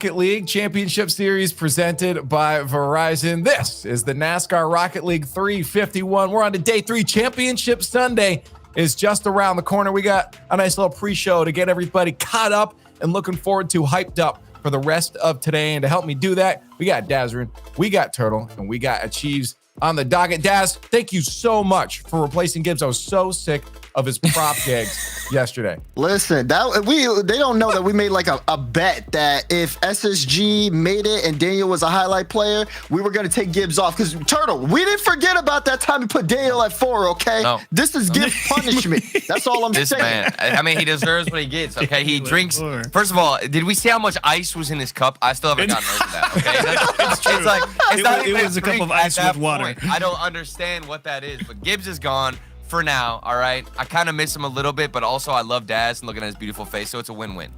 Rocket League Championship Series presented by Verizon. This is the NASCAR Rocket League 351. We're on to day 3. Championship Sunday is just around the corner. We got a nice little pre-show to get everybody caught up and looking forward to, hyped up for the rest of today. And to help me do that, we got Dazrin, we got Turtle, and we got Achieves on the docket. Daz, thank you so much for replacing Gibbs. I was so sick of his prop gigs yesterday. Listen, they don't know that we made like a bet that if SSG made it and Daniel was a highlight player, we were going to take Gibbs off. Because Turtle, we didn't forget about that time we put Daniel at 4, okay? No. This is Gibbs punishment. That's all I'm This saying. man, I mean, he deserves what he gets, okay? He drinks. First of all, did we see how much ice was in his cup? I still haven't gotten over that, okay? It's true. It's like, It was a cup of ice with water. I don't understand what that is, but Gibbs is gone for now, all right? I kind of miss him a little bit, but also I love Daz and looking at his beautiful face, so it's a win-win.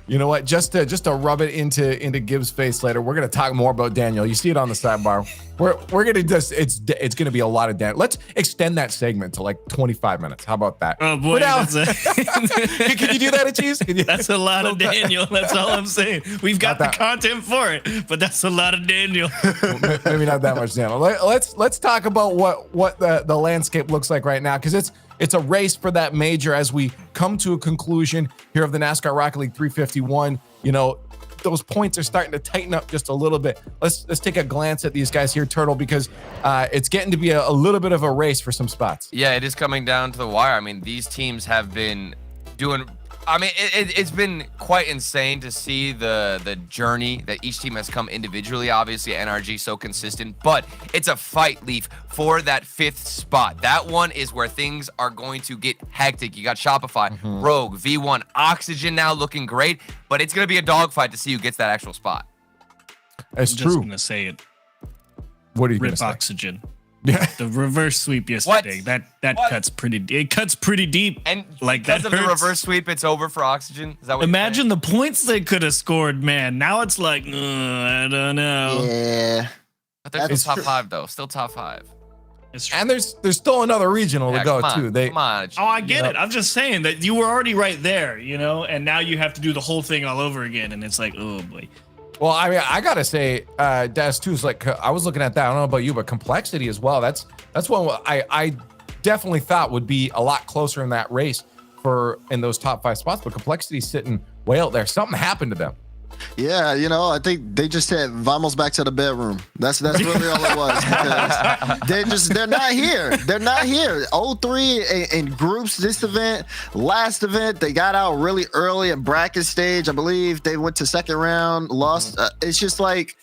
You know what? Just to rub it into Gibbs' face later, we're gonna talk more about Daniel. You see it on the sidebar. We're gonna just it's gonna be a lot of Daniel. Let's extend that segment to like 25 minutes. How about that? Oh boy, can you do that, Achieves? That's a lot of Daniel. That's all I'm saying. We've got the content for it, but that's a lot of Daniel. Maybe not that much Daniel. Let's talk about what the landscape looks like right now, because it's a race for that major as we come to a conclusion here of the NASCAR Rocket League 351. You know, those points are starting to tighten up just a little bit. Let's take a glance at these guys here, Turtle, because it's getting to be a little bit of a race for some spots. Yeah, it is coming down to the wire. I mean, these teams have been doing. I mean, it's been quite insane to see the journey that each team has come individually. Obviously, NRG so consistent, but it's a fight, Leaf, for that 5th spot. That one is where things are going to get hectic. You got Shopify, Rogue, V1, Oxygen now looking great, but it's going to be a dogfight to see who gets that actual spot. It's I'm true. just gonna say it. What are you Rip gonna say? Oxygen. Yeah. The reverse sweep yesterday. What? That cuts pretty. It cuts pretty deep. And like because that of hurts. the reverse sweep, it's over for Oxygen. Is that what Imagine the points they could have scored, man. Now it's like, I don't know. Yeah. But they're still top 5 though. Still top 5. It's true. And there's still another regional to go too. Come on. Oh, I get it. I'm just saying that you were already right there, you know, and now you have to do the whole thing all over again, and it's like, oh boy. Well, I mean, I gotta say, Daz too is like, I was looking at that. I don't know about you, but complexity as well. That's one I definitely thought would be a lot closer in that race in those top 5 spots. But complexity's sitting way out there. Something happened to them. Yeah, you know, I think they just said vamos back to the bedroom. That's really all it was. Because they're not here. They're not here. 0-3 in groups this event. Last event, they got out really early in bracket stage. I believe they went to 2nd round, lost. It's just like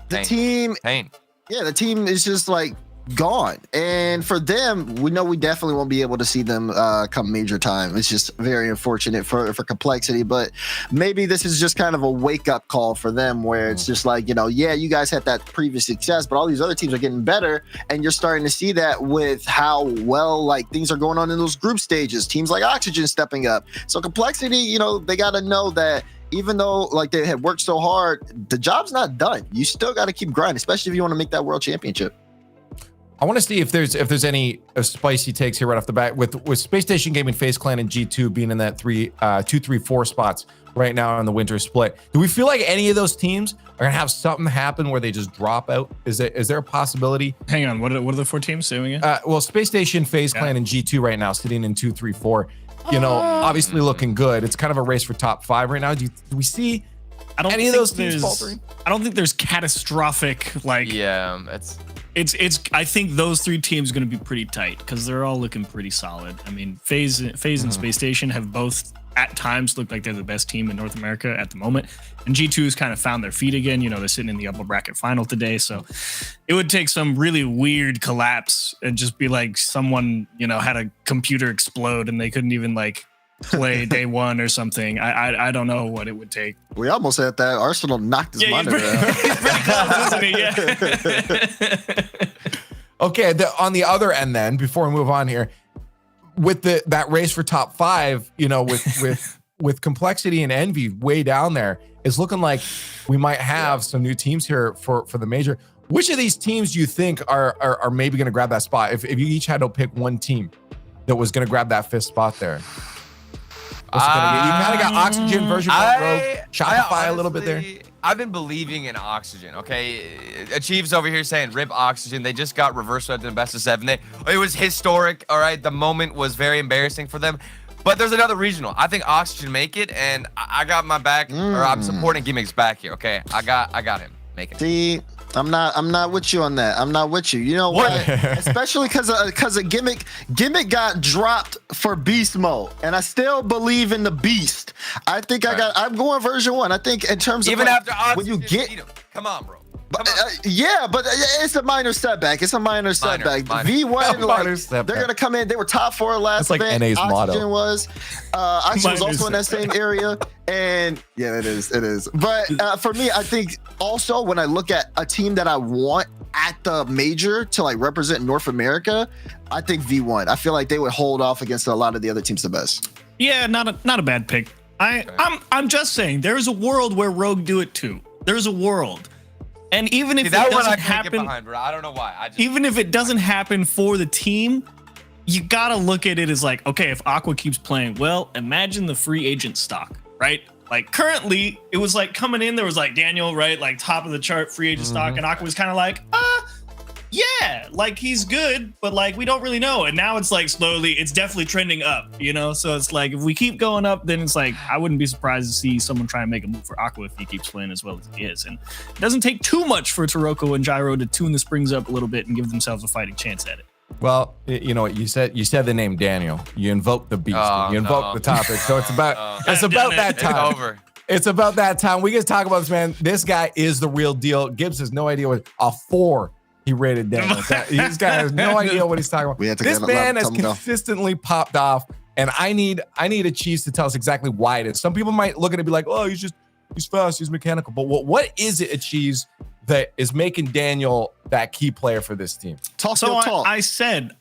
the team. Yeah, the team is just like gone. And for them, we know we definitely won't be able to see them come major time. It's just very unfortunate for complexity, but maybe this is just kind of a wake-up call for them where it's just like, you know, yeah, you guys had that previous success, but all these other teams are getting better, and you're starting to see that with how well like things are going on in those group stages. Teams like Oxygen stepping up. So complexity, you know, they got to know that even though like they had worked so hard, the job's not done. You still got to keep grinding, especially if you want to make that world championship. I want to see if there's any spicy takes here right off the bat with Space Station Gaming, FaZe Clan, and G2 being in that 2, 3, 4 spots right now on the winter split. Do we feel like any of those teams are gonna have something happen where they just drop out? Is there a possibility? Hang on, what are the 4 teams doing again? Well, Space Station, FaZe Clan, and G2 right now sitting in 2, 3, 4. You know, obviously looking good. It's kind of a race for top 5 right now. Do we see any of those teams faltering? I don't think there's catastrophic like. Yeah, It's. I think those 3 teams are going to be pretty tight because they're all looking pretty solid. I mean, FaZe and Space Station have both at times looked like they're the best team in North America at the moment, and G2 has kind of found their feet again. You know, they're sitting in the upper bracket final today, so it would take some really weird collapse and just be like someone, you know, had a computer explode and they couldn't even like play day 1 or something. I don't know what it would take. We almost had that. Arsenal knocked his monitor out. He's pretty close, isn't he? Yeah. Okay, on the other end then, before we move on here, with that race for top 5, you know, with complexity and envy way down there, it's looking like we might have some new teams here for the major. Which of these teams do you think are maybe going to grab that spot? If you each had to pick one team that was going to grab that 5th spot there. What's it gonna get? You kind of got Oxygen version of Rogue. Shopify a little bit there. I've been believing in Oxygen, okay? Achieves over here saying rip Oxygen. They just got reverse swept in the best of 7. It was historic, all right? The moment was very embarrassing for them. But there's another regional. I think Oxygen make it, and I got my back, or I'm supporting Gimmicks back here, okay? I got him. Make it. See, I'm not with you on that. I'm not with you. You know what? Especially because of Gimmick. Gimmick got dropped for Beast Mode, and I still believe in the Beast. I think I'm going version 1. I think in terms of even after Oxygen, when you get, come on, bro. yeah, but it's a minor setback. It's a minor setback. V1, like, they're gonna come in. They were top 4 last event. Like NA's Oxygen motto. Oxygen was also in that same area, and yeah, it is. But for me, I think also when I look at a team that I want at the major to like represent North America, I think V1. I feel like they would hold off against a lot of the other teams the best. Yeah, not a bad pick. I'm just saying there's a world where Rogue do it too. There's a world. And even if it doesn't happen, bro. I don't know why. Even if it doesn't happen for the team, you gotta look at it as like, okay, if Aqua keeps playing, well, imagine the free agent stock, right? Like currently, it was like coming in, there was like Daniel, right? Like top of the chart free agent stock, and Aqua was kind of like, yeah, like he's good, but like we don't really know. And now it's like slowly, it's definitely trending up, you know? So it's like if we keep going up, then it's like I wouldn't be surprised to see someone try and make a move for Aqua if he keeps playing as well as he is. And it doesn't take too much for Taroko and Gyro to tune the springs up a little bit and give themselves a fighting chance at it. Well, you know what you said the name Daniel. You invoked the beast. You invoked the topic. So it's about that time. It's over. It's about that time. We get to talk about this, man. This guy is the real deal. Gibbs has no idea what a 4 he rated Daniel. This guy has no idea what he's talking about. This man has consistently popped off, and I need a Cheese to tell us exactly why it is. Some people might look at it and be like, oh, he's fast, he's mechanical. But what is it, a Cheese, that is making Daniel that key player for this team? Talk. I said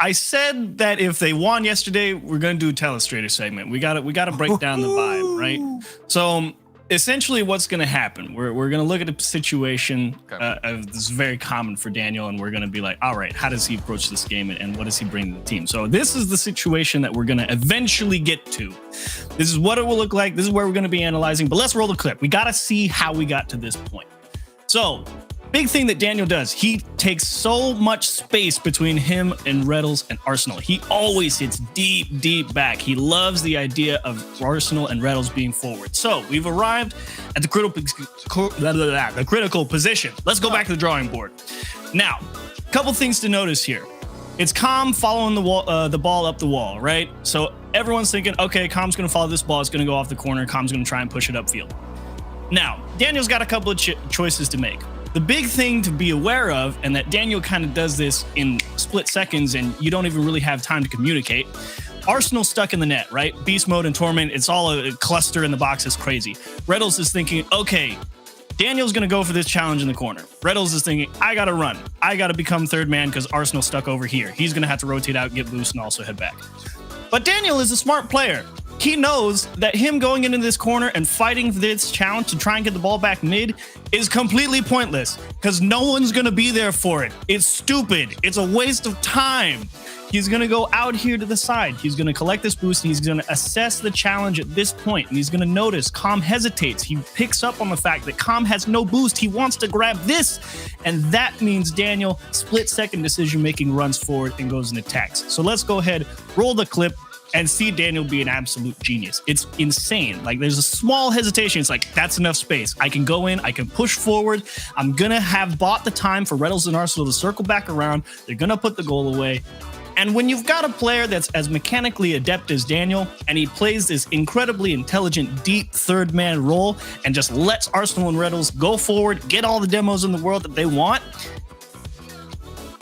that if they won yesterday, we're gonna do a Telestrator segment. We gotta break down the vibe, right? So essentially what's going to happen, we're going to look at a situation this is very common for Daniel, and we're going to be like, all right, how does he approach this game, and what does he bring to the team? So this is the situation that we're going to eventually get to. This is what it will look like. This is where we're going to be analyzing, but let's roll the clip. We got to see how we got to this point. So big thing that Daniel does, he takes so much space between him and Reddles and Arsenal. He always hits deep back. He loves the idea of Arsenal and Reddles being forward. So we've arrived at the critical position. Let's go back to the drawing board. Now, a couple things to notice here. It's Calm following the ball up the wall, right? So everyone's thinking, okay, Calm's going to follow this ball. It's going to go off the corner. Calm's going to try and push it upfield. Now, Daniel's got a couple of choices to make. The big thing to be aware of, and that Daniel kind of does this in split seconds and you don't even really have time to communicate. Arsenal stuck in the net, right? Beast Mode and Torment, it's all a cluster in the box. It's crazy. Reddles is thinking, okay, Daniel's going to go for this challenge in the corner. Reddles is thinking, I got to run. I got to become third man because Arsenal's stuck over here. He's going to have to rotate out, get boost, and also head back. But Daniel is a smart player. He knows that him going into this corner and fighting this challenge to try and get the ball back mid is completely pointless because no one's going to be there for it. It's stupid. It's a waste of time. He's going to go out here to the side. He's going to collect this boost, and he's going to assess the challenge at this point, and he's going to notice Calm hesitates. He picks up on the fact that Calm has no boost. He wants to grab this, and that means Daniel, split-second decision-making, runs forward and goes and attacks. So let's go ahead, roll the clip, and see Daniel be an absolute genius. It's insane. Like, there's a small hesitation. It's like, that's enough space. I can go in. I can push forward. I'm going to have bought the time for Reddles and Arsenal to circle back around. They're going to put the goal away. And when you've got a player that's as mechanically adept as Daniel, and he plays this incredibly intelligent, deep third-man role and just lets Arsenal and Reddles go forward, get all the demos in the world that they want,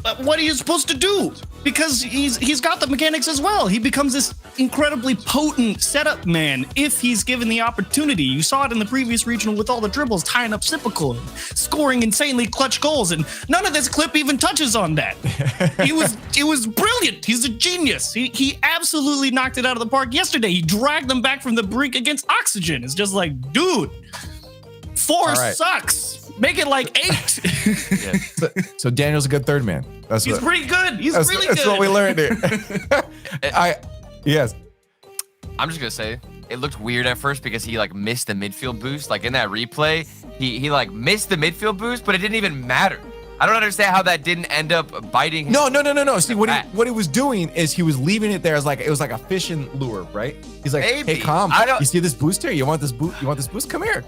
but what are you supposed to do? Because he's got the mechanics as well. He becomes this incredibly potent setup man if he's given the opportunity. You saw it in the previous regional with all the dribbles, tying up Sipical, scoring insanely clutch goals, and none of this clip even touches on that. It was brilliant. He's a genius. He absolutely knocked it out of the park yesterday. He dragged them back from the brink against Oxygen. It's just like, dude, 4 sucks. Make it like 8. So Daniel's a good third man. He's pretty good. He's really good. That's what we learned here. Yes. I'm just gonna say, it looked weird at first because he like missed the midfield boost. Like in that replay, he like missed the midfield boost, but it didn't even matter. I don't understand how that didn't end up biting him. No. See, what he was doing is he was leaving it there as like, it was like a fishing lure, right? He's like, Maybe. hey, calm. You see this boost here? You want this boost? You want this boost? Come here.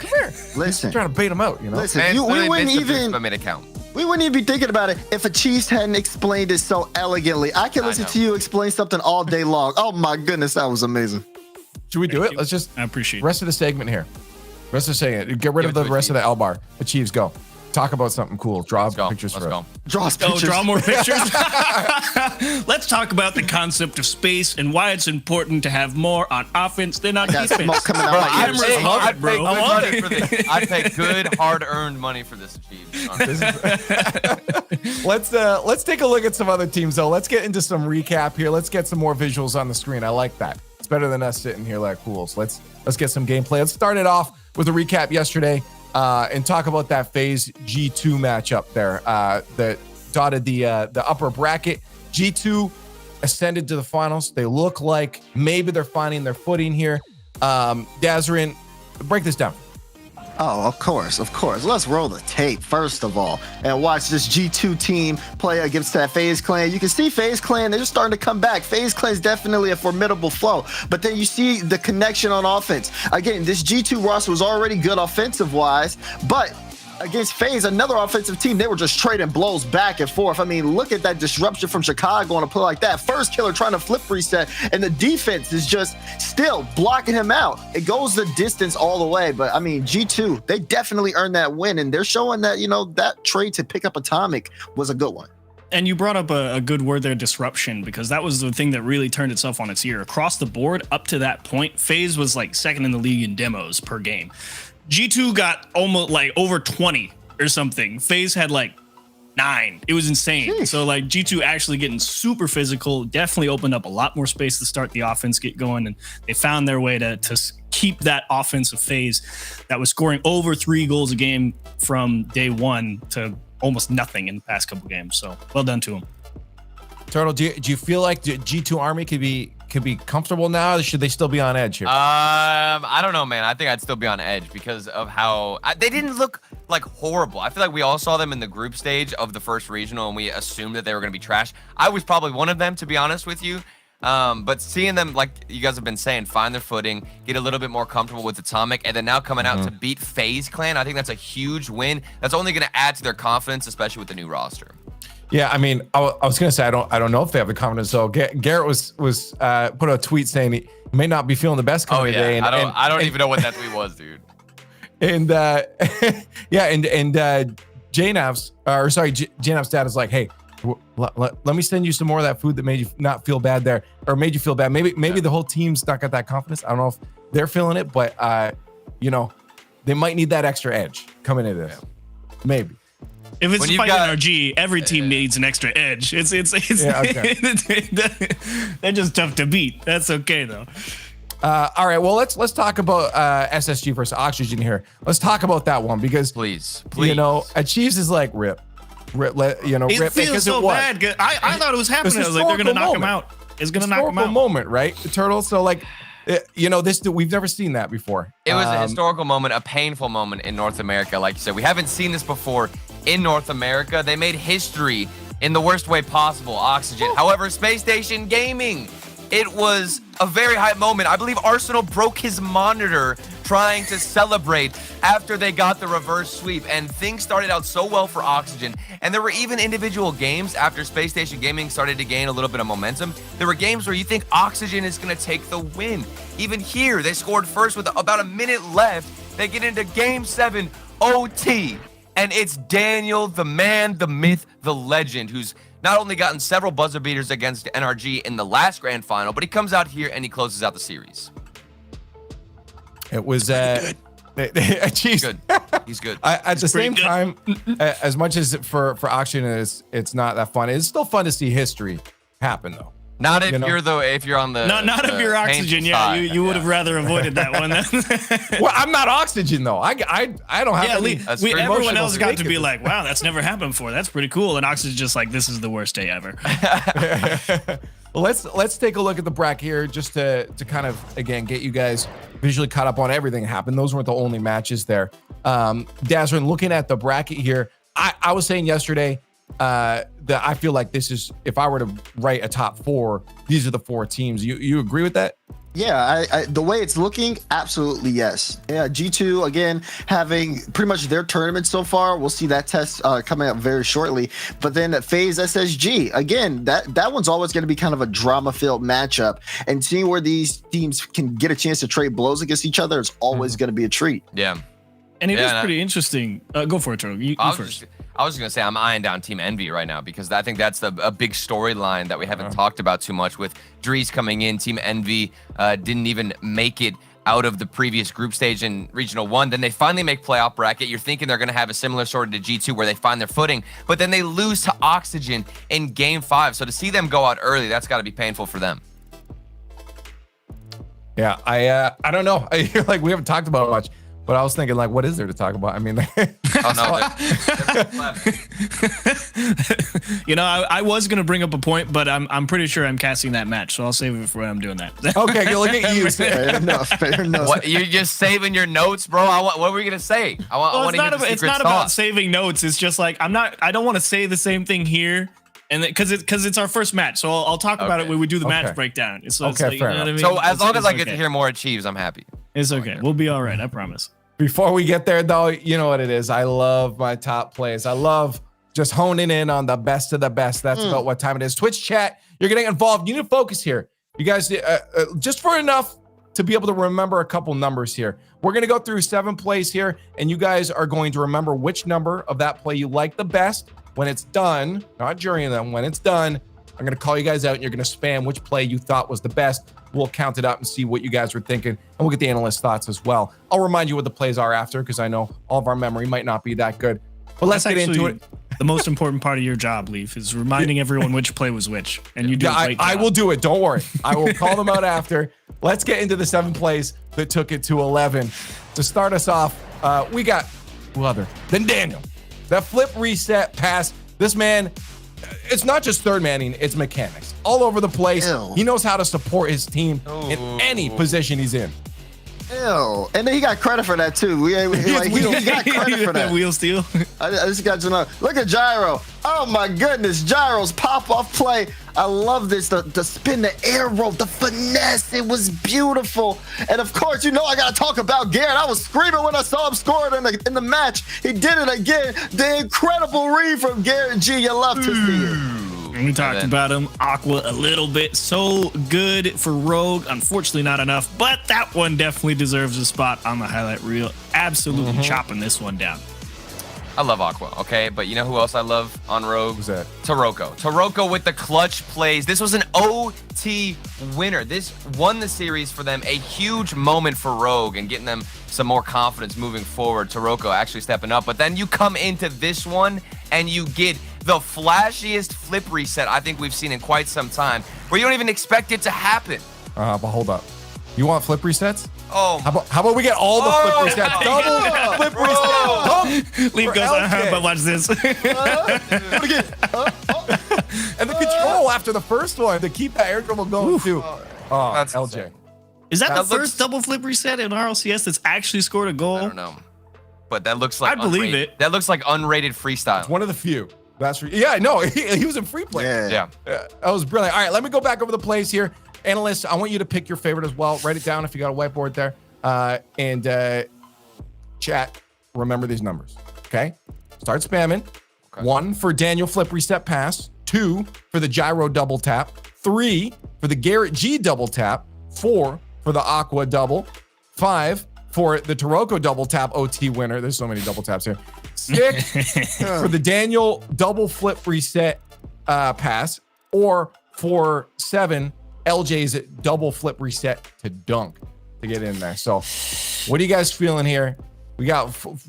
Listen. Trying to bait him out, you know? Listen, Man, we wouldn't missed the boost, even. but made it count. We wouldn't even be thinking about it if a Chiefs hadn't explained it so elegantly. I can listen to you explain something all day long. Oh my goodness, that was amazing. Should we do it? Let's just I appreciate it. rest of the segment here. Rest of the segment. Get rid of the rest of the L bar. The Chiefs go. Talk about something cool. Draw pictures for us. Draw us pictures. Draw more pictures. Let's talk about the concept of space and why it's important to have more on offense than on Got defense. smoke coming out my ears. I'd pay bro. good money for this. I'd pay good, hard-earned money for this, Chiefs. Let's take a look at some other teams though. Let's get into some recap here. Let's get some more visuals on the screen. I like that. It's better than us sitting here like fools. Let's get some gameplay. Let's start it off with a recap yesterday. And talk about that FaZe G2 matchup there that dotted the upper bracket. G2 ascended to the finals. They look like maybe they're finding their footing here. Dazarin, break this down. Oh, of course. Let's roll the tape, first of all, and watch this G2 team play against that FaZe Clan. You can see FaZe Clan, they're just starting to come back. FaZe Clan is definitely a formidable flow, but then you see the connection on offense. Again, this G2 roster was already good offensive-wise, but against FaZe, another offensive team, they were just trading blows back and forth. I mean, look at that disruption from Chicago on a play like that. First killer trying to flip reset, and the defense is just still blocking him out. It goes the distance all the way, but I mean, G2, they definitely earned that win, and they're showing that, you know, that trade to pick up Atomic was a good one. And you brought up a good word there, disruption, because that was the thing that really turned itself on its ear. Across the board, up to that point, FaZe was like second in the league in demos per game. G2 got almost like over 20 or something. FaZe had like 9. It was insane. Jeez. So like G2 actually getting super physical, definitely opened up a lot more space to start the offense get going, and they found their way to keep that offensive FaZe that was scoring over 3 goals a game from day one to almost nothing in the past couple games. So well done to them. Turtle, do you feel like the G2 Army could be comfortable now, or should they still be on edge here? I don't know, man. I think I'd still be on edge because of how they didn't look like horrible. I feel like we all saw them in the group stage of the first regional, and we assumed that they were going to be trash. I was probably one of them, to be honest with you. But seeing them, like you guys have been saying, find their footing, get a little bit more comfortable with Atomic, and then now coming out to beat FaZe Clan, I think that's a huge win. That's only going to add to their confidence, especially with the new roster. Yeah, I mean, I was gonna say I don't know if they have the confidence. So Garrett was put a tweet saying he may not be feeling the best coming today. And, I don't even know what that tweet was, dude. And Janav's dad is like, hey, let me send you some more of that food that made you not feel bad there, or made you feel bad. Maybe the whole team's not got that confidence. I don't know if they're feeling it, but you know, they might need that extra edge coming into this. Maybe. If it's a fight in RG, every team needs an extra edge. It's they're just tough to beat. That's okay though. All right, well let's talk about SSG versus Oxygen here. Let's talk about that one because please, you know, Chiefs is like rip. It feels so bad. I thought it was happening. I was like, they're gonna knock him out. It's gonna knock him out. Moment, right, Turtle? So like, you know, we've never seen that before. It was a historical moment, a painful moment in North America. Like you said, we haven't seen this before in North America. They made history in the worst way possible, Oxygen. However, Space Station Gaming, it was a very hype moment. I believe Arsenal broke his monitor trying to celebrate after they got the reverse sweep, and things started out so well for Oxygen. And there were even individual games after Space Station Gaming started to gain a little bit of momentum. There were games where you think Oxygen is going to take the win. Even here, they scored first with about a minute left. They get into Game 7 OT, and it's Daniel, the man, the myth, the legend, who's not only gotten several buzzer beaters against NRG in the last grand final, but he comes out here and he closes out the series. It was good. He's good. At the same time, as much as for Oxygen it's not that fun. It's still fun to see history happen though. Not if you're on the not if you're Oxygen. Yeah, you would have rather avoided that one. Well, I'm not Oxygen though. I don't have. Yeah, everyone else got to be like, wow, that's never happened before. That's pretty cool. And Oxygen's just like, this is the worst day ever. Well, let's take a look at the bracket here just to kind of, again, get you guys visually caught up on everything that happened. Those weren't the only matches there. Dazrin, looking at the bracket here, I was saying yesterday that I feel like this is, if I were to write a top 4, these are the 4 teams. You agree with that? Yeah, I the way it's looking, absolutely yes. Yeah, G2 again having pretty much their tournament so far. We'll see that test coming up very shortly. But then FaZe SSG again, that one's always going to be kind of a drama-filled matchup. And seeing where these teams can get a chance to trade blows against each other is always going to be a treat. Yeah, and it is pretty interesting. Go for it, Tro. You first. I was going to say I'm eyeing down Team Envy right now because I think that's a big storyline that we haven't talked about too much with Dries coming in. Team Envy didn't even make it out of the previous group stage in Regional 1. Then they finally make playoff bracket. You're thinking they're going to have a similar sort of to G2 where they find their footing, but then they lose to Oxygen in Game 5. So to see them go out early, that's got to be painful for them. Yeah, I don't know. Like, we haven't talked about it much. But I was thinking, like, what is there to talk about? I mean, you know, I was gonna bring up a point, but I'm pretty sure I'm casting that match, so I'll save it for when I'm doing that. Okay, you look at you. Fair enough. Fair enough. What, you're just saving your notes, bro. What were you gonna say? It's not about saving notes. It's just like I don't want to say the same thing here. And because it's our first match, so I'll talk about it when we do the match breakdown. It's like, fair you know what I mean? So as long as I get to hear more Achieves, I'm happy. It's okay. We'll be all right. I promise. Before we get there, though, you know what it is. I love my top plays. I love just honing in on the best of the best. That's about what time it is. Twitch chat, you're getting involved. You need to focus here. You guys, just for enough to be able to remember a couple numbers here. We're going to go through 7 plays here, and you guys are going to remember which number of that play you like the best. When it's done, not during them, when it's done, I'm going to call you guys out and you're going to spam which play you thought was the best. We'll count it up and see what you guys were thinking, and we'll get the analyst thoughts as well. I'll remind you what the plays are after because I know all of our memory might not be that good. But let's get into it. The most important part of your job, Leaf, is reminding everyone which play was which, and you do a great job. I will do it. Don't worry. I will call them out after. Let's get into the 7 plays that took it to 11. To start us off, we got who other than Daniel. That flip reset pass. This man, it's not just third manning, it's mechanics. All over the place. Ew. He knows how to support his team in any position he's in. Ew. And then he got credit for that too. He got credit for that. Wheel steal. I just got to know. Look at Gyro. Oh my goodness. Gyro's pop-off play. I love this. The spin, the air roll, the finesse. It was beautiful. And of course, you know I got to talk about Garrett. I was screaming when I saw him score in the match. He did it again. The incredible read from Garrett G. You love to see it. We talked about him, Aqua, a little bit. So good for Rogue. Unfortunately, not enough. But that one definitely deserves a spot on the highlight reel. Absolutely chopping this one down. I love Aqua, okay? But you know who else I love on Rogue? Who's that? Taroko. Taroko with the clutch plays. This was an OT winner. This won the series for them. A huge moment for Rogue and getting them some more confidence moving forward. Taroko actually stepping up. But then you come into this one and you get the flashiest flip reset I think we've seen in quite some time, where you don't even expect it to happen. But hold up. You want flip resets? Oh, How about we get all the flip resets? Double flip reset. Leaf goes, but watch this. And the control after the first one to keep that air dribble going too. Oh, That's LJ. insane. Is that the That looks- first double flip reset in RLCS that's actually scored a goal? I don't know. But that looks like I believe unrated. it. That looks like unrated freestyle. One of the few. Yeah, no, he was in free play. Yeah. That was brilliant. All right, let me go back over the plays here. Analysts, I want you to pick your favorite as well. Write it down if you got a whiteboard there. And chat, remember these numbers, okay? Start spamming. Okay. 1 for Daniel flip reset pass. 2 for the gyro double tap. 3 for the Garrett G double tap. 4 for the Aqua double. 5 for the Taroko double tap OT winner. There's so many double taps here. 6 for the Daniel double flip reset pass. Or for 7, LJ's double flip reset to dunk to get in there. So what are you guys feeling here? We got flip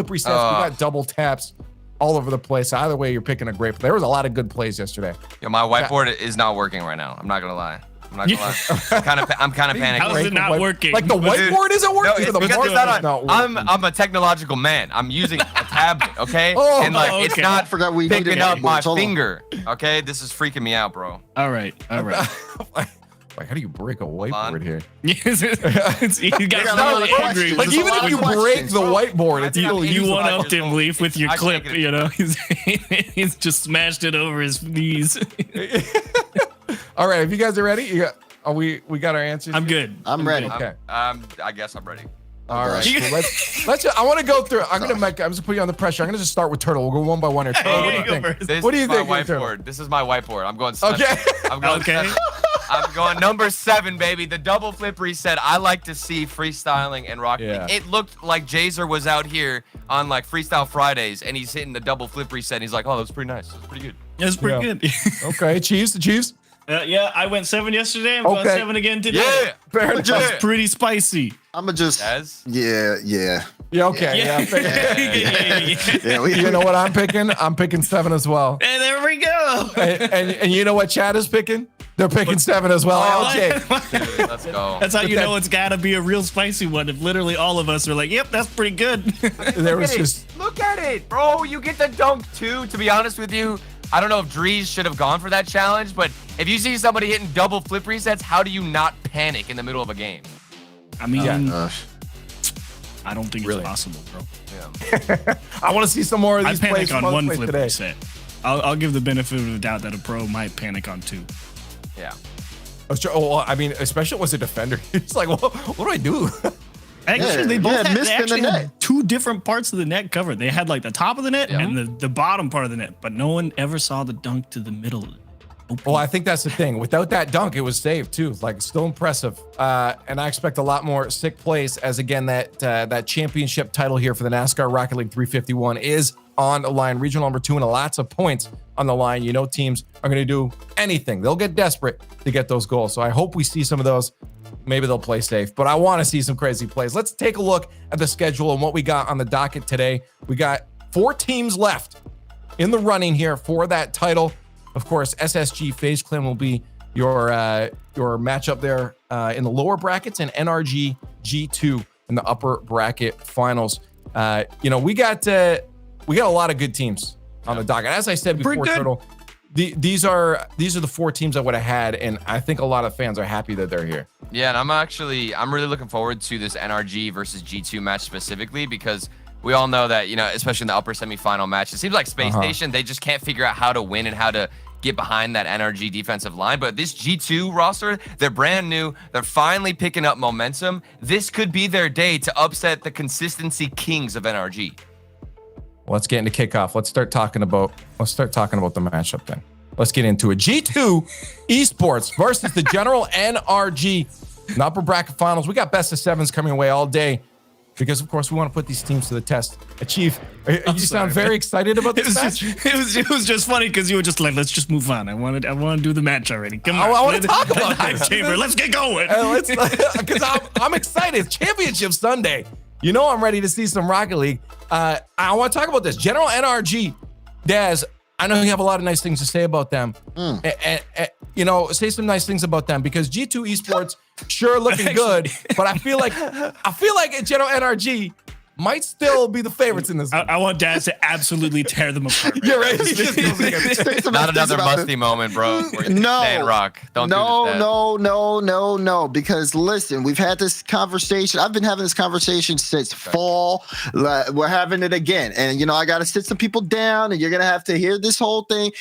resets, we got double taps all over the place. Either way, you're picking a great play. There was a lot of good plays yesterday. Yo, my whiteboard is not working right now. I'm not gonna lie. I'm kind of panicking. How is it not working? Like the whiteboard isn't working? No, or the because board it's not is not working? I'm a technological man. I'm using a tablet, okay? Oh, and like okay. it's not I forgot we needed picking up my whiteboards. Hold on. finger, okay? This is freaking me out, bro. All right. Like, how do you break a whiteboard Fun. here? You guys got a lot really of angry. questions. Like, There's a even lot if of you questions, break the bro. whiteboard, it's I still think You useful. one one upped him, Leaf, with your I clip. take it. You know, he's just smashed it over his knees. All right, if you guys are ready, we got our answers. Um, here? I'm ready. Okay. I guess I'm ready. All right. gosh. Cool. Let's just, I want to go through. I'm just put you on the pressure. I'm gonna just start with Turtle. We'll go one by one here. Turtle, what do you Go think? first. This What do you is my think, Turtle? whiteboard. This is my whiteboard. I'm going. Okay. I'm going. Okay. I'm going number 7, baby. The double flip reset. I like to see freestyling and Rocket Yeah. League. It looked like Jazer was out here on like Freestyle Fridays, and he's hitting the double flip reset. And he's like, "Oh, that's pretty nice. That's pretty good." That's pretty Yeah. good. Okay, Chiefs. The Chiefs. Yeah, I went 7 yesterday. I'm going Okay. 7 again today. Yeah. Fair enough. just- Yeah. Pretty spicy. I'm gonna just. Yes. Yeah. Yeah. Okay. Yeah. fair. Yeah. We, You know what I'm picking? I'm picking 7 as well. And there we go. And you know what Chad is picking? They're picking 7 as well. Oh, LJ. Dude, let's go. That's how you that- know it's got to be a real spicy one. If literally all of us are like, "Yep, that's pretty good." There was just Look at it, bro. You get the dunk too. To be honest with you, I don't know if Drees should have gone for that challenge, but if you see somebody hitting double flip resets, how do you not panic in the middle of a game? I mean, gosh. I don't think Really? it's possible, bro. I want to see some more of I these panic plays on from other one plays flip today. reset. I'll give the benefit of the doubt that a pro might panic on 2. Yeah. Well, I mean, especially as a defender, it's like, well, what do I do? Actually, they both yeah, had, missed they in the actually net. had 2 different parts of the net covered. They had like the top of the net Yeah. and the bottom part of the net, but no one ever saw the dunk to the middle. Well, I think that's the thing. Without that dunk, it was saved too. Like, still impressive. And I expect a lot more sick plays as, again, that championship title here for the NASCAR Rocket League 351 is on the line. Regional number 2 and lots of points on the line. You know, teams are going to do anything. They'll get desperate to get those goals. So I hope we see some of those. Maybe they'll play safe, but I want to see some crazy plays. Let's take a look at the schedule and what we got on the docket today. We got 4 teams left in the running here for that title. Of course, SSG FaZe Clan will be your matchup there in the lower brackets, and NRG G2 in the upper bracket finals. We got a lot of good teams on the docket. As I said before, Pretty good. Turtle, these are the 4 teams I would have had, and I think a lot of fans are happy that they're here. Yeah, and I'm really looking forward to this NRG versus G2 match specifically because we all know that, especially in the upper semifinal match, it seems like Space Station, they just can't figure out how to win and how to get behind that NRG defensive line. But this G2 roster, they're brand new. They're finally picking up momentum. This could be their day to upset the consistency kings of NRG. Let's get into kickoff. Let's start talking about the matchup then. Let's get into it. G2 Esports versus the General NRG in the upper bracket finals. We got best of 7s coming away all day because, of course, we want to put these teams to the test. Chief, you sound very excited about this match. It was just funny because you were just like, let's just move on. I want to do the match already. Come on. I want to talk about Hype this. chamber. Let's get going. Because I'm excited. It's Championship Sunday. You know I'm ready to see some Rocket League. I want to talk about this. General NRG, Daz, I know you have a lot of nice things to say about them. Say some nice things about them because G2 Esports sure looking good, but I feel like General NRG might still be the favorites in this. I want Dad to absolutely tear them apart. You're right. Not another musty moment, bro. Where you saying rock. Don't do this, No. Because listen, we've had this conversation. I've been having this conversation since fall. We're having it again. And, I got to sit some people down and you're going to have to hear this whole thing.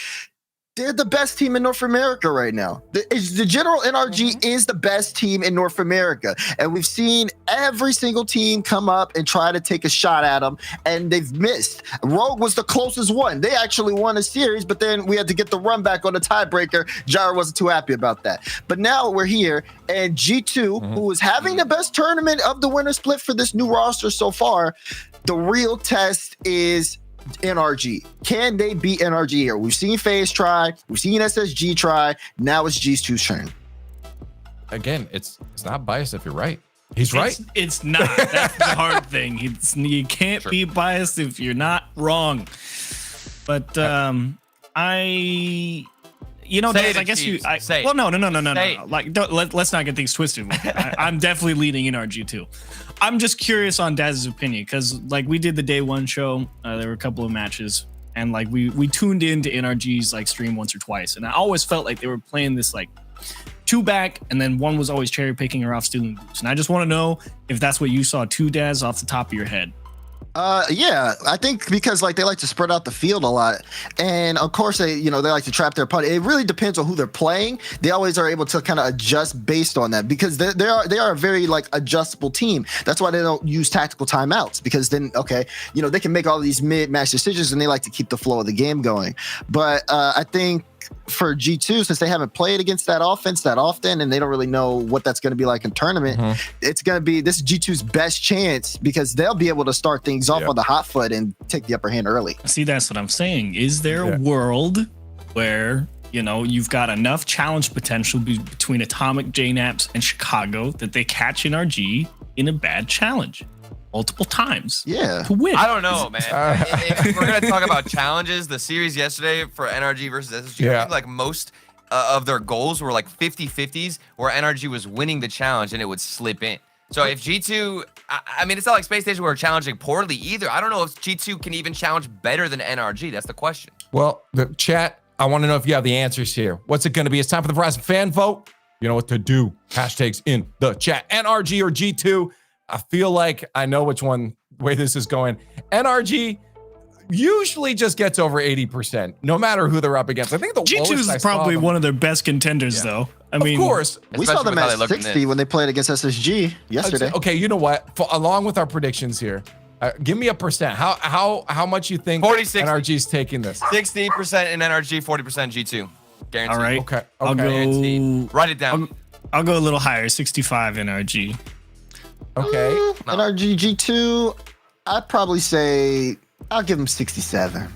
They're the best team in North America right now. The General NRG is the best team in North America. And we've seen every single team come up and try to take a shot at them, and they've missed. Rogue was the closest one. They actually won a series, but then we had to get the run back on the tiebreaker. Jara wasn't too happy about that. But now we're here, and G2, who is having the best tournament of the winter split for this new roster so far, the real test is NRG. Can they beat NRG here? We've seen FaZe try. We've seen SSG try. Now it's G2's turn. Again, it's not biased if you're right. He's right. It's not. That's the hard thing. You can't be biased if you're not wrong. But you know, Say Daz, it, I guess Chiefs. you. Say it. Well, no. Say it. Like, let's not get things twisted. I'm definitely leaning NRG too. I'm just curious on Daz's opinion because, like, we did the day one show. There were a couple of matches, and like we tuned into NRG's like stream once or twice, and I always felt like they were playing this like two back, and then one was always cherry picking her off stealing boots. And I just want to know if that's what you saw too, Daz, off the top of your head. Yeah, I think because like they like to spread out the field a lot, and of course they like to trap their opponent. It really depends on who they're playing. They always are able to kind of adjust based on that because they are a very like adjustable team. That's why they don't use tactical timeouts because then they can make all these mid-match decisions and they like to keep the flow of the game going. But I think for G2, since they haven't played against that offense that often and they don't really know what that's going to be like in tournament, it's going to be this G2's best chance because they'll be able to start things off on the hot foot and take the upper hand early. See, that's what I'm saying. Is there a world where you've got enough challenge potential between Atomic, JNAPS, and Chicago that they catch NRG in a bad challenge multiple times to win? I don't know, man. If we're gonna talk about challenges, the series yesterday for NRG versus SSG, I think like most of their goals were like 50-50s where NRG was winning the challenge and it would slip in. So if G2, I mean, it's not like Space Station were challenging poorly either. I don't know if G2 can even challenge better than NRG. That's the question. Well, the chat, I want to know if you have the answers here. What's it going to be? It's time for the Verizon Fan Vote. You know what to do. Hashtags in the chat. NRG or G2. I feel like I know which way this is going. NRG usually just gets over 80%, no matter who they're up against. I think the G2 is probably one of their best contenders, though. I mean, of course. We saw them at 60 when they played against SSG yesterday. Okay, you know what? Along with our predictions here, give me a percent. How much you think 40-60. NRG's taking this? 60% in NRG, 40% G2. Guaranteed. All right. Okay. I'll go. Guaranteed. Write it down. I'll go a little higher, 65 NRG. Okay. NRG G2, I'd probably say I'll give them 67.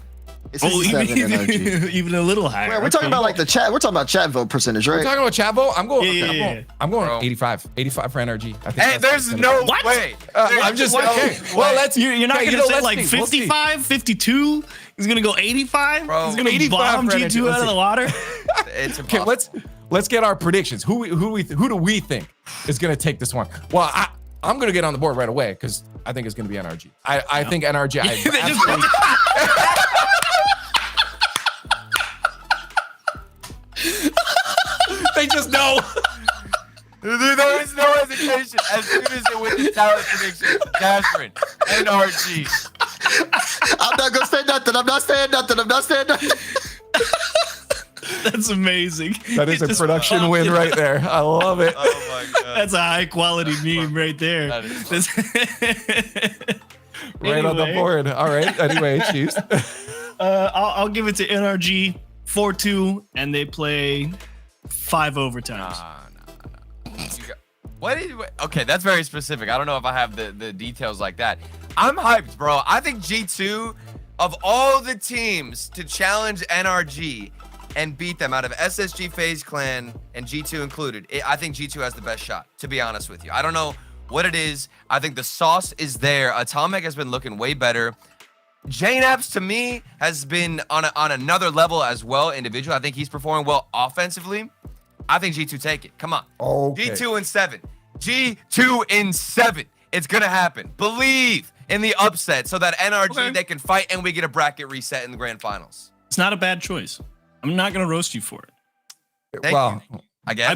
It's 67 NRG. Even a little higher. We're talking about like the chat. We're talking about chat vote percentage, right? We're talking about chat vote. I'm going. I'm going Bro. 85. 85 for NRG. I think Hey, there's no way. I'm just okay. Well, let's. You're not going to say let's like see. We'll see. 55, 52. He's going to go 85. Bro, He's going to 85 bomb for G2 NRG. out of the water. It's Okay, impossible. let's get our predictions. Who do we think is going to take this one? Well, I'm going to get on the board right away because I think it's going to be NRG. I think NRG. They just know. There is no hesitation. As soon as it went to talent prediction, Jasmine, NRG. I'm not gonna say nothing. I'm not saying nothing. That's amazing. That is a production win right there. I love it. Oh my god. That's a high quality meme right there. That is Right on the Anyway. board. All right. Anyway, Chiefs. I'll give it to NRG 4-2, and they play 5 overtimes. Okay, that's very specific. I don't know if I have the details like that. I'm hyped, bro. I think G2, of all the teams to challenge NRG and beat them out of SSG, FaZe Clan, and G2 included, I think G2 has the best shot, to be honest with you. I don't know what it is. I think the sauce is there. Atomic has been looking way better. JNAPS, to me, has been on another level as well, individually. I think he's performing well offensively. I think G2 take it. Come on. Okay. G2 in 7. G2 in 7. It's going to happen. Believe in the upset so that NRG, they can fight and we get a bracket reset in the grand finals. It's not a bad choice. I'm not going to roast you for it. Thank you. I guess. I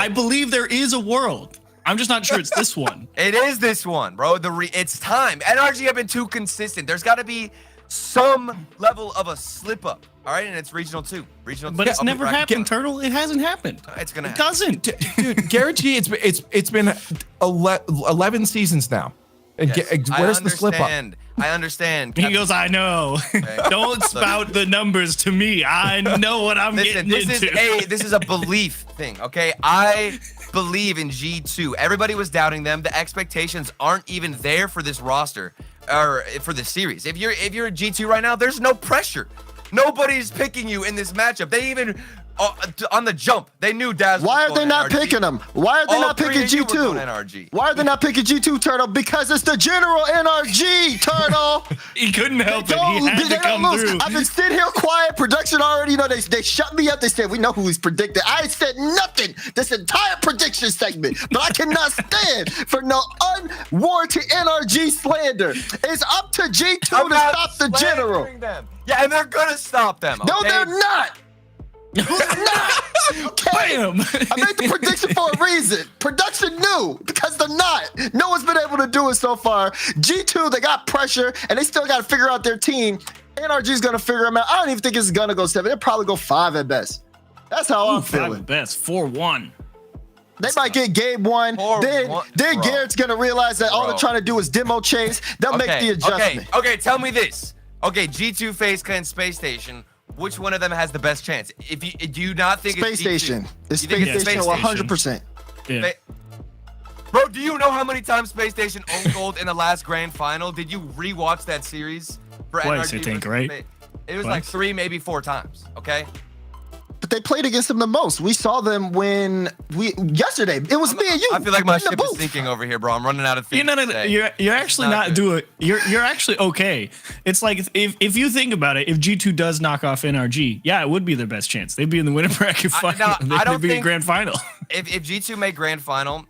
believe there is a world. I'm just not sure it's this one. It is this one, bro. It's time. NRG have been too consistent. There's got to be some level of a slip up. All right, and it's regional 2. But it's never happened, Turtle. It hasn't happened. It's gonna. It doesn't. Dude, Garrett G, it's been 11 seasons now. Where's the slip up? I understand. He goes, I know. Okay. Don't spout the numbers to me. I know what I'm getting into. This is a belief thing, okay? I believe in G2. Everybody was doubting them. The expectations aren't even there for this roster or for this series. If you're a G2 right now, there's no pressure. Nobody's picking you in this matchup. They even on the jump. They knew Daz. Why are they not picking him? Why are they not picking G2? Why are they not picking G2, Turtle? Because it's the general NRG, Turtle. He couldn't help it. He had to come through. I've been sitting here quiet. Production already, they shut me up. They said, we know who he's predicted. I said nothing this entire prediction segment, but I cannot stand for no unwarranted NRG slander. It's up to G2 to stop the general. Them. Yeah, and they're going to stop them. Okay? No, they're not. Okay. Bam. I made the prediction for a reason. Production knew because they're not. No one's been able to do it so far. G2, they got pressure and they still got to figure out their team. NRG is going to figure them out. I don't even think it's going to go 7. They'll probably go 5 at best. That's how I'm feeling. Best 4-1. They might get game 1. Then Garrett's going to realize that all they're trying to do is demo chase. They'll make the adjustment. Okay, tell me this. Okay, G2, FaZe Clan, Space Station. Which one of them has the best chance? If you do you not think Space Station? It's Space Station 100%. Yeah. Bro, do you know how many times Space Station owned gold in the last grand final? Did you rewatch that series for Twice, NRG? I think, right? It was like 3, maybe 4 times. Okay. But they played against them the most. We saw them when yesterday. It was me and you. I feel like my ship is sinking over here, bro. I'm running out of things. You're actually not doing. You're actually okay. It's like if you think about it, if G2 does knock off NRG, yeah, it would be their best chance. They'd be in the winner bracket final. They'd be in grand final. If G2 make grand final,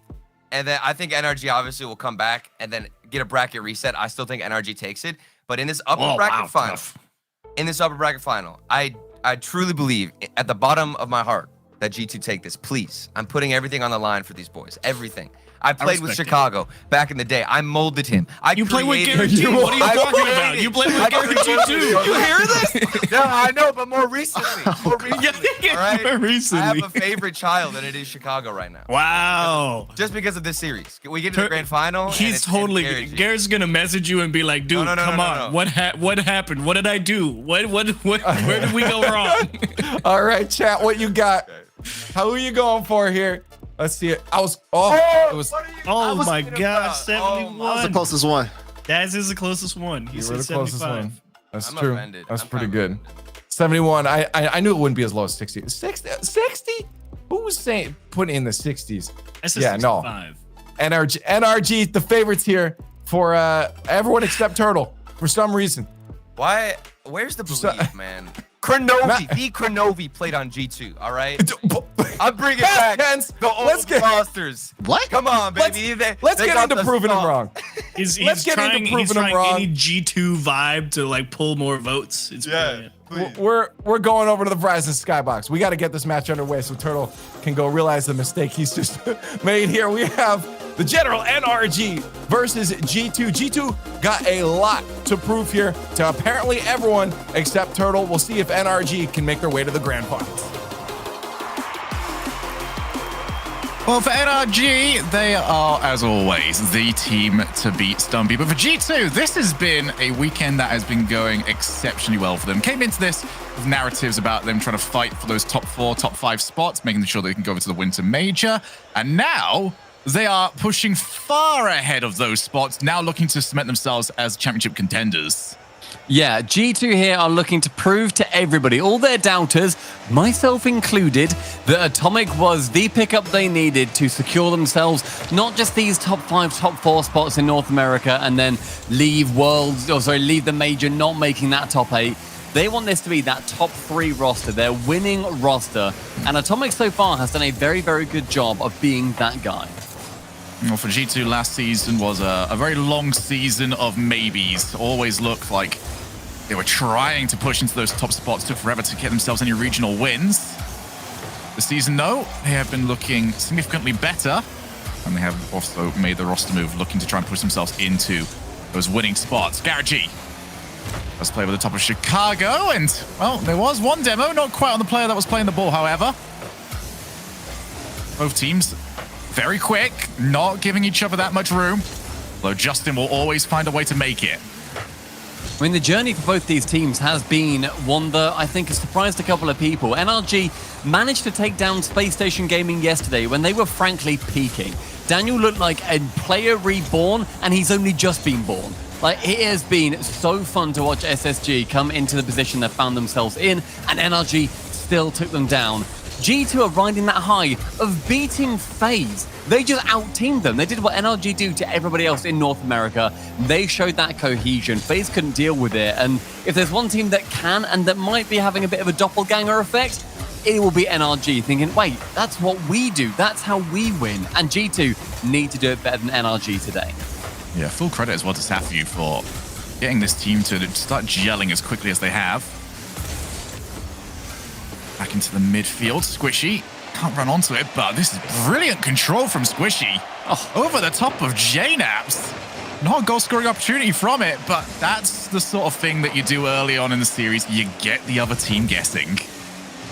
and then I think NRG obviously will come back and then get a bracket reset. I still think NRG takes it, but in this upper bracket final, I truly believe at the bottom of my heart that G2 take this. Please. I'm putting everything on the line for these boys. Everything. I played with Chicago back in the day. I molded him. You played with Garrett G. What are you talking about? You played with Garrett G too. You hear this? No, I know, but more recently. More recently. I have a favorite child, and it is Chicago right now. Wow. Just because of this series. We get to the grand final. He's totally. Garrett's gonna message you and be like, "Dude, come on. What happened? What did I do? Where did we go wrong?" All right, chat. What you got? How are you going for here? Let's see it. Oh my gosh, 71. That was the closest one. That is the closest one. He said 75. That's true. That's pretty good. 71. I knew it wouldn't be as low as 60. 60? Who was saying putting in the 60s? Yeah, 65. No. NRG, the favorites here for everyone except Turtle for some reason. Why? Where's the belief, man? Cronovi played on G2, all right? I'm bringing back the old rosters. What? Come on, baby. Let's get into proving him wrong. He's trying any G2 vibe to like pull more votes. It's brilliant. We're going over to the Verizon Skybox. We got to get this match underway so Turtle can go realize the mistake he's just made here. We have the general NRG versus G2. G2 got a lot to prove here to apparently everyone except Turtle. We'll see if NRG can make their way to the grand finals. Well, for NRG, they are, as always, the team to beat Stumpy. But for G2, this has been a weekend that has been going exceptionally well for them. Came into this with narratives about them trying to fight for those top 4, top 5 spots, making sure they can go over to the Winter Major. And now they are pushing far ahead of those spots, now looking to cement themselves as championship contenders. Yeah, G2 here are looking to prove to everybody, all their doubters, myself included, that Atomic was the pickup they needed to secure themselves not just these top 5, top 4 spots in North America and then leave the major not making that top 8. They want this to be that top 3 roster, their winning roster. And Atomic so far has done a very, very good job of being that guy. Well, for G2, last season was a very long season of maybes. Always looked like they were trying to push into those top spots. Took forever to get themselves any regional wins. This season, though, they have been looking significantly better. And they have also made the roster move, looking to try and push themselves into those winning spots. Garrett G, let's play with the top of Chicago. And, well, there was one demo, not quite on the player that was playing the ball, however. Both teams very quick, not giving each other that much room. Though Justin will always find a way to make it. I mean, the journey for both these teams has been one that I think has surprised a couple of people. NRG managed to take down Space Station Gaming yesterday when they were frankly peaking. Daniel looked like a player reborn, and he's only just been born. Like, it has been so fun to watch SSG come into the position they found themselves in, and NRG still took them down. G2 are riding that high of beating FaZe. They just out-teamed them. They did what NRG do to everybody else in North America. They showed that cohesion. FaZe couldn't deal with it. And if there's one team that can and that might be having a bit of a doppelganger effect, it will be NRG thinking, wait, that's what we do. That's how we win. And G2 need to do it better than NRG today. Yeah, full credit as well to Safu for getting this team to start gelling as quickly as they have. Back into the midfield. Squishy can't run onto it, but this is brilliant control from Squishy. Oh, over the top of JNAPS. Not a goal scoring opportunity from it, but that's the sort of thing that you do early on in the series. You get the other team guessing.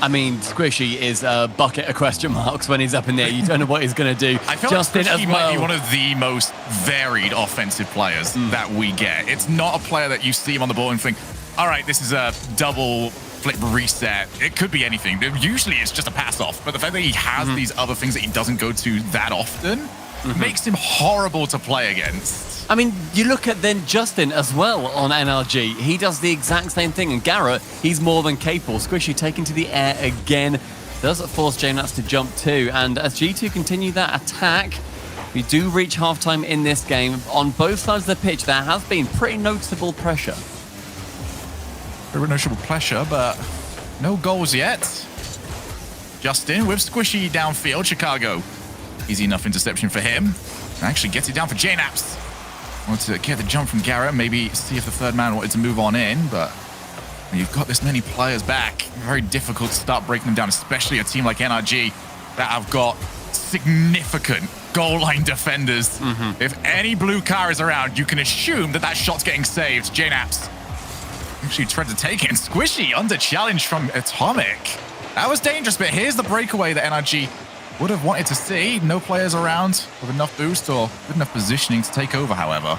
I mean, Squishy is a bucket of question marks when he's up in there. You don't know what he's going to do. I feel Justin like Squishy as well. might be one of the most varied offensive players that we get. It's not a player that you see him on the ball and think, all right, this is a double flip reset. It could be anything. Usually it's just a pass off, but the fact that he has these other things that he doesn't go to that often makes him horrible to play against. I mean, you look at then Justin as well on NRG. He does the exact same thing. And Garrett, he's more than capable. Squishy taken to the air again. Does force JNAPS to jump too. And as G2 continue that attack, we do reach halftime in this game. On both sides of the pitch, there has been pretty noticeable pressure. Very noticeable pressure, but no goals yet. Justin with Squishy downfield. Chicago. Easy enough interception for him. Actually gets it down for JNAPS. Wanted to get the jump from Garrett, maybe see if the third man wanted to move on in, but when you've got this many players back, very difficult to start breaking them down, especially a team like NRG that have got significant goal line defenders. If any blue car is around, you can assume that that shot's getting saved. JNAPS actually tried to take it, and Squishy under challenge from Atomic. That was dangerous, but here's the breakaway that NRG would have wanted to see. No players around with enough boost or good enough positioning to take over, however.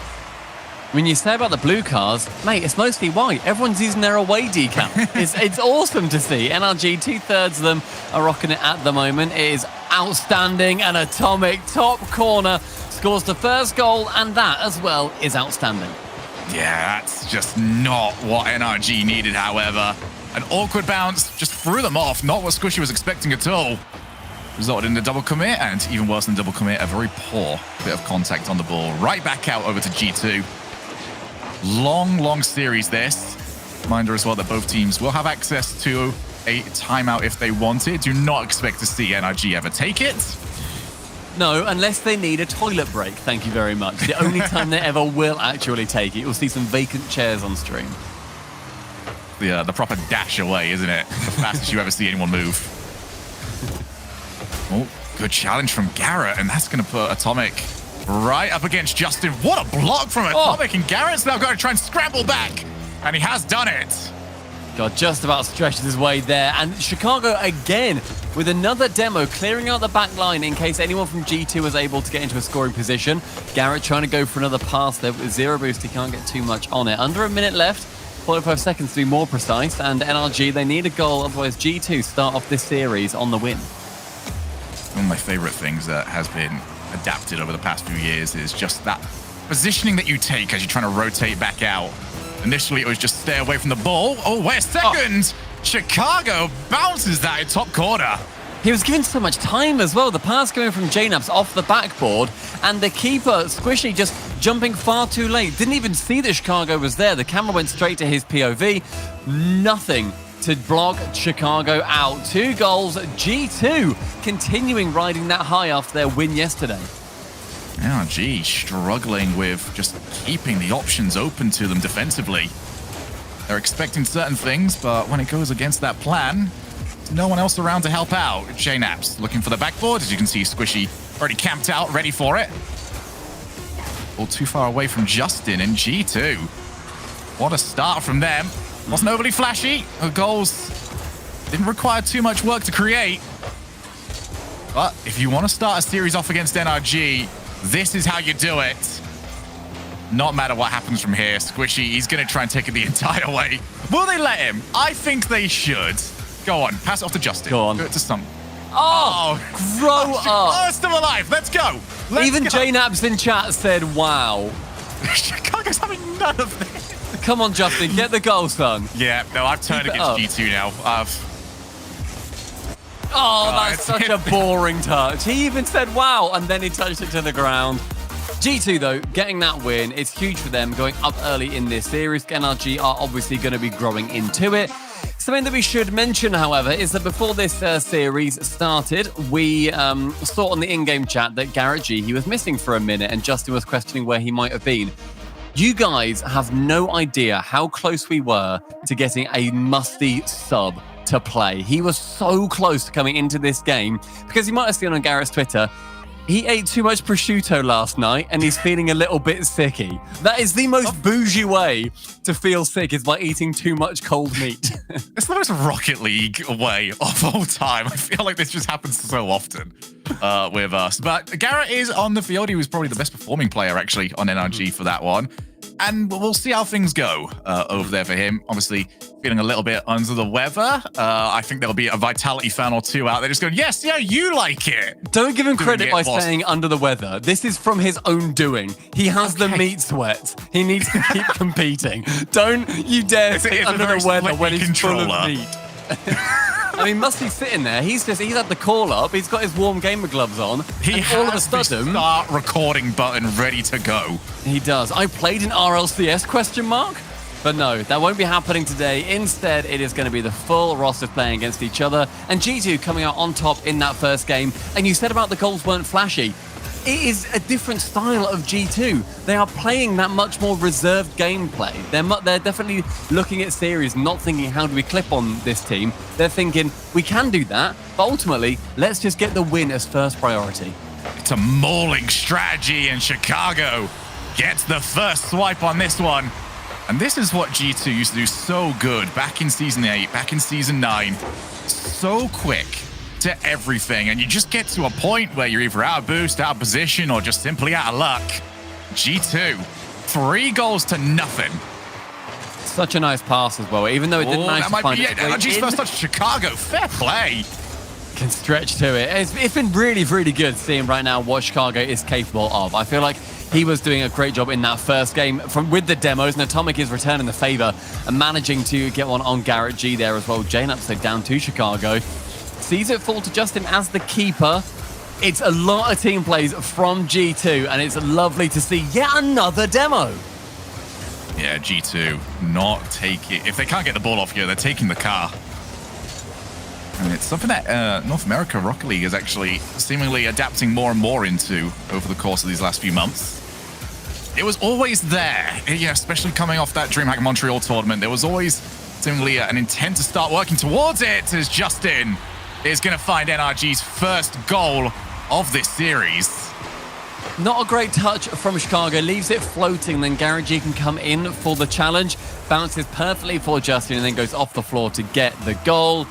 When you say about the blue cars, mate, it's mostly white. Everyone's using their away decal. It's awesome to see. NRG, 2/3 of them are rocking it at the moment. It is outstanding. And Atomic, top corner, scores the first goal, and that as well is outstanding. Yeah, that's just not what NRG needed, however. An awkward bounce just threw them off. Not what Squishy was expecting at all. Resulted in a double commit, and even worse than double commit, a very poor bit of contact on the ball. Right back out over to G2. Long series this. Reminder as well that both teams will have access to a timeout if they want it. Do not expect to see NRG ever take it. No, unless they need a toilet break. Thank you very much. The only time they ever will actually take it. You'll see some vacant chairs on stream. The proper dash away, isn't it? The fastest you ever see anyone move. Oh, good challenge from Garrett, and that's going to put Atomic right up against Justin. What a block from Atomic, and Garrett's now going to try and scramble back, and he has done it. God, just about stretches his way there. And Chicago again with another demo, clearing out the back line in case anyone from G2 was able to get into a scoring position. Garrett trying to go for another pass there with zero boost. He can't get too much on it. Under a minute left, 45 seconds to be more precise. And NRG, they need a goal, otherwise G2 start off this series on the win. One of my favorite things that has been adapted over the past few years is just that positioning that you take as you're trying to rotate back out. Initially, it was just stay away from the ball. Oh, wait a second. Chicago bounces that in top corner. He was given so much time as well. The pass going from JNAPS off the backboard, and the keeper, Squishy, just jumping far too late. Didn't even see that Chicago was there. The camera went straight to his POV. Nothing to block Chicago out. 2 goals. G2 continuing riding that high after their win yesterday. NRG struggling with just keeping the options open to them defensively. They're expecting certain things, but when it goes against that plan, there's no one else around to help out. JNAPS looking for the backboard. As you can see, Squishy already camped out, ready for it. All too far away from Justin and G2. What a start from them. Wasn't overly flashy. The goals didn't require too much work to create. But if you want to start a series off against NRG, this is how you do it. Not matter what happens from here. Squishy, he's going to try and take it the entire way. Will they let him? I think they should. Go on, pass it off to Justin. Go on. Do it to some. Oh, grow up. Oh, it's still alive. Let's go. Even JNAPS in chat said, wow. Chicago's having none of this. Come on, Justin, get the goal, son. Yeah, no, I've turned Keep it against up. G2 now. Oh, that's such a boring touch. He even said, wow, and then he touched it to the ground. G2, though, getting that win, it's huge for them, going up early in this series. NRG are obviously going to be growing into it. Something that we should mention, however, is that before this series started, we saw on the in-game chat that Garrett G, he was missing for a minute, and Justin was questioning where he might have been. You guys have no idea how close we were to getting a musty sub to play. He was so close to coming into this game, because you might have seen on Garrett's Twitter, he ate too much prosciutto last night and he's feeling a little bit sicky. That is the most bougie way to feel sick, is by eating too much cold meat. It's the most Rocket League way of all time. I feel like this just happens so often with us. But Garrett is on the field. He was probably the best performing player, actually, on NRG for that one. And we'll see how things go over there for him. Obviously, feeling a little bit under the weather. I think there'll be a Vitality fan or two out there just going, yes, yeah, you like it. Don't give him credit by saying under the weather. This is from his own doing. He has the meat sweat. He needs to keep competing. Don't you dare say under the weather when he's full of meat. I mean, must be sitting there. He's had the call up. He's got his warm gamer gloves on. He has all of a sudden, the start recording button ready to go. He does. I played in RLCS ? But no, that won't be happening today. Instead, it is going to be the full roster playing against each other, and G2 coming out on top in that first game. And you said about the goals weren't flashy. It is a different style of G2. They are playing that much more reserved gameplay. They're definitely looking at series, not thinking, how do we clip on this team? They're thinking, we can do that, but ultimately, let's just get the win as first priority. It's a mauling strategy, and Chicago gets the first swipe on this one. And this is what G2 used to do so good back in Season 8, back in Season 9. So quick to everything, and you just get to a point where you're either out of boost, out of position, or just simply out of luck. G2, 3 goals to nothing. Such a nice pass as well, even though it didn't manage to find it. NRG's first touch to Chicago, fair play. Can stretch to it. It's been really, really good seeing right now what Chicago is capable of. I feel like he was doing a great job in that first game with the demos, and Atomic is returning the favor and managing to get one on Garrett G there as well. JNUP so down to Chicago. Sees it fall to Justin as the keeper. It's a lot of team plays from G2, and it's lovely to see yet another demo. Yeah, G2 not taking... If they can't get the ball off here, they're taking the car. And it's something that North America Rocket League is actually seemingly adapting more and more into over the course of these last few months. It was always there, yeah, especially coming off that DreamHack Montreal tournament. There was always seemingly an intent to start working towards it, as Justin is going to find NRG's first goal of this series. Not a great touch from Chicago, leaves it floating, then Garrett G can come in for the challenge, bounces perfectly for Justin, and then goes off the floor to get the goal.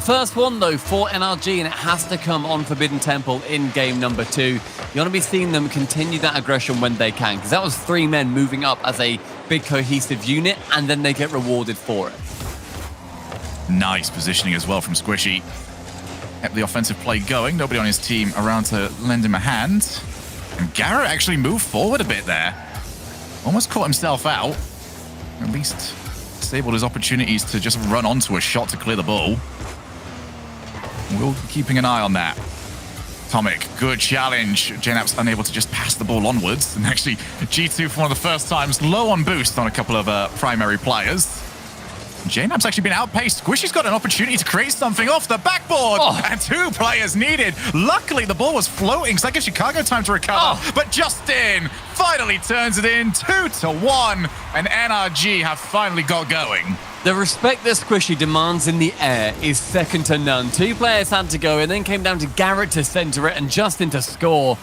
First one, though, for NRG, and it has to come on Forbidden Temple in game number 2. You want to be seeing them continue that aggression when they can, because that was 3 men moving up as a big cohesive unit, and then they get rewarded for it. Nice positioning as well from Squishy. Kept the offensive play going. Nobody on his team around to lend him a hand. And Garrett actually moved forward a bit there. Almost caught himself out. At least disabled his opportunities to just run onto a shot to clear the ball. We'll be keeping an eye on that. Atomic, good challenge. JNAP's unable to just pass the ball onwards. And actually, G2 for one of the first times low on boost on a couple of primary players. JNAP's actually been outpaced. Squishy's got an opportunity to create something off the backboard. And 2 players needed. Luckily, the ball was floating, so that gives Chicago time to recover. But Justin finally turns it in 2-1. And NRG have finally got going. The respect that Squishy demands in the air is second to none. 2 players had to go, and then came down to Garrett to center it and Justin to score.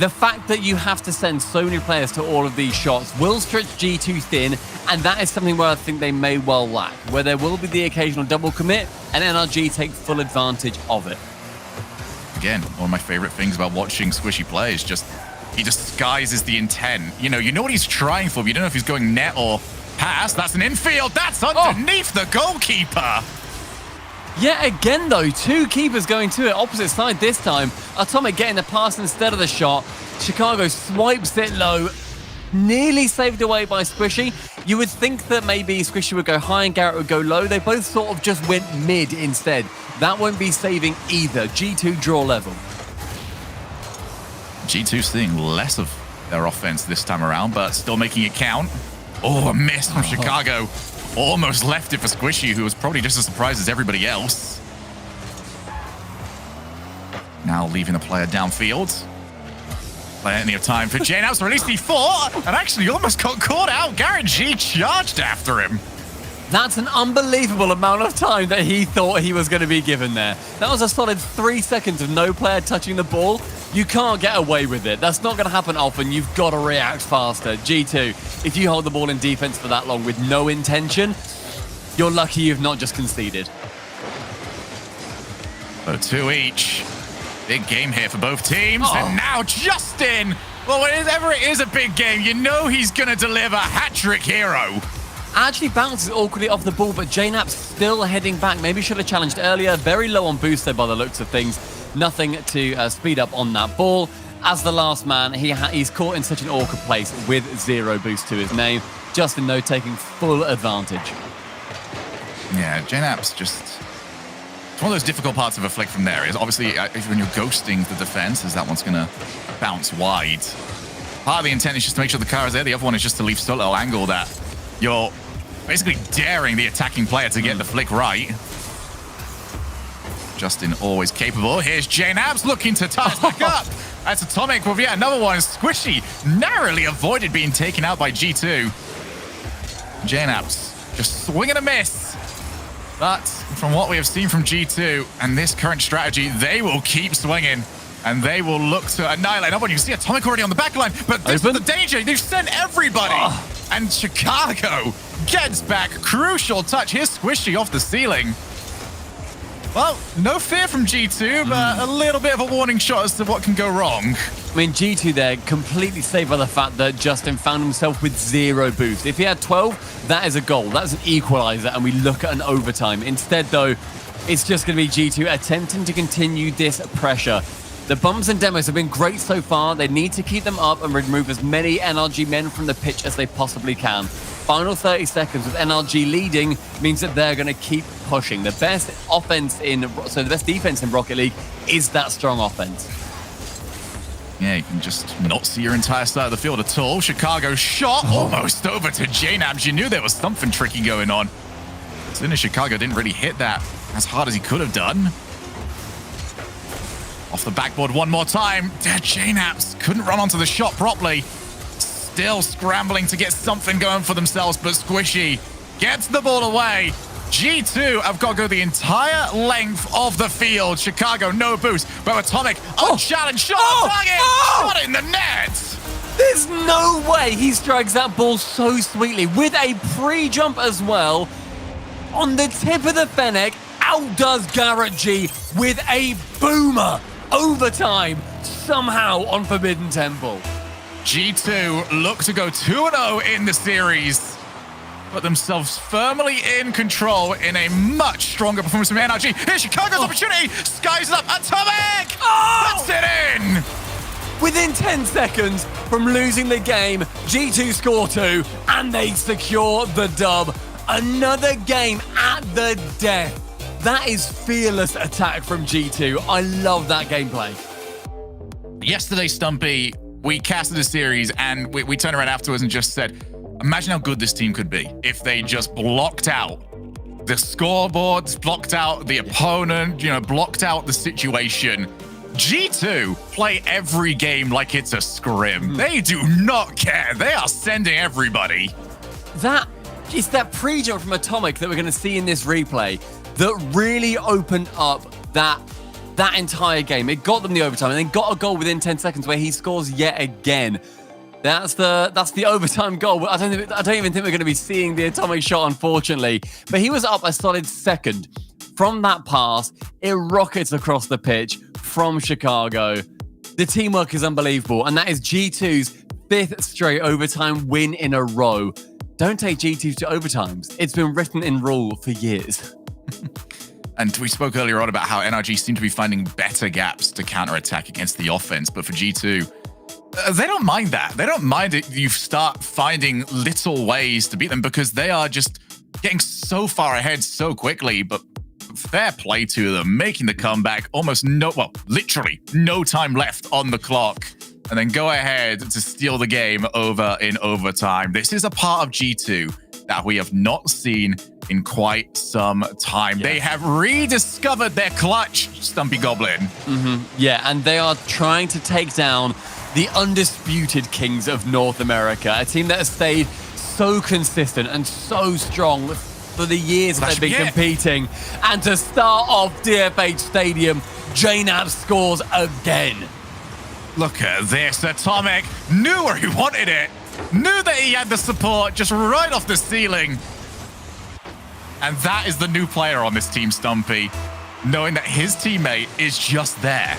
The fact that you have to send so many players to all of these shots will stretch G2 thin, and that is something where I think they may well lack, where there will be the occasional double commit, and NRG take full advantage of it. Again, one of my favorite things about watching Squishy play is just he disguises the intent. You know what he's trying for, but you don't know if he's going net or pass. That's an infield. That's underneath the goalkeeper. Yet again, though, 2 keepers going to it, opposite side this time. Atomic getting the pass instead of the shot. Chicago swipes it low. nearly saved away by Squishy. You would think that maybe Squishy would go high and Garrett would go low. They both sort of just went mid instead. That won't be saving either. G2 draw level. G2 seeing less of their offense this time around, but still making it count. Oh, a miss from Chicago. Almost left it for Squishy, who was probably just as surprised as everybody else. Now leaving the player downfield. Plenty of time for JNAPS, or at least he thought, and actually almost got caught out. Garrett G charged after him. That's an unbelievable amount of time that he thought he was going to be given there. That was a solid 3 seconds of no player touching the ball. You can't get away with it. That's not going to happen often. You've got to react faster. G2, if you hold the ball in defense for that long with no intention, you're lucky you've not just conceded. So 2 each. Big game here for both teams. And now Justin. Well, whenever it is a big game, you know he's going to deliver. Hat-trick hero. Actually bounces awkwardly off the ball, but JNAP's still heading back. Maybe should have challenged earlier. Very low on boost there by the looks of things. Nothing to speed up on that ball. As the last man, he's caught in such an awkward place with 0 boost to his name. Justin, though, taking full advantage. Yeah, JNAP's just... It's one of those difficult parts of a flick from there. Is obviously, when you're ghosting the defense, is that one's going to bounce wide. Part of the intent is just to make sure the car is there. The other one is just to leave so little angle that you're basically daring the attacking player to get the flick right. Justin always capable. Here's JNAPS looking to tie us back up. That's Atomic with yet another one. Squishy narrowly avoided being taken out by G2. JNAPS just swing and a miss. But from what we have seen from G2 and this current strategy, they will keep swinging and they will look to annihilate. You can see Atomic already on the back line, but this is the danger. They've sent everybody. And Chicago gets back. Crucial touch. Here's Squishy off the ceiling. Well, no fear from G2, but a little bit of a warning shot as to what can go wrong. I mean, G2 there completely saved by the fact that Justin found himself with 0 boost. If he had 12, that is a goal. That's an equalizer, and we look at an overtime. Instead, though, it's just going to be G2 attempting to continue this pressure. The bumps and demos have been great so far. They need to keep them up and remove as many NRG men from the pitch as they possibly can. Final 30 seconds with NRG leading means that they're going to keep pushing. The best the best defense in Rocket League is that strong offense. Yeah, you can just not see your entire side of the field at all. Chicago shot almost over to JNAPS. You knew there was something tricky going on. As soon as Chicago didn't really hit that as hard as he could have done. Off the backboard one more time. JNAPS couldn't run onto the shot properly. Still scrambling to get something going for themselves, but Squishy gets the ball away. G2 have got to go the entire length of the field. Chicago, no boost, but Atomic, unchallenged, shot on target, shot in the net. There's no way he strikes that ball so sweetly with a pre-jump as well. On the tip of the Fennec, outdoes Garrett G with a boomer. Overtime, somehow on Forbidden Temple. G2 look to go 2-0 in the series. Put themselves firmly in control in a much stronger performance from NRG. Here's Chicago's opportunity. Skies it up. Atomic! Puts it in! Within 10 seconds from losing the game, G2 score 2 and they secure the dub. Another game at the death. That is fearless attack from G2. I love that gameplay. Yesterday, Stumpy, we casted a series and we turned around afterwards and just said, imagine how good this team could be if they just blocked out the scoreboards, blocked out the opponent, blocked out the situation. G2 play every game like it's a scrim. They do not care. They are sending everybody. It's that pre-jump from Atomic that we're going to see in this replay that really opened up that entire game. It got them the overtime and then got a goal within 10 seconds where he scores yet again. That's the overtime goal. I don't even think we're going to be seeing the Atomic shot, unfortunately. But he was up a solid second. From that pass, it rockets across the pitch from Chicago. The teamwork is unbelievable, and that is G2's 5th straight overtime win in a row. Don't take G2 to overtimes. It's been written in rule for years. And we spoke earlier on about how NRG seem to be finding better gaps to counterattack against the offense. But for G2, They don't mind that. They don't mind it. You start finding little ways to beat them because they are just getting so far ahead so quickly. But fair play to them, making the comeback. Literally no time left on the clock. And then go ahead to steal the game over in overtime. This is a part of G2 that we have not seen in quite some time. They have rediscovered their clutch, Stumpy Goblin. Yeah, and they are trying to take down the undisputed kings of North America, a team that has stayed so consistent and so strong for the years that they've been competing. And to start off DFH Stadium, JNAB scores again. Look at this. Atomic knew where he wanted it. Knew that he had the support just right off the ceiling. And that is the new player on this team, Stumpy. Knowing that his teammate is just there.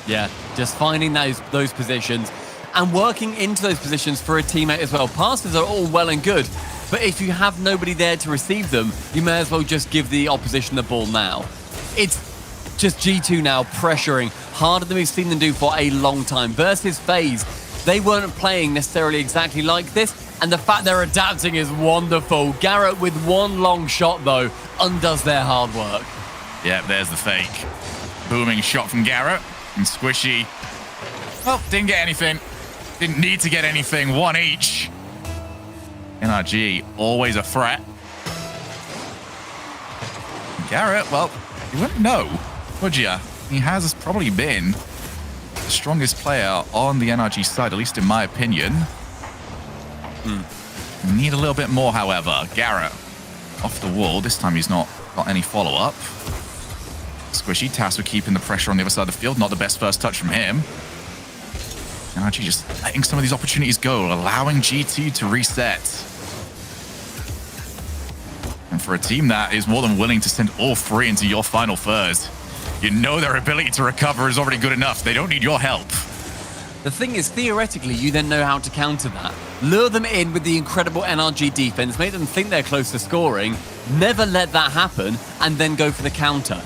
Yeah, just finding those positions and working into those positions for a teammate as well. Passes are all well and good, but if you have nobody there to receive them, you may as well just give the opposition the ball now. It's just G2 now pressuring harder than we've seen them do for a long time. Versus FaZe, they weren't playing necessarily exactly like this, and the fact they're adapting is wonderful. Garrett with one long shot, though, undoes their hard work. Yeah, there's the fake. Booming shot from Garrett. And Squishy, well, didn't get anything. Didn't need to get anything. One each. NRG, always a threat. Garrett, well, you wouldn't know, would you? He has probably been the strongest player on the NRG side, at least in my opinion. Need a little bit more, however. Garrett off the wall. This time he's not got any follow-up. Squishy, tasked with keeping the pressure on the other side of the field. Not the best first touch from him. NRG just letting some of these opportunities go, allowing G2 to reset. And for a team that is more than willing to send all three into your final third, you know their ability to recover is already good enough. They don't need your help. The thing is, theoretically, you then know how to counter that. Lure them in with the incredible NRG defense, make them think they're close to scoring, never let that happen, and then go for the counter.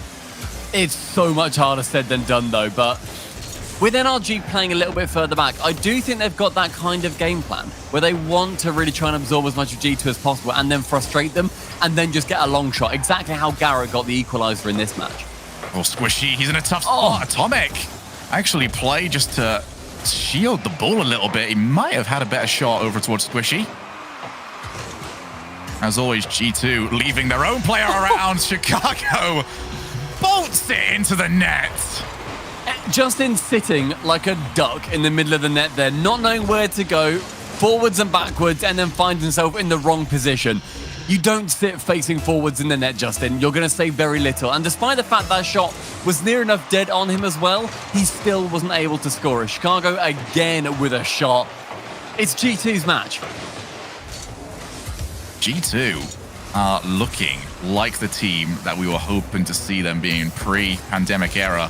It's so much harder said than done, though, but with NRG playing a little bit further back, I do think they've got that kind of game plan where they want to really try and absorb as much of G2 as possible and then frustrate them and then just get a long shot. Exactly how Garrett got the equalizer in this match. Oh, Squishy, he's in a tough spot. Atomic actually played just to shield the ball a little bit. He might have had a better shot over towards Squishy. As always, G2 leaving their own player around. Chicago bolts it into the net. Justin sitting like a duck in the middle of the net there, not knowing where to go, forwards and backwards, and then finds himself in the wrong position. You don't sit facing forwards in the net, Justin. You're going to save very little. And despite the fact that shot was near enough dead on him as well, he still wasn't able to score. Chicago again with a shot. It's G2's match. G2 are looking like the team that we were hoping to see them being pre-pandemic era.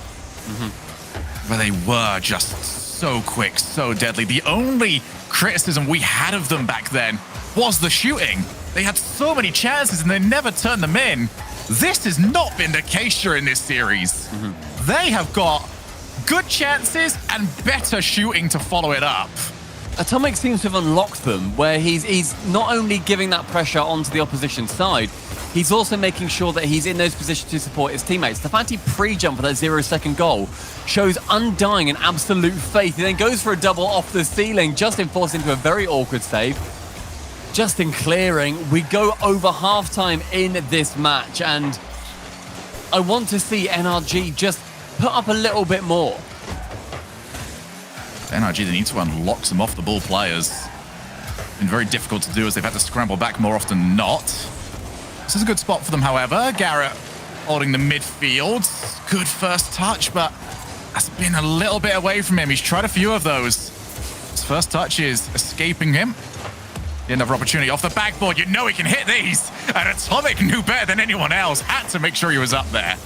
Where they were just so quick, so deadly. The only criticism we had of them back then was the shooting. They had so many chances and they never turned them in. This has not been the case during this series. They have got good chances and better shooting to follow it up. Atomic seems to have unlocked them, where he's not only giving that pressure onto the opposition side, he's also making sure that he's in those positions to support his teammates. The fact he pre-jumped for that 0-second goal shows undying and absolute faith. He then goes for a double off the ceiling. Justin forced into a very awkward save. Justin clearing. We go over halftime in this match, and I want to see NRG just put up a little bit more. NRG, they need to unlock some off-the-ball players. Been very difficult to do as they've had to scramble back more often than not. This is a good spot for them, however. Garrett holding the midfield. Good first touch, but that's been a little bit away from him. He's tried a few of those. His first touch is escaping him. Another opportunity off the backboard. You know he can hit these. And Atomic knew better than anyone else. Had to make sure he was up there.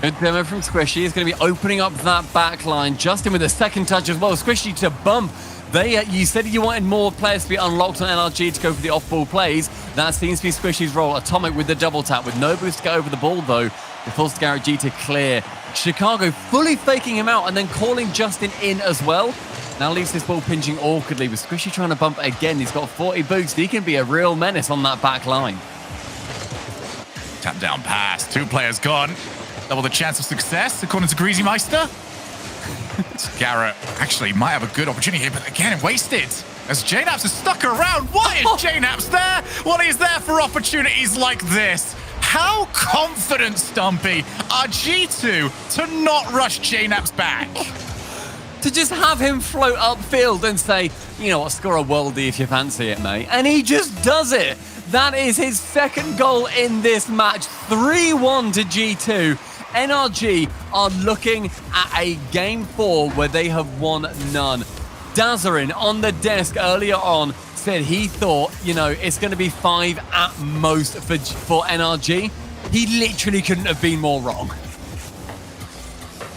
Good demo from Squishy. He's going to be opening up that back line. Justin with a second touch as well. Squishy to bump You said you wanted more players to be unlocked on NRG to go for the off-ball plays. That seems to be Squishy's role. Atomic with the double tap with no boost to get over the ball, though. It forced Garrett G to clear. Chicago fully faking him out and then calling Justin in as well. Now leaves this ball pinching awkwardly with Squishy trying to bump it again. He's got 40 boost. He can be a real menace on that back line. Tap down pass. 2 players gone. Double the chance of success, according to Greasy Meister. Garrett actually might have a good opportunity here, but again, wasted. As JNaps is stuck around. Why is JNaps there? Well, he's there for opportunities like this. How confident, Stumpy, are G2 to not rush JNaps back? To just have him float upfield and say, you know what, score a worldie if you fancy it, mate. And he just does it. That is his second goal in this match. 3-1 to G2. NRG are looking at a Game 4 where they have won none. Dazarin on the desk earlier on said he thought, it's going to be 5 at most for NRG. He literally couldn't have been more wrong.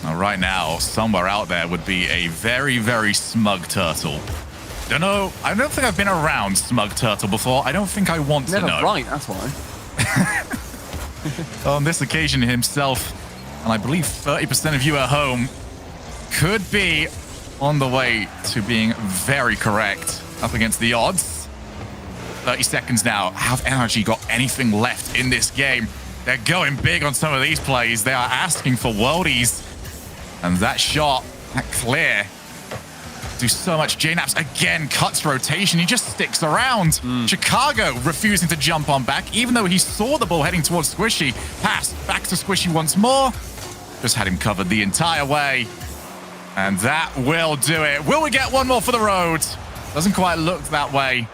Now, right now, somewhere out there would be a very, very smug turtle. I don't think I've been around smug turtle before. I don't think I want to know. Right, that's why. On this occasion himself, and I believe 30% of you at home, could be on the way to being very correct up against the odds. 30 seconds now. Have NRG got anything left in this game? They're going big on some of these plays. They are asking for worldies. And that shot, that clear, do so much. JNaps again cuts rotation. He just sticks around. Chicago refusing to jump on back, even though he saw the ball heading towards Squishy. Pass back to Squishy once more. Just had him covered the entire way. And that will do it. Will we get one more for the road? Doesn't quite look that way.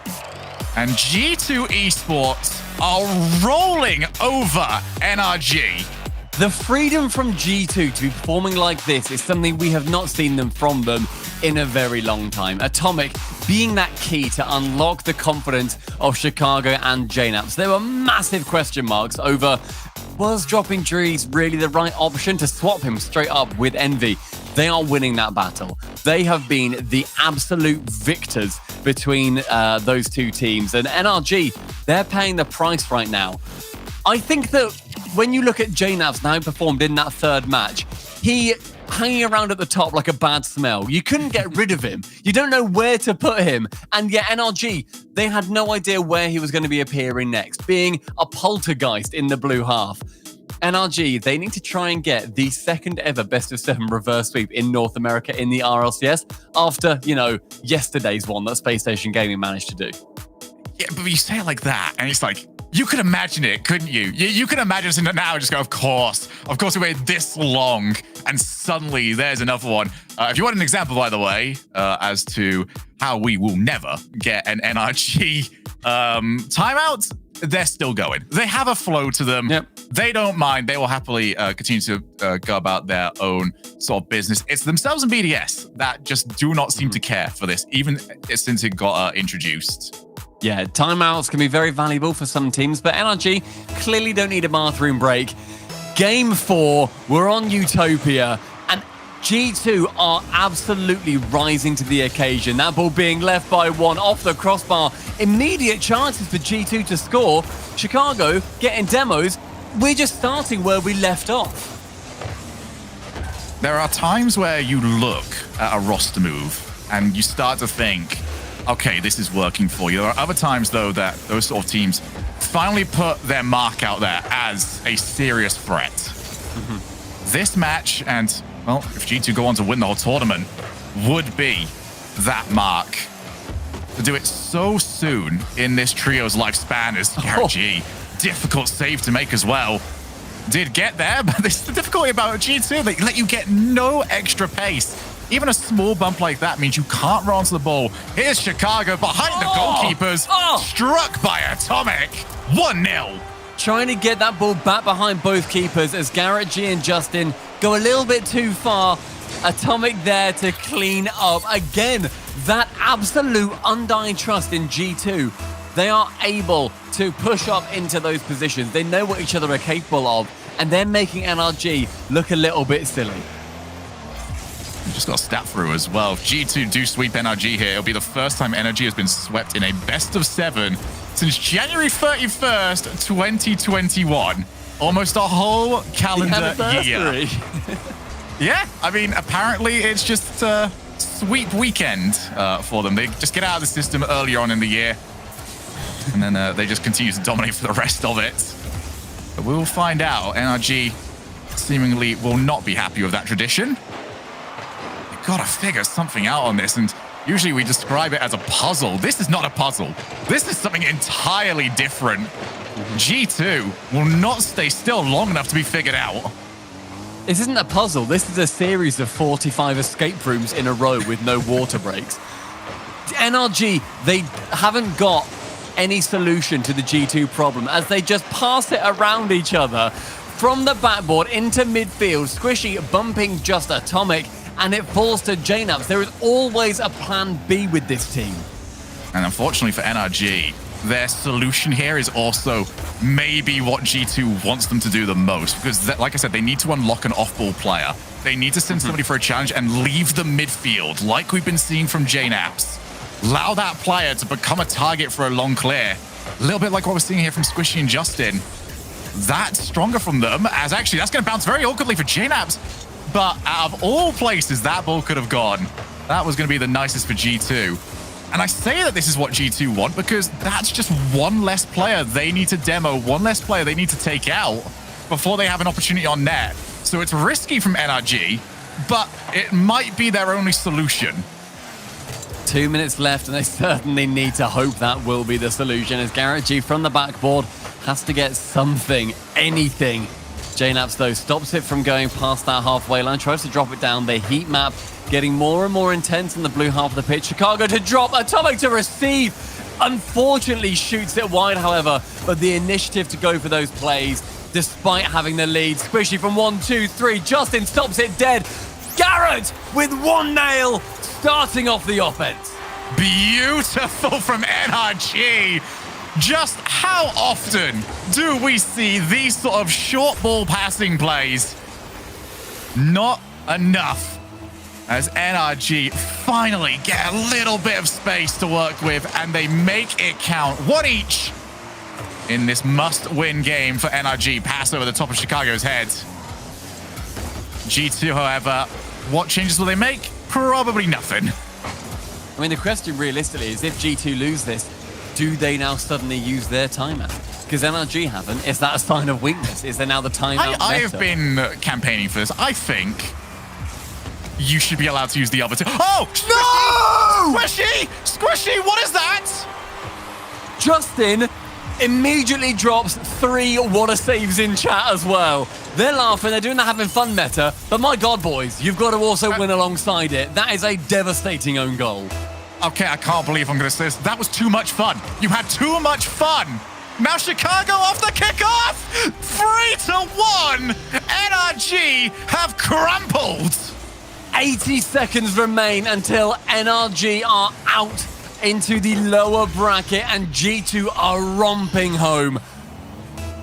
And G2 Esports are rolling over NRG. The freedom from G2 to be performing like this is something we have not seen from them in a very long time. Atomic being that key to unlock the confidence of Chicago and JNaps. There were massive question marks over, was dropping Drees really the right option to swap him straight up with Envy? They are winning that battle. They have been the absolute victors between those two teams. And NRG, they're paying the price right now. I think that when you look at JNaps and how he performed in that third match, he hanging around at the top like a bad smell. You couldn't get rid of him. You don't know where to put him. And yet NRG, they had no idea where he was going to be appearing next, being a poltergeist in the blue half. NRG, they need to try and get the second ever best of 7 reverse sweep in North America in the RLCS after, yesterday's one that Space Station Gaming managed to do. Yeah, but you say it like that, and it's like, you could imagine it, couldn't you? You could imagine us in it now and just go, of course we waited this long, and suddenly there's another one. If you want an example, by the way, as to how we will never get an NRG timeout, they're still going. They have a flow to them. Yep. They don't mind. They will happily continue to go about their own sort of business. It's themselves and BDS that just do not seem to care for this, even since it got introduced. Yeah, timeouts can be very valuable for some teams, but NRG clearly don't need a bathroom break. Game 4, we're on Utopia, and G2 are absolutely rising to the occasion. That ball being left by 1 off the crossbar. Immediate chances for G2 to score. Chicago getting demos. We're just starting where we left off. There are times where you look at a roster move and you start to think, okay, this is working for you. There are other times, though, that those sort of teams finally put their mark out there as a serious threat. This match, and, well, if G2 go on to win the whole tournament, would be that mark. To do it so soon in this trio's lifespan is Garrett G. Difficult save to make as well. Did get there, but this is the difficulty about G2. They let you get no extra pace. Even a small bump like that means you can't run onto the ball. Here's Chicago behind the goalkeepers. Struck by Atomic. 1-0. Trying to get that ball back behind both keepers as Garrett G and Justin go a little bit too far. Atomic there to clean up. Again, that absolute undying trust in G2. They are able to push up into those positions. They know what each other are capable of, and they're making NRG look a little bit silly. We just got a stat through as well. If G2 do sweep NRG here, it'll be the first time NRG has been swept in a best of 7 since January 31st, 2021. Almost a whole calendar year. Yeah, I mean, apparently it's just a sweep weekend for them. They just get out of the system earlier on in the year, and then they just continue to dominate for the rest of it. But we will find out. NRG seemingly will not be happy with that tradition. They've got to figure something out on this, and usually we describe it as a puzzle. This is not a puzzle. This is something entirely different. G2 will not stay still long enough to be figured out. This isn't a puzzle. This is a series of 45 escape rooms in a row with no water breaks. NRG, they haven't got any solution to the G2 problem as they just pass it around each other from the backboard into midfield. Squishy bumping just Atomic, and it falls to JNAPS. There is always a plan B with this team. And unfortunately for NRG, their solution here is also maybe what G2 wants them to do the most. Because, like I said, they need to unlock an off-ball player. They need to send somebody for a challenge and leave the midfield, like we've been seeing from JNAPS. Allow that player to become a target for a long clear. A little bit like what we're seeing here from Squishy and Justin. That's stronger from them, as actually that's going to bounce very awkwardly for JNAPS. But out of all places that ball could have gone, that was going to be the nicest for G2. And I say that this is what G2 want because that's just one less player they need to demo, one less player they need to take out before they have an opportunity on net. So it's risky from NRG, but it might be their only solution. 2 minutes left, and they certainly need to hope that will be the solution as Garrett G from the backboard has to get something, anything. JNAPS, though, stops it from going past that halfway line, tries to drop it down. The heat map getting more and more intense in the blue half of the pitch. Chicago to drop, Atomic to receive. Unfortunately, shoots it wide, however, but the initiative to go for those plays, despite having the lead. Squishy from 1, 2, 3. Justin stops it dead. Garrett with one nail, starting off the offense. Beautiful from NRG. Just how often do we see these sort of short ball passing plays? Not enough. As NRG finally get a little bit of space to work with, and they make it count. One each in this must-win game for NRG. Pass over the top of Chicago's head. G2, however, what changes will they make? Probably nothing. I mean, the question realistically is if G2 lose this, do they now suddenly use their timeout? Because NRG haven't. Is that a sign of weakness? Is there now the timeout? I have been campaigning for this. I think you should be allowed to use the other two. Oh, no! Squishy! Squishy, what is that? Justin immediately drops 3 water saves in chat as well. They're laughing, they're doing the having fun meta, but my God, boys, you've got to also win alongside it. That is a devastating own goal. Okay, I can't believe I'm going to say this. That was too much fun. You had too much fun. Now Chicago off the kickoff. 3-1. NRG have crumpled. 80 seconds remain until NRG are out into the lower bracket and G2 are romping home.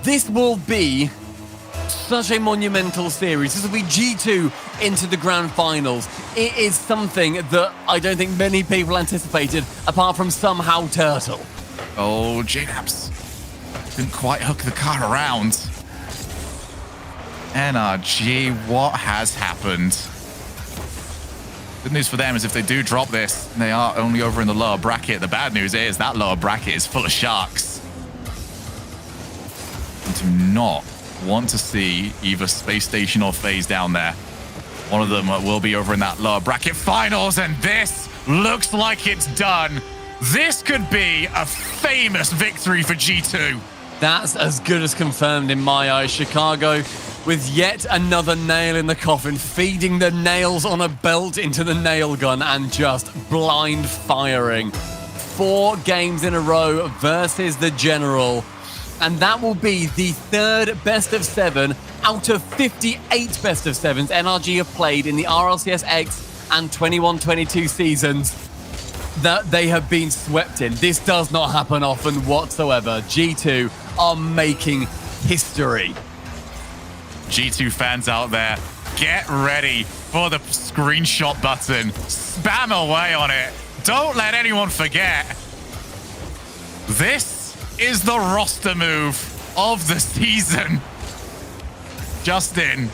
This will be such a monumental series. This will be G2 into the grand finals. It is something that I don't think many people anticipated, apart from somehow Turtle. Oh, JNAPS didn't quite hook the car around. NRG, what has happened? Good news for them is if they do drop this, they are only over in the lower bracket. The bad news is that lower bracket is full of sharks. I do not want to see either Space Station or FaZe down there. One of them will be over in that lower bracket finals, and this looks like it's done. This could be a famous victory for G2. That's as good as confirmed in my eyes. Chicago with yet another nail in the coffin, feeding the nails on a belt into the nail gun and just blind firing. 4 games in a row versus the General. And that will be the 3rd best of 7 out of 58 best of 7s NRG have played in the RLCS X and 21-22 seasons that they have been swept in. This does not happen often whatsoever. G2 are making history. G2 fans out there, get ready for the screenshot button. Spam away on it. Don't let anyone forget. This is the roster move of the season. Justin,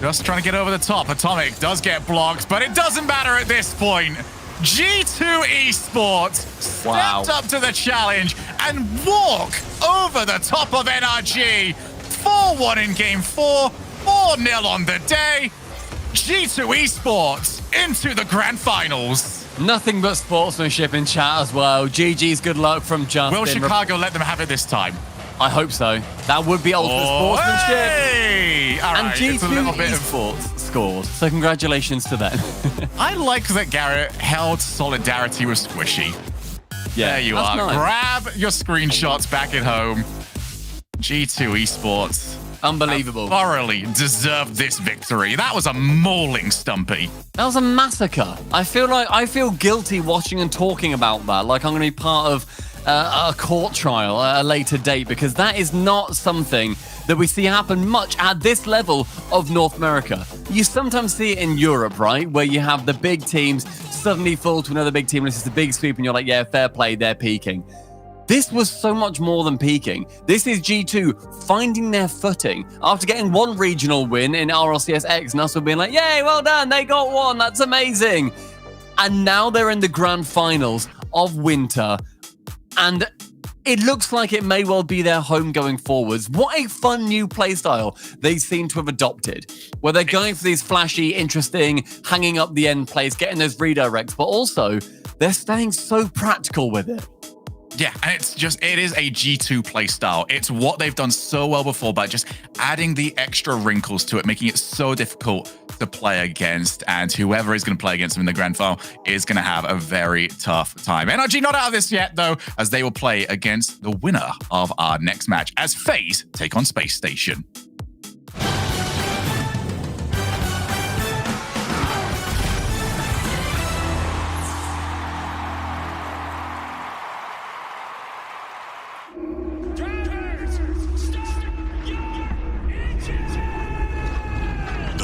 just trying to get over the top. Atomic does get blocked, but it doesn't matter at this point. G2 Esports stepped up to the challenge and walk over the top of NRG. 4-1 in game 4, 4-0 on the day. G2 Esports into the grand finals. Nothing but sportsmanship in chat as well. GG's good luck from Justin. Will Chicago let them have it this time? I hope so. That would be ultimate sportsmanship. Hey! All And right, G2 it's a little bit of... Esports scored. So congratulations to them. I like that Garrett held solidarity with Squishy. Yeah, There you that's are. nice. Grab your screenshots back at home. G2 Esports. Unbelievable. Thoroughly deserved this victory. That was a mauling Stumpy. That was a massacre. I feel guilty watching and talking about that. Like I'm going to be part of a court trial at a later date, because that is not something that we see happen much at this level of North America. You sometimes see it in Europe, right? Where you have the big teams suddenly fall to another big team and it's just a big sweep and you're like, yeah, fair play, they're peaking. This was so much more than peaking. This is G2 finding their footing after getting one regional win in RLCS X, and us being like, yay, well done, they got one, that's amazing. And now they're in the grand finals of Winter, and it looks like it may well be their home going forwards. What a fun new playstyle they seem to have adopted, where they're going for these flashy, interesting, hanging up the end plays, getting those redirects, but also they're staying so practical with it. Yeah, and it is a G2 playstyle. It's what they've done so well before, but just adding the extra wrinkles to it, making it so difficult to play against. And whoever is going to play against them in the grand final is going to have a very tough time. NRG not out of this yet, though, as they will play against the winner of our next match as FaZe take on Space Station.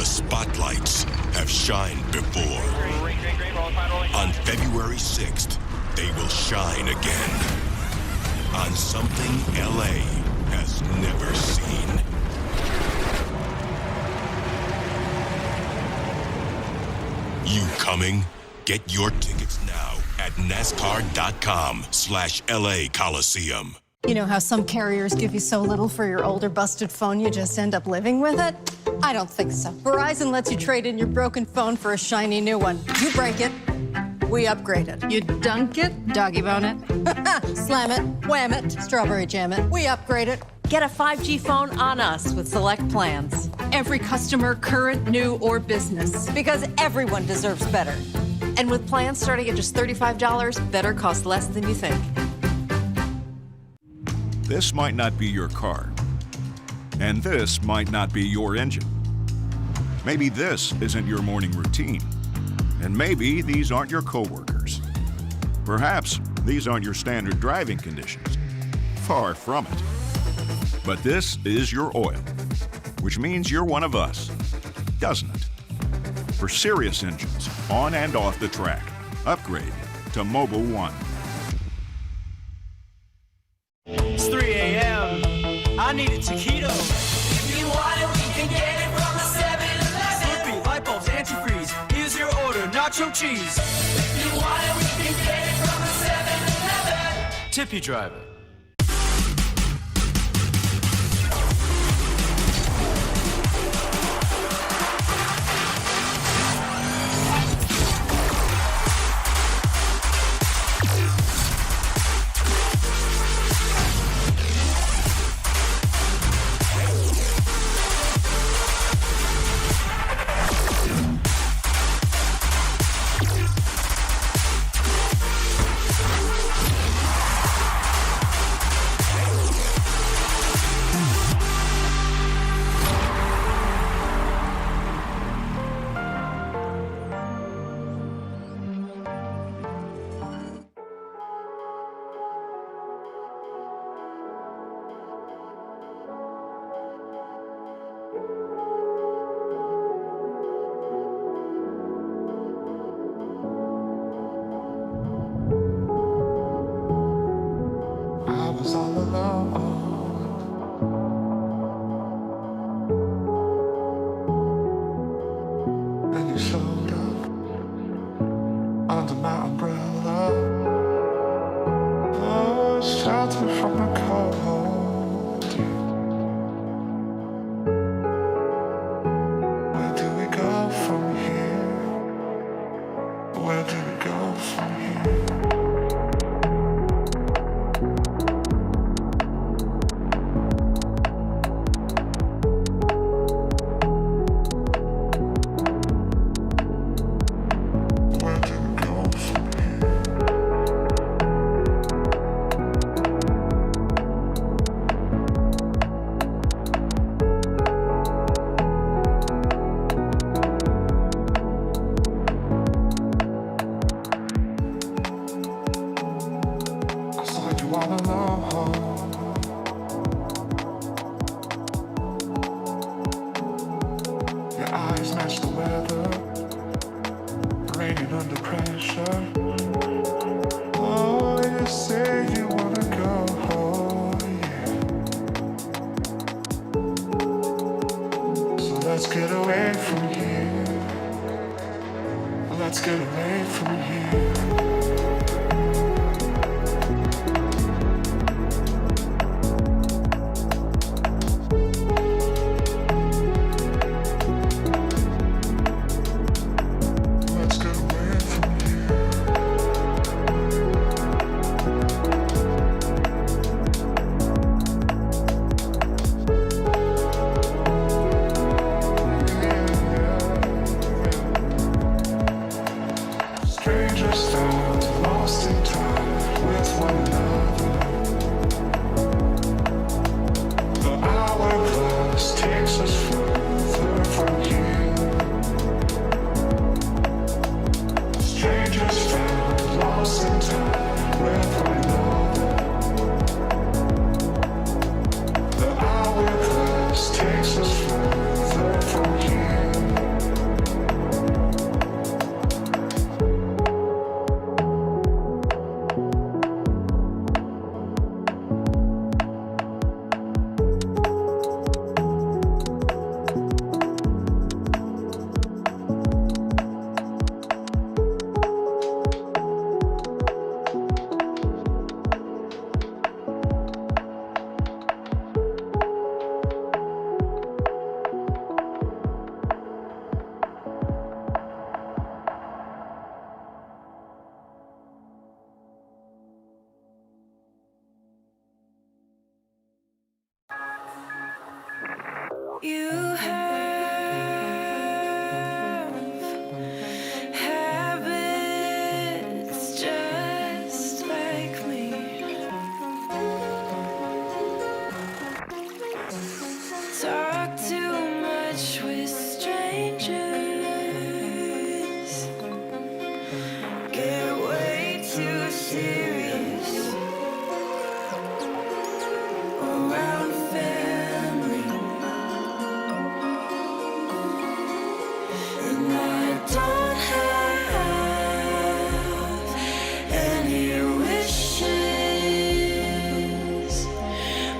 Spotlights have shined before. On February 6th, they will shine again. On something LA has never seen. You coming? Get your tickets now at NASCAR.com/LA Coliseum. You know how some carriers give you so little for your older busted phone you just end up living with it? I don't think so. Verizon lets you trade in your broken phone for a shiny new one. You break it, we upgrade it. You dunk it, doggy bone it, slam it, wham it, strawberry jam it, we upgrade it. Get a 5G phone on us with select plans. Every customer, current, new, or business. Because everyone deserves better. And with plans starting at just $35, better costs less than you think. This might not be your car, and this might not be your engine. Maybe this isn't your morning routine, and maybe these aren't your coworkers. Perhaps these aren't your standard driving conditions. Far from it. But this is your oil, which means you're one of us, doesn't it? For serious engines, on and off the track, upgrade to Mobil 1. It's 3 a.m. I need a taquito. If you want it, we can get it from the 7-Eleven. Slurpee, light bulbs, antifreeze. Here's your order, nacho cheese. If you want it, we can get it from the 7-Eleven. Tip your driver. Let's get away from here. Let's get away from here. You have habits just like me. Talk too much with strangers. Get way too serious around family. And I don't have any wishes,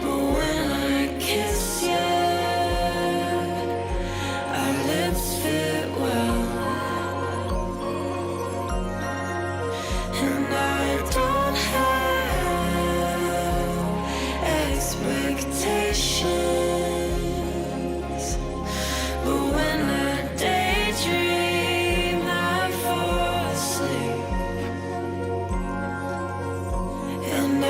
but when I kiss you, our lips fit well. And I don't have expectations, but when I daydream, I fall asleep. And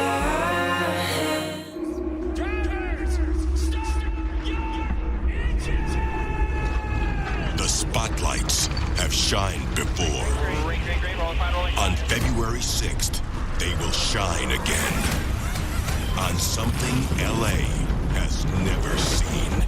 The spotlights have shined before. On February 6th, they will shine again. On something LA has never seen.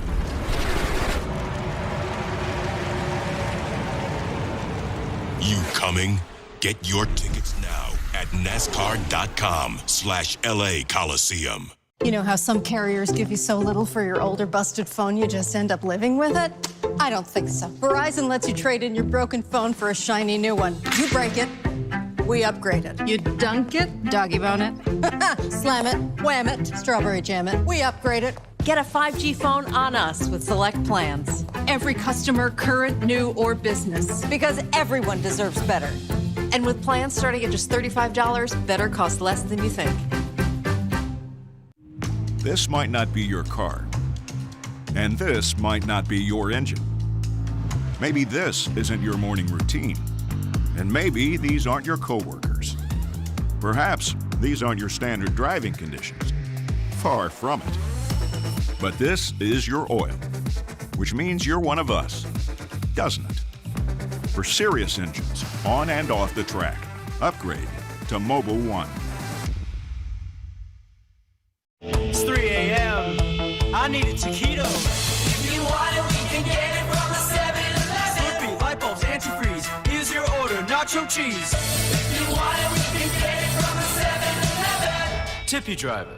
You coming? Get your tickets now at NASCAR.com/LA Coliseum. You know how some carriers give you so little for your older busted phone you just end up living with it? I don't think so. Verizon lets you trade in your broken phone for a shiny new one. You break it, we upgrade it. You dunk it, doggy bone it, slam it, wham it, strawberry jam it, we upgrade it. Get a 5G phone on us with select plans. Every customer, current, new, or business. Because everyone deserves better. And with plans starting at just $35, better costs less than you think. This might not be your car. And this might not be your engine. Maybe this isn't your morning routine. And maybe these aren't your coworkers. Perhaps these aren't your standard driving conditions. Far from it. But this is your oil, which means you're one of us, doesn't it? For serious engines, on and off the track, upgrade to Mobile One. It's 3 a.m. I need a taquito. If you want it, we can get it from the 7-Eleven. Slurpee, light bulbs, antifreeze. Here's your order, nacho cheese. If you want it, we can get it from the 7-Eleven. Tippy driver.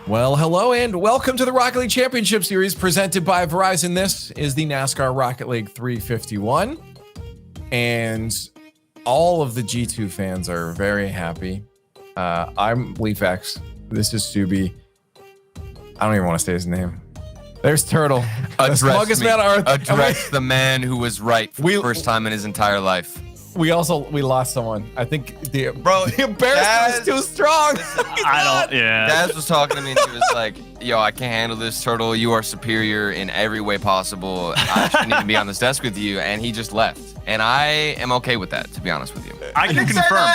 Well, hello and welcome to the Rocket League Championship Series presented by Verizon. This is the NASCAR Rocket League 351. And all of the G2 fans are very happy. I'm LeafX. This is Subi. I don't even want to say his name. There's Turtle. The smuggest man on earth. Address the man who was right for the first time in his entire life. We lost someone. I think the embarrassment Daz, was too strong. Daz was talking to me and he was like, yo, I can't handle this, Turtle. You are superior in every way possible. I shouldn't even be on this desk with you. And he just left. And I am okay with that, to be honest with you. I can confirm.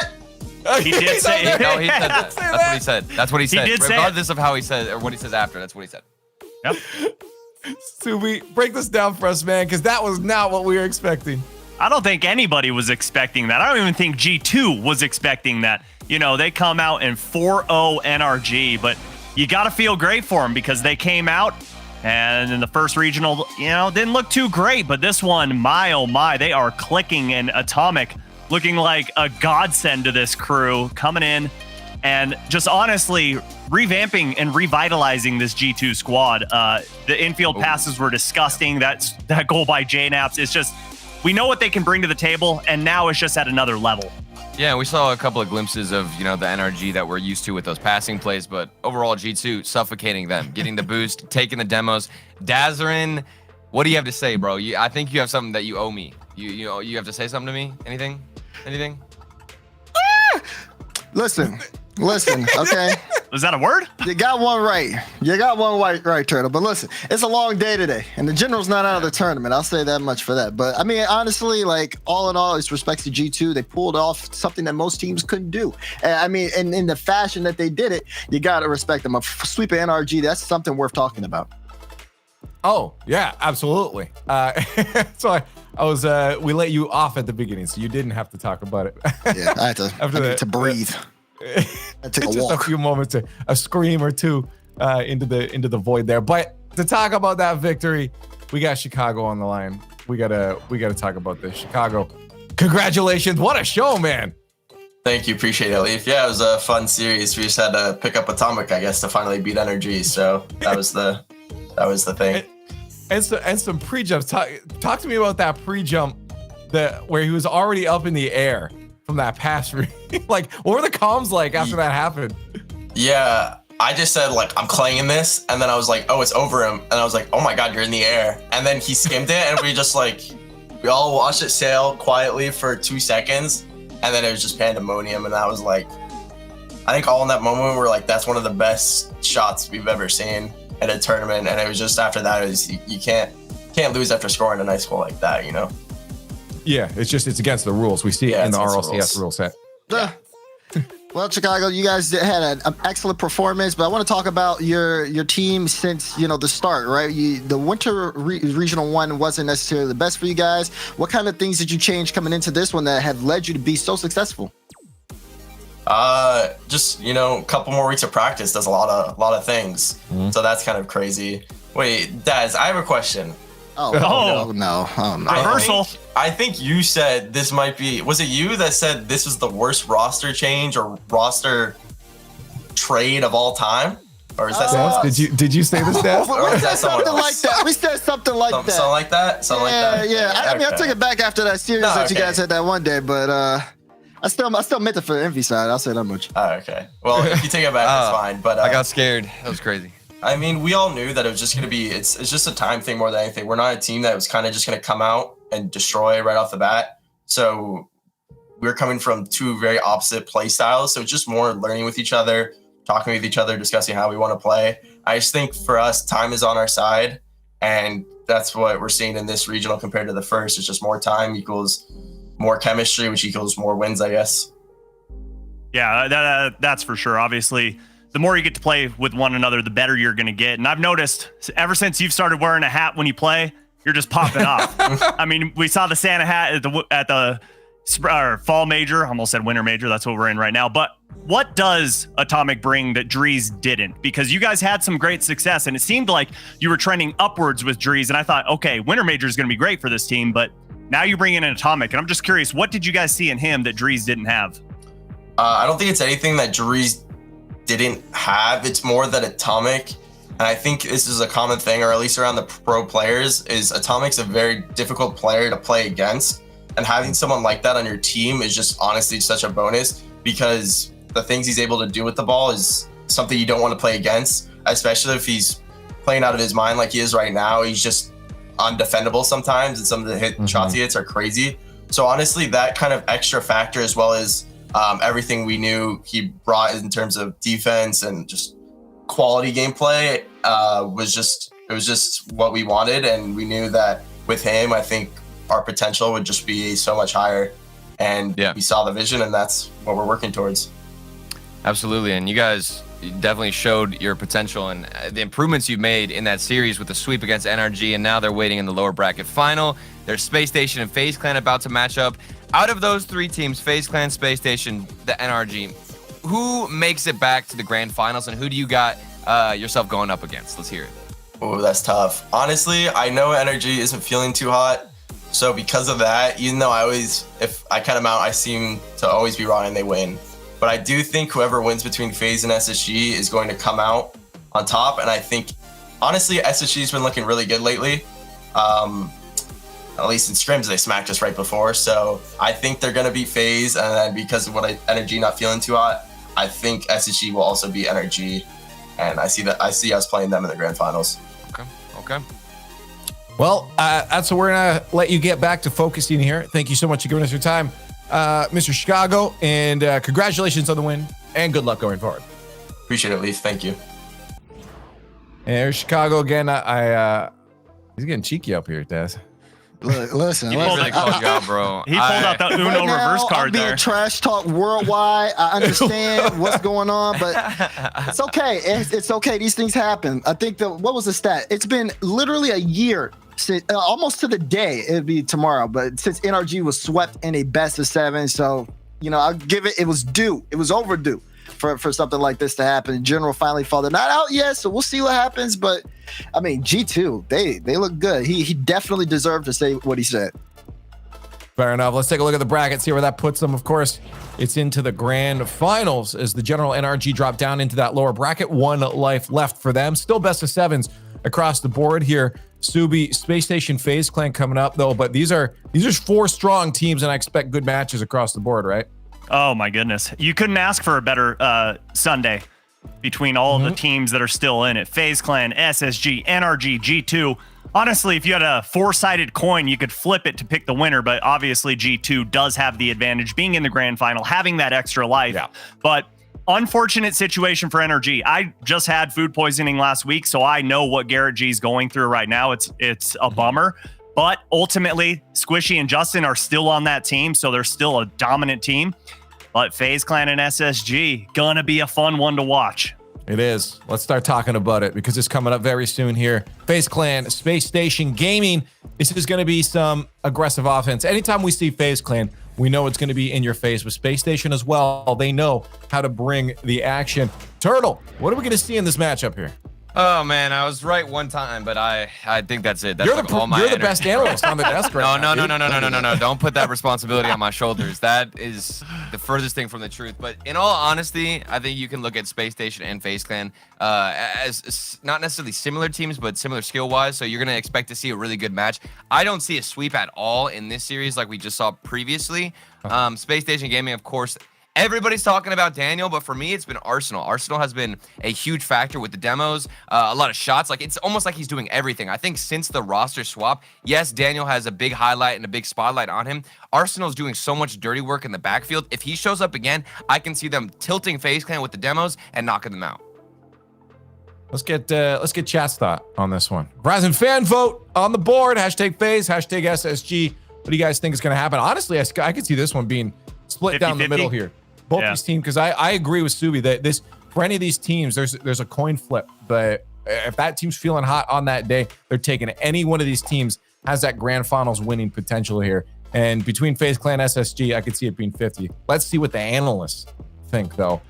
He did say it. No, he said that. That's what he said. That's what he said. did say Regardless of how he said or what he says after, that's what he said. Yep. Subi, break this down for us, man, because that was not what we were expecting. I don't think anybody was expecting that. I don't even think G2 was expecting that. You know, they come out in 4-0 NRG, but you got to feel great for them because they came out and in the first regional, you know, didn't look too great. But this one, my oh my, they are clicking, and Atomic looking like a godsend to this crew coming in and just honestly revamping and revitalizing this G2 squad. The infield passes were disgusting. That goal by JNaps is just, we know what they can bring to the table, and now it's just at another level. Yeah, we saw a couple of glimpses of, you know, the NRG that we're used to with those passing plays, but overall G2 suffocating them, getting the boost, taking the demos. Dazarin, what do you have to say, bro? I think you have something that you owe me. You have to say something to me? Anything? Listen, okay? Was that a word? You got one right. Right, Turtle. But listen, it's a long day today, and the general's not out of the tournament. I'll say that much for that. But I mean, honestly, like all in all, it's respects to G2. They pulled off something that most teams couldn't do. And I mean, and in the fashion that they did it, you got to respect them. A sweep of NRG, that's something worth talking about. Oh, yeah, absolutely. So I was, we let you off at the beginning, so you didn't have to talk about it. Yeah, I had to breathe. I took a just walk. a few moments, a scream or two into the void there. But to talk about that victory, we got Chicago on the line. We gotta talk about this. Chicago, congratulations! What a show, man! Thank you, appreciate it, Leaf. Yeah, it was a fun series. We just had to pick up Atomic, I guess, to finally beat NRG. So that was the thing. And some pre-jumps. Talk to me about that pre-jump where he was already up in the air from that pass. Like, what were the comms like after that happened? Yeah, I just said, like, I'm clanging this. And then I was like, oh, it's over him. And I was like, oh my God, you're in the air. And then he skimmed it, and we all watched it sail quietly for 2 seconds. And then it was just pandemonium. And I was like, I think all in that moment, we're like, that's one of the best shots we've ever seen at a tournament. And it was just after that, you can't lose after scoring a nice goal like that, you know? Yeah, it's against the rules. We see it in the RLCS rule set. Yeah. Well, Chicago, you guys had an excellent performance, but I want to talk about your team since, you know, the start, right? The Winter Regional 1 wasn't necessarily the best for you guys. What kind of things did you change coming into this one that have led you to be so successful? Just, you know, a couple more weeks of practice does a lot of things. Mm-hmm. So that's kind of crazy. Wait, Daz, I have a question. Oh no. Reversal. I think you said this might be, was it you that said this was the worst roster change or roster trade of all time? Or is that someone else? Did you say this, Daz? We said something like that. We said something like that. Something like that? Something like that? Yeah. I mean, I took it back after that series that you guys had that one day, but I still meant it for the envy side. I'll say that much. Oh, okay. Well, if you take it back, that's fine. But I got scared. That was crazy. I mean, we all knew that it was just going to be, it's just a time thing more than anything. We're not a team that was kind of just going to come out and destroy right off the bat. So we're coming from two very opposite play styles. So it's just more learning with each other, talking with each other, discussing how we want to play. I just think for us, time is on our side. And that's what we're seeing in this regional compared to the first. It's just more time equals more chemistry, which equals more wins, I guess. Yeah, that's for sure. Obviously, the more you get to play with one another, the better you're going to get. And I've noticed ever since you've started wearing a hat when you play, you're just popping off. I mean, we saw the Santa hat at the fall major. I almost said winter major. That's what we're in right now. But what does Atomic bring that Drees didn't? Because you guys had some great success, and it seemed like you were trending upwards with Drees. And I thought, okay, winter major is going to be great for this team. But now you bring in an Atomic. And I'm just curious, what did you guys see in him that Drees didn't have? I don't think it's anything that Drees didn't have. It's more that Atomic, and I think this is a common thing, or at least around the pro players, is Atomic's a very difficult player to play against. And having someone like that on your team is just honestly such a bonus, because the things he's able to do with the ball is something you don't want to play against, especially if he's playing out of his mind like he is right now. He's just undefendable sometimes, and some of the shots he hits are crazy. So honestly, that kind of extra factor, as well as everything we knew he brought in terms of defense and just quality gameplay, was just what we wanted. And we knew that with him, I think our potential would just be so much higher. And we saw the vision, and that's what we're working towards. Absolutely. And you guys definitely showed your potential and the improvements you've made in that series with the sweep against NRG, and now they're waiting in the lower bracket final. There's Space Station and FaZe Clan about to match up. Out of those three teams, FaZe Clan, Space Station, the NRG, who makes it back to the grand finals, and who do you got yourself going up against? Let's hear it. Oh, that's tough. Honestly, I know NRG isn't feeling too hot. So because of that, even though if I cut them out, I seem to always be wrong and they win. But I do think whoever wins between FaZe and SSG is going to come out on top. And I think, honestly, SSG's been looking really good lately. At least in scrims, they smacked us right before. So I think they're going to beat FaZe. And then because of NRG not feeling too hot, I think SSG will also beat NRG. And I see us playing them in the grand finals. Okay. Well, that's what we're going to let you get back to focusing here. Thank you so much for giving us your time, Mr. Chicago, and congratulations on the win, and good luck going forward. Appreciate it, Leaf. Thank you. And there's Chicago again. He's getting cheeky up here, Des. Look, listen. He pulled out, bro. He pulled out the Uno reverse card I'm being there. trash talk worldwide. I understand what's going on, but it's okay. It's okay. These things happen. I think what was the stat? It's been literally a year since, almost to the day. It'd be tomorrow, but since NRG was swept in a best of 7, so I'll give it. It was due. It was overdue for something like this to happen. General finally fought. They're not out yet, so we'll see what happens. But I mean, G2, they look good. He definitely deserved to say what he said. Fair enough. Let's take a look at the bracket, see where that puts them. Of course, it's into the grand finals as the general NRG drop down into that lower bracket. 1 life left for them. Still best of 7s across the board here. Subi, Space Station, FaZe Clan coming up though, but these are 4 strong teams, and I expect good matches across the board, right? Oh my goodness. You couldn't ask for a better Sunday between all the teams that are still in it. FaZe Clan, SSG, NRG, G2. Honestly, if you had a 4-sided coin, you could flip it to pick the winner, but obviously G2 does have the advantage being in the grand final, having that extra life. Yeah. But unfortunate situation for NRG. I just had food poisoning last week, so I know what Garrett G is going through right now. It's a bummer. But ultimately, Squishy and Justin are still on that team, so they're still a dominant team. But FaZe Clan and SSG, gonna be a fun one to watch. It is. Let's start talking about it because it's coming up very soon here. FaZe Clan, Space Station Gaming. This is going to be some aggressive offense. Anytime we see FaZe Clan, we know it's going to be in your face. With Space Station as well, they know how to bring the action. Turtle, what are we going to see in this matchup here? Oh man, I was right one time, but I think that's it. That's you're the best analyst on the desk right now. No. Don't put that responsibility on my shoulders. That is the furthest thing from the truth. But in all honesty, I think you can look at Space Station and FaZe Clan as not necessarily similar teams, but similar skill-wise. So you're going to expect to see a really good match. I don't see a sweep at all in this series like we just saw previously. Space Station Gaming, of course, everybody's talking about Daniel, but for me, it's been Arsenal. Arsenal has been a huge factor with the demos, a lot of shots. Like, it's almost like he's doing everything. I think since the roster swap, yes, Daniel has a big highlight and a big spotlight on him. Arsenal's doing so much dirty work in the backfield. If he shows up again, I can see them tilting FaZe Clan with the demos and knocking them out. Let's get chat's thought on this one. Verizon Fan Vote on the board. Hashtag FaZe, hashtag SSG. What do you guys think is going to happen? Honestly, I could see this one being split 50-50 down the middle here. Both these teams, because I agree with Subi that this, for any of these teams, there's a coin flip. But if that team's feeling hot on that day, they're taking it. Any one of these teams has that grand finals winning potential here. And between FaZe Clan SSG, I could see it being 50. Let's see what the analysts think, though,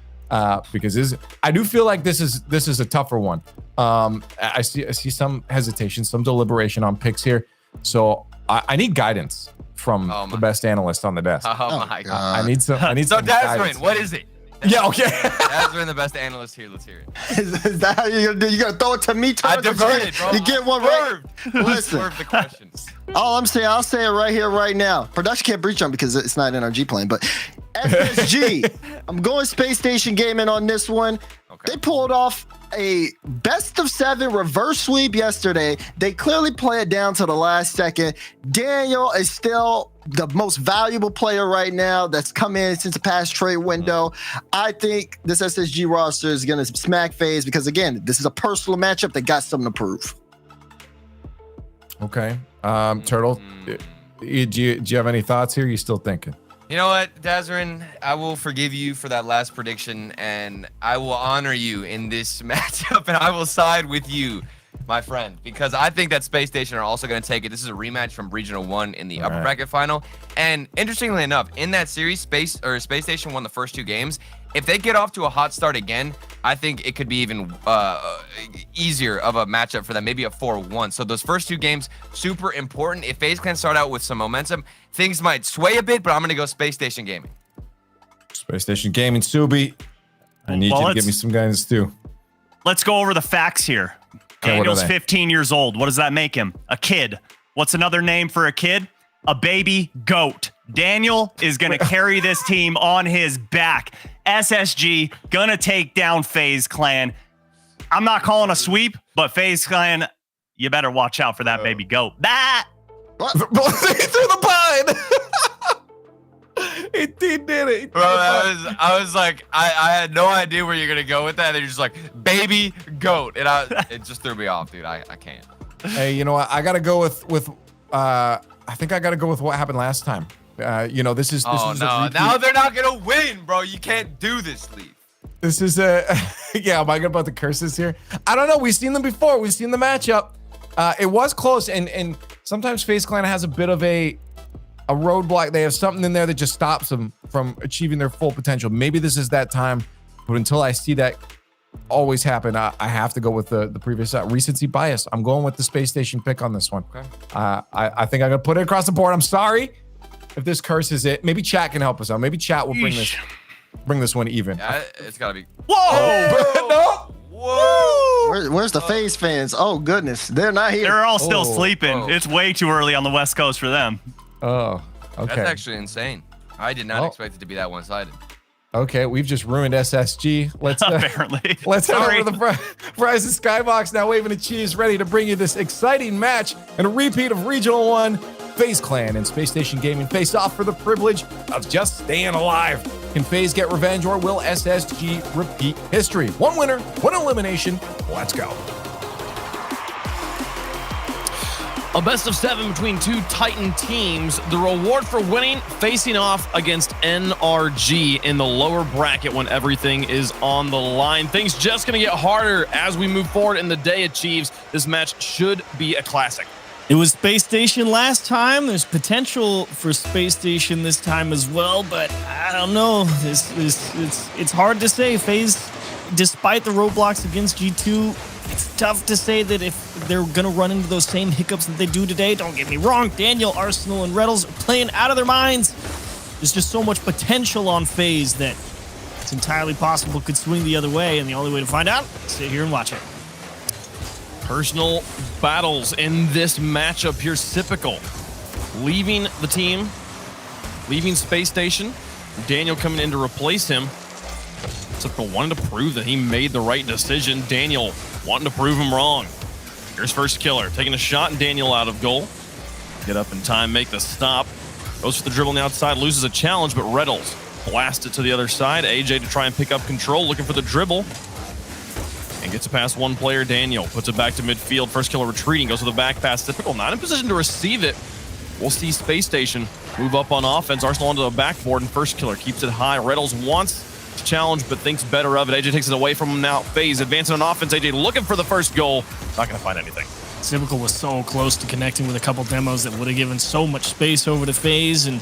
because I do feel like this is a tougher one. I see some hesitation, some deliberation on picks here. So I need guidance from the best analyst on the desk. Oh my God. I need some So guidance. Desmond, what is it? Yeah, okay. That's been the best analyst here. Let's hear it. Is that how you're gonna do? You gonna throw it to me, I Turk? diverted, bro. You get one right. Listen, Swerve the questions. all I'm saying, I'll say it right here, right now. Production can't breach on because it's not NRG playing, but SSG. I'm going Space Station Gaming on this one. Okay. They pulled off a best of 7 reverse sweep yesterday. They clearly play it down to the last second. Daniel is still the most valuable player right now that's come in since the past trade window. I think this SSG roster is going to smack FaZe because, again, this is a personal matchup. They got something to prove. Okay. Turtle, do you have any thoughts here? You still thinking? You know what, Dazarin? I will forgive you for that last prediction, and I will honor you in this matchup, and I will side with you, my friend, because I think that Space Station are also going to take it. This is a rematch from Regional 1 in the upper bracket final. And interestingly enough, in that series, Space Station won the first 2 games. If they get off to a hot start again, I think it could be even easier of a matchup for them, maybe a 4-1. So those first 2 games, super important. If FaZe can start out with some momentum, things might sway a bit, but I'm going to go Space Station Gaming. Space Station Gaming, Subi. I need you to give me some guidance too. Let's go over the facts here. Okay, Daniel's 15 years old. What does that make him? A kid. What's another name for a kid? A baby goat. Daniel is going to carry this team on his back. SSG going to take down FaZe Clan. I'm not calling a sweep, but FaZe Clan, you better watch out for that baby goat. That. Through the pine. He did it. Bro, I was like, I had no idea where you're going to go with that. They're just like, baby goat. And it just threw me off, dude. I can't. Hey, you know what? I got to go with I think I got to go with what happened last time. This is no. Now they're not going to win, bro. You can't do this, Leaf. This is yeah, am I good about the curses here? I don't know. We've seen them before. We've seen the matchup. It was close, and sometimes FaZe Clan has a bit of a roadblock. They have something in there that just stops them from achieving their full potential. Maybe this is that time, but until I see that always happen, I have to go with the previous recency bias. I'm going with the Space Station pick on this one. Okay. I think I'm gonna put it across the board. I'm sorry if this curse is it. Maybe chat can help us out. Maybe chat will bring this one even. Yeah, it's gotta be. Whoa! No! Whoa! Where's the FaZe fans? Oh goodness, they're not here. They're all still sleeping. It's way too early on the West Coast for them. Oh, okay. That's actually insane. I did not expect it to be that one-sided. Okay, we've just ruined SSG. Let's apparently. Let's head over to the Verizon Skybox now, waving a cheese, ready to bring you this exciting match and a repeat of Regional 1. FaZe Clan and Space Station Gaming face off for the privilege of just staying alive. Can FaZe get revenge, or will SSG repeat history? One winner, one elimination. Let's go. A best of 7 between 2 Titan teams. The reward for winning, facing off against NRG in the lower bracket when everything is on the line. Things just going to get harder as we move forward in the day of Chiefs. This match should be a classic. It was Space Station last time. There's potential for Space Station this time as well, but I don't know. It's hard to say. FaZe, despite the roadblocks against G2, it's tough to say that if they're going to run into those same hiccups that they do today. Don't get me wrong. Daniel, Arsenal, and Reddles are playing out of their minds. There's just so much potential on FaZe that it's entirely possible could swing the other way, and the only way to find out, sit here and watch it. Personal battles in this matchup. Here's Typical leaving the team, leaving Space Station. Daniel coming in to replace him. Typical wanted to prove that he made the right decision. Daniel wanting to prove him wrong. Here's First Killer taking a shot, and Daniel out of goal. Get up in time, make the stop. Goes for the dribble on the outside, loses a challenge, but Reddles blasts it to the other side. AJ to try and pick up control, looking for the dribble. And gets it past one player. Daniel puts it back to midfield. First Killer retreating, goes to the back pass. Typical not in position to receive it. We'll see Space Station move up on offense. Arsenal onto the backboard, and First Killer keeps it high. Reddles wants to challenge, but thinks better of it. AJ takes it away from him now. FaZe advancing on offense. AJ looking for the first goal. Not going to find anything. Typical was so close to connecting with a couple demos that would have given so much space over to FaZe, and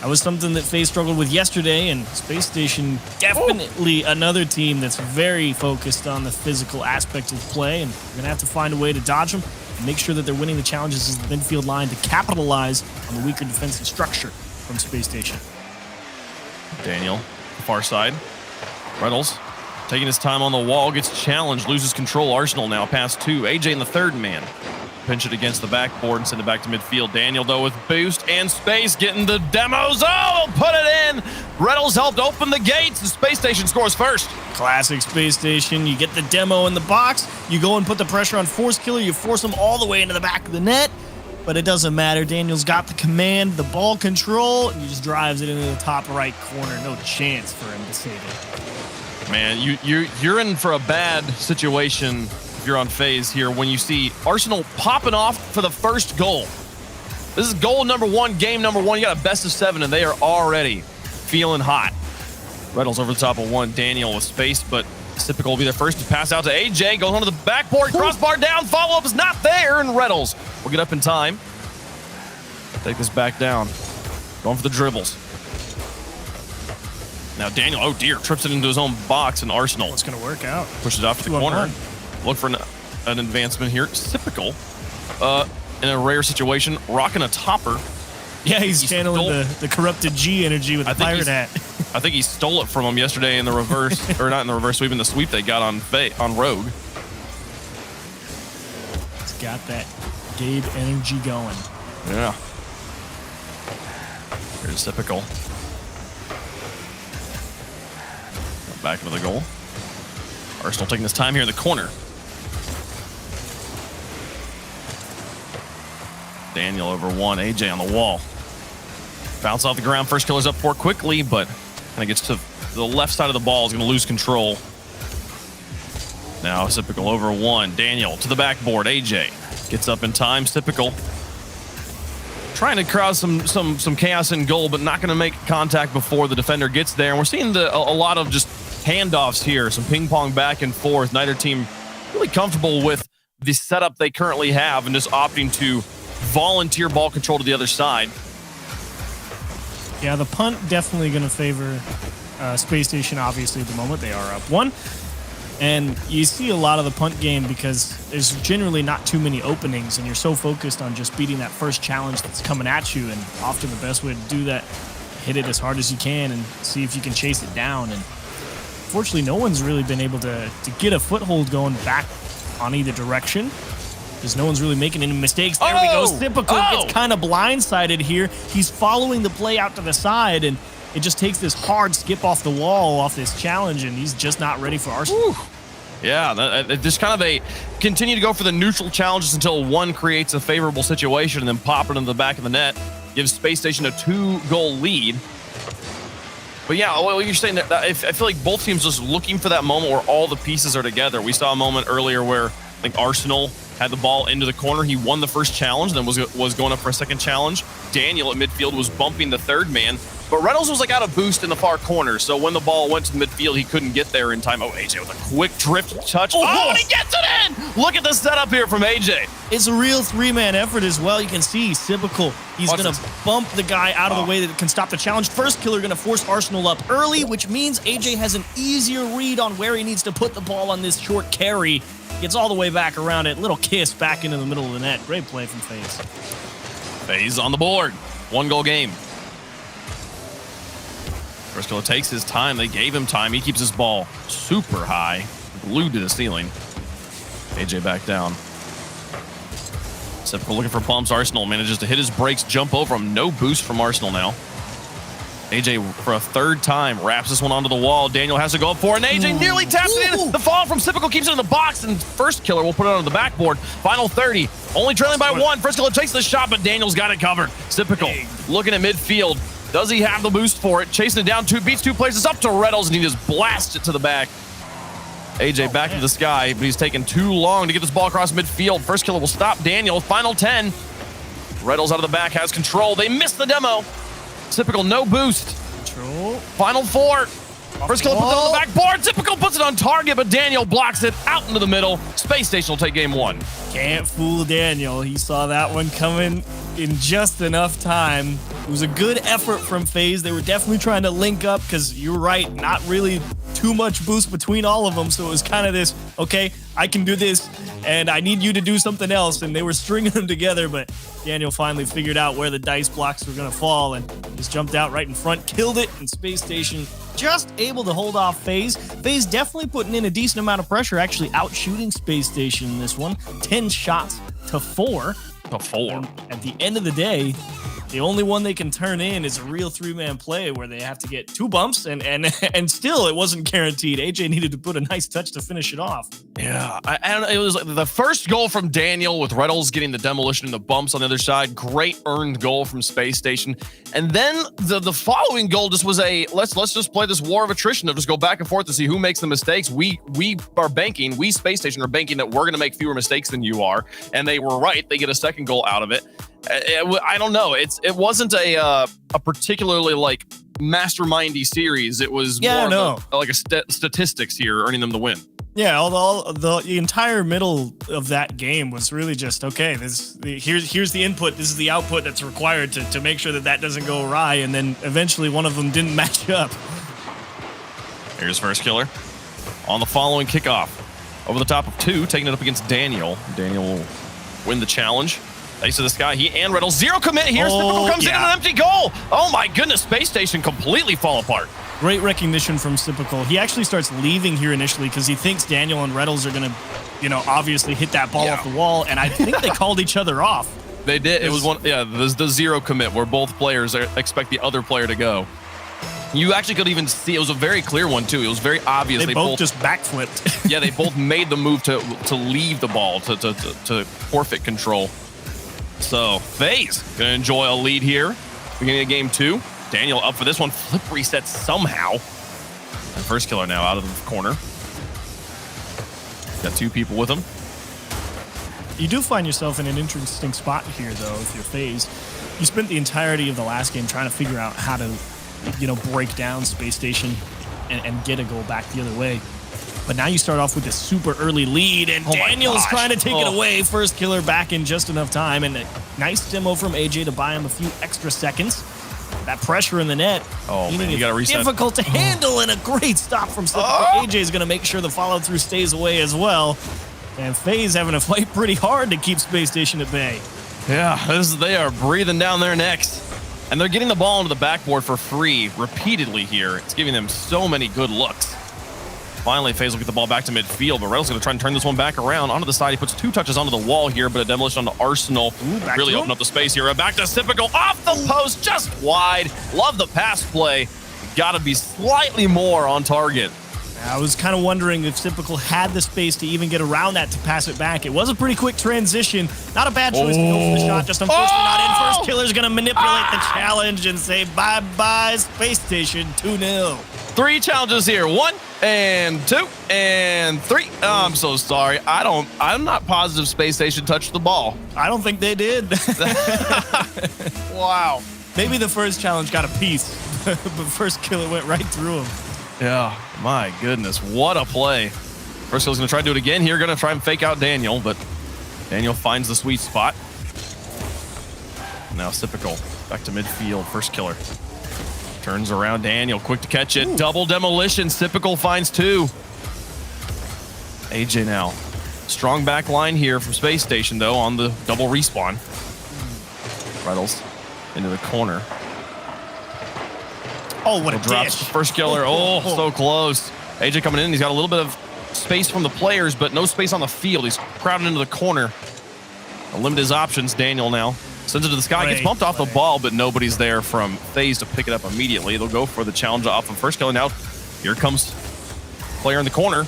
that was something that FaZe struggled with yesterday, and Space Station definitely another team that's very focused on the physical aspect of play, and we're going to have to find a way to dodge them and make sure that they're winning the challenges as the midfield line to capitalize on the weaker defensive structure from Space Station. Daniel, far side. Reynolds taking his time on the wall, gets challenged, loses control. Arsenal now past 2. AJ in the third man. Pinch it against the backboard and send it back to midfield. Daniel, though, with boost and space, getting the demos. Oh, he'll put it in. Reynolds helped open the gates. The Space Station scores first. Classic Space Station. You get the demo in the box. You go and put the pressure on Force Killer. You force him all the way into the back of the net. But it doesn't matter. Daniel's got the command, the ball control, and he just drives it into the top right corner. No chance for him to save it. Man, you're in for a bad situation if you're on FaZe here when you see Arsenal popping off for the first goal. This is goal number 1, game number 1. You got a best of 7, and they are already feeling hot. Reynolds over the top of 1. Daniel with space, but Typical will be the first to pass out to AJ. Goes onto the backboard, crossbar down, follow-up is not there, and Reynolds will get up in time. Take this back down. Going for the dribbles. Now Daniel, oh dear, trips it into his own box, and Arsenal. It's going to work out. Pushes it off to the corner. Look for an advancement here. Typical, in a rare situation, rocking a topper. Yeah, he's channeling the corrupted G energy with the pirate hat. I think he stole it from him yesterday in the reverse, or not in the reverse sweep, in the sweep they got on Rogue. It's got that Gabe energy going. Yeah. Here's Typical. Back into the goal. Arsenal taking his time here in the corner. Daniel over 1, AJ on the wall. Bounce off the ground, first killer's up 4 quickly, but kind of gets to the left side of the ball, is going to lose control. Now Typical over 1, Daniel to the backboard, AJ gets up in time, Typical. Trying to cause some chaos in goal, but not going to make contact before the defender gets there. And we're seeing a lot of just handoffs here, some ping pong back and forth. Neither team really comfortable with the setup they currently have and just opting to volunteer ball control to the other side. Yeah, the punt definitely going to favor Space Station, obviously, at the moment. They are up 1. And you see a lot of the punt game because there's generally not too many openings, and you're so focused on just beating that first challenge that's coming at you. And often the best way to do that, hit it as hard as you can and see if you can chase it down. And unfortunately, no one's really been able to get a foothold going back on either direction, because no one's really making any mistakes. There we go. Typical gets kind of blindsided here. He's following the play out to the side, and it just takes this hard skip off the wall off this challenge, and he's just not ready for Arsenal. Yeah, just kind of a continue to go for the neutral challenges until one creates a favorable situation and then pop it into the back of the net. Gives Space Station a 2-goal lead. But yeah, well, you're saying that I feel like both teams just looking for that moment where all the pieces are together. We saw a moment earlier where I think Arsenal had the ball into the corner. He won the first challenge, then was going up for a second challenge. Daniel at midfield was bumping the third man. But Reynolds was like out of boost in the far corner, so when the ball went to the midfield, he couldn't get there in time. Oh, AJ with a quick drift touch. Oh, and he gets it in! Look at the setup here from AJ. It's a real 3-man effort as well. You can see Typical. He's going to bump the guy out of the way that can stop the challenge. First killer going to force Arsenal up early, which means AJ has an easier read on where he needs to put the ball on this short carry. Gets all the way back around it. Little kiss back into the middle of the net. Great play from FaZe. FaZe on the board. 1-goal game. First killer takes his time. They gave him time. He keeps his ball super high, glued to the ceiling. AJ back down. Typical looking for bumps. Arsenal manages to hit his brakes, jump over him. No boost from Arsenal now. AJ, for a third time, wraps this one onto the wall. Daniel has to go up for it, and AJ nearly taps it in. The fall from Typical keeps it in the box, and first killer will put it on the backboard. Final 30, only trailing by 1. First killer takes the shot, but Daniel's got it covered. Typical looking at midfield. Does he have the boost for it? Chasing it down, beats 2 places up to Reynolds, and he just blasts it to the back. AJ back to the sky, but he's taking too long to get this ball across midfield. First killer will stop Daniel. Final 10. Reynolds out of the back, has control. They missed the demo. Typical, no boost. Control. Final 4. First killer puts it on the backboard. Typical puts it on target, but Daniel blocks it out into the middle. Space Station will take game 1. Can't fool Daniel. He saw that one coming in just enough time. It was a good effort from FaZe. They were definitely trying to link up because you're right, not really too much boost between all of them. So it was kind of this, okay, I can do this and I need you to do something else. And they were stringing them together, but Daniel finally figured out where the dice blocks were going to fall and just jumped out right in front, killed it, and Space Station just able to hold off FaZe. FaZe definitely putting in a decent amount of pressure, actually out-shooting Space Station in this one. 10 shots to 4. And at the end of the day, the only one they can turn in is a real 3-man play where they have to get 2 bumps, and still it wasn't guaranteed. AJ needed to put a nice touch to finish it off. Yeah, and it was like the first goal from Daniel with Reynolds getting the demolition and the bumps on the other side. Great earned goal from Space Station. And then the following goal just was a let's just play this war of attrition of just go back and forth to see who makes the mistakes. We are banking, we Space Station are banking that we're going to make fewer mistakes than you are. And they were right. They get a second goal out of it. I don't know. It wasn't a particularly like mastermindy series. It was more like a statistics here earning them the win. Yeah, the entire middle of that game was really just, okay, here's the input, this is the output that's required to make sure that doesn't go awry, and then eventually one of them didn't match up. Here's first killer on the following kickoff. Over the top of 2, taking it up against Daniel. Daniel will win the challenge. Thanks to this guy, he and Reynolds. 0 commit here. Typical comes in an empty goal. Oh my goodness, Space Station completely fall apart. Great recognition from Typical. He actually starts leaving here initially because he thinks Daniel and Reynolds are going to, obviously hit that ball off the wall, and I think they called each other off. They did. It was the 0 commit where both players expect the other player to go. You actually could even see, it was a very clear one too. It was very obvious. They both just backflipped. Yeah, they both made the move to leave the ball, to forfeit control. So FaZe gonna enjoy a lead here. Beginning of game 2. Daniel up for this one. Flip resets somehow. And first killer now out of the corner. Got 2 people with him. You do find yourself in an interesting spot here, though, if you're FaZe. You spent the entirety of the last game trying to figure out how to, break down Space Station and get a goal back the other way. But now you start off with this super early lead, and Daniel's trying to take it away. First killer back in just enough time, and a nice demo from AJ to buy him a few extra seconds. That pressure in the net, you got to reset. Difficult to handle, and a great stop from AJ is going to make sure the follow-through stays away as well. And FaZe having to fight pretty hard to keep Space Station at bay. Yeah, they are breathing down their necks. And they're getting the ball into the backboard for free repeatedly here. It's giving them so many good looks. Finally, FaZe will get the ball back to midfield, but Reynolds going to try and turn this one back around. Onto the side, he puts 2 touches onto the wall here, but a demolition onto Arsenal. Really open up the space here. Back to Typical, off the post, just wide. Love the pass play. Got to be slightly more on target. I was kind of wondering if Typical had the space to even get around that to pass it back. It was a pretty quick transition. Not a bad choice to go for the shot, just unfortunately not in. First killer's going to manipulate the challenge and say bye-bye Space Station 2-0. 3 challenges here. 1 and 2 and 3. Oh, I'm so sorry. I'm not positive Space Station touched the ball. I don't think they did. Wow. Maybe the first challenge got a piece, but first killer went right through him. Yeah, my goodness, what a play. First killer's going to try to do it again here. Going to try and fake out Daniel, but Daniel finds the sweet spot. Now Typical back to midfield. First killer turns around Daniel, quick to catch it. Double demolition. Typical finds 2. AJ now. Strong back line here from Space Station, though, on the double respawn. Reynolds into the corner. Oh, what a drops dish. First killer. Oh, so close. AJ coming in. He's got a little bit of space from the players, but no space on the field. He's crowded into the corner. Limit his options. Daniel now sends it to the sky. Gets bumped off the ball, but nobody's there from FaZe to pick it up immediately. They'll go for the challenge off of first killer. Now, here comes player in the corner.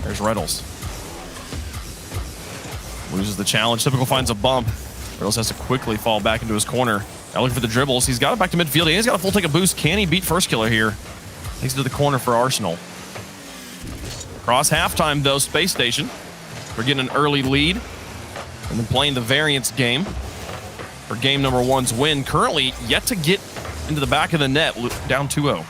There's Reynolds. Loses the challenge. Typical finds a bump. Reynolds has to quickly fall back into his corner. Now looking for the dribbles. He's got it back to midfield. He's got a full take of boost. Can he beat first killer here? Takes it to the corner for Arsenal. Across halftime, though, Space Station. We're getting an early lead. And then playing the variance game for game number 1's win. Currently yet to get into the back of the net, down 2-0.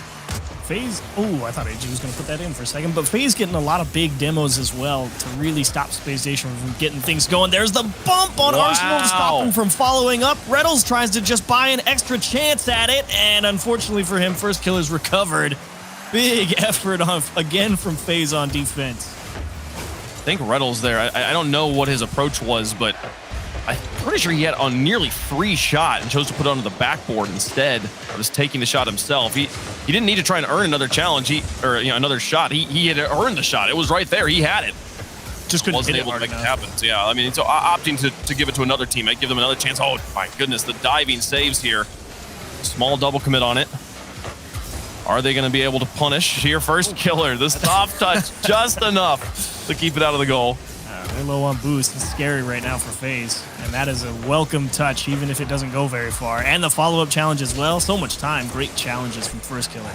FaZe, I thought AJ was going to put that in for a second, but FaZe getting a lot of big demos as well to really stop Space Station from getting things going. There's the bump on Arsenal to stop him from following up. Reynolds tries to just buy an extra chance at it, and unfortunately for him, first killer's recovered. Big effort again from FaZe on defense. I think Reynolds there, I don't know what his approach was, but pretty sure he had a nearly free shot and chose to put it onto the backboard instead of just taking the shot himself. He didn't need to try and earn another challenge, another shot. He had earned the shot. It was right there. He had it. Just couldn't wasn't able to make it happen. So, yeah, I mean, so opting to give it to another team, give them another chance. Oh my goodness, the diving saves here. Small double commit on it. Are they going to be able to punish here? First killer, the soft touch, just enough to keep it out of the goal. They're low on boost. It's scary right now for FaZe, and that is a welcome touch, even if it doesn't go very far. And the follow-up challenge as well. So much time. Great challenges from First Killer.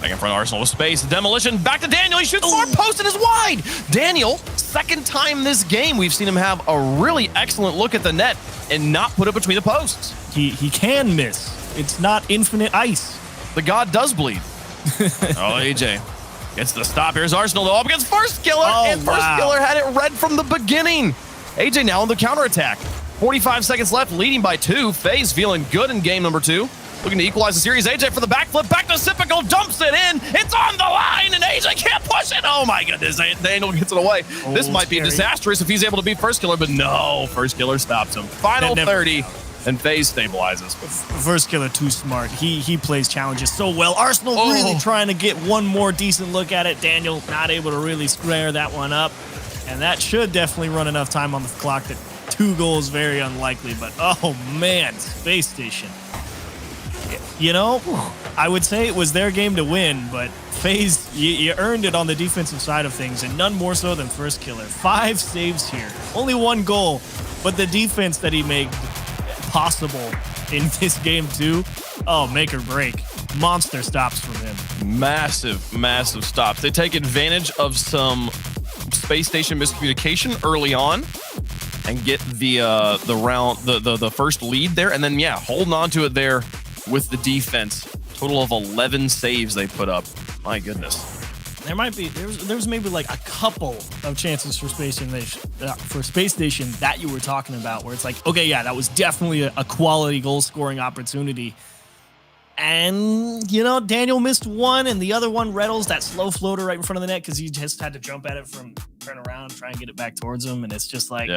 Back in front of Arsenal with space. Demolition. Back to Daniel. He shoots far post and is wide. Daniel, second time this game, we've seen him have a really excellent look at the net and not put it between the posts. He can miss. It's not infinite ice. The god does bleed. Oh, AJ gets the stop. Here's Arsenal though up against First Killer. And First Killer had it red from the beginning. AJ now on the counterattack. 45 seconds left, leading by 2. FaZe feeling good in game number 2. Looking to equalize the series. AJ for the backflip. Back to Sipical. Dumps it in. It's on the line, and AJ can't push it. Oh, my goodness. Daniel gets it away. This might be disastrous if he's able to beat First Killer, but no. First Killer stops him. Final 30, and FaZe stabilizes. First Killer too smart. He plays challenges so well. Arsenal really trying to get one more decent look at it. Daniel not able to really square that one up. And that should definitely run enough time on the clock that 2 goals very unlikely. But, oh, man, Space Station. You know, I would say it was their game to win, but FaZe, you earned it on the defensive side of things, and none more so than First Killer. 5 saves here. Only 1 goal, but the defense that he made possible in this game too, oh, make or break. Monster stops from him. Massive, massive stops. They take advantage of some Space Station miscommunication early on and get the first lead there, and then, yeah, holding on to it there with the defense. Total of 11 saves they put up. My goodness. There was maybe like a couple of chances for Space Station that you were talking about where it's like, okay, yeah, that was definitely a quality goal scoring opportunity. And, you know, Daniel missed one, and the other one, Reddles, that slow floater right in front of the net because he just had to jump at it from turn around, try and get it back towards him. And it's just like,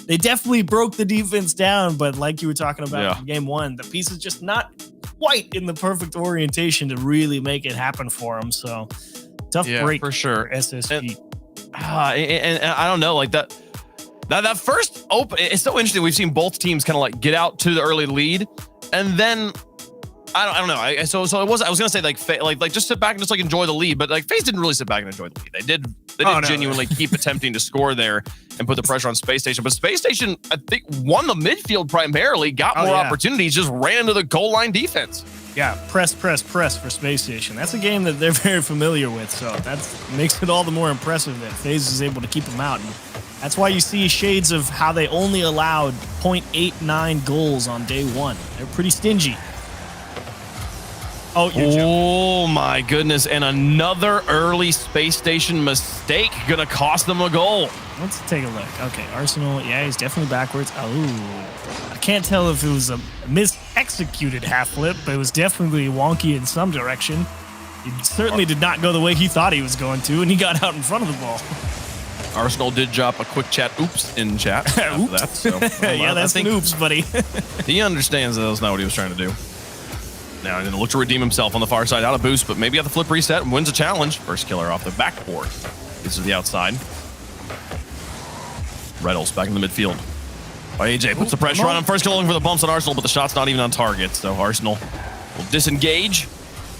they definitely broke the defense down. But like you were talking about in game 1, the piece is just not quite in the perfect orientation to really make it happen for him. So tough break for sure. SSG. And I don't know, like that first open, it's so interesting. We've seen both teams kind of like get out to the early lead, and then I don't know. So I was gonna say like just sit back and just like enjoy the lead, but like FaZe didn't really sit back and enjoy the lead. They did genuinely keep attempting to score there and put the pressure on Space Station. But Space Station, I think, won the midfield primarily, got more opportunities, just ran to the goal line defense. Yeah, press for Space Station. That's a game that they're very familiar with, so that makes it all the more impressive that FaZe is able to keep them out. And that's why you see shades of how they only allowed 0.89 goals on day 1. They're pretty stingy. Oh my goodness, and another early Space Station mistake gonna cost them a goal. Let's take a look. Okay, Arsenal, yeah, he's definitely backwards. Oh, I can't tell if it was a mis-executed half flip, but it was definitely wonky in some direction. He certainly did not go the way he thought he was going to, and he got out in front of the ball. Arsenal did drop a quick chat oops in chat after that. So, yeah, that's an oops, buddy. He understands that was not what he was trying to do. Now he's going to look to redeem himself on the far side, out of boost, but maybe at the flip reset and wins a challenge. First Killer off the backboard. This is the outside. Reddles back in the midfield. AJ puts the pressure on him. First Killer looking for the bumps on Arsenal, but the shot's not even on target. So Arsenal will disengage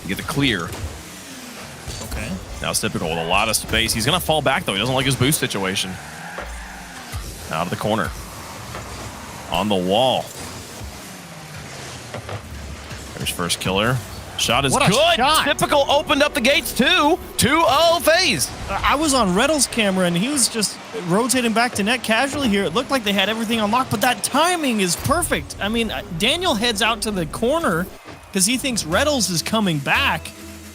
and get the clear. Okay. Now Typical with a lot of space. He's going to fall back, though. He doesn't like his boost situation. Out of the corner. On the wall. There's First Killer. Shot is good. Shot. Typical opened up the gates too. 2-0 FaZe. I was on Reddle's camera, and he was just rotating back to net casually here. It looked like they had everything unlocked, but that timing is perfect. I mean, Daniel heads out to the corner because he thinks Reddles is coming back,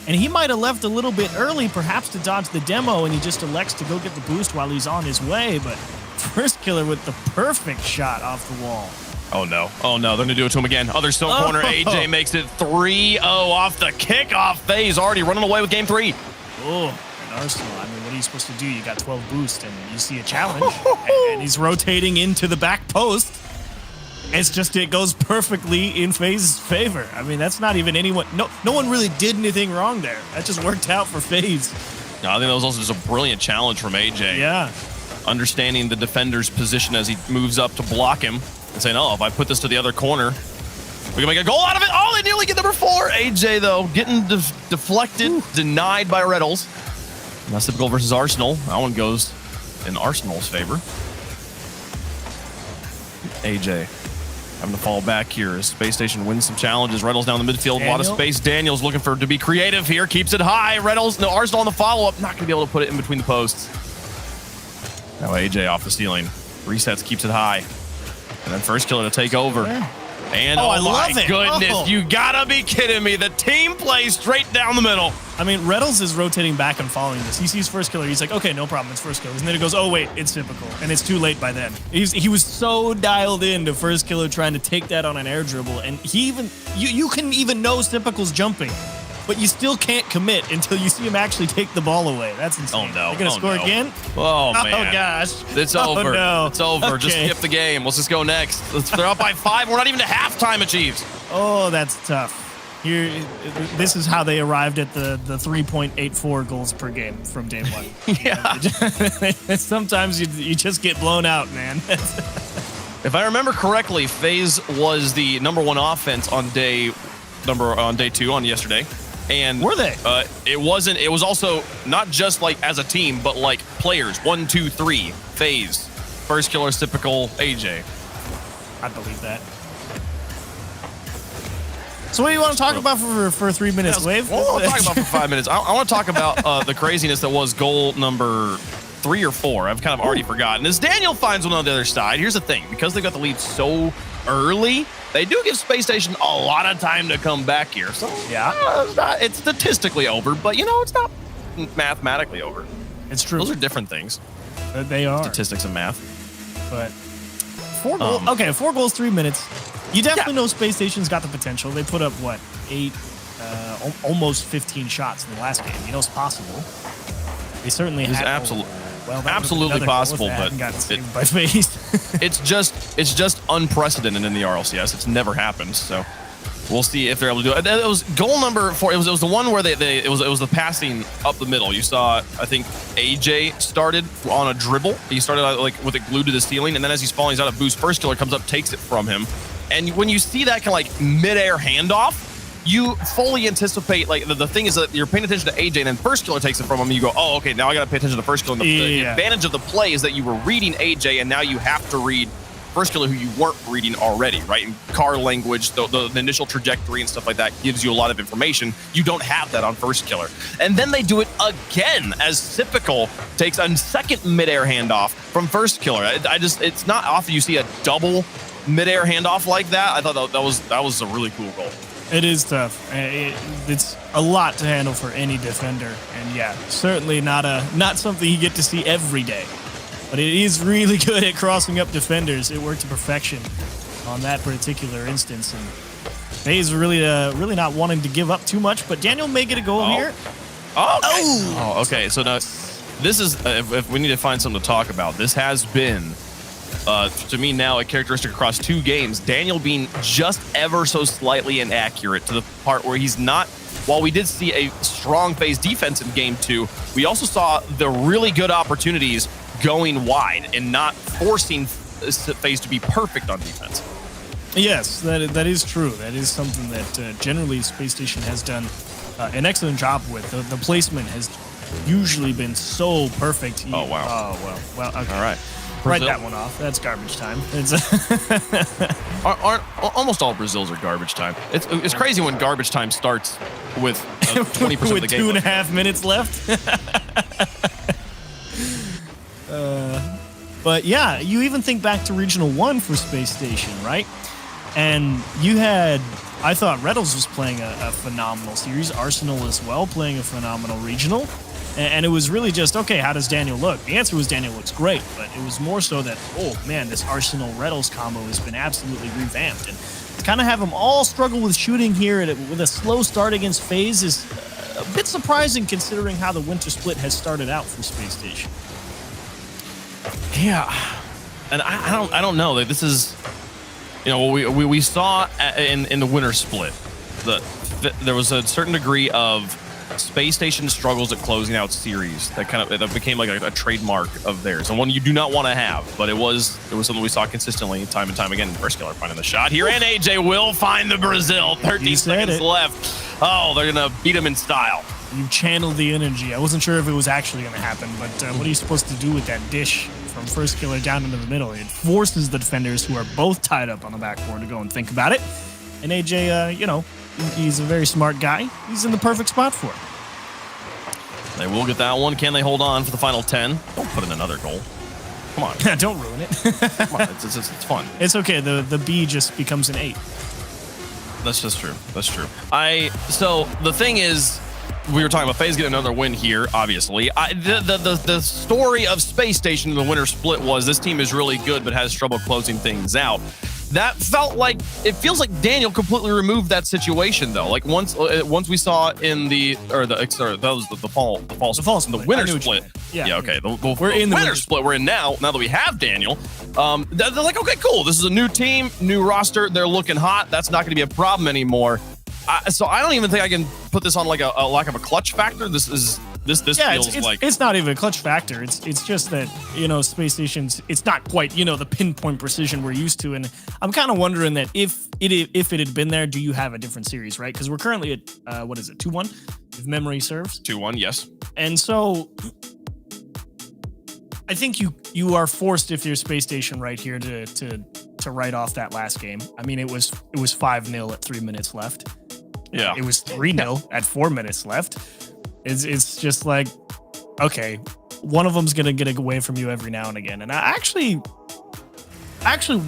and he might have left a little bit early, perhaps to dodge the demo, and he just elects to go get the boost while he's on his way. But First Killer with the perfect shot off the wall. Oh no, they're gonna do it to him again. Other still corner, AJ makes it 3-0 off the kickoff. FaZe already running away with game 3. Oh, and Arsenal, I mean, what do you you supposed to do? You got 12 boost, and you see a challenge, and he's rotating into the back post. It's just, it goes perfectly in FaZe's favor. I mean, that's not even anyone. No one really did anything wrong there. That just worked out for FaZe. No, I think that was also just a brilliant challenge from AJ. Yeah. Understanding the defender's position as he moves up to block him and saying, oh, if I put this to the other corner, we can make a goal out of it. Oh, they nearly get number 4. AJ, though, getting deflected, denied by Reddles. That's typical versus Arsenal. That one goes in Arsenal's favor. AJ having to fall back here as Space Station wins some challenges. Reddles down the midfield, a lot of space. Daniel's looking to be creative here, keeps it high. Reddles, no, Arsenal on the follow-up, not going to be able to put it in between the posts. Now AJ off the ceiling, resets, keeps it high. And then first killer to take over. And I oh love my it. goodness, Oh. you gotta be kidding me. The team plays straight down the middle. I mean, Reddles is rotating back and following this. He sees first killer. He's like, okay, no problem. It's first killer. And then it goes, oh, wait, it's typical. And it's too late by then. He was so dialed in to first killer trying to take that on an air dribble. And he even, you can even know typical's jumping, but you still can't commit until you see him actually take the ball away. That's insane. Oh, no. They're going to score no. again? Oh, man. Oh, gosh. It's Oh, over. no. It's over. Just Okay. skip the game. Let's just go next. They're up by 5. We're not even to halftime at Chiefs. Oh, that's tough. Here, this is how they arrived at the 3.84 goals per game from day one. Yeah. Sometimes you just get blown out, man. If I remember correctly, FaZe was the #1 offense on day 2 on yesterday. And were they? It was also not just like as a team, but like players. 1, 2, 3. FaZe. First killer, typical AJ. I believe that. So what do you want to talk about for 3 minutes, Wave? What I want to talk about for 5 minutes. I want to talk about the craziness that was goal number 3 or 4. I've kind of already forgotten. As Daniel finds one on the other side, here's the thing. Because they got the lead so early, they do give Space Station a lot of time to come back here. So yeah, it's statistically over, but it's not mathematically over. It's true. Those are different things. They are. Statistics and math. But 4 goals. Okay, 4 goals, 3 minutes. You definitely know Space Station's got the potential. They put up, what, 8, almost 15 shots in the last game. You know it's possible. They certainly have. Absolutely possible, but got saved by FaZe. it's just unprecedented in the RLCS. It's never happened, so we'll see if they're able to do it. It was goal number 4. It was the one where it was the passing up the middle. You saw, I think AJ started on a dribble. He started like with it glued to the ceiling, and then as he's falling, he's out of boost. First killer comes up, takes it from him. And when you see that kind of like mid-air handoff, you fully anticipate, like the thing is that you're paying attention to AJ and then first killer takes it from him and you go, oh, okay, now I got to pay attention to the first killer. The advantage of the play is that you were reading AJ and now you have to read first killer who you weren't reading already, right? In car language, the initial trajectory and stuff like that gives you a lot of information. You don't have that on first killer. And then they do it again as Typical takes a second mid-air handoff from first killer. It's not often you see a double mid-air handoff like that. I thought that was a really cool goal. It is tough. It's a lot to handle for any defender, and yeah, certainly not something you get to see every day. But it is really good at crossing up defenders. It worked to perfection on that particular instance, and FaZe really not wanting to give up too much. But Daniel may get a goal here. Oh, okay. So now this is if we need to find something to talk about. This has been. To me now, a characteristic across 2 games, Daniel being just ever so slightly inaccurate to the part where he's not. While we did see a strong FaZe defense in game 2, we also saw the really good opportunities going wide and not forcing FaZe to be perfect on defense. Yes, that is true. That is something that generally Space Station has done an excellent job with. The placement has usually been so perfect. Oh, wow. Oh, well, okay. All right. Write Brazil. that one off. That's garbage time. It's almost all Brazils are garbage time. It's crazy when garbage time starts with 20% of the game. With 2.5 minutes left. But yeah, you even think back to Regional 1 for Space Station, right? And you had, I thought Reddles was playing a phenomenal series. Arsenal as well, playing a phenomenal regional. And it was really just, okay, how does Daniel look? The answer was Daniel looks great, but it was more so that, oh man, this Arsenal-Reddles combo has been absolutely revamped. And to kind of have them all struggle with shooting here with a slow start against FaZe is a bit surprising considering how the winter split has started out for Space Station. Yeah, and I don't know. Like, this is, we saw in the winter split, there was a certain degree of Space Station struggles at closing out series that became like a trademark of theirs, and one you do not want to have. But it was something we saw consistently time and time again. First killer finding the shot here, and AJ will find the Brazil. 13 seconds left. Oh, they're gonna beat him in style. You channeled the energy. I wasn't sure if it was actually going to happen, but what are you supposed to do with that dish from first killer down into the middle? It forces the defenders, who are both tied up on the backboard, to go and think about it. And AJ, he's a very smart guy. He's in the perfect spot for it. They will get that one. Can they hold on for the final 10? Don't put in another goal. Come on. Don't ruin it. Come on. It's fun. It's okay. The B just becomes an 8. That's just true. That's true. So the thing is, we were talking about FaZe getting another win here, obviously. The story of Space Station in the winter split was this team is really good but has trouble closing things out. That feels like Daniel completely removed that situation, though. Like once we saw in the winter split. Yeah, okay. We're in the winter split. We're in now that we have Daniel. They're like, okay, cool. This is a new team, new roster. They're looking hot. That's not going to be a problem anymore. So I don't even think I can put this on like a lack of a clutch factor. This feels like it's not even a clutch factor. It's just that Space Station's it's not quite the pinpoint precision we're used to, and I'm kind of wondering that if it had been there, do you have a different series, right? Because we're currently at 2-1, if memory serves. 2-1, yes. And so I think you are forced, if you're Space Station right here, to write off that last game. I mean, it was 5-0 at 3 minutes left. Yeah. It was 3-0 at 4 minutes left. It's just like, okay, one of them's gonna get away from you every now and again. And I actually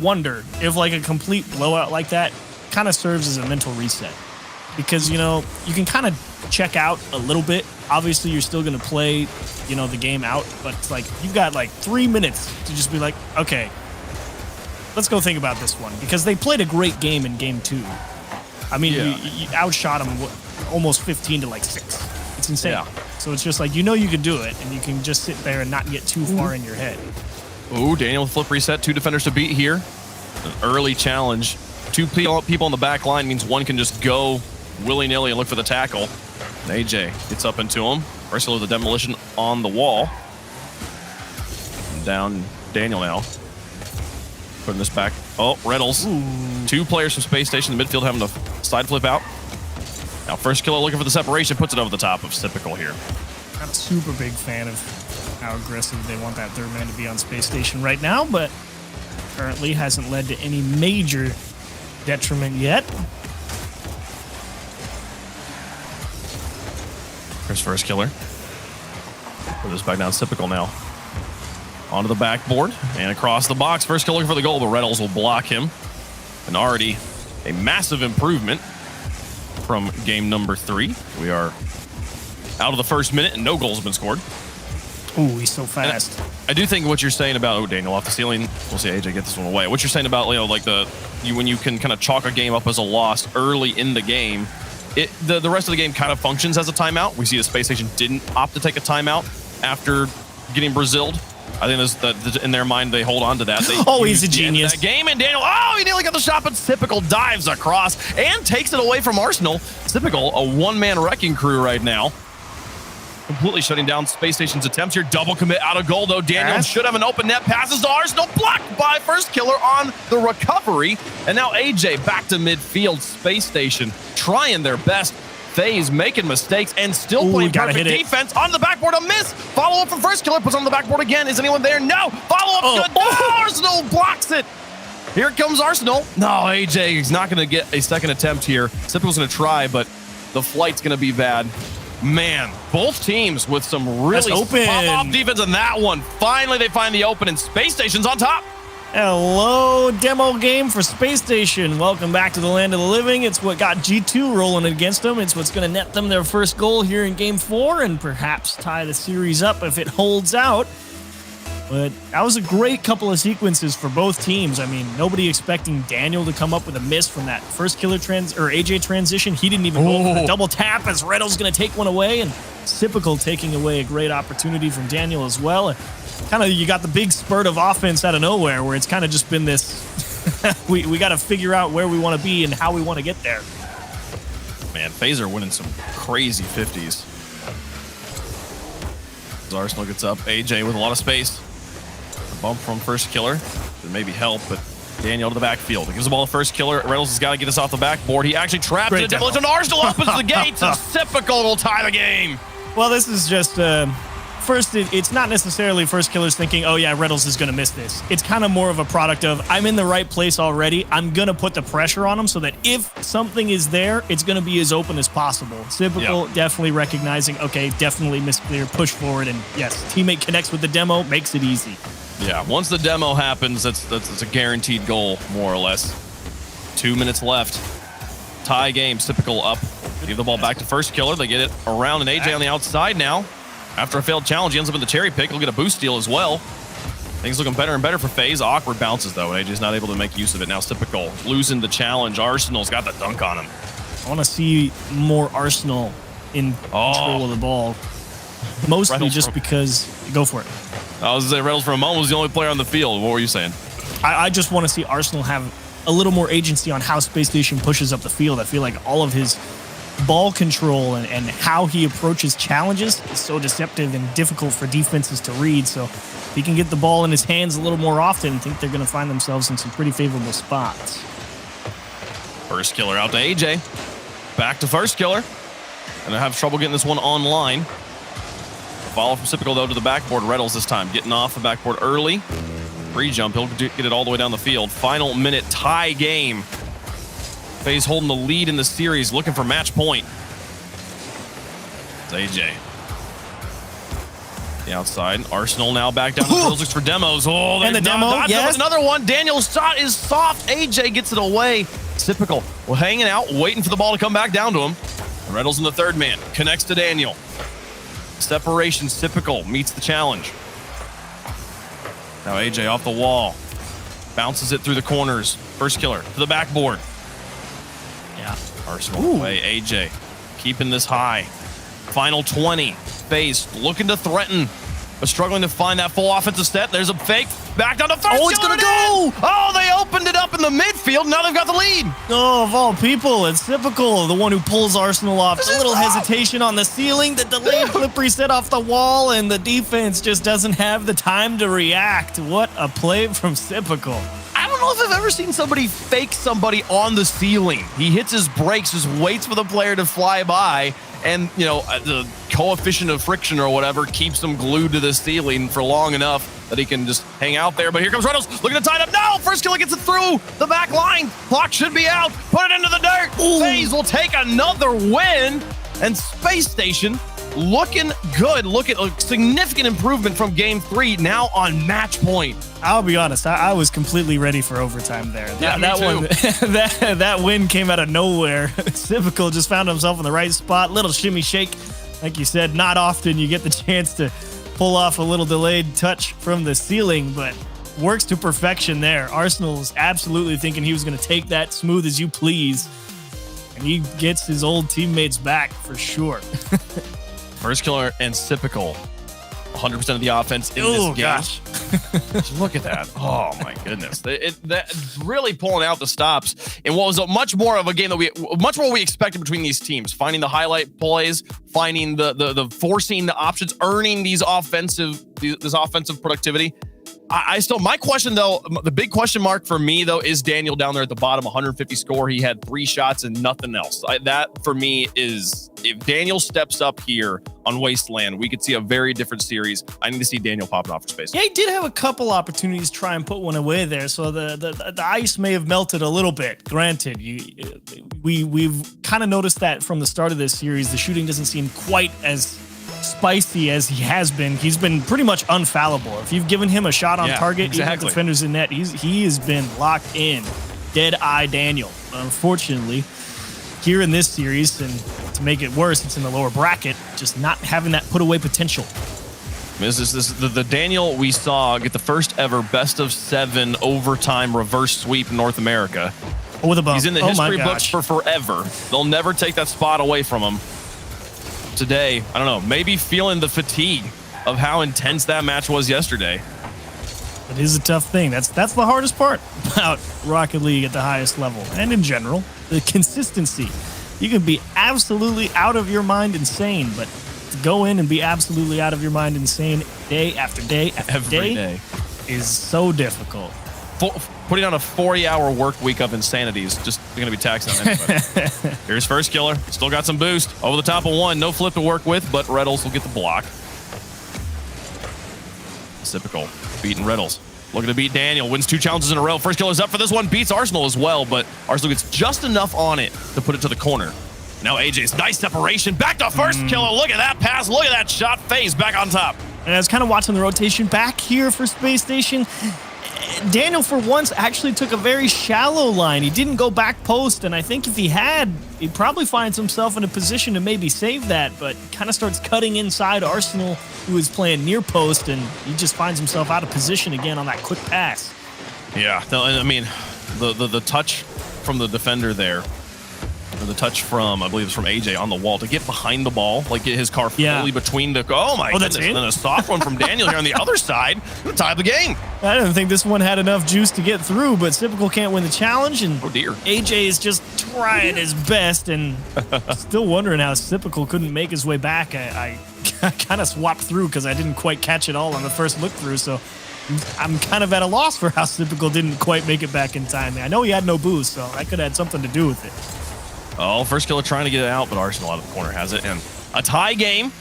wonder if like a complete blowout like that kind of serves as a mental reset, because you can kind of check out a little bit. Obviously, you're still gonna play the game out, but it's like you've got like 3 minutes to just be like, okay, let's go think about this one, because they played a great game in game 2. I mean, you outshot them almost 15 to like 6. It's insane. Yeah. So it's just like, you can do it, and you can just sit there and not get too far in your head. Ooh, Daniel flip reset. 2 defenders to beat here. An early challenge. 2 people on the back line means one can just go willy-nilly and look for the tackle. And AJ gets up into him. First of all, the demolition on the wall. And down Daniel now. Putting this back. Oh, Reynolds. Ooh. 2 players from Space Station in the midfield having to side flip out. Now, first killer looking for the separation, puts it over the top of Typical here. Not a super big fan of how aggressive they want that third man to be on Space Station right now, but currently hasn't led to any major detriment yet. Here's first killer. Put this back down. Typical now. Onto the backboard and across the box. First killer for the goal, but Reynolds will block him. And already a massive improvement from game number 3. We are out of the first minute and no goals have been scored. Ooh, he's so fast. I do think what you're saying about Daniel off the ceiling. We'll see AJ get this one away. What you're saying about when you can kind of chalk a game up as a loss early in the game, the rest of the game kind of functions as a timeout. We see the Space Station didn't opt to take a timeout after getting Braziled. I think in their mind, they hold on to that. He's a genius. That game, and Daniel, he nearly got the shot, but Typical dives across and takes it away from Arsenal. Typical, a one-man wrecking crew right now. Completely shutting down Space Station's attempts here. Double commit out of goal, though. Daniel should have an open net. Passes to Arsenal, blocked by first killer on the recovery. And now AJ back to midfield. Space Station trying their best. FaZe making mistakes and still playing perfect defense. On the backboard, a miss. Follow up from first killer. Puts on the backboard again. Is anyone there? No. Follow up. Good. No, Arsenal blocks it. Here comes Arsenal. No, AJ is not going to get a second attempt here. Typical's going to try, but the flight's going to be bad. Man, both teams with some really pop-off defense in that one. Finally, they find the open, and Space Station's on top. Hello, demo game for Space Station. Welcome back to the land of the living. It's what got G2 rolling against them. It's what's going to net them their first goal here in Game 4 and perhaps tie the series up if it holds out. But that was a great couple of sequences for both teams. I mean, nobody expecting Daniel to come up with a miss from that first killer AJ transition. He didn't even go for the double tap as Redo's going to take one away, and Typical taking away a great opportunity from Daniel as well. And kind of you got the big spurt of offense out of nowhere where it's kind of just been this, we got to figure out where we want to be and how we want to get there. Man, Phaser winning some crazy 50s. As Arsenal gets up, AJ with a lot of space. A bump from first killer that maybe help, but Daniel to the backfield. He gives the ball to first killer. Reynolds has got to get us off the backboard. He actually trapped it. Demolition. Arsenal opens the gates, and Typical will tie the game. Well, this is just first. It's not necessarily first killer's thinking, "Oh yeah, Reynolds is going to miss this." It's kind of more of a product of I'm in the right place already. I'm going to put the pressure on him so that if something is there, it's going to be as open as possible. Typical, definitely recognizing, okay, definitely misclear, push forward, and yes, teammate connects with the demo, makes it easy. Yeah, once the demo happens, that's a guaranteed goal, more or less. 2 minutes left. Tie game. Typical up. Give the ball back to first killer. They get it around, and AJ on the outside now. After a failed challenge, he ends up in the cherry pick. He'll get a boost steal as well. Things looking better and better for FaZe. Awkward bounces, though, and AJ's not able to make use of it. Now Typical losing the challenge. Arsenal's got the dunk on him. I want to see more Arsenal in control of the ball. Mostly Reynolds just because... Go for it. I was going to say Reynolds for a moment was the only player on the field. What were you saying? I just want to see Arsenal have a little more agency on how Space Station pushes up the field. I feel like all of his ball control and how he approaches challenges is so deceptive and difficult for defenses to read. So if he can get the ball in his hands a little more often, I think they're going to find themselves in some pretty favorable spots. First killer out to AJ. Back to first killer. Gonna have trouble getting this one online. Follow from Typical, though, to the backboard. Reynolds this time getting off the backboard early. Free jump. He'll get it all the way down the field. Final minute tie game. FaZe holding the lead in the series, looking for match point. It's AJ. The outside. Arsenal now back down the field. Looks for demos. Oh, and the demo. Yes. Another one. Daniel's shot is soft. AJ gets it away. Typical. Well, hanging out, waiting for the ball to come back down to him. Reynolds in the third man. Connects to Daniel. Separation. Typical meets the challenge. Now AJ off the wall. Bounces it through the corners. First killer to the backboard. Yeah. Arsenal away. AJ keeping this high. Final 20. FaZe looking to threaten, but struggling to find that full offensive step. There's a fake. Back down to first. Oh, it's going to go. Oh, they opened it up in the midfield. Now they've got the lead. Oh, of all people, it's Typical, the one who pulls Arsenal off. A little hesitation on the ceiling, the delayed flip reset off the wall, and the defense just doesn't have the time to react. What a play from Typical. I don't know if I've ever seen somebody fake somebody on the ceiling. He hits his brakes, just waits for the player to fly by, and, you know, the coefficient of friction or whatever keeps him glued to the ceiling for long enough that he can just hang out there. But here comes Reynolds, looking to tie it up. No! First killer gets it through the back line. Clock should be out. Put it into the dirt. FaZe will take another win. And Space Station looking good. Look at a significant improvement from game 3, now on match point. I'll be honest, I was completely ready for overtime there. That win came out of nowhere. Typical just found himself in the right spot. Little shimmy shake. Like you said, not often you get the chance to pull off a little delayed touch from the ceiling, but works to perfection there. Arsenal's absolutely thinking he was going to take that smooth as you please, and he gets his old teammates back for sure. First killer and Typical. 100% of the offense in this game. Gosh. Look at that. Oh, my goodness. That really pulling out the stops in what was a much more of a game that we expected between these teams. Finding the highlight plays, finding the forcing the options, earning this offensive productivity. I still, my question though, the big question mark for me though is Daniel down there at the bottom, 150 score. He had 3 shots and nothing else. That for me is, if Daniel steps up here on Wasteland, we could see a very different series. I need to see Daniel popping off for space. Yeah, he did have a couple opportunities to try and put one away there, so the ice may have melted a little bit. Granted, we've kind of noticed that from the start of this series, the shooting doesn't seem quite as spicy as he has been. He's been pretty much unfallible. If you've given him a shot on target, even if the defender's in net, he has been locked in. Dead eye Daniel. But unfortunately, here in this series, and to make it worse, it's in the lower bracket, just not having that put away potential. This is the Daniel we saw get the first ever best of 7 overtime reverse sweep in North America. Oh, with a bump. He's in the Oh history my books gosh. for forever. They'll never take that spot away from him. Today, I don't know, maybe feeling the fatigue of how intense that match was yesterday. It is a tough thing. That's the hardest part about Rocket League at the highest level and in general, the consistency. You can be absolutely out of your mind insane, but to go in and be absolutely out of your mind insane day after day after Every day is so difficult. Putting on a 40-hour work week of insanity is just going to be taxing on anybody. Here's first killer. Still got some boost. Over the top of one. No flip to work with, but Reddles will get the block. Typical. Beating Reddles. Looking to beat Daniel. Wins 2 challenges in a row. First killer's up for this one. Beats Arsenal as well, but Arsenal gets just enough on it to put it to the corner. Now AJ's nice separation. Back to first killer. Look at that pass. Look at that shot. FaZe back on top. And I was kind of watching the rotation back here for Space Station. Daniel, for once, actually took a very shallow line. He didn't go back post, and I think if he had, he probably finds himself in a position to maybe save that, but kind of starts cutting inside Arsenal, who is playing near post, and he just finds himself out of position again on that quick pass. Yeah, I mean, the touch from the defender there, or the touch from, I believe it's from AJ on the wall to get behind the ball, like get his car fully between the, oh my goodness, and then a soft one from Daniel here on the other side to tie the game. I didn't think this one had enough juice to get through, but Typical can't win the challenge, and oh dear, AJ is just trying his best, and still wondering how Typical couldn't make his way back. I kind of swapped through because I didn't quite catch it all on the first look through, so I'm kind of at a loss for how Typical didn't quite make it back in time. I know he had no boost, so that could have had something to do with it. Oh, first killer trying to get it out, but Arsenal out of the corner has it. And a tie game,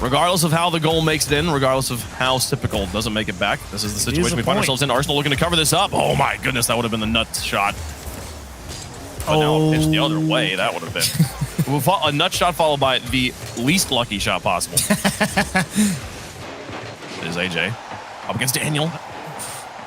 regardless of how the goal makes it in, regardless of how Typical doesn't make it back. This is the situation we find ourselves in. Arsenal looking to cover this up. Oh my goodness, that would have been the nuts shot. But now pitched the other way, that would have been. A nut shot followed by the least lucky shot possible. There's AJ. Up against Daniel.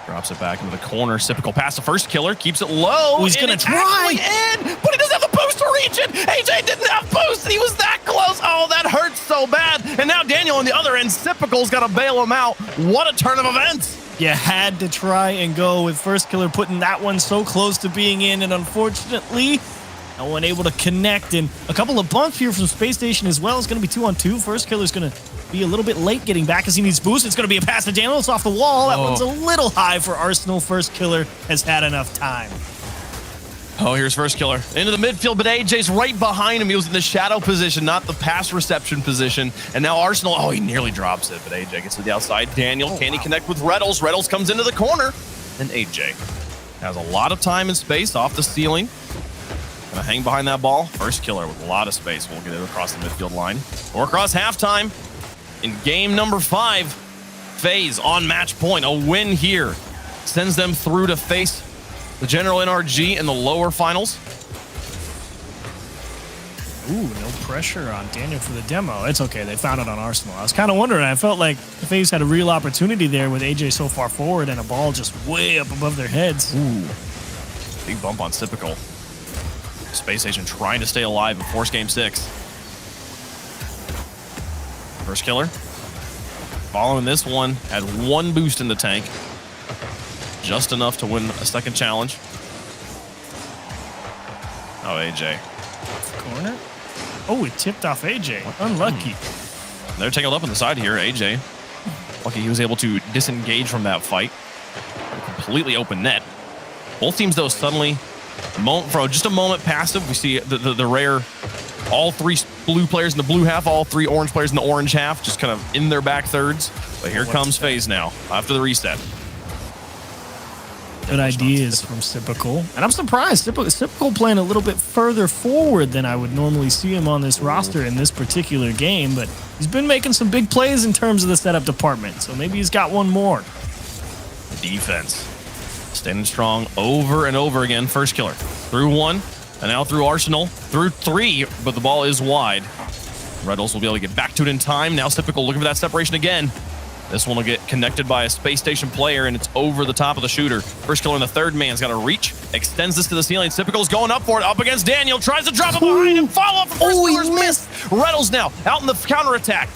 Drops it back into the corner. Typical pass to first killer. Keeps it low. He's going to try. In, but he doesn't have the boost to reach it. AJ didn't have boost. He was that close. Oh, that hurts so bad. And now Daniel on the other end. Typical's got to bail him out. What a turn of events. You had to try and go with first killer, putting that one so close to being in. And unfortunately, no one able to connect. And a couple of bumps here from Space Station as well. It's going to be 2-on-2. First killer's going to be a little bit late getting back as he needs boost. It's going to be a pass to Daniel. It's off the wall. That one's a little high for Arsenal. First killer has had enough time. Oh, here's first killer. Into the midfield, but AJ's right behind him. He was in the shadow position, not the pass reception position. And now Arsenal, oh, he nearly drops it, but AJ gets to the outside. Daniel, can he connect with Reddles? Reddles comes into the corner. And AJ has a lot of time and space off the ceiling. Gonna hang behind that ball. First killer with a lot of space. We'll get it across the midfield line. Or across halftime. In game number 5, FaZe on match point. A win here sends them through to face the General NRG in the lower finals. Ooh, no pressure on Daniel for the demo. It's okay. They found it on Arsenal. I was kind of wondering. I felt like FaZe had a real opportunity there with AJ so far forward and a ball just way up above their heads. Ooh, big bump on Typical. Space Station trying to stay alive and force game 6. First killer. Following this one, had 1 boost in the tank. Just enough to win a second challenge. Oh, AJ. Corner? Oh, it tipped off AJ. Unlucky. They're tangled up on the side here. AJ, lucky he was able to disengage from that fight. Completely open net. Both teams, though, suddenly, for just a moment passive, we see the rare, all 3 blue players in the blue half, all 3 orange players in the orange half, just kind of in their back thirds. But here comes FaZe now, after the reset. Good ideas from Typical. And I'm surprised. Typical playing a little bit further forward than I would normally see him on this roster in this particular game, but he's been making some big plays in terms of the setup department, so maybe he's got one more. Defense. Standing strong over and over again. First killer. Through 1, and now through Arsenal. Through 3, but the ball is wide. Reddles will be able to get back to it in time. Now Typical looking for that separation again. This one will get connected by a Space Station player, and it's over the top of the shooter. First killer in the third man's got to reach. Extends this to the ceiling. Typical's going up for it. Up against Daniel. Tries to drop it behind him. Follow up from first killer's missed. Reddles now out in the counterattack.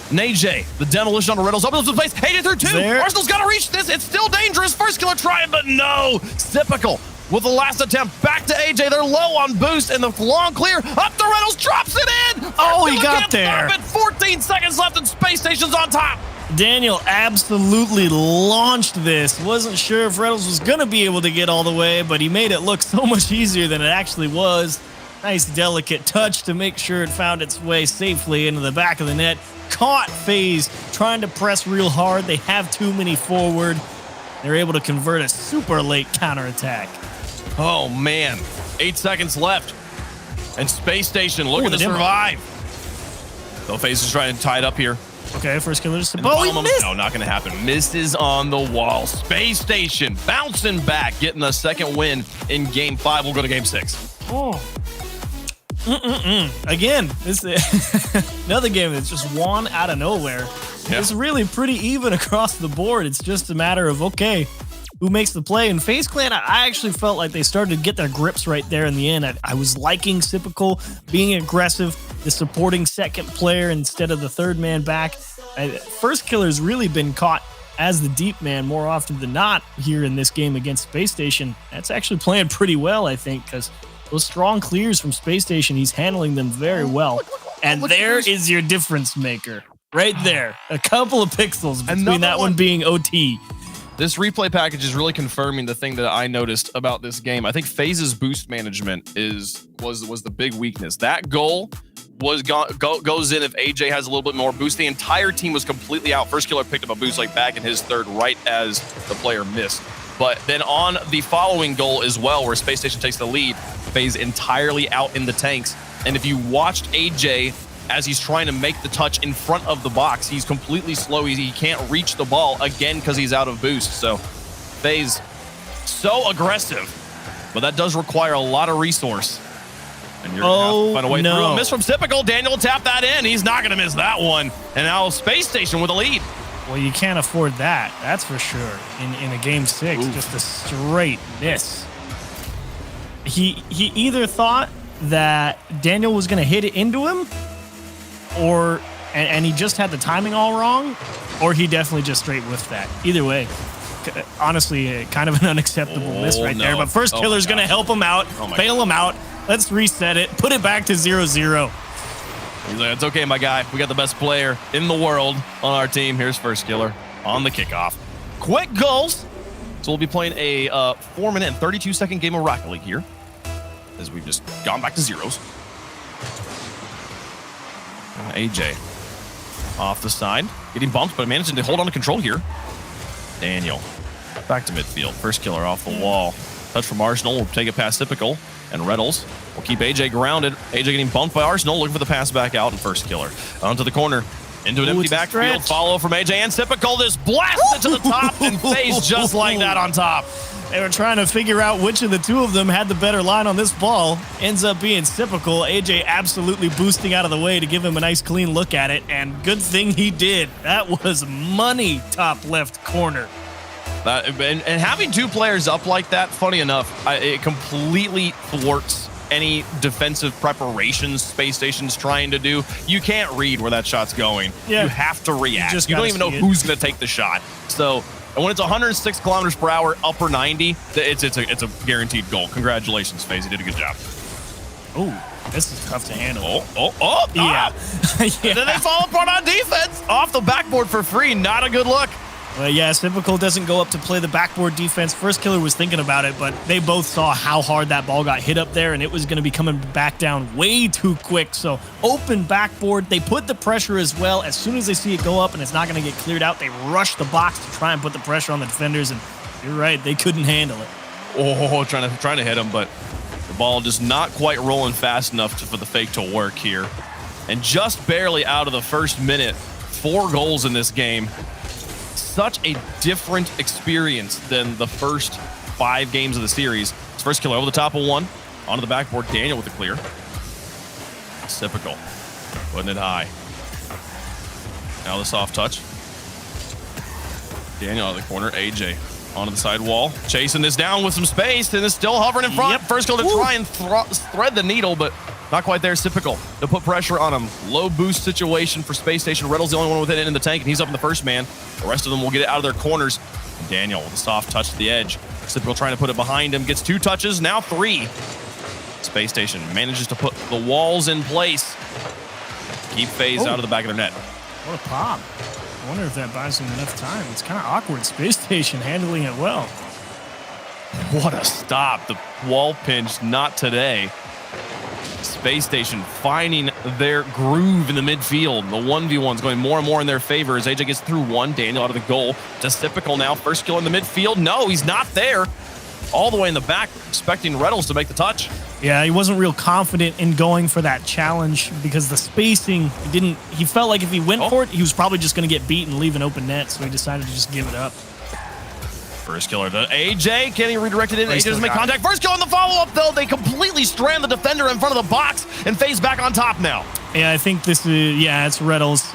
NAJ, the demolition on the Riddles, opens up the space. AJ through 2. There. Arsenal's got to reach this. It's still dangerous. First killer trying, but no. Typical with the last attempt. Back to AJ. They're low on boost, and the long clear up the Riddles, drops it in. Oh, he Killer got can't there. stop it. 14 seconds left, and Space Station's on top. Daniel absolutely launched this. Wasn't sure if Reynolds was going to be able to get all the way, but he made it look so much easier than it actually was. Nice delicate touch to make sure it found its way safely into the back of the net. Caught FaZe trying to press real hard. They have too many forward. They're able to convert a super late counterattack. Oh, man. 8 seconds left. And Space Station looking to survive. So FaZe is trying to tie it up here. Okay, first killer just... Oh, he missed. No, not going to happen. Misses on the wall. Space Station bouncing back, getting the second win in Game 5. We'll go to Game 6. Oh. Again, this another game that's just won out of nowhere. Yeah. It's really pretty even across the board. It's just a matter of, okay, who makes the play? And FaZe Clan, I actually felt like they started to get their grips right there in the end. I was liking Sypical being aggressive, the supporting second player instead of the third man back. First killer's really been caught as the deep man more often than not here in this game against Space Station. That's actually playing pretty well, I think, because those strong clears from Space Station, he's handling them very well. And there is your difference maker. Right there. A couple of pixels between that one being OT. This replay package is really confirming the thing that I noticed about this game. I think FaZe's boost management was the big weakness. That goal goes in if AJ has a little bit more boost. The entire team was completely out. First killer picked up a boost like back in his third right as the player missed. But then on the following goal as well, where Space Station takes the lead, FaZe entirely out in the tanks. And if you watched AJ as he's trying to make the touch in front of the box, he's completely slow. He can't reach the ball again because he's out of boost. So FaZe so aggressive, but that does require a lot of resource. And you're gonna have to find a way through. A miss from Typical. Daniel tap that in. He's not gonna miss that one. And now Space Station with a lead. Well, you can't afford that. That's for sure. In a game 6, just a straight miss. He either thought that Daniel was going to hit it into him, or and he just had the timing all wrong, or he definitely just straight whiffed that. Either way, honestly, kind of an unacceptable miss right there. But first killer's going to help him out, bail him out. Let's reset it, put it back to 0-0. He's like, it's okay, my guy. We got the best player in the world on our team. Here's first killer on the kickoff. Quick goals. So we'll be playing a 4-minute and 32-second game of Rocket League here, as we've just gone back to zeros. AJ off the side, getting bumped, but managing to hold on to control here. Daniel back to midfield. First killer off the wall. Touch from Arsenal. We'll take it past Typical. And Reynolds will keep AJ grounded. AJ getting bumped by Arsenal, looking for the pass back out, and first killer onto the corner. Into an empty backfield. Follow from AJ and Typical. This blasted to the top and FaZe just like that on top. They were trying to figure out which of the two of them had the better line on this ball. Ends up being Typical. AJ absolutely boosting out of the way to give him a nice clean look at it, and good thing he did. That was money, top left corner. And having two players up like that, funny enough, it completely thwarts any defensive preparations Space Station's trying to do. You can't read where that shot's going. Yeah. You have to react. You don't even know who's going to take the shot. So, and when it's 106 kilometers per hour, upper 90, it's a guaranteed goal. Congratulations, FaZe. You did a good job. Oh, this is tough to handle. Yeah. And then they fall apart on defense. Off the backboard for free. Not a good look. Well, yeah, Typical doesn't go up to play the backboard defense. First killer was thinking about it, but they both saw how hard that ball got hit up there, and it was going to be coming back down way too quick. So open backboard. They put the pressure as well. As soon as they see it go up and it's not going to get cleared out, they rush the box to try and put the pressure on the defenders, and you're right, they couldn't handle it. Trying to hit him, but the ball just not quite rolling fast enough for the fake to work here. And just barely out of the first minute, 4 goals in this game. Such a different experience than the first 5 games of the series. His first killer over the top of one. Onto the backboard, Daniel with the clear. Typical. Putting it high. Now the soft touch. Daniel out of the corner. AJ onto the side wall. Chasing this down with some space, and it's still hovering in front. First killer to try and thread the needle, but Not quite there. Typical to put pressure on him. Low boost situation for Space Station. Reddle's the only one with it in the tank, and he's up in the first man. The rest of them will get it out of their corners. And Daniel with a soft touch to the edge. Typical trying to put it behind him. Gets 2 touches, now 3. Space Station manages to put the walls in place. Keep FaZe out of the back of their net. What a pop. I wonder if that buys him enough time. It's kind of awkward. Space Station handling it well. What a stop. The wall pinch, not today. Space Station finding their groove in the midfield. The 1v1's going more and more in their favor as AJ gets through one. Daniel out of the goal. Just typical now. First kill in the midfield. No, he's not there. All the way in the back, expecting Reddles to make the touch. Yeah, he wasn't real confident in going for that challenge because the spacing he felt like if he went for it, he was probably just going to get beat and leave an open net, so he decided to just give it up. First killer to AJ. Can he redirect it in? AJ doesn't make contact. First kill on the follow-up, though. They completely strand the defender in front of the box and FaZe back on top now. Yeah, I think this is, it's Reddles.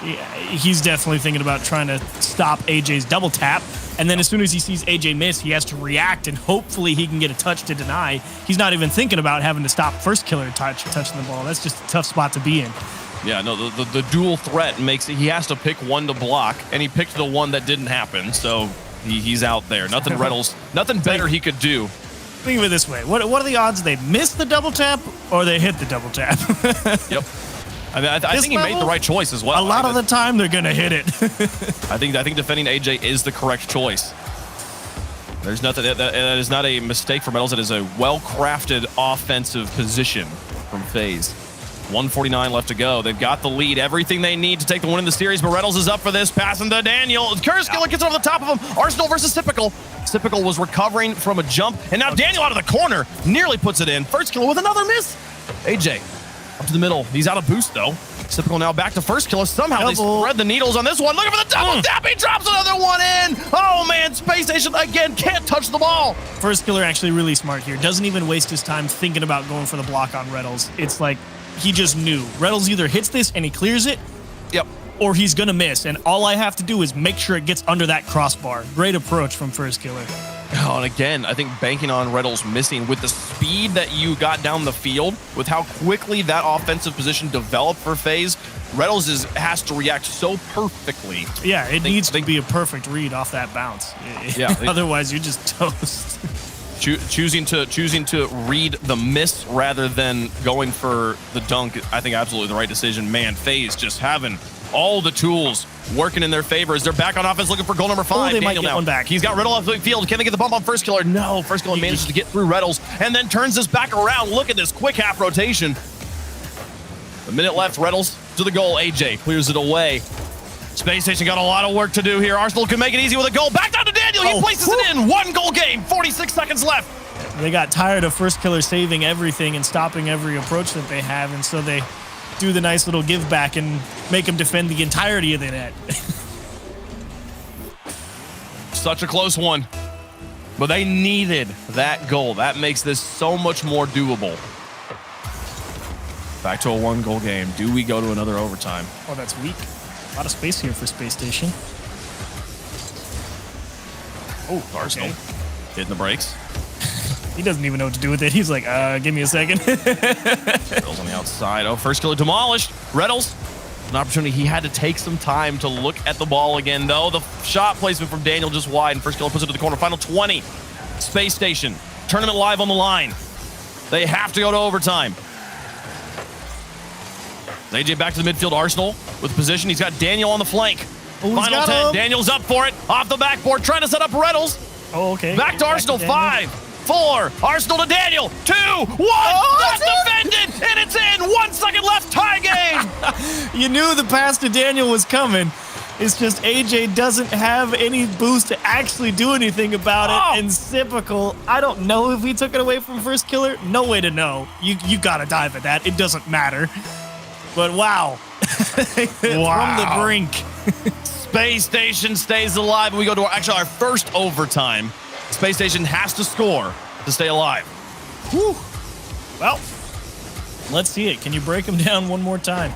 He's definitely thinking about trying to stop AJ's double tap. And then as soon as he sees AJ miss, he has to react, and hopefully he can get a touch to deny. He's not even thinking about having to stop first killer touching the ball. That's just a tough spot to be in. Yeah, no, the dual threat makes it, he has to pick one to block, and he picked the one that didn't happen, so he's out there. Nothing Reddles, nothing better he could do. Think of it this way. What are the odds they miss the double tap or they hit the double tap? Yep. I mean, I think he made the right choice as well. A lot of the time, they're going to hit it. I think defending AJ is the correct choice. There's nothing that is not a mistake for Metals. It is a well-crafted offensive position from FaZe. 149 left to go. They've got the lead. Everything they need to take the win in the series, but Reddles is up for this. Passing to Daniel. Curse killer gets over the top of him. Arsenal versus Typical. Typical was recovering from a jump, and now Daniel out of the corner. Nearly puts it in. First killer with another miss. AJ up to the middle. He's out of boost, though. Typical now back to first killer. Somehow they spread the needles on this one. Looking for the double tap. He drops another one in. Oh, man. Space Station, again, can't touch the ball. First killer actually really smart here. Doesn't even waste his time thinking about going for the block on Reddles. It's like he just knew. Reddles either hits this and he clears it, or he's going to miss. And all I have to do is make sure it gets under that crossbar. Great approach from first killer. Oh, and again, I think banking on Reddles missing with the speed that you got down the field, with how quickly that offensive position developed for FaZe, Reddles has to react so perfectly. Yeah, it needs to be a perfect read off that bounce. Yeah, otherwise you're just toast. Choosing to read the miss rather than going for the dunk, I think absolutely the right decision. Man, FaZe just having all the tools working in their favor as they're back on offense looking for goal number 5. They might get one back. He's got Riddle off the field. Can they get the bump on first killer? No. First killer manages to get through Reddles and then turns this back around. Look at this quick half rotation. A minute left. Reddles to the goal. AJ clears it away. Space Station got a lot of work to do here. Arsenal can make it easy with a goal. Back down to Daniel. He places it in. 1 goal game. 46 seconds left. They got tired of first killer saving everything and stopping every approach that they have, and so they do the nice little give back and make him defend the entirety of the net. Such a close one, but they needed that goal. That makes this so much more doable. Back to a 1 goal game. Do we go to another overtime? Oh, that's weak. A lot of space here for Space Station. Oh, Arsenal hitting the brakes. He doesn't even know what to do with it. He's like, give me a second. Reddles on the outside. Oh, first killer demolished. Reddles, an opportunity. He had to take some time to look at the ball again, though. The shot placement from Daniel just wide, and first killer puts it to the corner. Final 20. Space Station. Tournament live on the line. They have to go to overtime. AJ back to the midfield. Arsenal with position. He's got Daniel on the flank. Oh, Final 10. Daniel's up for it. Off the backboard. Trying to set up Reddles. Oh, okay. Back to Arsenal. 5. 4, Arsenal to Daniel, 2, 1, that's defended, and it's in, 1 second left, tie game. You knew the pass to Daniel was coming. It's just AJ doesn't have any boost to actually do anything about it, and Typical, I don't know if he took it away from first killer, no way to know. You gotta dive at that, it doesn't matter. But wow. From the brink. Space Station stays alive, and we go to our first overtime. Space Station has to score to stay alive. Whew. Well, let's see it. Can you break him down one more time?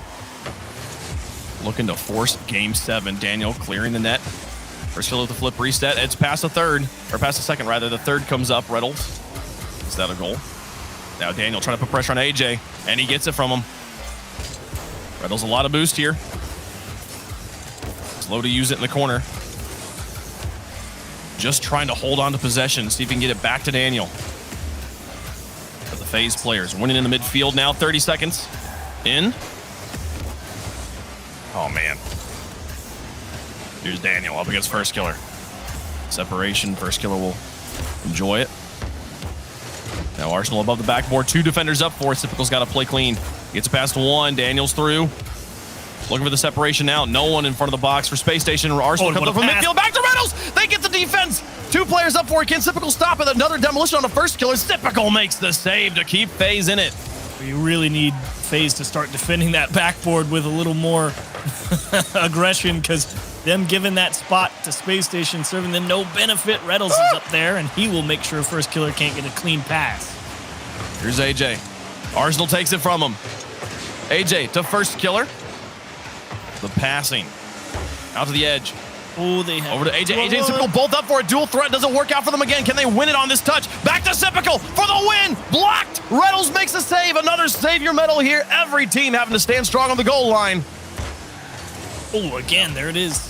Looking to force game 7. Daniel clearing the net. First kill with the flip reset. It's past the third, or past the second rather. The third comes up. Reddles. Is that a goal? Now Daniel trying to put pressure on AJ, and he gets it from him. Reynolds a lot of boost here. Slow to use it in the corner. Just trying to hold on to possession, see if he can get it back to Daniel. But the FaZe players winning in the midfield now, 30 seconds in. Oh, man. Here's Daniel up against First Killer. Separation, First Killer will enjoy it. Now Arsenal above the backboard, 2 defenders up for it. Typical's got to play clean. Gets it past 1, Daniel's through. Looking for the separation now. No one in front of the box for Space Station. Arsenal comes up from midfield. Back to Reynolds. They get the defense. 2 players up for it. Can Typical stop it? Another demolition on the First Killer. Typical makes the save to keep FaZe in it. You really need FaZe to start defending that backboard with a little more aggression, because them giving that spot to Space Station, serving them no benefit. Reynolds is up there, and he will make sure First Killer can't get a clean pass. Here's AJ. Arsenal takes it from him. AJ to First Killer. The passing out to the edge. Oh, they have over to AJ. AJ and Typical both up for a dual threat. Doesn't work out for them again. Can they win it on this touch? Back to Typical for the win. Blocked. Reynolds makes a save. Another savior medal here. Every team having to stand strong on the goal line. Oh, again, there it is.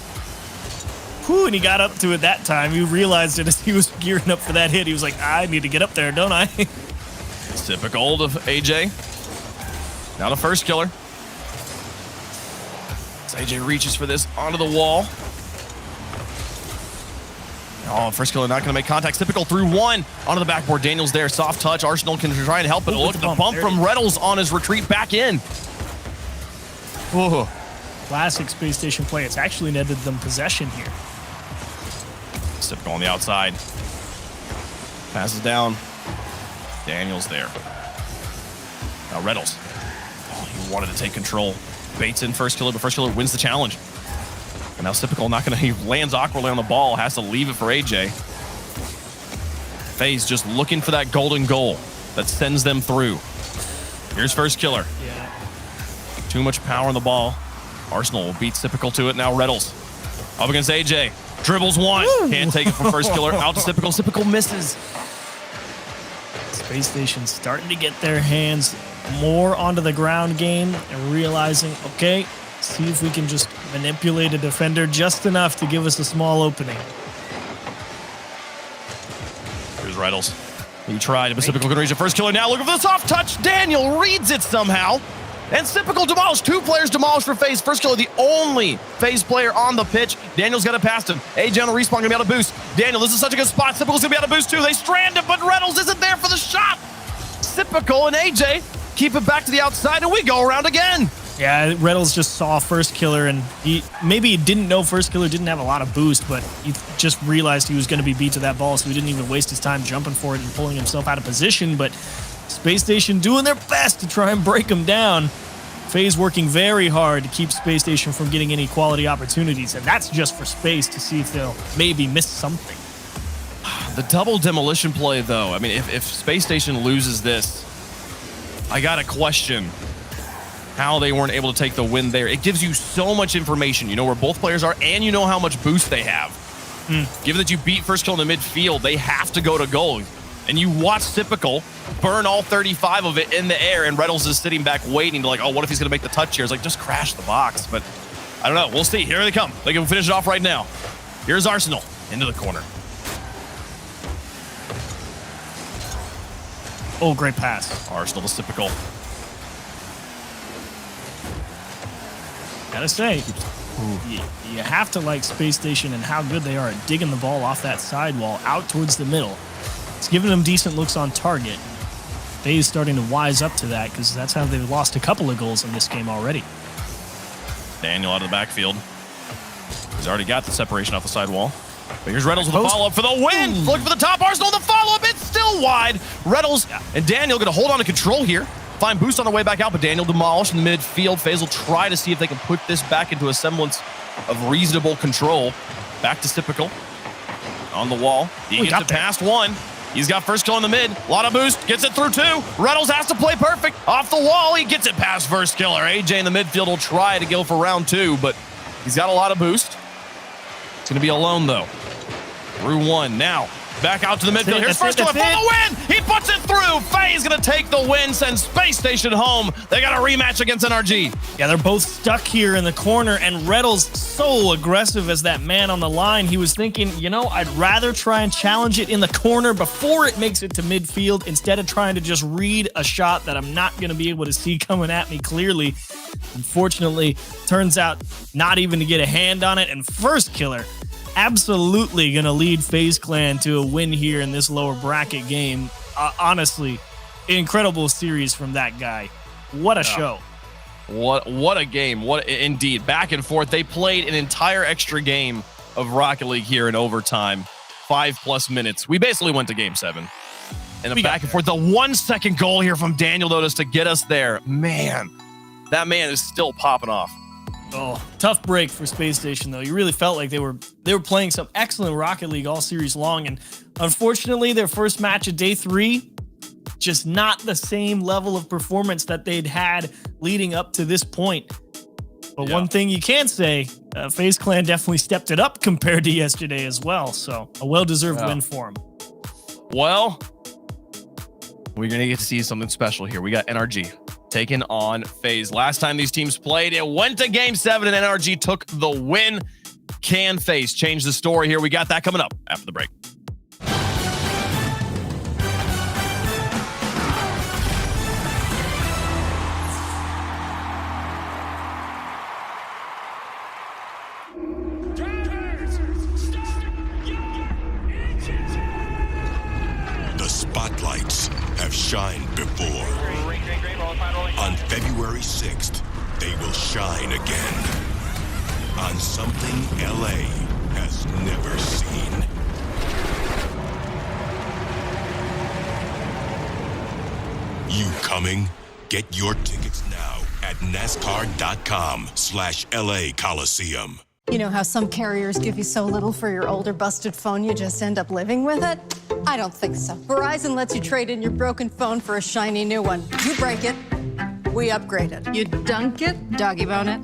Whew, and he got up to it that time. You realized it as he was gearing up for that hit. He was like, I need to get up there, don't I? Typical to AJ. Now to First Killer. As AJ reaches for this onto the wall. Oh, First Killer not going to make contact. Typical through 1 onto the backboard. Daniel's there. Soft touch. Arsenal can try and help it. Look at the bump from Reynolds on his retreat back in. Whoa. Classic Space Station play. It's actually netted them possession here. Typical on the outside. Passes down. Daniel's there. Now Reynolds. Oh, he wanted to take control. Baits in First Killer, but First Killer wins the challenge. And now Typical not going to, he lands awkwardly on the ball, has to leave it for AJ. FaZe just looking for that golden goal that sends them through. Here's First Killer. Yeah. Too much power on the ball. Arsenal will beat Typical to it. Now Reynolds up against AJ. Dribbles 1. Woo! Can't take it from First Killer. Out to Typical. Typical misses. Space Station starting to get their hands more onto the ground game and realizing, okay, see if we can just manipulate a defender just enough to give us a small opening. Here's Reynolds. He tried, but Typical can reach it. First Killer now looking for the soft touch. Daniel reads it somehow. And Typical demolished. 2 players demolished for FaZe. First Killer, the only FaZe player on the pitch. Daniel's got it past him. AJ on the respawn, gonna be able to boost. Daniel, this is such a good spot. Typical's gonna be able to boost too. They strand him, but Reynolds isn't there for the shot. Typical and AJ keep it back to the outside, and we go around again. Yeah, Reynolds just saw First Killer, and he didn't know First Killer didn't have a lot of boost, but he just realized he was going to be beat to that ball, so he didn't even waste his time jumping for it and pulling himself out of position. But Space Station doing their best to try and break him down. FaZe working very hard to keep Space Station from getting any quality opportunities, and that's just for Space to see if they'll maybe miss something. The double demolition play, though, I mean, if Space Station loses this, I got to question how they weren't able to take the win there. It gives you so much information. You know where both players are, and you know how much boost they have. Given that you beat First Kill in the midfield, they have to go to goal. And you watch Typical burn all 35 of it in the air, and Reynolds is sitting back waiting to like, oh, what if he's going to make the touch here? It's like, just crash the box. But I don't know. We'll see. Here they come. They can finish it off right now. Here's Arsenal into the corner. Oh, great pass. Arsenal to Typical. Gotta say, you have to like Space Station and how good they are at digging the ball off that sidewall out towards the middle. It's giving them decent looks on target. FaZe starting to wise up to that because that's how they've lost a couple of goals in this game already. Daniel out of the backfield. He's already got the separation off the sidewall. But here's Reynolds with a follow-up for the win. Look for the top. Arsenal the follow-up. It's still wide. Reynolds and Daniel going to hold on to control here. Fine boost on the way back out, but Daniel demolished in the midfield. FaZe will try to see if they can put this back into a semblance of reasonable control. Back to Typical on the wall. He gets it past one. He's got First Kill in the mid. A lot of boost. Gets it through two. Reynolds has to play perfect. Off the wall. He gets it past First Killer. AJ in the midfield will try to go for round two, but he's got a lot of boost. It's going to be alone, though. Through one. Now, Back out to the midfield. Here's first one for the win. He puts it through. Faye's going to take the win, send Space Station home. They got a rematch against NRG. Yeah, they're both stuck here in the corner, and Reddle's so aggressive as that man on the line. He was thinking, you know, I'd rather try and challenge it in the corner before it makes it to midfield instead of trying to just read a shot that I'm not going to be able to see coming at me clearly. Unfortunately, turns out not even to get a hand on it, and First Killer absolutely going to lead FaZe Clan to a win here in this lower bracket game. Honestly, incredible series from that guy. What a show. What a game. What indeed. Back and forth. They played an entire extra game of Rocket League here in overtime. 5+ minutes. We basically went to game 7. And the back and forth. The 1-second goal here from Daniel Lotus to get us there. Man, that man is still popping off. Oh, tough break for Space Station, though. You really felt like they were playing some excellent Rocket League all series long, and unfortunately, their first match of day 3, just not the same level of performance that they'd had leading up to this point. But one thing you can say, FaZe Clan definitely stepped it up compared to yesterday as well, so a well-deserved win for them. Well, we're going to get to see something special here. We got NRG taking on FaZe. Last time these teams played, it went to game 7 and NRG took the win. Can FaZe change the story here? We got that coming up after the break. The spotlights have shined before. On February 6th, they will shine again. On something LA has never seen. You coming? Get your tickets now at NASCAR.com/LA Coliseum. You know how some carriers give you so little for your older busted phone you just end up living with it? I don't think so. Verizon lets you trade in your broken phone for a shiny new one. You break it, we upgrade it. You dunk it, doggy bone it,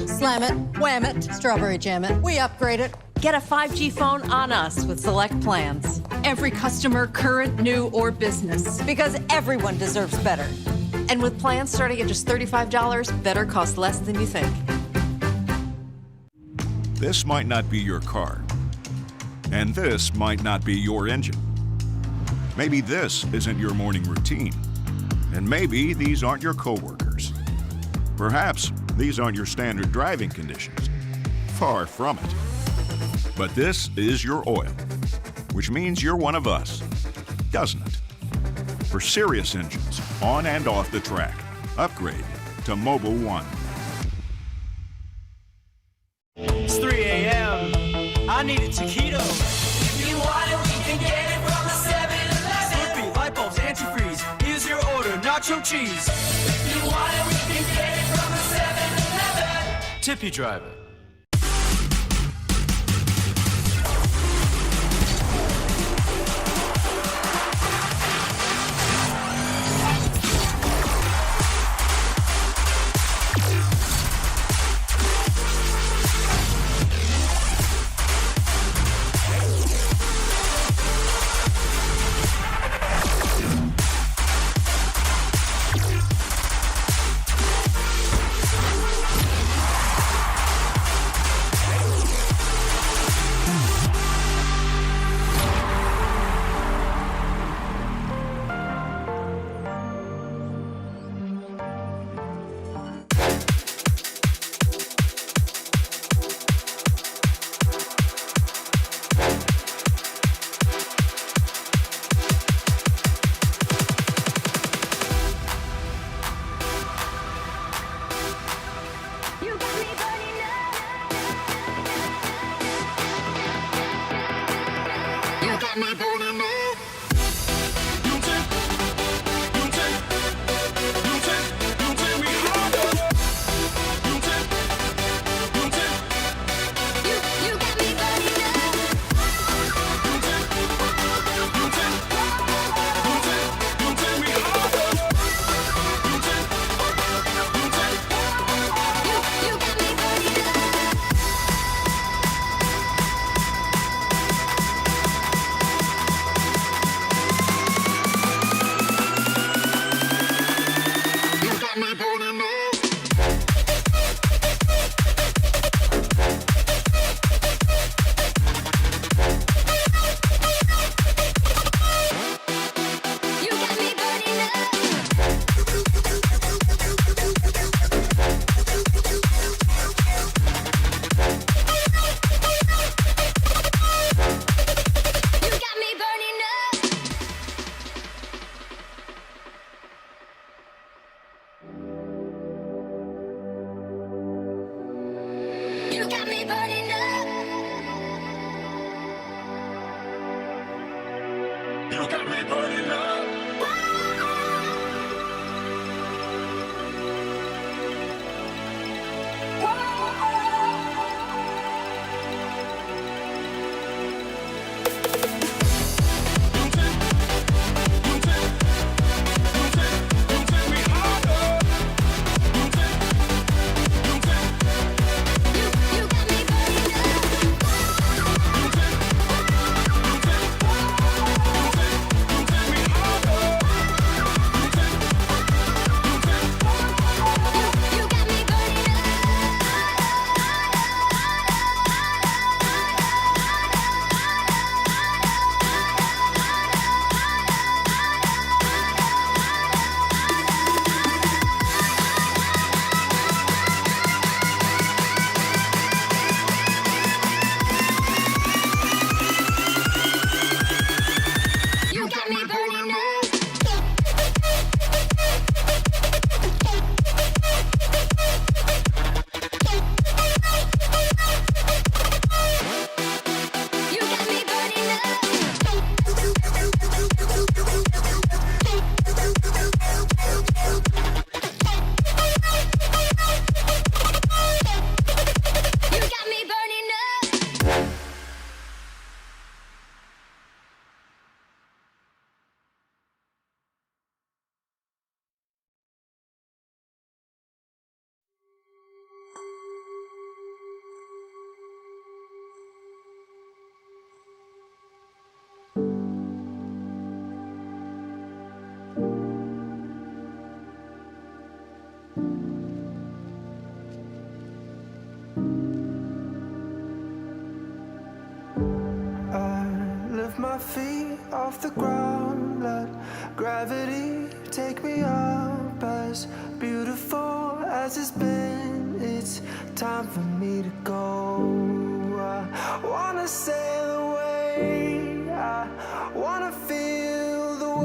slam it, wham it, strawberry jam it, we upgrade it. Get a 5G phone on us with select plans. Every customer, current, new, or business. Because everyone deserves better. And with plans starting at just $35, better costs less than you think. This might not be your car. And this might not be your engine. Maybe this isn't your morning routine. And maybe these aren't your coworkers. Perhaps these aren't your standard driving conditions. Far from it. But this is your oil, which means you're one of us, doesn't it? For serious engines, on and off the track, upgrade to Mobil 1. It's 3 a.m. I need a taquito. If you want it, we can get it from the 7-Eleven. Slurpee, light bulbs, antifreeze. Here's your order, nacho cheese. If you want it, we can get it from the 7-Eleven. Tippy driver. Lift my feet off the ground, let gravity take me up. As beautiful as it's been, it's time for me to go. I wanna sail away, I wanna feel the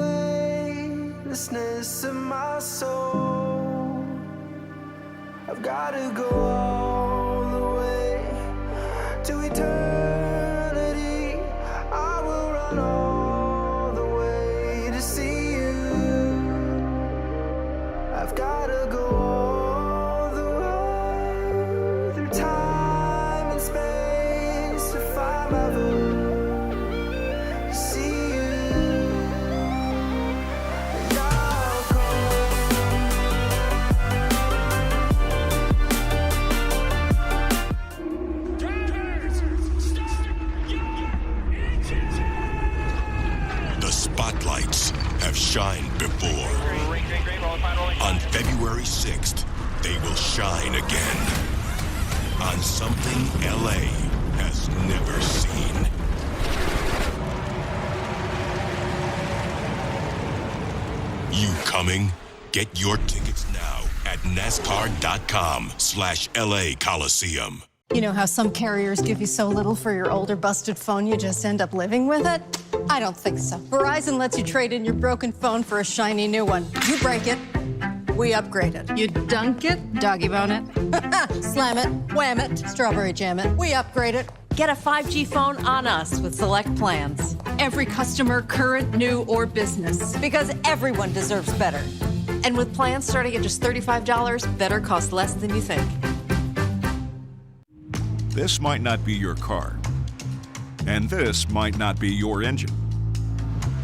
weightlessness of my soul. I've gotta go all the way to eternity. I will run all the way to see you. I've gotta go all the way through time and space to find my vote, to see you. And I'll The spotlights have shined before. On February 6th, they will shine again. On something LA has never seen. You coming? Get your tickets now at NASCAR.com/LA Coliseum. You know how some carriers give you so little for your older busted phone you just end up living with it? I don't think so. Verizon lets you trade in your broken phone for a shiny new one. You break it, we upgrade it. You dunk it, doggy bone it, slam it, wham it, strawberry jam it, we upgrade it. Get a 5G phone on us with select plans. Every customer, current, new, or business. Because everyone deserves better. And with plans starting at just $35, better costs less than you think. This might not be your car. And this might not be your engine.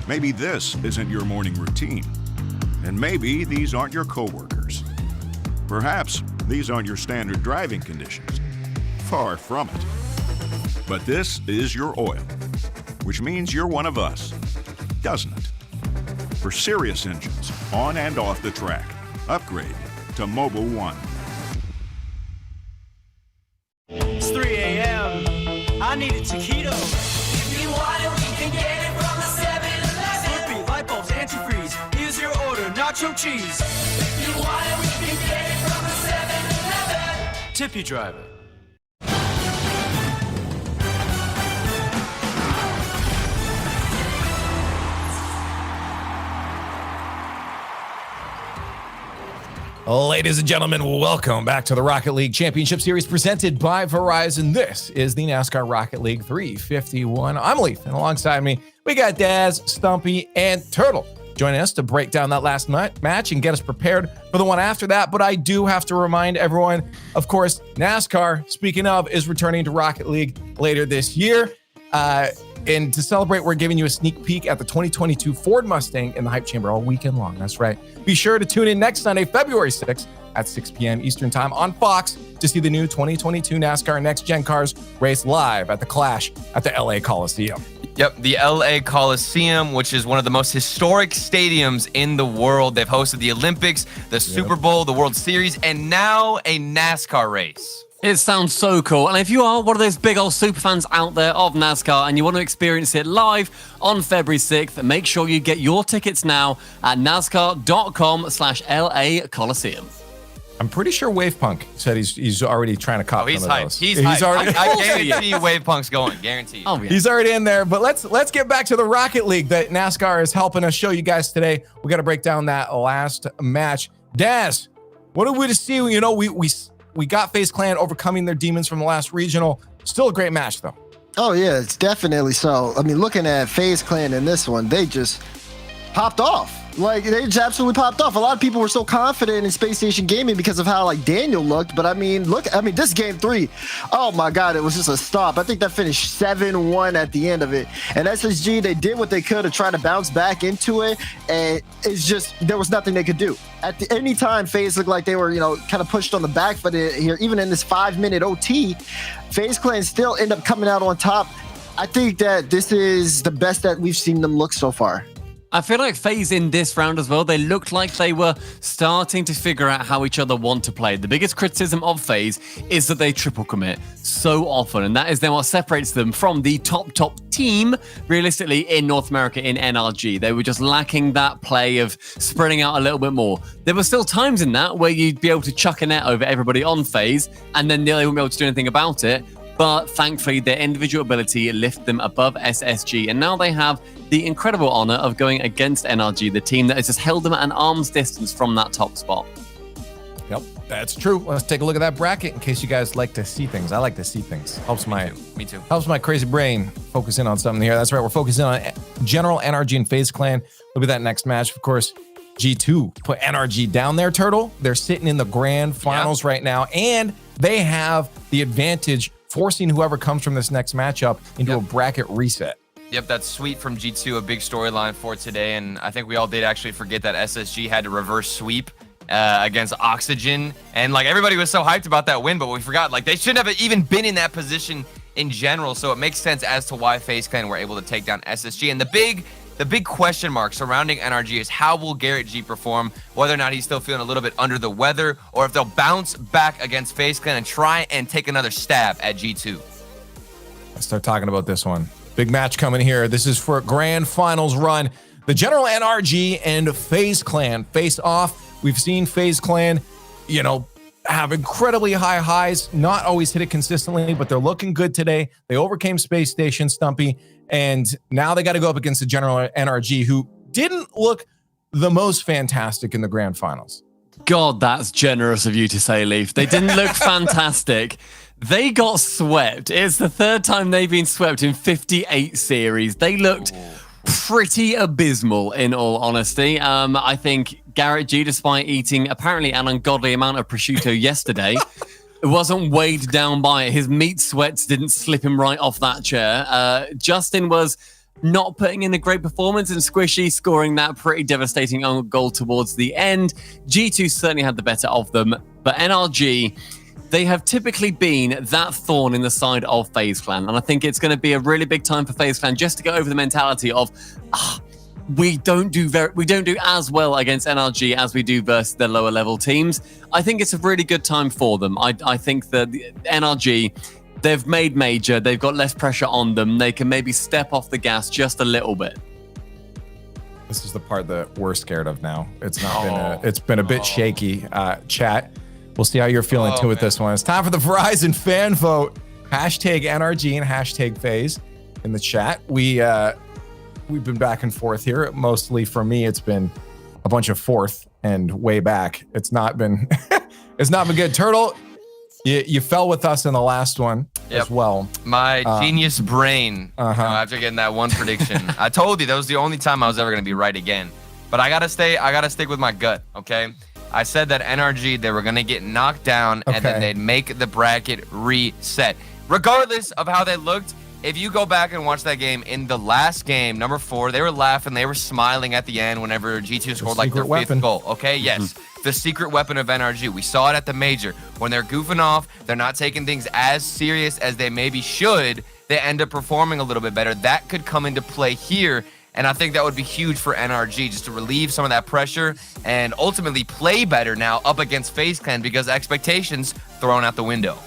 Maybe this isn't your morning routine. And maybe these aren't your coworkers. Perhaps these aren't your standard driving conditions. Far from it. But this is your oil, which means you're one of us, doesn't it? For serious engines, on and off the track, upgrade to Mobile One. It's 3 a.m. I need a taquito. If you want it, we can get it from the 7-Eleven. Slurpee, light bulbs, antifreeze. Here's your order, nacho cheese. If you want it, we can get it from the 7-Eleven. Tip your driver. Ladies and gentlemen, welcome back to the Rocket League Championship Series presented by Verizon. This is the NASCAR Rocket League 351. I'm Leaf, and alongside me, we got Daz, Stumpy, and Turtle joining us to break down that last match and get us prepared for the one after that. But I do have to remind everyone, of course, NASCAR, speaking of, is returning to Rocket League later this year. And to celebrate, we're giving you a sneak peek at the 2022 Ford Mustang in the Hype Chamber all weekend long. That's right. Be sure to tune in next Sunday, February 6th at 6 p.m. Eastern Time on Fox to see the new 2022 NASCAR Next Gen Cars race live at the Clash at the LA Coliseum. Yep, the LA Coliseum, which is one of the most historic stadiums in the world. They've hosted the Olympics, the Super Bowl, the World Series, and now a NASCAR race. It sounds so cool. And if you are one of those big old super fans out there of NASCAR and you want to experience it live on February 6th, make sure you get your tickets now at NASCAR.com/LA Coliseum. I'm pretty sure Wavepunk said he's already trying to cop he's some of hyped. those. He's hyped. already. I guarantee you Wavepunk's going. Guaranteed. Oh, yeah. He's already in there. But let's get back to the Rocket League that NASCAR is helping us show you guys today. We got to break down that last match. Daz, what are we to see? You know, we got FaZe Clan overcoming their demons from the last regional. Still a great match, though. Oh, yeah, it's definitely so. I mean, looking at FaZe Clan in this one, they just popped off. Like, they just absolutely popped off. A lot of people were so confident in Space Station Gaming because of how, like, Daniel looked. But, I mean, this game 3, oh, my God, it was just a stop. I think that finished 7-1 at the end of it. And SSG, they did what they could to try to bounce back into it. And it's just, there was nothing they could do. At any time, FaZe looked like they were, kind of pushed on the back foot here. Even in this 5-minute OT, FaZe Clan still end up coming out on top. I think that this is the best that we've seen them look so far. I feel like FaZe in this round as well, they looked like they were starting to figure out how each other want to play. The biggest criticism of FaZe is that they triple commit so often, and that is then what separates them from the top team, realistically, in North America in NRG. They were just lacking that play of spreading out a little bit more. There were still times in that where you'd be able to chuck a net over everybody on FaZe, and then they wouldn't be able to do anything about it. But thankfully, their individual ability lifted them above SSG, and now they have the incredible honor of going against NRG, the team that has just held them at an arm's distance from that top spot. Yep, that's true. Let's take a look at that bracket in case you guys like to see things. I like to see things. Helps Me too. Helps my crazy brain focus in on something here. That's right. We're focusing on General, NRG, and FaZe Clan. Look at that next match. Of course, G2 put NRG down there, Turtle. They're sitting in the grand finals right now, and they have the advantage, forcing whoever comes from this next matchup into a bracket reset. Yep, that's sweet from G2, a big storyline for today. And I think we all did actually forget that SSG had to reverse sweep against Oxygen. And like everybody was so hyped about that win, but we forgot like they shouldn't have even been in that position in general. So it makes sense as to why FaZe Clan were able to take down SSG. And the big question mark surrounding NRG is how will Garrett G perform, whether or not he's still feeling a little bit under the weather, or if they'll bounce back against FaZe Clan and try and take another stab at G2. Let's start talking about this one. Big match coming here. This is for a grand finals run. The General, NRG and FaZe Clan face off. We've seen FaZe Clan, have incredibly high highs, not always hit it consistently, but they're looking good today. They overcame Space Station, Stumpy, and now they got to go up against the General NRG, who didn't look the most fantastic in the grand finals. God, that's generous of you to say, Leaf. They didn't look fantastic. They got swept. It's the third time they've been swept in 58 series. They looked pretty abysmal, in all honesty. I think Garrett G, despite eating apparently an ungodly amount of prosciutto yesterday, wasn't weighed down by it. His meat sweats didn't slip him right off that chair. Justin was not putting in a great performance, and Squishy scoring that pretty devastating goal towards the end. G2 certainly had the better of them, but NRG, they have typically been that thorn in the side of FaZe Clan, and I think it's going to be a really big time for FaZe Clan just to get over the mentality of we don't do as well against NRG as we do versus the lower level teams. I think it's a really good time for them. I think that the NRG, they've made major, they've got less pressure on them, they can maybe step off the gas just a little bit. This is the part that we're scared of now. It's not it's been a bit shaky. Chat, we'll see how you're feeling with this one. It's time for the Verizon Fan Vote. Hashtag NRG and hashtag FaZe in the chat. We've been back and forth here. Mostly for me, it's been a bunch of fourth and way back. It's not been good. Turtle, you fell with us in the last one as well. My genius brain, after getting that one prediction. I told you that was the only time I was ever going to be right again. But I gotta stick with my gut, okay? I said that NRG, they were going to get knocked down and then they'd make the bracket reset. Regardless of how they looked, if you go back and watch that game, in the last game, number 4, they were laughing, they were smiling at the end whenever G2 scored like their 5th goal, okay? Yes, the secret weapon of NRG. We saw it at the Major. When they're goofing off, they're not taking things as serious as they maybe should, they end up performing a little bit better. That could come into play here, and I think that would be huge for NRG just to relieve some of that pressure and ultimately play better now up against FaZe Clan because expectations thrown out the window.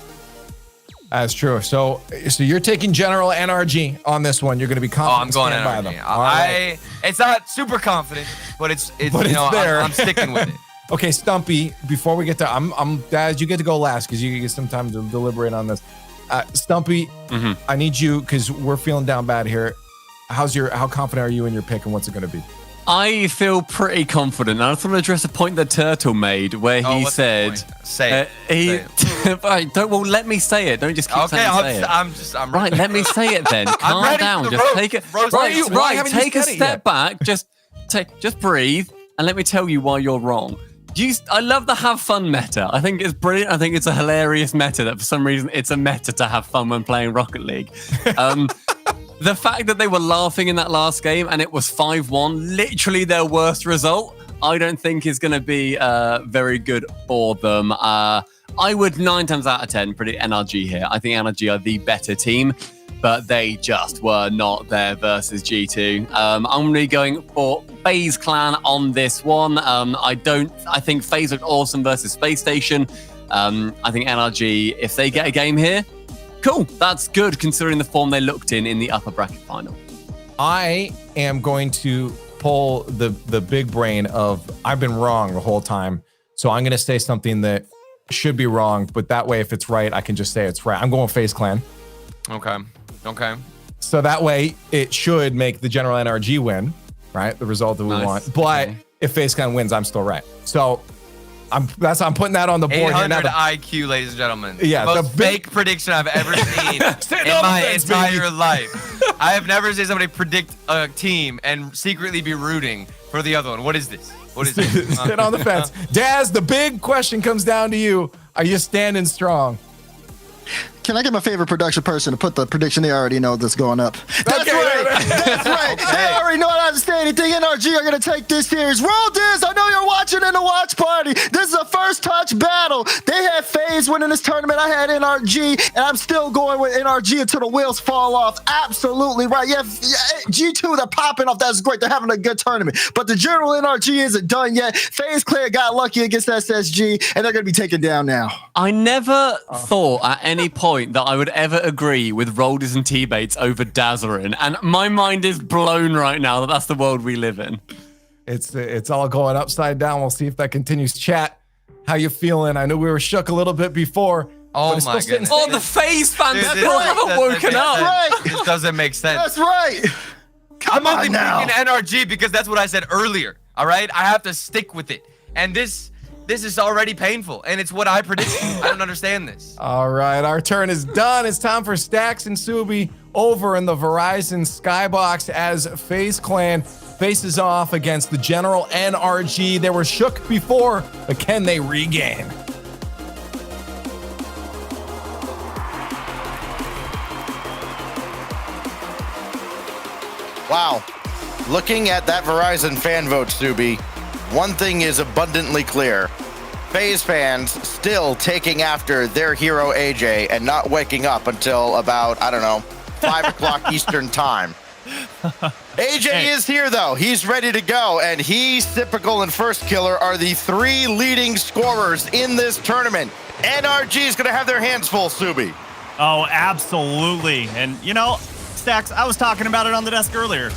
That's true. So you're taking General NRG on this one. You're going to be confident. Oh, I'm going NRG. It's not super confident, but it's there. I'm sticking with it. Okay, Stumpy, before we get to, Dad, you get to go last because you get some time to deliberate on this. Stumpy, I need you, because we're feeling down bad here. How confident are you in your pick, and what's it going to be? I feel pretty confident. I just want to address a point that Turtle made where he said, "Say it." Right, let me say it. Don't just keep saying say it. I'm right. Let me say it then. Calm down. Just take it. Right. Take a step back. Just breathe, and let me tell you why you're wrong. I love the have fun meta. I think it's brilliant. I think it's a hilarious meta that for some reason it's a meta to have fun when playing Rocket League. The fact that they were laughing in that last game and it was 5-1, literally their worst result, I don't think is going to be very good for them. I would 9 times out of 10 predict NRG here. I think NRG are the better team, but they just were not there versus G2. I'm really going for FaZe Clan on this one. I think FaZe looked awesome versus Space Station. I think NRG, if they get a game here, cool. That's good considering the form they looked in the upper bracket final. I am going to pull the big brain of I've been wrong the whole time. So I'm going to say something that should be wrong, but that way, if it's right, I can just say it's right. I'm going FaZe Clan. Okay. So that way, it should make the general NRG win, right? The result that we want. But if FaZe Clan wins, I'm still right. So I'm putting that on the board 800 here now. IQ, ladies and gentlemen. Yeah, the most fake prediction I've ever seen in my entire life. I have never seen somebody predict a team and secretly be rooting for the other one. What is this? Sit on the fence. Daz, the big question comes down to you. Are you standing strong? Can I get my favorite production person to put the prediction they already know that's going up? That's right. That's right. They already know how to say anything. NRG are going to take this series. Roll this. I know you're watching in the watch party. This is a first touch battle. They had FaZe winning this tournament. I had NRG, and I'm still going with NRG until the wheels fall off. Absolutely right. Yeah, G2, they're popping off. That's great. They're having a good tournament. But the general NRG isn't done yet. FaZe Clan got lucky against SSG, and they're going to be taken down now. I never thought at any point that I would ever agree with Rolders and T-Bates over Dazarin, and my mind is blown right now that that's the world we live in. It's all going upside down. We'll see if that continues. Chat, how you feeling? I know we were shook a little bit before. Oh my goodness! Oh, the FaZe fans still haven't woken up. Right. This doesn't make sense. That's right. I'm only picking NRG because that's what I said earlier. All right, I have to stick with it, and this is already painful, and it's what I predicted. I don't understand this. All right, our turn is done. It's time for Stacks and Subi over in the Verizon Skybox as FaZe Clan faces off against the general NRG. They were shook before, but can they regain? Wow. Looking at that Verizon fan vote, Subi, one thing is abundantly clear. FaZe fans still taking after their hero AJ and not waking up until about, 5 o'clock Eastern time. AJ is here, though. He's ready to go, and he, Typical, and First Killer are the three leading scorers in this tournament. NRG is going to have their hands full, Subi. Oh, absolutely. And, Stacks, I was talking about it on the desk earlier.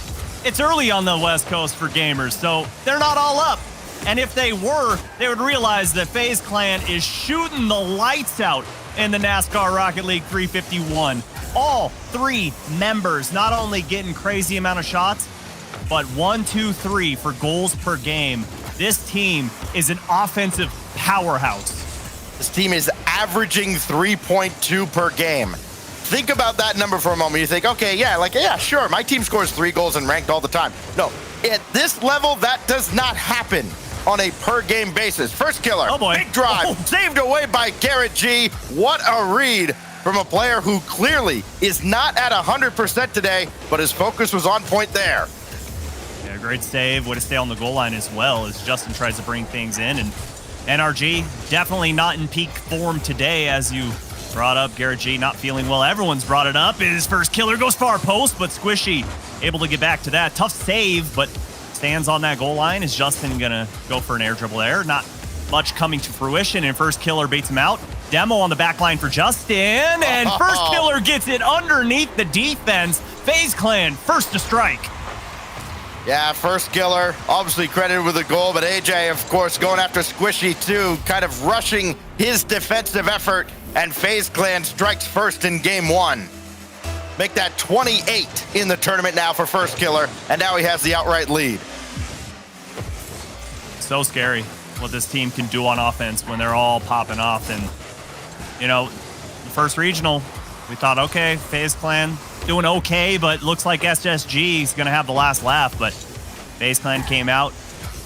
It's early on the West Coast for gamers, so they're not all up. And if they were, they would realize that FaZe Clan is shooting the lights out in the NASCAR Rocket League 351. All three members not only getting crazy amount of shots, but 1, 2, 3 for goals per game. This team is an offensive powerhouse. This team is averaging 3.2 per game. Think about that number for a moment. You think, okay, sure, my team scores 3 goals and ranked all the time. No, at this level, that does not happen on a per-game basis. First Killer, big drive, saved away by Garrett G. What a read from a player who clearly is not at 100% today, but his focus was on point there. Yeah, great save. Way to stay on the goal line as well as Justin tries to bring things in. And NRG definitely not in peak form today, as you brought up. Garrett G not feeling well. Everyone's brought it up. His First Killer goes far post, but Squishy able to get back to that. Tough save, but stands on that goal line. Is Justin gonna go for an air dribble there? Not much coming to fruition, and First Killer baits him out. Demo on the back line for Justin, and First Killer gets it underneath the defense. FaZe Clan first to strike. Yeah, First Killer obviously credited with the goal, but AJ, of course, going after Squishy too, kind of rushing his defensive effort, and FaZe Clan strikes first in game 1. Make that 28 in the tournament now for First Killer, and now he has the outright lead. So scary what this team can do on offense when they're all popping off. And, the first regional, we thought, okay, FaZe Clan doing okay, but looks like SSG is going to have the last laugh. But FaZe Clan came out,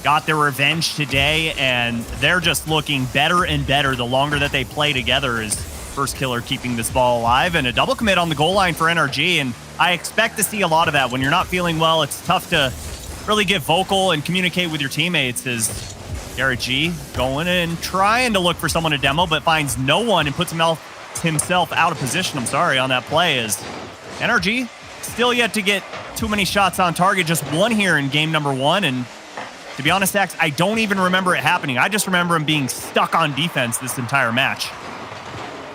got their revenge today, and they're just looking better and better the longer that they play together. Is First Killer keeping this ball alive, and a double commit on the goal line for NRG. And I expect to see a lot of that. When you're not feeling well, it's tough to really get vocal and communicate with your teammates. Is Garrett G going and trying to look for someone to demo, but finds no one and puts himself out of position, on that play. Is NRG still yet to get too many shots on target, just one here in game number 1. And to be honest, Dax, I don't even remember it happening. I just remember him being stuck on defense this entire match.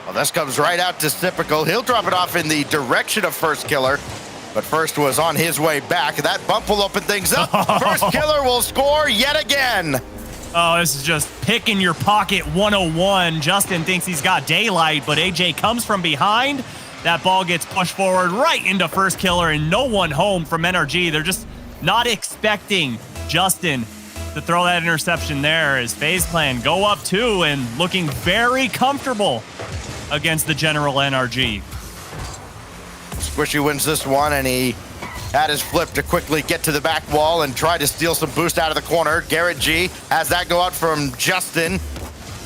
Well, this comes right out to Typical. He'll drop it off in the direction of First Killer, but First was on his way back. That bump will open things up. First Killer will score yet again. Oh, this is just picking your pocket 101. Justin thinks he's got daylight, but AJ comes from behind. That ball gets pushed forward right into First Killer, and no one home from NRG. They're just not expecting Justin to throw that interception there as FaZe Clan go up 2 and looking very comfortable against the general NRG. Squishy wins this one, and he had his flip to quickly get to the back wall and try to steal some boost out of the corner. Garrett G has that go out from Justin.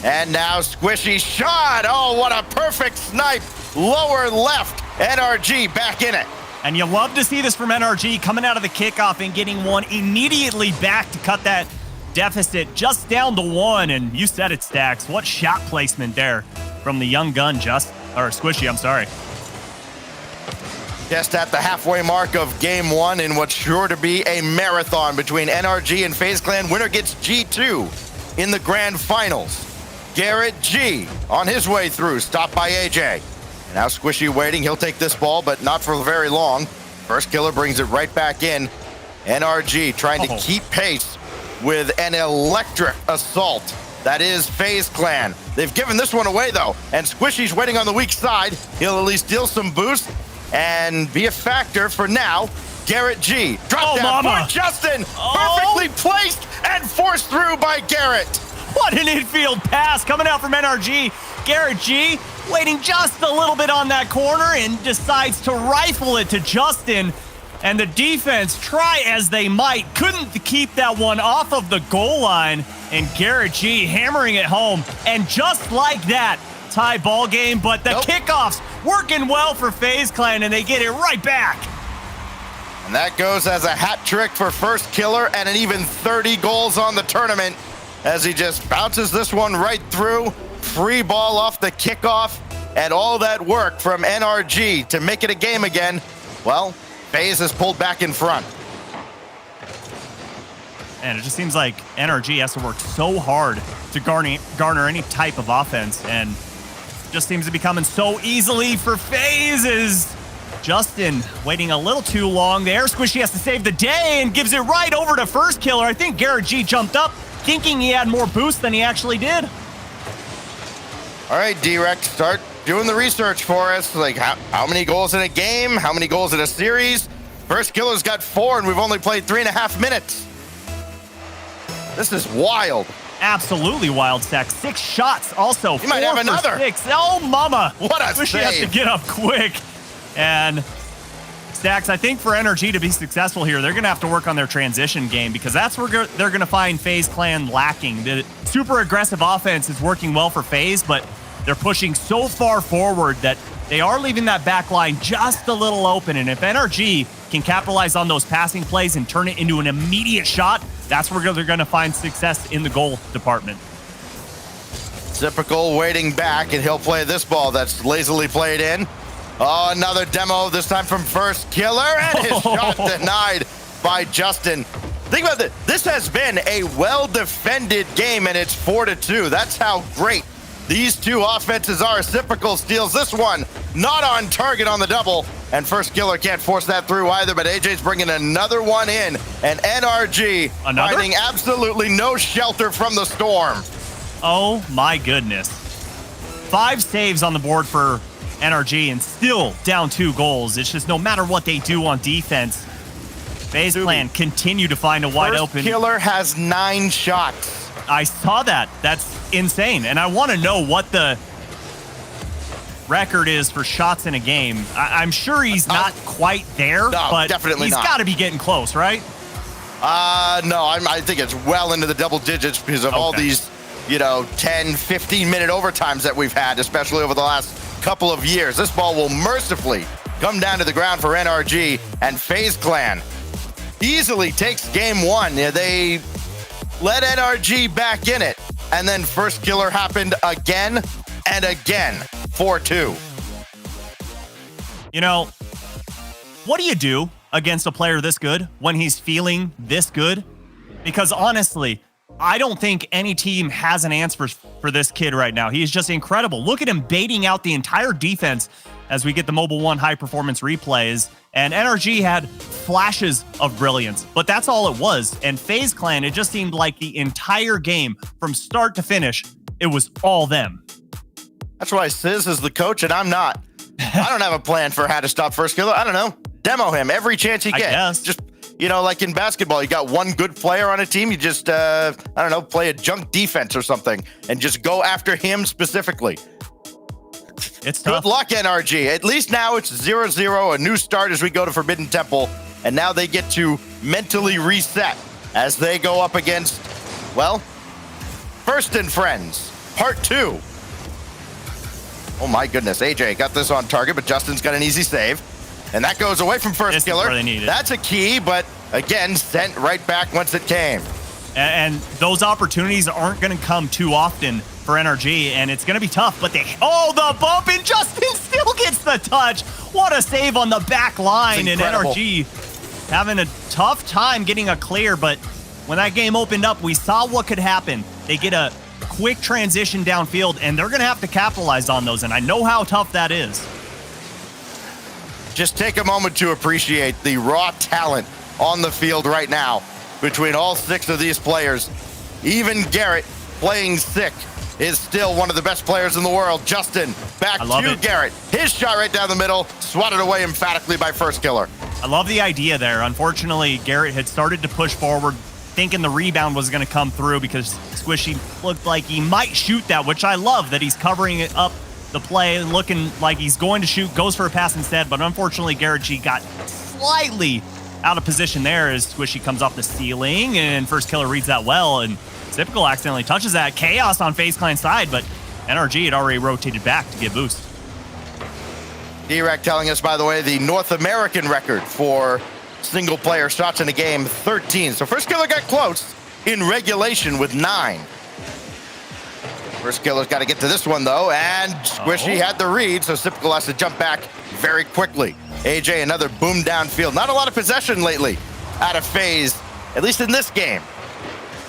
And now Squishy shot. Oh, what a perfect snipe. Lower left. NRG back in it. And you love to see this from NRG coming out of the kickoff and getting one immediately back to cut that deficit just down to 1. And you said it, Stacks. What shot placement there from the young gun, Squishy, I'm sorry. Just at the halfway mark of game 1 in what's sure to be a marathon between NRG and FaZe Clan. Winner gets G2 in the grand finals. Garrett G on his way through, stopped by AJ. And now Squishy waiting. He'll take this ball, but not for very long. First Killer brings it right back in. NRG trying to keep pace with an electric assault. That is FaZe Clan. They've given this one away, though. And Squishy's waiting on the weak side. He'll at least deal some boost and be a factor for now. Garrett G. Drop down for Justin. Perfectly placed and forced through by Garrett. What an infield pass coming out from NRG. Garrett G waiting just a little bit on that corner and decides to rifle it to Justin. And the defense, try as they might, couldn't keep that one off of the goal line. And Garrett G hammering it home. And just like that, tie ball game, but the kickoffs working well for FaZe Clan, and they get it right back. And that goes as a hat trick for First Killer and an even 30 goals on the tournament as he just bounces this one right through. Free ball off the kickoff, and all that work from NRG to make it a game again. Well, FaZe has pulled back in front. And it just seems like NRG has to work so hard to garner any type of offense, and just seems to be coming so easily for FaZe as Justin waiting a little too long. The air squishy has to save the day and gives it right over to First Killer. I think Garrett G jumped up thinking he had more boost than he actually did. All right, D-Rex, start doing the research for us. Like, how many goals in a game? How many goals in a series? First Killer's got 4, and we've only played 3.5 minutes. This is wild. Absolutely wild, Stack. 6 shots also. You might have another. 6. Oh, mama. What a Wish he has to get up quick. And Stacks, I think for NRG to be successful here, they're going to have to work on their transition game, because that's where they're going to find FaZe Clan lacking. The super aggressive offense is working well for FaZe, but they're pushing so far forward that they are leaving that back line just a little open. And if NRG can capitalize on those passing plays and turn it into an immediate shot, that's where they're going to find success in the goal department. Typical waiting back, and he'll play this ball that's lazily played in. Oh, another demo, this time from First Killer, and his shot denied by Justin. Think about this. This has been a well-defended game, and it's 4-2. That's how great these two offenses are. Typical steals this one, not on target on the double, and First Killer can't force that through either, but AJ's bringing another one in, and NRG finding absolutely no shelter from the storm. Oh my goodness. 5 saves on the board for NRG and still down 2 goals. It's just no matter what they do on defense, FaZe Clan continue to find a wide open. First Killer has 9 shots. I saw that. That's insane. And I want to know what the record is for shots in a game. I'm sure he's not quite there, but definitely he's got to be getting close, right? No, I think it's well into the double digits because of all these, 10, 15-minute overtimes that we've had, especially over the last couple of years. This ball will mercifully come down to the ground for NRG, and FaZe Clan easily takes game 1. They let NRG back in it, and then First Killer happened again and again. 4-2. What do you do against a player this good when he's feeling this good? Because honestly, I don't think any team has an answer for this kid right now. He is just incredible. Look at him baiting out the entire defense as we get the Mobile One high performance replays. And NRG had flashes of brilliance, but that's all it was. And FaZe Clan, it just seemed like the entire game from start to finish, it was all them. That's why Sizz is the coach and I'm not. I don't have a plan for how to stop First Killer. I don't know. Demo him every chance you get. Just, like in basketball, you got one good player on a team. You just, play a junk defense or something and just go after him specifically. It's tough. Good luck, NRG. At least now it's 0-0, a new start as we go to Forbidden Temple. And now they get to mentally reset as they go up against, First and Friends, Part 2. Oh my goodness, AJ got this on target, but Justin's got an easy save. And that goes away from First Killer. That's a key, but again, sent right back once it came. And those opportunities aren't going to come too often for NRG, and it's going to be tough, but the bump, and Justin still gets the touch. What a save on the back line, and NRG having a tough time getting a clear, but when that game opened up, we saw what could happen. They get a quick transition downfield, and they're going to have to capitalize on those, and I know how tough that is. Just take a moment to appreciate the raw talent on the field right now between all 6 of these players. Even Garrett, playing sick, is still one of the best players in the world. Justin, back to Garrett. His shot right down the middle, swatted away emphatically by First Killer. I love the idea there. Unfortunately, Garrett had started to push forward, thinking the rebound was going to come through because Squishy looked like he might shoot that, which I love that he's covering it up the play, looking like he's going to shoot, goes for a pass instead, but unfortunately Garrett G got slightly out of position there as Squishy comes off the ceiling, and First Killer reads that well, and Typical accidentally touches that. Chaos on FaZe Clan's side, but NRG had already rotated back to get boost. D-Rec telling us, by the way, the North American record for single-player shots in a game, 13. So First Killer got close in regulation with 9. First Killer's got to get to this one, though, and Squishy had the read, so Typical has to jump back very quickly. AJ, another boom downfield. Not a lot of possession lately out of FaZe, at least in this game.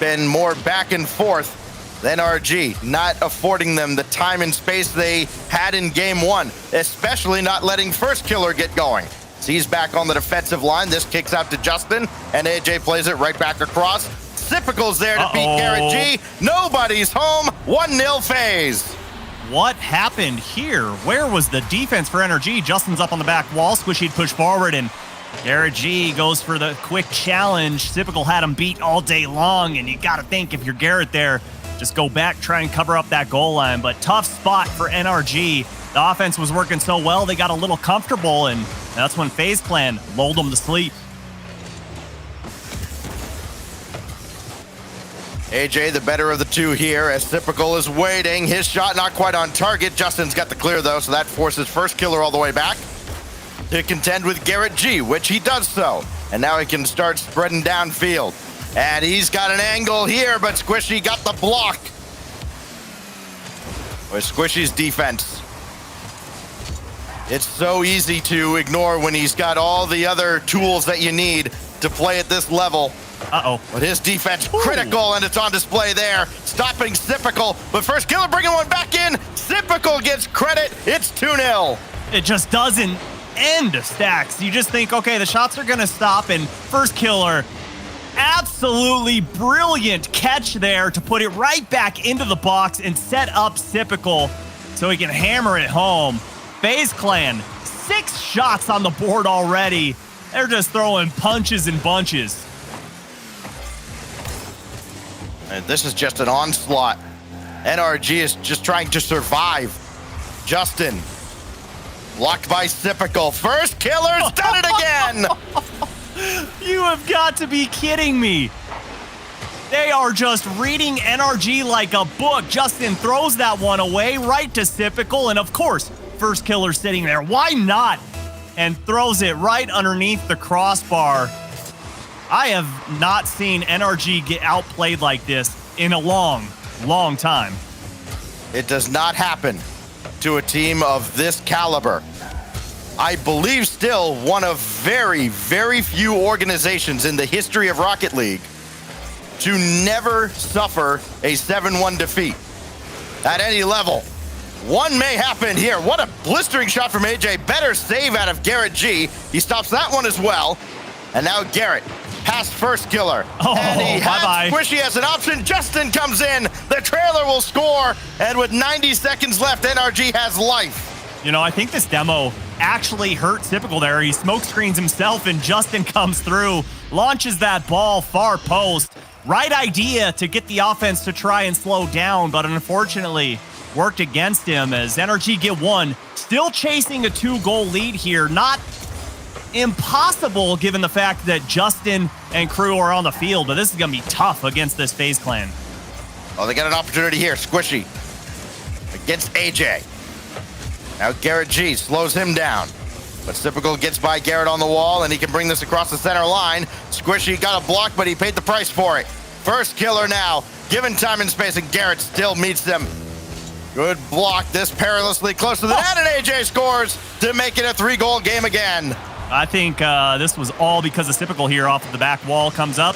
Been more back and forth than RG, not affording them the time and space they had in game 1, especially not letting First Killer get going. So he's back on the defensive line. This kicks out to Justin, and AJ plays it right back across. Typical's there to beat Garrett G. Nobody's home. 1-0 FaZe. What happened here? Where was the defense for NRG? Justin's up on the back wall. Squishy'd push forward, and Garrett G goes for the quick challenge. Typical had him beat all day long, and you got to think if you're Garrett there, just go back, try and cover up that goal line. But tough spot for NRG. The offense was working so well, they got a little comfortable, and that's when FaZe Clan lulled them to sleep. AJ, the better of the two here, as Typical is waiting. His shot not quite on target. Justin's got the clear, though, so that forces First Killer all the way back to contend with Garrett G, which he does so. And now he can start spreading downfield. And he's got an angle here, but Squishy got the block. With Squishy's defense, it's so easy to ignore when he's got all the other tools that you need to play at this level. But his defense critical, and it's on display there. Stopping Typical, but First Killer bringing one back in. Typical gets credit. It's 2-0. It just doesn't end, Stacks. You just think, okay, the shots are going to stop, and First Killer, absolutely brilliant catch there to put it right back into the box and set up Typical so he can hammer it home. FaZe Clan, 6 shots on the board already. They're just throwing punches and bunches. And this is just an onslaught. NRG is just trying to survive. Justin, blocked by Typical. First Killer's done it again! You have got to be kidding me. They are just reading NRG like a book. Justin throws that one away right to Typical, and of course, First Killer sitting there. Why not? And throws it right underneath the crossbar. I have not seen NRG get outplayed like this in a long, long time. It does not happen to a team of this caliber. I believe still one of very, very few organizations in the history of Rocket League to never suffer a 7-1 defeat at any level. One may happen here. What a blistering shot from AJ. Better save out of Garrett G. He stops that one as well. And now Garrett past first killer. Oh, and he bye-bye. has Squishy as an option. Justin comes in. The trailer will score. And with 90 seconds left, NRG has life. You know, I think this demo actually hurt Typical there. He smoke screens himself, and Justin comes through, launches that ball far post. Right idea to get the offense to try and slow down, but unfortunately worked against him as NRG get one. Still chasing a 2-goal lead here. Not impossible given the fact that Justin and crew are on the field, but this is going to be tough against this FaZe clan. Oh, they got an opportunity here. Squishy against AJ. Now Garrett G slows him down. But Typical gets by Garrett on the wall, and he can bring this across the center line. Squishy got a block, but he paid the price for it. First killer now, given time and space, and Garrett still meets them. Good block, this perilously close to the net, and AJ scores to make it a 3-goal game again. I think this was all because of Typical here off of the back wall. Comes up,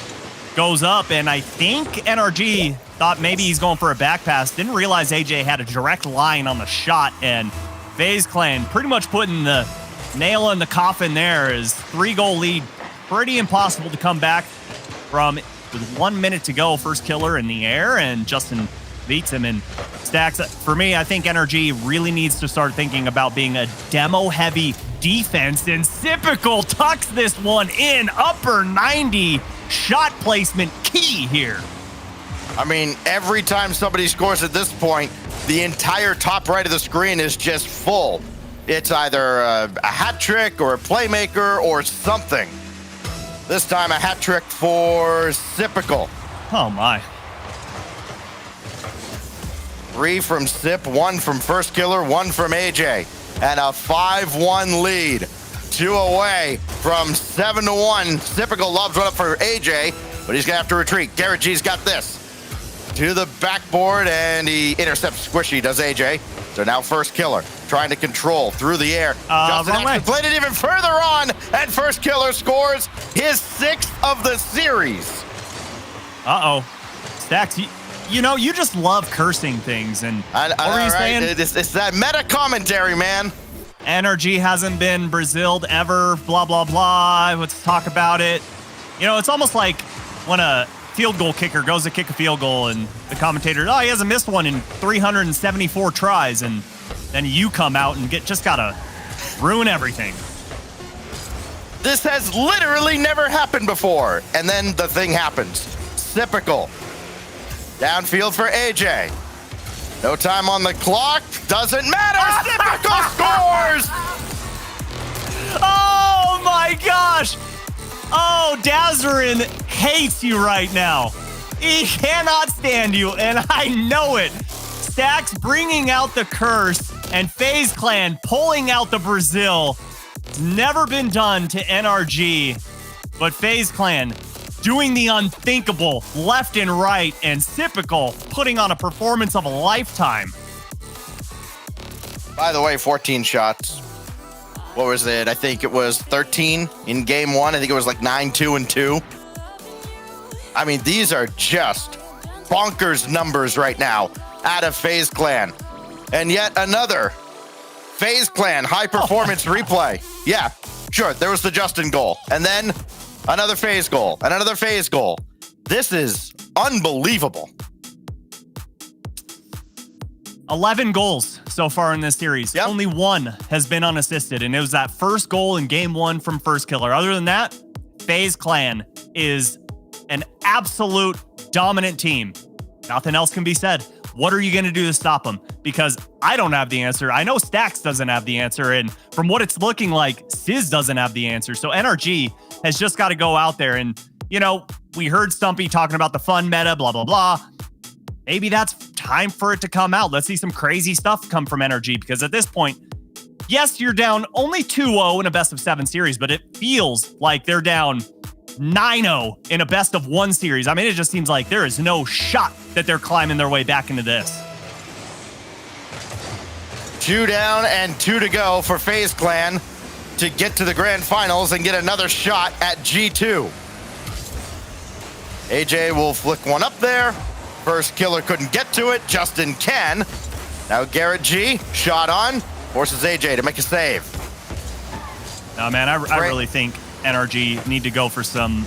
goes up, and I think NRG thought maybe he's going for a back pass. Didn't realize AJ had a direct line on the shot, and FaZe clan pretty much putting the nail in the coffin there. Is 3-goal lead. Pretty impossible to come back from with 1 minute to go. First killer in the air, and Justin beats him and stacks. For me, I think NRG really needs to start thinking about being a demo-heavy defense, and Typical tucks this one in. Upper 90 shot placement key here. I mean, every time somebody scores at this point, the entire top right of the screen is just full. It's either a hat trick or a playmaker or something. This time a hat trick for Typical. Oh my. 3 from Sip, 1 from first killer, 1 from AJ. And a 5-1 lead. 2 away from 7-1. Typical loves one up for AJ, but he's gonna have to retreat. Garrett G's got this. To the backboard, and he intercepts Squishy, does AJ. So now first killer, trying to control through the air. Justin actually played it even further on, and first killer scores his 6th of the series. Uh-oh. Stacks, you know, you just love cursing things, and what were you saying? It's that meta commentary, man. NRG hasn't been Braziled ever, blah, blah, blah. Let's talk about it. You know, it's almost like when a field goal kicker goes to kick a field goal and the commentator, oh, he hasn't missed one in 374 tries, and then you come out and just gotta ruin everything. This has literally never happened before, and then the thing happens. Typical. Downfield for AJ. No time on the clock. Doesn't matter. Typical scores! Oh my gosh! Oh, Dazarin hates you right now. He cannot stand you, and I know it. Stacks bringing out the curse, and FaZe clan pulling out the Brazil. It's never been done to NRG, but FaZe clan doing the unthinkable left and right, and Typical putting on a performance of a lifetime. By the way, 14 shots. What was it? I think it was 13 in game 1. I think it was like 9, 2, and 2. I mean, these are just bonkers numbers right now out of FaZe clan. And yet another FaZe clan high performance replay. Yeah, sure, there was the Justin goal. And then another FaZe goal, and another FaZe goal. This is unbelievable. 11 goals so far in this series. Yep. Only 1 has been unassisted, and it was that first goal in game 1 from first killer. Other than that, FaZe clan is an absolute dominant team. Nothing else can be said. What are you going to do to stop them? Because I don't have the answer. I know Stacks doesn't have the answer, and from what it's looking like, Sizz doesn't have the answer. So NRG has just got to go out there, and, you know, we heard Stumpy talking about the fun meta, blah, blah, blah. Maybe that's time for it to come out. Let's see some crazy stuff come from NRG, because at this point, yes, you're down only 2-0 in a best of 7 series, but it feels like they're down 9-0 in a best of 1 series. I mean, it just seems like there is no shot that they're climbing their way back into this. 2 down and 2 to go for FaZe clan. to get to the grand finals and get another shot at G2. AJ will flick one up there. First killer couldn't get to it. Justin can. Now Garrett G, shot on, forces AJ to make a save. No, man, I really think NRG need to go for some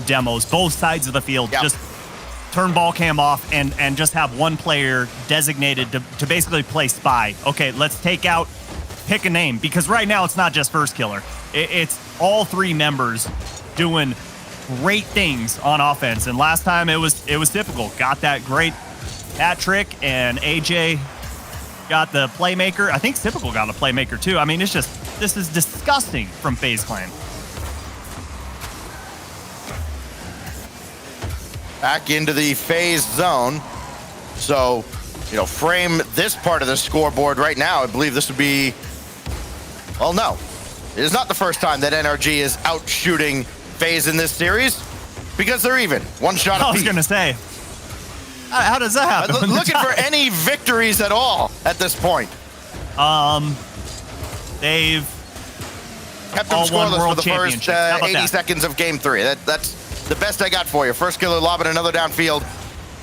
demos, both sides of the field. Yep. Just turn ball cam off and just have one player designated to basically play spy. Okay, let's pick a name, because right now it's not just first killer. It's all three members doing great things on offense. And last time it was typical. Got that great hat trick, and AJ got the playmaker. I think Typical got a playmaker too. I mean, this is disgusting from FaZe Clan. Back into the FaZe zone. So, frame this part of the scoreboard right now. I believe this would be, well, no. It is not the first time that NRG is out shooting FaZe in this series, because they're even. One shot apiece. I was going to say, how does that happen? Looking for any victories at all at this point. They've kept them scoreless for the first 80 seconds of game 3. That's the best I got for you. First killer lobbing another downfield.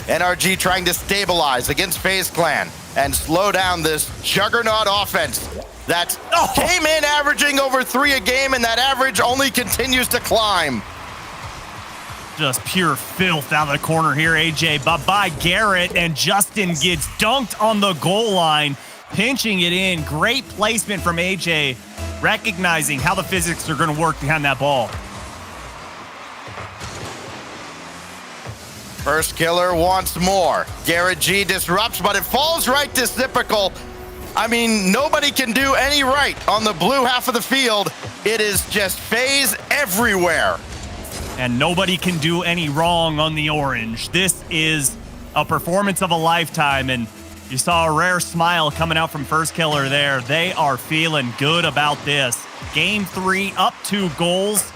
NRG trying to stabilize against FaZe Clan and slow down this juggernaut offense that came in averaging over 3 a game, and that average only continues to climb. Just pure filth out of the corner here, AJ. Bye-bye, Garrett, and Justin gets dunked on the goal line, pinching it in. Great placement from AJ, recognizing how the physics are going to work behind that ball. First killer wants more. Garrett G disrupts, but it falls right to Typical. I mean, nobody can do any right on the blue half of the field. It is just FaZe everywhere. And nobody can do any wrong on the orange. This is a performance of a lifetime, and you saw a rare smile coming out from first killer there. They are feeling good about this. Game 3, up 2 goals,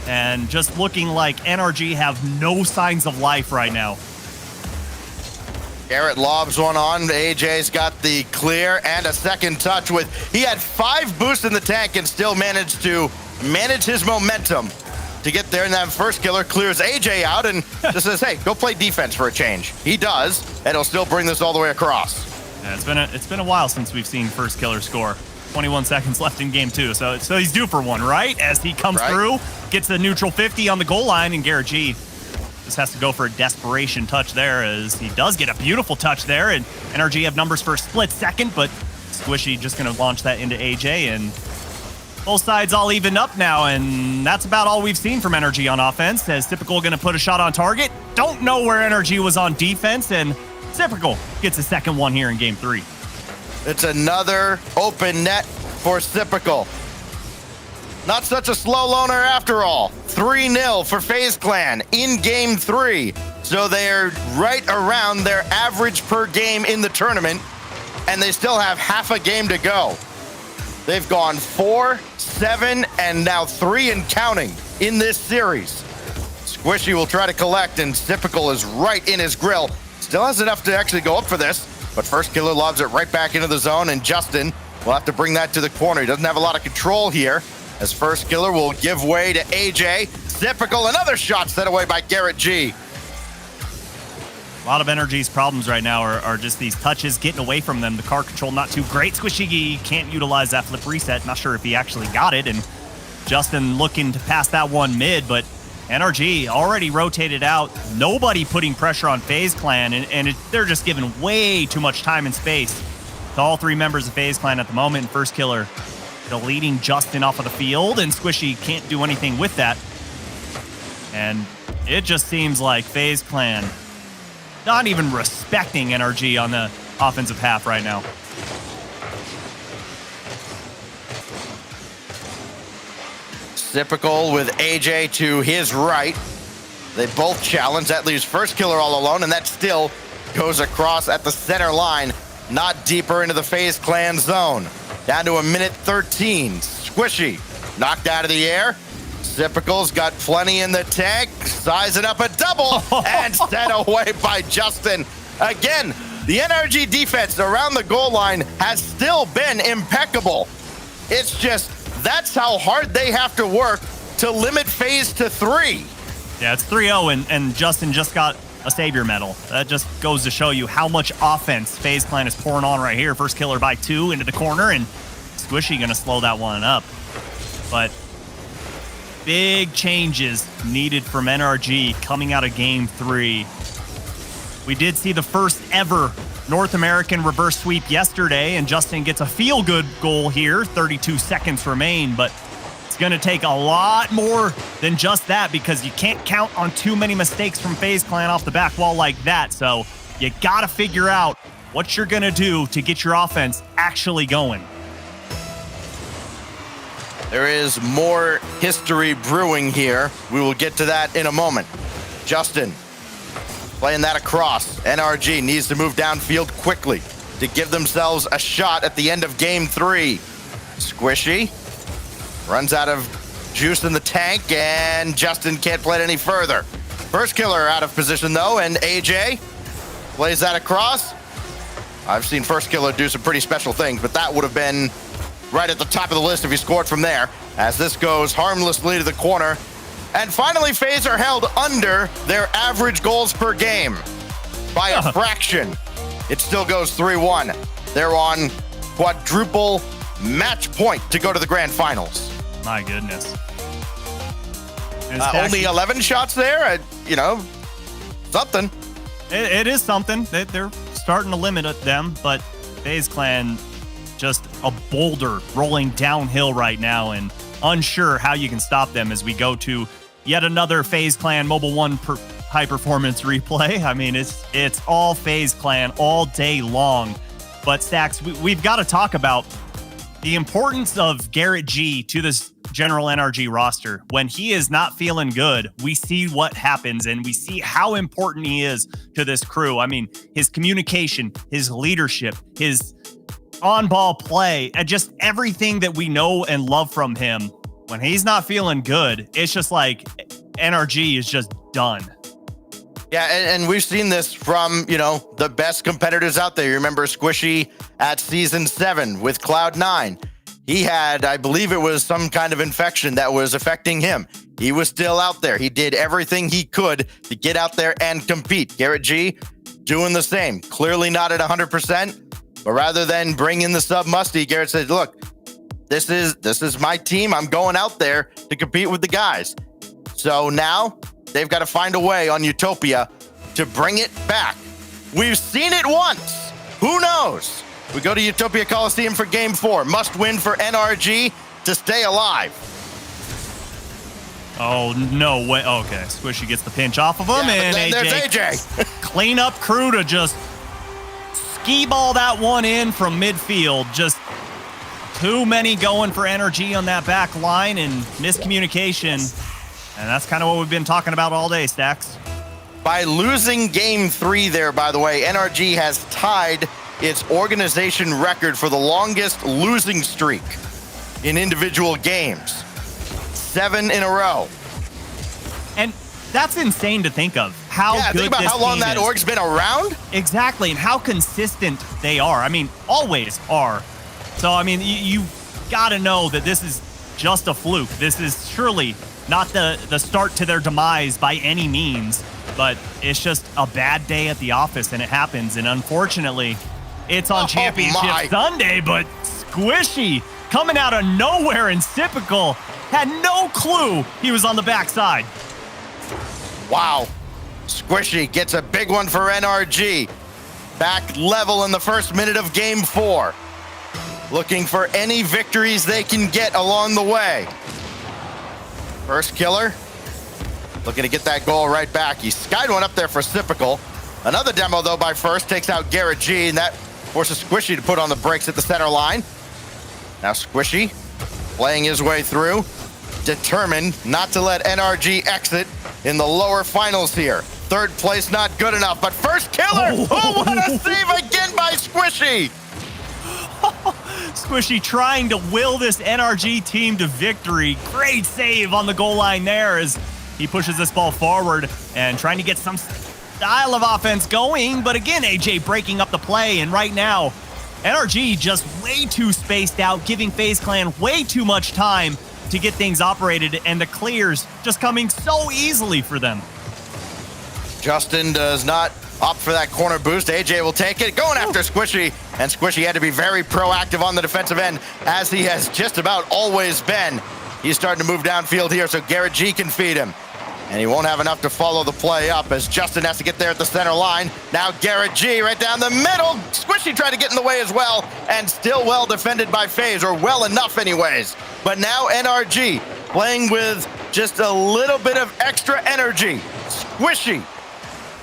and just looking like NRG have no signs of life right now. Garrett lobs one on. AJ's got the clear and a second touch he had 5 boosts in the tank and still managed to manage his momentum to get there. And that first killer clears AJ out and just says, hey, go play defense for a change. He does, and he'll still bring this all the way across. Yeah, it's been a while since we've seen first killer score. 21 seconds left in game 2, so he's due for one, right? As he comes through, gets the neutral 50 on the goal line, and Garrett G just has to go for a desperation touch there, as he does get a beautiful touch there, and NRG have numbers for a split second, but Squishy just going to launch that into AJ, and both sides all evened up now, and that's about all we've seen from NRG on offense, as Typical going to put a shot on target. Don't know where NRG was on defense, and Typical gets a second one here in game 3. It's another open net for Typical. Not such a slow loner after all. 3-0 for FaZe Clan in game 3. So they're right around their average per game in the tournament, and they still have half a game to go. They've gone 4, 7, and now 3 and counting in this series. Squishy will try to collect, and Typical is right in his grill. Still has enough to actually go up for this, but first killer lobs it right back into the zone, and Justin will have to bring that to the corner. He doesn't have a lot of control here, as first killer will give way to AJ. Typical, another shot set away by Garrett G. A lot of NRG's problems right now are just these touches getting away from them. The car control not too great. Squishy can't utilize that flip reset. Not sure if he actually got it, and Justin looking to pass that one mid, but NRG already rotated out. Nobody putting pressure on FaZe Clan, and they're just giving way too much time and space to all 3 members of FaZe Clan at the moment. First killer deleting Justin off of the field, and Squishy can't do anything with that. And it just seems like FaZe Clan not even respecting NRG on the offensive half right now. Typical with AJ to his right. They both challenge. That leaves first killer all alone, and that still goes across at the center line, not deeper into the FaZe Clan zone. Down to a minute 13. Squishy knocked out of the air. Typical's got plenty in the tank, sizing up a double, and set away by Justin. Again, the NRG defense around the goal line has still been impeccable. It's just That's how hard they have to work to limit FaZe to 3. Yeah, it's 3-0, and Justin just got a Savior medal. That just goes to show you how much offense FaZe Clan is pouring on right here. First killer by 2 into the corner, and Squishy going to slow that one up. But big changes needed from NRG coming out of Game 3. We did see the first ever North American reverse sweep yesterday, and Justin gets a feel-good goal here. 32 seconds remain, but it's going to take a lot more than just that because you can't count on too many mistakes from FaZe Clan off the back wall like that. So you got to figure out what you're going to do to get your offense actually going. There is more history brewing here. We will get to that in a moment. Justin playing that across. NRG needs to move downfield quickly to give themselves a shot at the end of Game 3. Squishy runs out of juice in the tank, and Justin can't play it any further. First killer out of position, though, and AJ plays that across. I've seen first killer do some pretty special things, but that would have been right at the top of the list if he scored from there, as this goes harmlessly to the corner. And finally, FaZe are held under their average goals per game by a fraction. It still goes 3-1. They're on quadruple match point to go to the grand finals. My goodness. Only 11 shots there, something. It is something. They're starting to limit them, but FaZe Clan just a boulder rolling downhill right now, and unsure how you can stop them as we go to yet another FaZe Clan Mobile 1 high performance replay. I mean, it's all FaZe Clan all day long. But Stacks, we've got to talk about the importance of Garrett G to this general NRG roster. When he is not feeling good, we see what happens, and we see how important he is to this crew. I mean, his communication, his leadership, his on-ball play, and just everything that we know and love from him. When he's not feeling good, it's just like NRG is just done. Yeah, and we've seen this from, the best competitors out there. You remember Squishy at Season 7 with Cloud9. He had, I believe it was some kind of infection that was affecting him. He was still out there. He did everything he could to get out there and compete. Garrett G doing the same. Clearly not at 100%. But rather than bring in the sub Musty, Garrett said, look, this is my team. I'm going out there to compete with the guys. So now they've got to find a way on Utopia to bring it back. We've seen it once. Who knows? We go to Utopia Coliseum for Game 4. Must win for NRG to stay alive. Oh, no way. Okay, Squishy gets the pinch off of him, and there's AJ. Clean up crew to just skee-ball that one in from midfield. Just too many going for NRG on that back line and miscommunication. And that's kind of what we've been talking about all day, Stacks. By losing Game 3 there, by the way, NRG has tied its organization record for the longest losing streak in individual games. 7 in a row. And that's insane to think of. How good think about this how long team that is. org's been around. Exactly, and how consistent they are. I mean, always are. So, I mean, you got to know that this is just a fluke. This is surely not the start to their demise by any means, but it's just a bad day at the office, and it happens. And unfortunately, it's on Championship Sunday, but Squishy coming out of nowhere and typical had no clue he was on the backside. Wow. Squishy gets a big one for NRG. Back level in the first minute of Game 4. Looking for any victories they can get along the way. First killer. Looking to get that goal right back. He skied one up there for Sipical. Another demo, though, by First. Takes out Garrett G, and that forces Squishy to put on the brakes at the center line. Now Squishy playing his way through. Determined not to let NRG exit in the lower finals here. Third place not good enough, but first killer! Oh, what a save again by Squishy! Squishy trying to will this NRG team to victory. Great save on the goal line there as he pushes this ball forward and trying to get some style of offense going. But again, AJ breaking up the play, and right now, NRG just way too spaced out, giving FaZe Clan way too much time to get things operated, and the clears just coming so easily for them. Justin does not opt for that corner boost. AJ will take it, going after Squishy, and Squishy had to be very proactive on the defensive end, as he has just about always been. He's starting to move downfield here so Garrett G can feed him. And he won't have enough to follow the play up as Justin has to get there at the center line. Now Garrett G right down the middle. Squishy tried to get in the way as well, and still well defended by FaZe, or well enough anyways. But now NRG playing with just a little bit of extra energy. Squishy,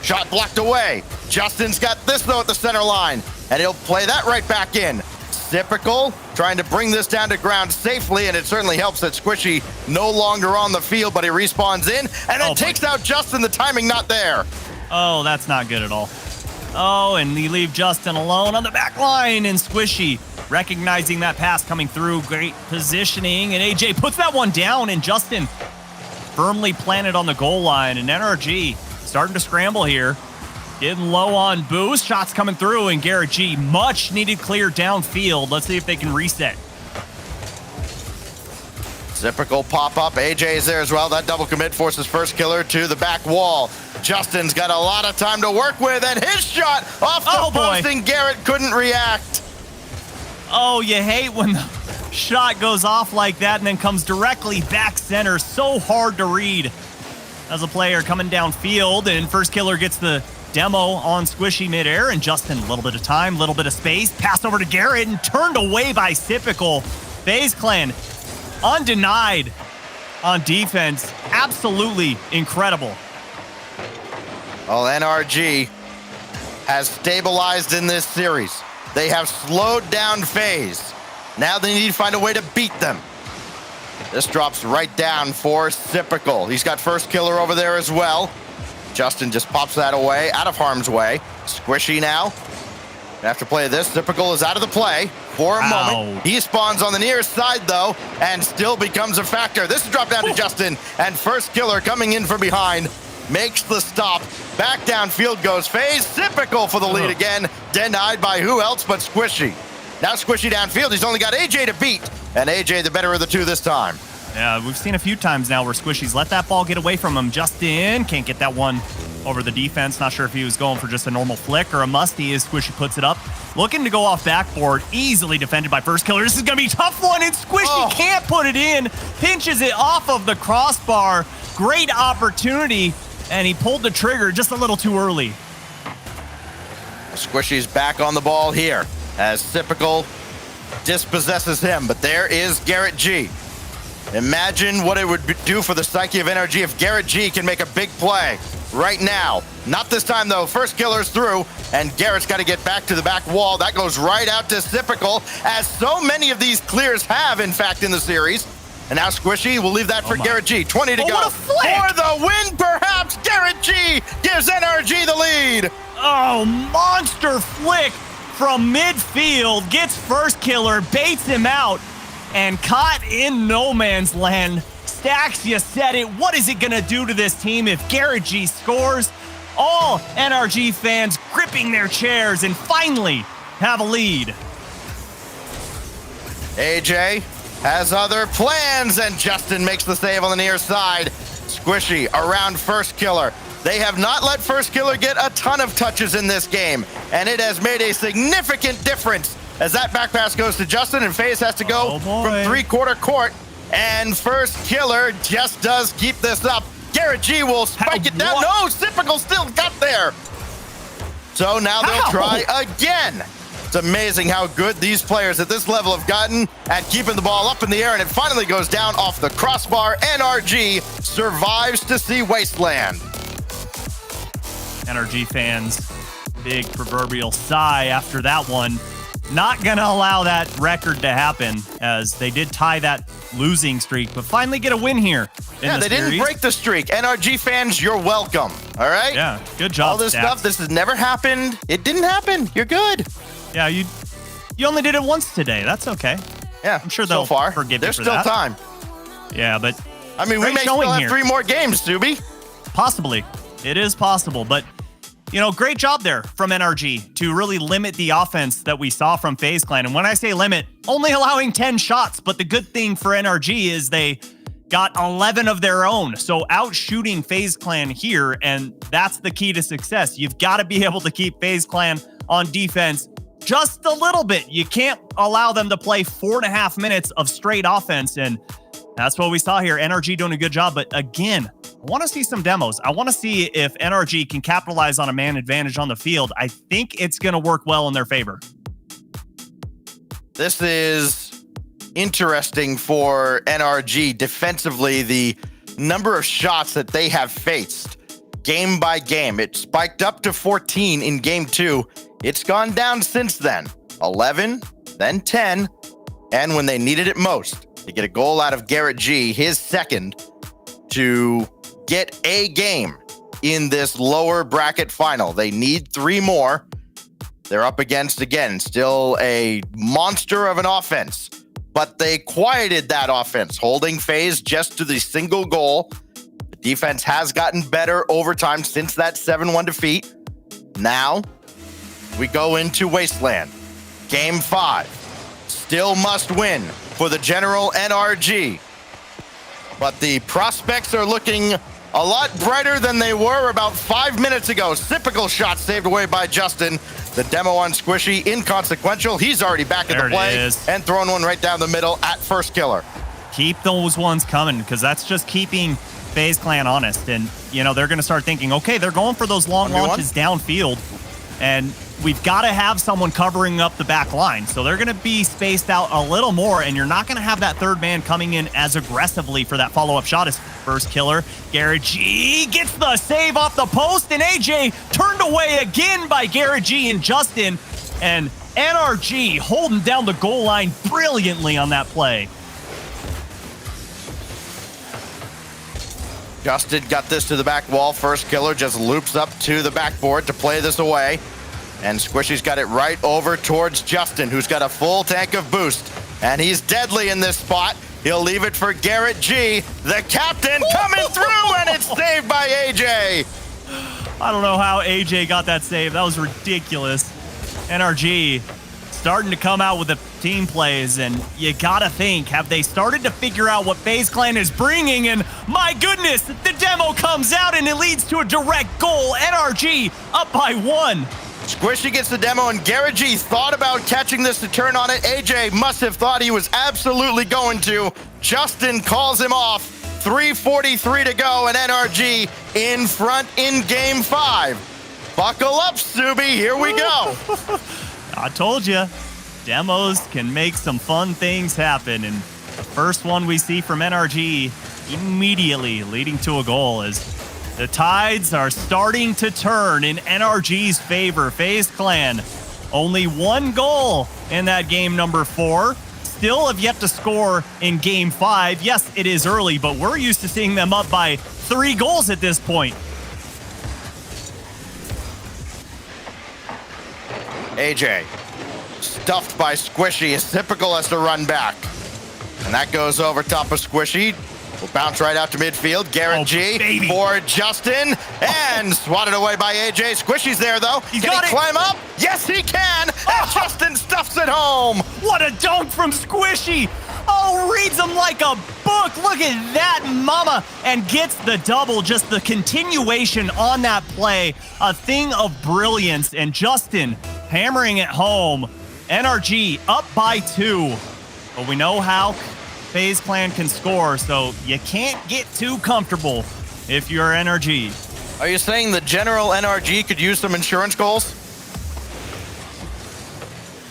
shot blocked away. Justin's got this though at the center line, and he'll play that right back in. Typical, trying to bring this down to ground safely, and it certainly helps that Squishy no longer on the field, but he respawns in and then takes out Justin. The timing not there. Oh, that's not good at all. Oh, and you leave Justin alone on the back line, and Squishy recognizing that pass coming through. Great positioning, and AJ puts that one down, and Justin firmly planted on the goal line, and NRG starting to scramble here. Getting low on boost, shots coming through, and Garrett G, much needed clear downfield. Let's see if they can reset. Typical pop-up. AJ is there as well. That double commit forces first killer to the back wall. Justin's got a lot of time to work with, and his shot off the post, and Garrett couldn't react. Oh, you hate when the shot goes off like that and then comes directly back center. So hard to read as a player coming downfield, and first killer gets the demo on Squishy midair, and Justin, a little bit of time, a little bit of space, passed over to Garrett and turned away by Typical. FaZe Clan undenied on defense. Absolutely incredible. Well, NRG has stabilized in this series. They have slowed down FaZe. Now they need to find a way to beat them. This drops right down for Typical. He's got first killer over there as well. Justin just pops that away, out of harm's way. Squishy now. Have to play this. Typical is out of the play for a moment. He spawns on the near side, though, and still becomes a factor. This is dropped down to Justin, and first killer coming in from behind makes the stop. Back downfield goes FaZe. Typical for the lead again. Denied by who else but Squishy. Now Squishy downfield. He's only got AJ to beat, and AJ the better of the two this time. Yeah, we've seen a few times now where Squishy's let that ball get away from him. Justin can't get that one over the defense. Not sure if he was going for just a normal flick or a musty as Squishy puts it up. Looking to go off backboard, easily defended by first killer. This is going to be a tough one, and Squishy can't put it in. Pinches it off of the crossbar. Great opportunity, and he pulled the trigger just a little too early. Squishy's back on the ball here as Typical dispossesses him, but there is Garrett G. Imagine what it would do for the psyche of NRG if Garrett G can make a big play right now. Not this time, though. First killer's through, and Garrett's got to get back to the back wall. That goes right out to Typical, as so many of these clears have, in fact, in the series. And now Squishy will leave that for Garrett G. 20 to go. What a flick! For the win, perhaps. Garrett G gives NRG the lead. Oh, monster flick from midfield. Gets first killer, baits him out, and caught in no man's land. Stacks, you said it. What is it going to do to this team if Garrett G scores? All NRG fans gripping their chairs and finally have a lead. AJ has other plans, and Justin makes the save on the near side. Squishy around first killer. They have not let first killer get a ton of touches in this game, and it has made a significant difference as that back pass goes to Justin, and FaZe has to go from three-quarter court, and first killer just does keep this up. Garrett G will spike it down. No, Typical still got there. So now they'll try again. It's amazing how good these players at this level have gotten at keeping the ball up in the air, and it finally goes down off the crossbar. NRG survives to see Wasteland. NRG fans, big proverbial sigh after that one. Not going to allow that record to happen, as they did tie that losing streak, but finally get a win here. Yeah, they didn't break the streak. NRG fans, you're welcome. All right? Yeah, good job, all this stuff, this has never happened. It didn't happen. You're good. Yeah, you only did it once today. That's okay. Yeah, I'm sure they'll forgive you for that. There's still time. Yeah, but I mean, we may still have 3 more games, Subi. Possibly. It is possible, but great job there from NRG to really limit the offense that we saw from FaZe Clan. And when I say limit, only allowing 10 shots. But the good thing for NRG is they got 11 of their own. So out shooting FaZe Clan here, and that's the key to success. You've got to be able to keep FaZe Clan on defense just a little bit. You can't allow them to play 4.5 minutes of straight offense. And that's what we saw here. NRG doing a good job. But again, I want to see some demos. I want to see if NRG can capitalize on a man advantage on the field. I think it's going to work well in their favor. This is interesting for NRG defensively. The number of shots that they have faced game by game, it spiked up to 14 in game 2. It's gone down since then. 11, then 10, and when they needed it most, to get a goal out of Garrett G, his second, to get a game in this lower bracket final. They need 3 more. They're up against, again, still a monster of an offense, but they quieted that offense, holding FaZe just to the single goal. The defense has gotten better over time since that 7-1 defeat. Now, we go into Wasteland. Game 5. Still must win for the general NRG. But the prospects are looking a lot brighter than they were about 5 minutes ago. Typical shot saved away by Justin. The demo on Squishy, inconsequential. He's already back in the play and throwing one right down the middle at first killer. Keep those ones coming, because that's just keeping FaZe Clan honest. And, they're going to start thinking, okay, they're going for those long launches downfield. And we've got to have someone covering up the back line. So they're going to be spaced out a little more, and you're not going to have that third man coming in as aggressively for that follow-up shot as first killer. Garrett G gets the save off the post, and AJ turned away again by Garrett G and Justin. And NRG holding down the goal line brilliantly on that play. Justin got this to the back wall. First killer just loops up to the backboard to play this away. And Squishy's got it right over towards Justin, who's got a full tank of boost. And he's deadly in this spot. He'll leave it for Garrett G, the captain, coming through, and it's saved by AJ. I don't know how AJ got that save. That was ridiculous. NRG starting to come out with the team plays, and you gotta think, have they started to figure out what FaZe Clan is bringing? And my goodness, the demo comes out and it leads to a direct goal. NRG up by 1. Squishy gets the demo, and Garrett G thought about catching this to turn on it. AJ must have thought he was absolutely going to. Justin calls him off. 3:43 to go, and NRG in front in game 5. Buckle up, Subi. Here we go. I told you, demos can make some fun things happen. And the first one we see from NRG immediately leading to a goal is the tides are starting to turn in NRG's favor. FaZe Clan, only 1 goal in that game number 4. Still have yet to score in game 5. Yes, it is early, but we're used to seeing them up by 3 goals at this point. AJ, stuffed by Squishy, as typical as to run back. And that goes over top of Squishy. Will bounce right out to midfield. Garrett G for Justin, and swatted away by AJ. Squishy's there, though. Can he climb up? Yes, he can! And Justin stuffs it home! What a dunk from Squishy! Oh, reads him like a book. Look at that, mama. And gets the double. Just the continuation on that play. A thing of brilliance. And Justin hammering it home. NRG up by 2. But we know how FaZe Clan can score, so you can't get too comfortable if you're NRG. Are you saying the general NRG could use some insurance goals?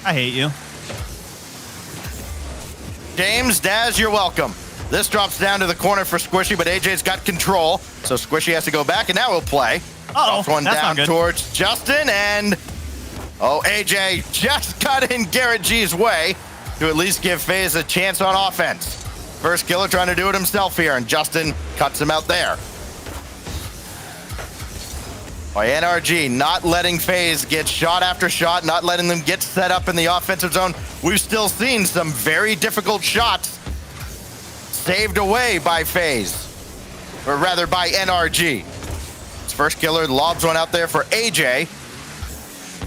I hate you. James, Daz, you're welcome. This drops down to the corner for Squishy, but AJ's got control, so Squishy has to go back, and now he'll play. Oh, one down towards Justin, and AJ just got in Garrett G's way to at least give FaZe a chance on offense. First killer trying to do it himself here, and Justin cuts him out there. By NRG not letting FaZe get shot after shot, not letting them get set up in the offensive zone. We've still seen some very difficult shots saved away by FaZe, or rather by NRG. It's First killer lobs one out there for AJ.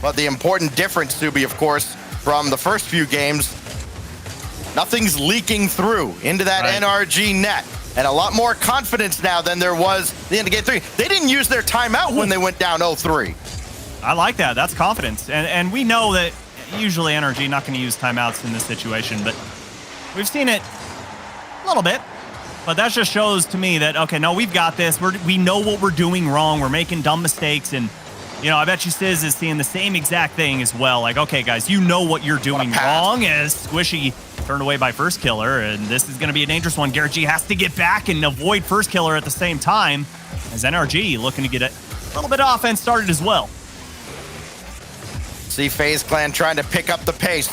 But the important difference, Subi, of course, from the first few games, nothing's leaking through into that NRG net. And a lot more confidence now than there was at the end of game 3. They didn't use their timeout when they went down 0-3. I like that. That's confidence. And we know that usually NRG not going to use timeouts in this situation, but we've seen it a little bit. But that just shows to me that, okay, no, we've got this. We know what we're doing wrong. We're making dumb mistakes. And, you know, I bet you Sizz is seeing the same exact thing as well. Like, okay, guys, you know what you're doing wrong, as Squishy turned away by first killer. And this is going to be a dangerous one. Garrett G has to get back and avoid first killer at the same time, as NRG looking to get a little bit of offense started as well. See FaZe Clan trying to pick up the pace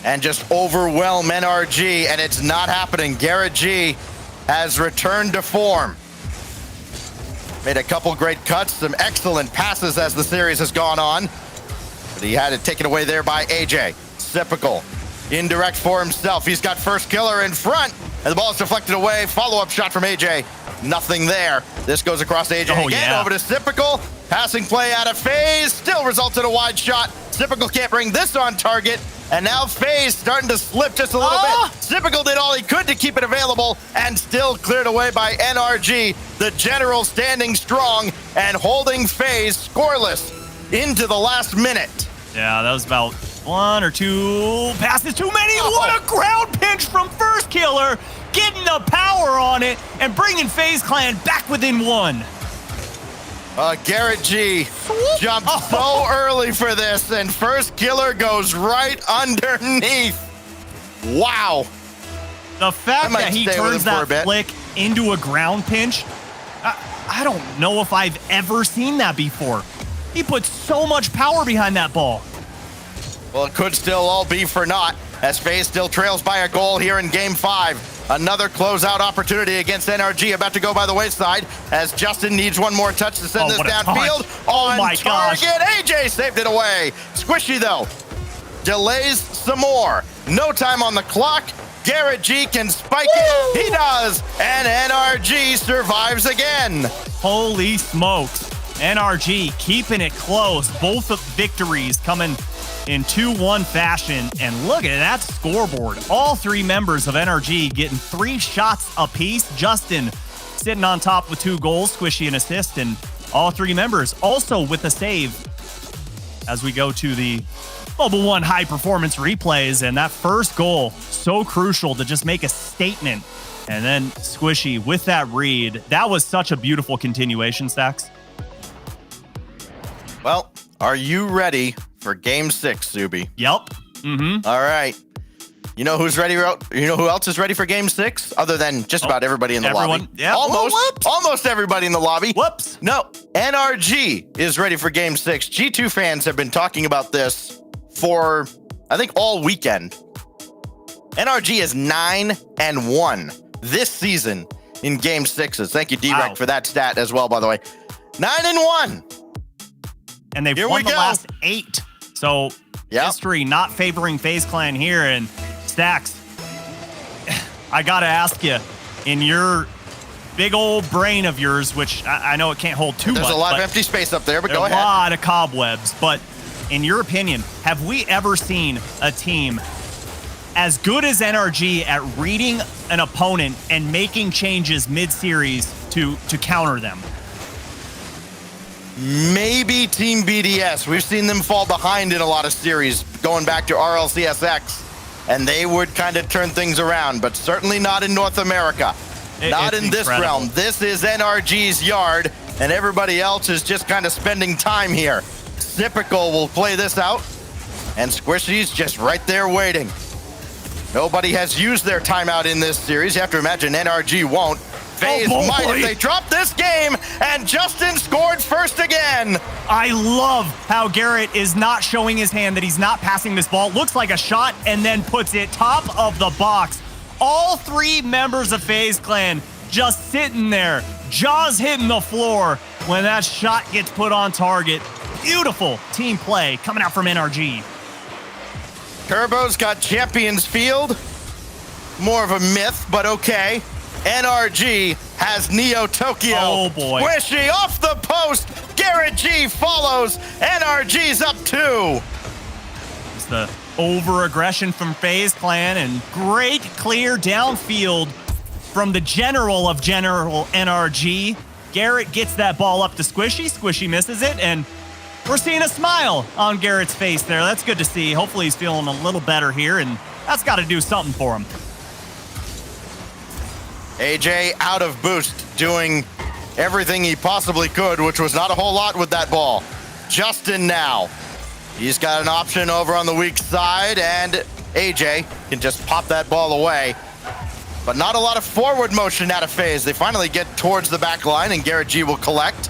and just overwhelm NRG, and it's not happening. Garrett G has returned to form. Made a couple great cuts, some excellent passes as the series has gone on, but he had it taken away there by AJ. Typical. Indirect for himself. He's got first killer in front, and the ball is deflected away. Follow-up shot from AJ. Nothing there. This goes across AJ again, over to Typical. Passing play out of FaZe, still results in a wide shot. Typical can't bring this on target, and now FaZe starting to slip just a little bit. Typical did all he could to keep it available, and still cleared away by NRG. The general standing strong and holding FaZe scoreless into the last minute. Yeah, that was about 1 or 2 passes too many. What a ground pinch from first killer, getting the power on it and bringing FaZe Clan back within 1. Garrett G jumped so early for this, and first killer goes right underneath. Wow. The fact that he turns that flick into a ground pinch, I don't know if I've ever seen that before. He puts so much power behind that ball. Well, it could still all be for naught, as FaZe still trails by a goal here in Game 5. Another closeout opportunity against NRG about to go by the wayside, as Justin needs one more touch to send this downfield. On target, AJ saved it away. Squishy, though, delays some more. No time on the clock. Garrett G can spike it. He does, and NRG survives again. Holy smokes. NRG keeping it close. Both victories coming in 2-1 fashion, and look at that scoreboard. All 3 members of NRG getting 3 shots apiece. Justin sitting on top with 2 goals, Squishy an assist, and all 3 members also with a save. As we go to the Mobile One high performance replays, and that first goal, so crucial to just make a statement. And then Squishy with that read. That was such a beautiful continuation, Stacks. Well, are you ready for Game 6, Zuby? Yep. All right. You know who's ready? You know who else is ready for Game 6? Other than just about everybody in the lobby. Yeah. Almost everybody in the lobby. Whoops. No, NRG is ready for Game 6. G2 fans have been talking about this for, I think, all weekend. NRG is 9-1 this season in Game 6s. Thank you, D-Rec, for that stat as well, by the way. 9-1. And they've won the last 8. So history not favoring FaZe Clan here. And Stacks, I got to ask you, in your big old brain of yours, which I know it can't hold too much. There's a lot of empty space up there, but go ahead. A lot of cobwebs. But in your opinion, have we ever seen a team as good as NRG at reading an opponent and making changes mid-series to counter them? Maybe Team BDS. We've seen them fall behind in a lot of series, going back to RLCSX, and they would kind of turn things around, but certainly not in North America. Not in this realm. This is NRG's yard, and everybody else is just kind of spending time here. Typical will play this out, and Squishy's just right there waiting. Nobody has used their timeout in this series. You have to imagine NRG won't. FaZe might if they drop this game, and Justin scored first again. I love how Garrett is not showing his hand, that he's not passing this ball. Looks like a shot, and then puts it top of the box. All 3 members of FaZe Clan just sitting there, jaws hitting the floor when that shot gets put on target. Beautiful team play coming out from NRG. Turbo's got Champions Field. More of a myth, but okay. NRG has Neo Tokyo. Oh, boy. Squishy off the post. Garrett G follows. NRG's up 2. It's the over-aggression from FaZe Clan and great clear downfield from the general of General NRG. Garrett gets that ball up to Squishy. Squishy misses it, and we're seeing a smile on Garrett's face there. That's good to see. Hopefully he's feeling a little better here, and that's got to do something for him. AJ out of boost, doing everything he possibly could, which was not a whole lot with that ball. Justin now. He's got an option over on the weak side, and AJ can just pop that ball away. But not a lot of forward motion out of FaZe. They finally get towards the back line, and Garrett G will collect.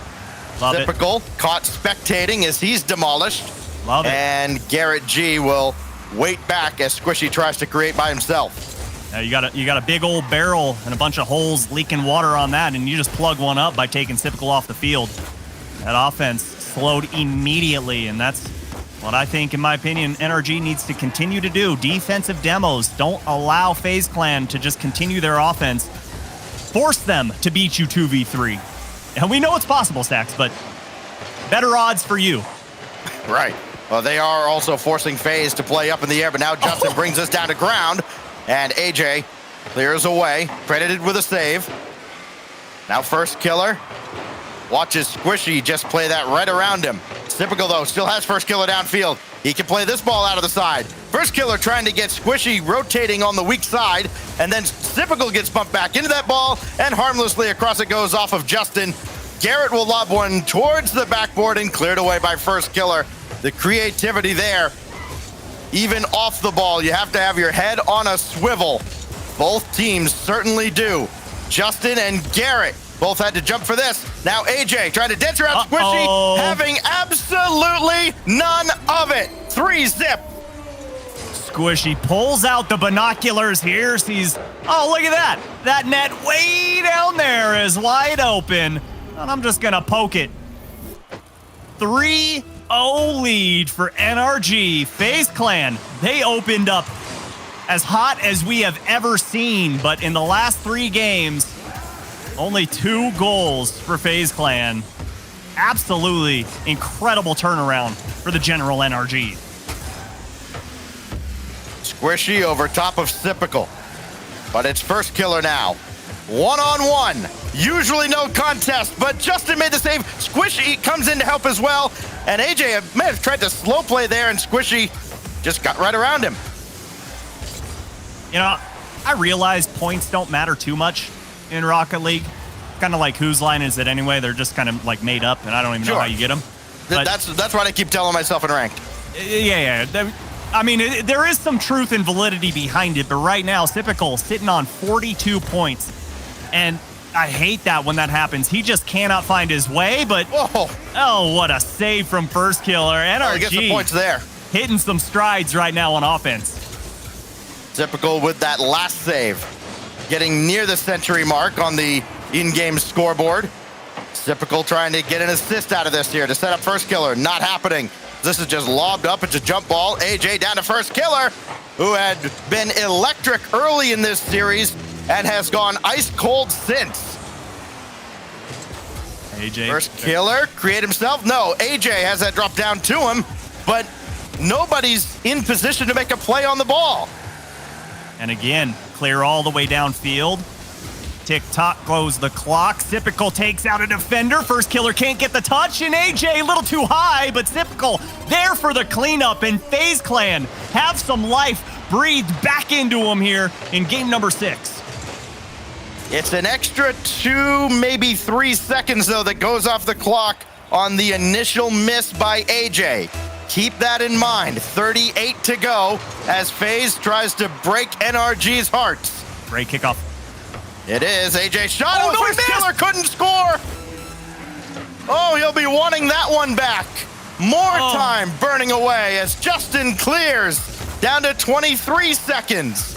Typical, caught spectating as he's demolished. Love it. And Garrett G will wait back as Squishy tries to create by himself. You got a big old barrel and a bunch of holes leaking water on that, and you just plug one up by taking Typical off the field. That offense slowed immediately, and that's what I think, in my opinion, NRG needs to continue to do. Defensive demos. Don't allow FaZe Clan to just continue their offense. Force them to beat you 2v3. And we know it's possible, Stacks, but better odds for you. Right. Well, they are also forcing FaZe to play up in the air, but now Justin brings us down to ground, and AJ clears away, credited with a save. Now first killer. Watches Squishy just play that right around him. Typical, though, still has first killer downfield. He can play this ball out of the side. First killer trying to get Squishy rotating on the weak side, and then Typical gets bumped back into that ball, and harmlessly across it goes off of Justin. Garrett will lob one towards the backboard and cleared away by first killer. The creativity there, even off the ball, you have to have your head on a swivel. Both teams certainly do. Justin and Garrett both had to jump for this. Now AJ trying to dance around Squishy, having absolutely none of it. 3-zip. Squishy pulls out the binoculars here, sees, oh, look at that. That net way down there is wide open. And I'm just gonna poke it. 3-0 lead for NRG. FaZe Clan, they opened up as hot as we have ever seen, but in the last 3 games, only 2 goals for FaZe Clan. Absolutely incredible turnaround for the General NRG. Squishy over top of Typical, but it's first killer now. 1-on-1, usually no contest, but Justin made the save. Squishy comes in to help as well, and AJ may have tried to slow play there, and Squishy just got right around him. You know, I realize points don't matter too much in Rocket League. Kind of like whose line is it anyway? They're just kind of like made up, and I don't even know how you get them. That's what I keep telling myself in ranked. Yeah. I mean, there is some truth and validity behind it, but right now, Typical sitting on 42 points, and I hate that when that happens. He just cannot find his way, but oh, what a save from first killer. NRG gets the points there. Hitting some strides right now on offense. Typical with that last save, getting near the century mark on the in-game scoreboard. Typical trying to get an assist out of this here to set up first killer. Not happening. This is just lobbed up. It's a jump ball. AJ down to first killer, who had been electric early in this series and has gone ice cold since. AJ. First killer, create himself. No, AJ has that drop down to him, but nobody's in position to make a play on the ball. And again, clear all the way downfield. Tick-tock goes the clock. Typical takes out a defender. First killer can't get the touch, and AJ a little too high, but Typical there for the cleanup, and FaZe Clan have some life breathed back into him here in game number 6. It's an extra 2, maybe 3 seconds, though, that goes off the clock on the initial miss by AJ. Keep that in mind. 38 to go as FaZe tries to break NRG's hearts. Great kickoff. It is. AJ shot. Oh, first killer couldn't score. Oh, he'll be wanting that one back. More time burning away as Justin clears down to 23 seconds.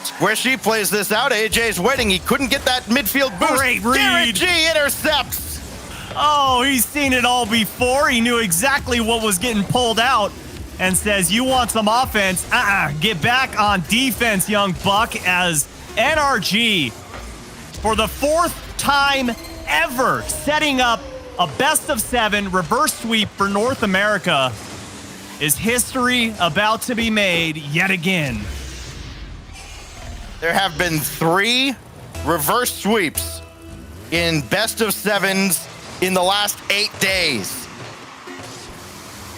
Squishy plays this out. AJ's waiting. He couldn't get that midfield boost. Great read. Garrett G intercepts. Oh, he's seen it all before. He knew exactly what was getting pulled out and says, you want some offense? Get back on defense, young buck, as NRG, for the 4th time ever setting up a best of 7 reverse sweep for North America. Is history about to be made yet again? There have been 3 reverse sweeps in best of 7s in the last 8 days.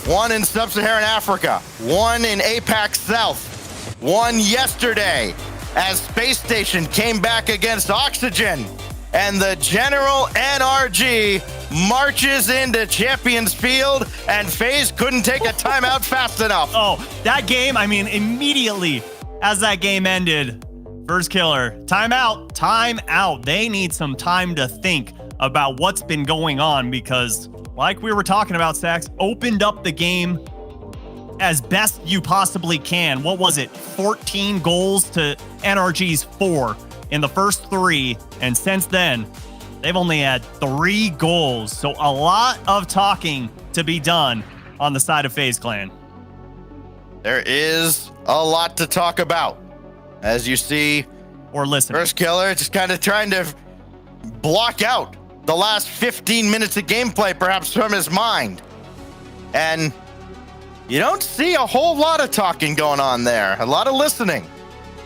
1 in Sub-Saharan Africa, 1 in APAC South, 1 yesterday as Space Station came back against Oxygen, and the General NRG marches into Champions Field, and FaZe couldn't take a timeout fast enough. Oh, that game, I mean, immediately as that game ended, First Killer, timeout, timeout. They need some time to think about what's been going on because, like we were talking about, Sax, opened up the game as best you possibly can. What was it? 14 goals to NRG's 4 in the first 3. And since then, they've only had 3 goals. So a lot of talking to be done on the side of FaZe Clan. There is a lot to talk about. As you see, or listen, First Killer just kind of trying to block out the last 15 minutes of gameplay, perhaps from his mind. And you don't see a whole lot of talking going on there, a lot of listening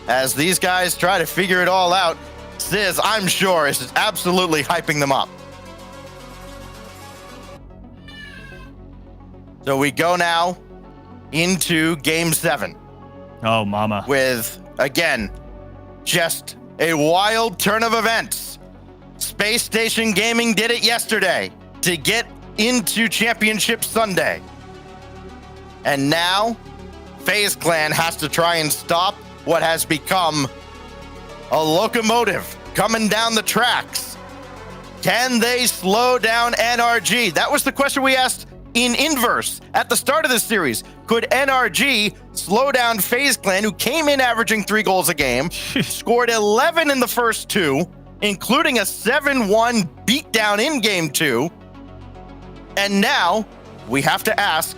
as these guys try to figure it all out. Sizz, I'm sure, is absolutely hyping them up. So we go now into Game 7. Oh, mama. With, again, just a wild turn of events. Space Station Gaming did it yesterday to get into Championship Sunday. And now, FaZe Clan has to try and stop what has become a locomotive coming down the tracks. Can they slow down NRG? That was the question we asked in Inverse at the start of this series. Could NRG slow down FaZe Clan, who came in averaging 3 goals a game, scored 11 in the first 2, including a 7-1 beatdown in Game 2. And now we have to ask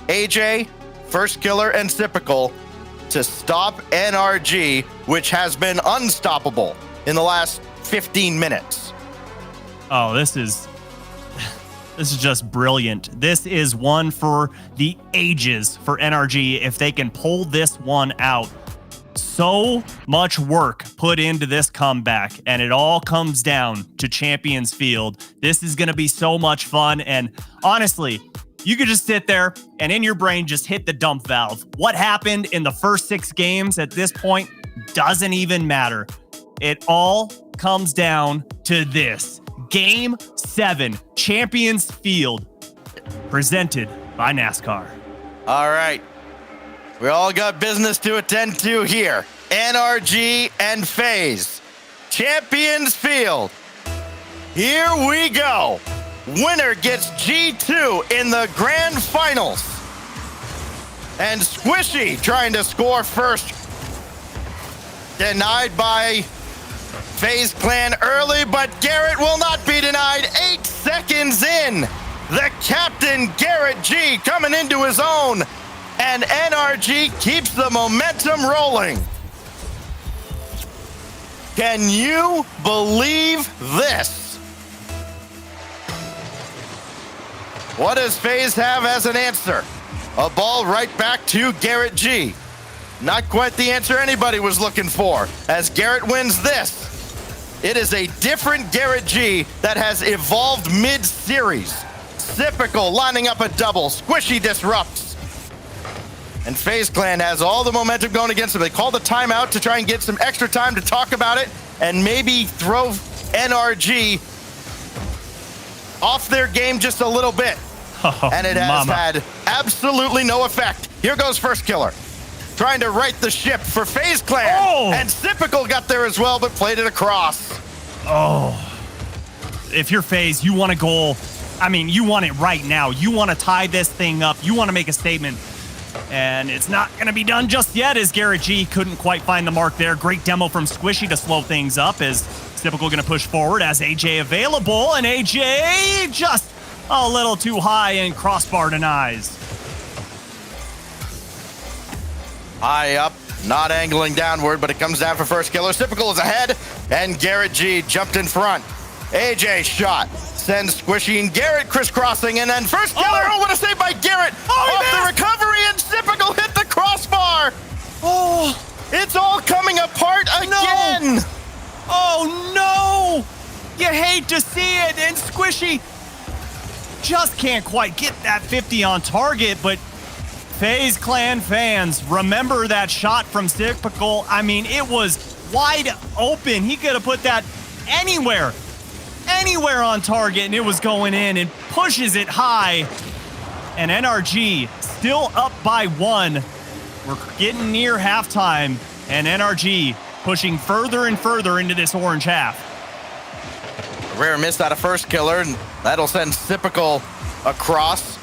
AJ, First Killer, and Sypical to stop NRG, which has been unstoppable in the last 15 minutes. Oh, this is just brilliant. This is one for the ages for NRG if they can pull this one out. So much work put into this comeback, and it all comes down to Champions Field. This is going to be so much fun, and honestly, you could just sit there and in your brain just hit the dump valve. What happened in the first 6 games at this point doesn't even matter. It all comes down to this. Game 7, Champions Field, presented by NASCAR. All right. We all got business to attend to here. NRG and FaZe. Champions Field. Here we go. Winner gets G2 in the grand finals. And Squishy trying to score first. Denied by FaZe Clan early, but Garrett will not be denied. 8 seconds in. The captain, Garrett G, coming into his own. And NRG keeps the momentum rolling. Can you believe this? What does FaZe have as an answer? A ball right back to Garrett G. Not quite the answer anybody was looking for, as Garrett wins this. It is a different Garrett G that has evolved mid-series. Sypical lining up a double. Squishy disrupts. And FaZe Clan has all the momentum going against them. They call the timeout to try and get some extra time to talk about it and maybe throw NRG off their game just a little bit. Oh, and it has had absolutely no effect. Here goes First Killer, trying to right the ship for FaZe Clan. Oh! And Sypical got there as well, but played it across. Oh. If you're FaZe, you want a goal. I mean, you want it right now. You want to tie this thing up. You want to make a statement. And it's not going to be done just yet, as Garrett G couldn't quite find the mark there. Great demo from Squishy to slow things up, as Sypical going to push forward as AJ available. And AJ just a little too high and crossbar denies. High up, not angling downward, but it comes down for First Killer. Sypical is ahead, and Garrett G jumped in front. AJ shot. Sends Squishy and Garrett crisscrossing, and then first killer. Oh, what a save by Garrett! Off the recovery, and Typical hit the crossbar. Oh, it's all coming apart again. No. Oh no! You hate to see it, and Squishy just can't quite get that 50 on target, but FaZe Clan fans, remember that shot from Typical? I mean, it was wide open. He could have put that anywhere on target, and it was going in, and pushes it high. And NRG still up by 1. We're getting near halftime, and NRG pushing further and further into this orange half. Rare missed out of first killer, and that'll send Typical across.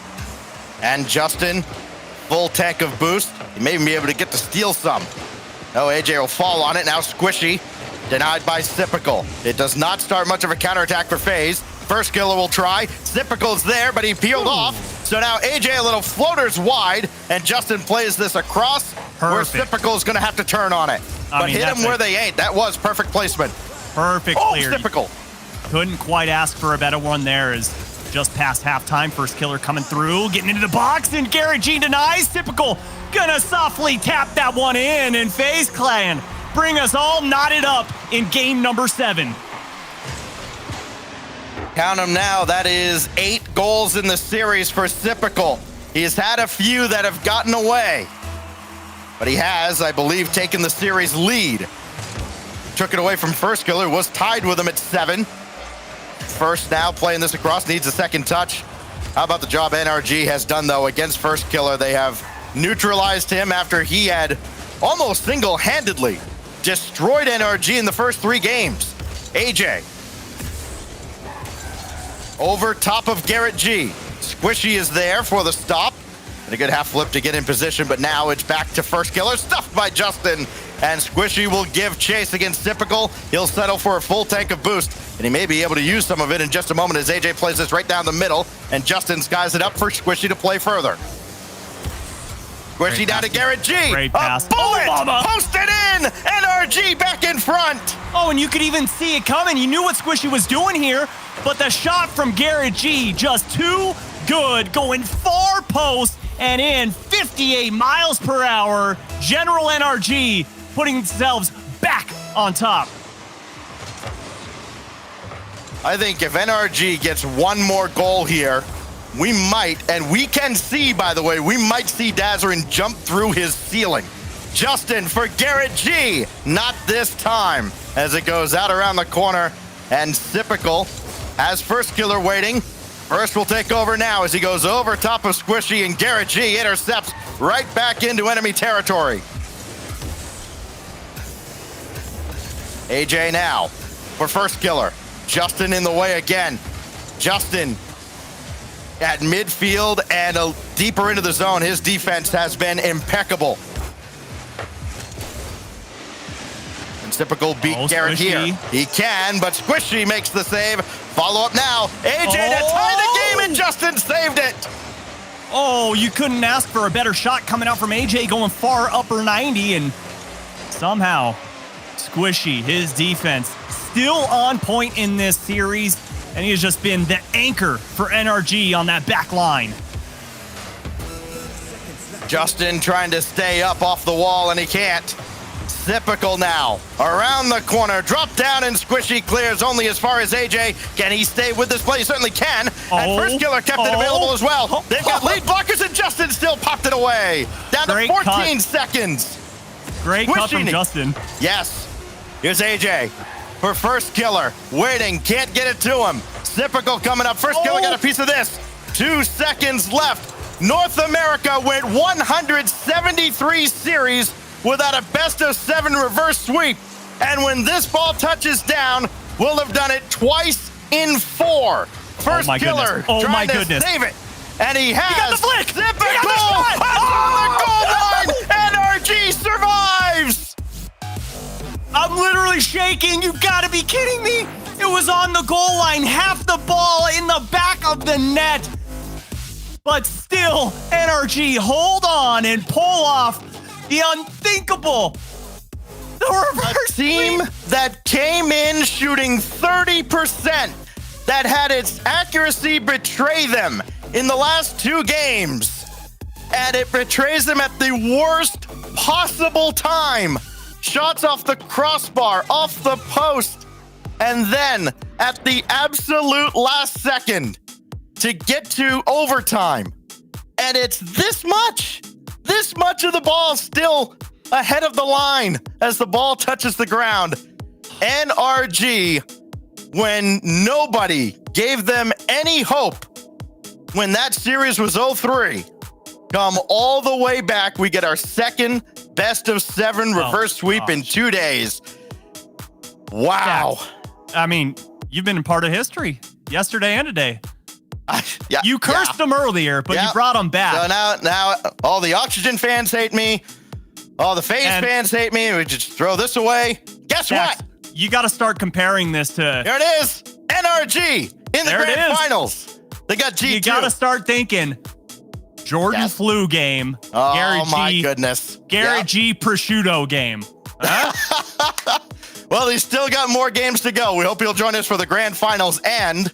And Justin, full tank of boost. He may even be able to get to steal some. Oh, AJ will fall on it. Now Squishy, denied by Typical. It does not start much of a counterattack for FaZe. First killer will try. Typical's there, but he peeled off. So now AJ a little floaters wide, and Justin plays this across. Where Typical's gonna have to turn on it. But hit him where they ain't. That was perfect placement. Perfect clear. Typical. Couldn't quite ask for a better one there. As just past halftime, first killer coming through, getting into the box, and Garrett G denies. Typical gonna softly tap that one in, and FaZe Clan bring us all knotted up in game number 7. Count them now. That is 8 goals in the series for Typical. He's had a few that have gotten away, but he has, I believe, taken the series lead. Took it away from first killer, was tied with him at 7. First now playing this across, needs a second touch. How about the job NRG has done, though, against first killer? They have neutralized him after he had almost single-handedly destroyed NRG in the first 3 games. AJ over top of Garrett G. Squishy is there for the stop. And a good half flip to get in position, but now it's back to first killer. Stuffed by Justin. And Squishy will give chase against Typical. He'll settle for a full tank of boost. And he may be able to use some of it in just a moment as AJ plays this right down the middle. And Justin skies it up for Squishy to play further. Squishy down to Garrett G. Great pass. A bullet! Posted in! NRG back in front! Oh, and you could even see it coming. You knew what Squishy was doing here, but the shot from Garrett G, just too good, going far post and in 58 miles per hour. General NRG putting themselves back on top. I think if NRG gets one more goal here, we might, and we can see, by the way, we might see Dazarin jump through his ceiling. Justin for Garrett G. Not this time, as it goes out around the corner, and Typical has first killer waiting. First will take over now as he goes over top of Squishy, and Garrett G intercepts right back into enemy territory. AJ now for first killer. Justin in the way again. Justin at midfield and deeper into the zone. His defense has been impeccable. And Typical beat Garrett here. He can, but Squishy makes the save. Follow up now. AJ to tie the game, and Justin saved it. Oh, you couldn't ask for a better shot coming out from AJ, going far upper 90, and somehow Squishy, his defense, still on point in this series, and he has just been the anchor for NRG on that back line. Justin trying to stay up off the wall, and he can't. Typical now around the corner, drop down, and Squishy clears only as far as AJ. Can he stay with this play? He certainly can. And first killer kept it available as well. They've got lead blockers, and Justin still popped it away. Down to 14 seconds. Great cut from Justin. Yes. Here's AJ for first killer. Waiting, can't get it to him. Typical coming up. First killer got a piece of this. 2 seconds left. North America went 173 series without a best-of-7 reverse sweep. And when this ball touches down, we'll have done it twice in 4. First killer trying to save it. And he has. He got the flick. Typical on the goal line. NRG survives. I'm literally shaking. You gotta be kidding me. It was on the goal line. Half the ball in the back of the net. But still, NRG hold on and pull off the unthinkable. The A team that came in shooting 30%, that had its accuracy betray them in the last 2 games. And it betrays them at the worst possible time. Shots off the crossbar, off the post, and then at the absolute last second to get to overtime. And it's this much of the ball still ahead of the line as the ball touches the ground. NRG, when nobody gave them any hope when that series was 0-3, come all the way back. We get our second best of 7 reverse sweep in 2 days. Wow. I mean, you've been a part of history yesterday and today. Yeah, you cursed them earlier, but you brought them back. So now all the Oxygen fans hate me. All the FaZe fans hate me. We just throw this away. Guess what? You got to start comparing this to... There it is. NRG in the grand finals. They got G2. You got to start thinking Jordan flu game. Oh, Garrett my G, goodness. Garrett G prosciutto game. Huh? Well, he's still got more games to go. We hope you'll join us for the grand finals. And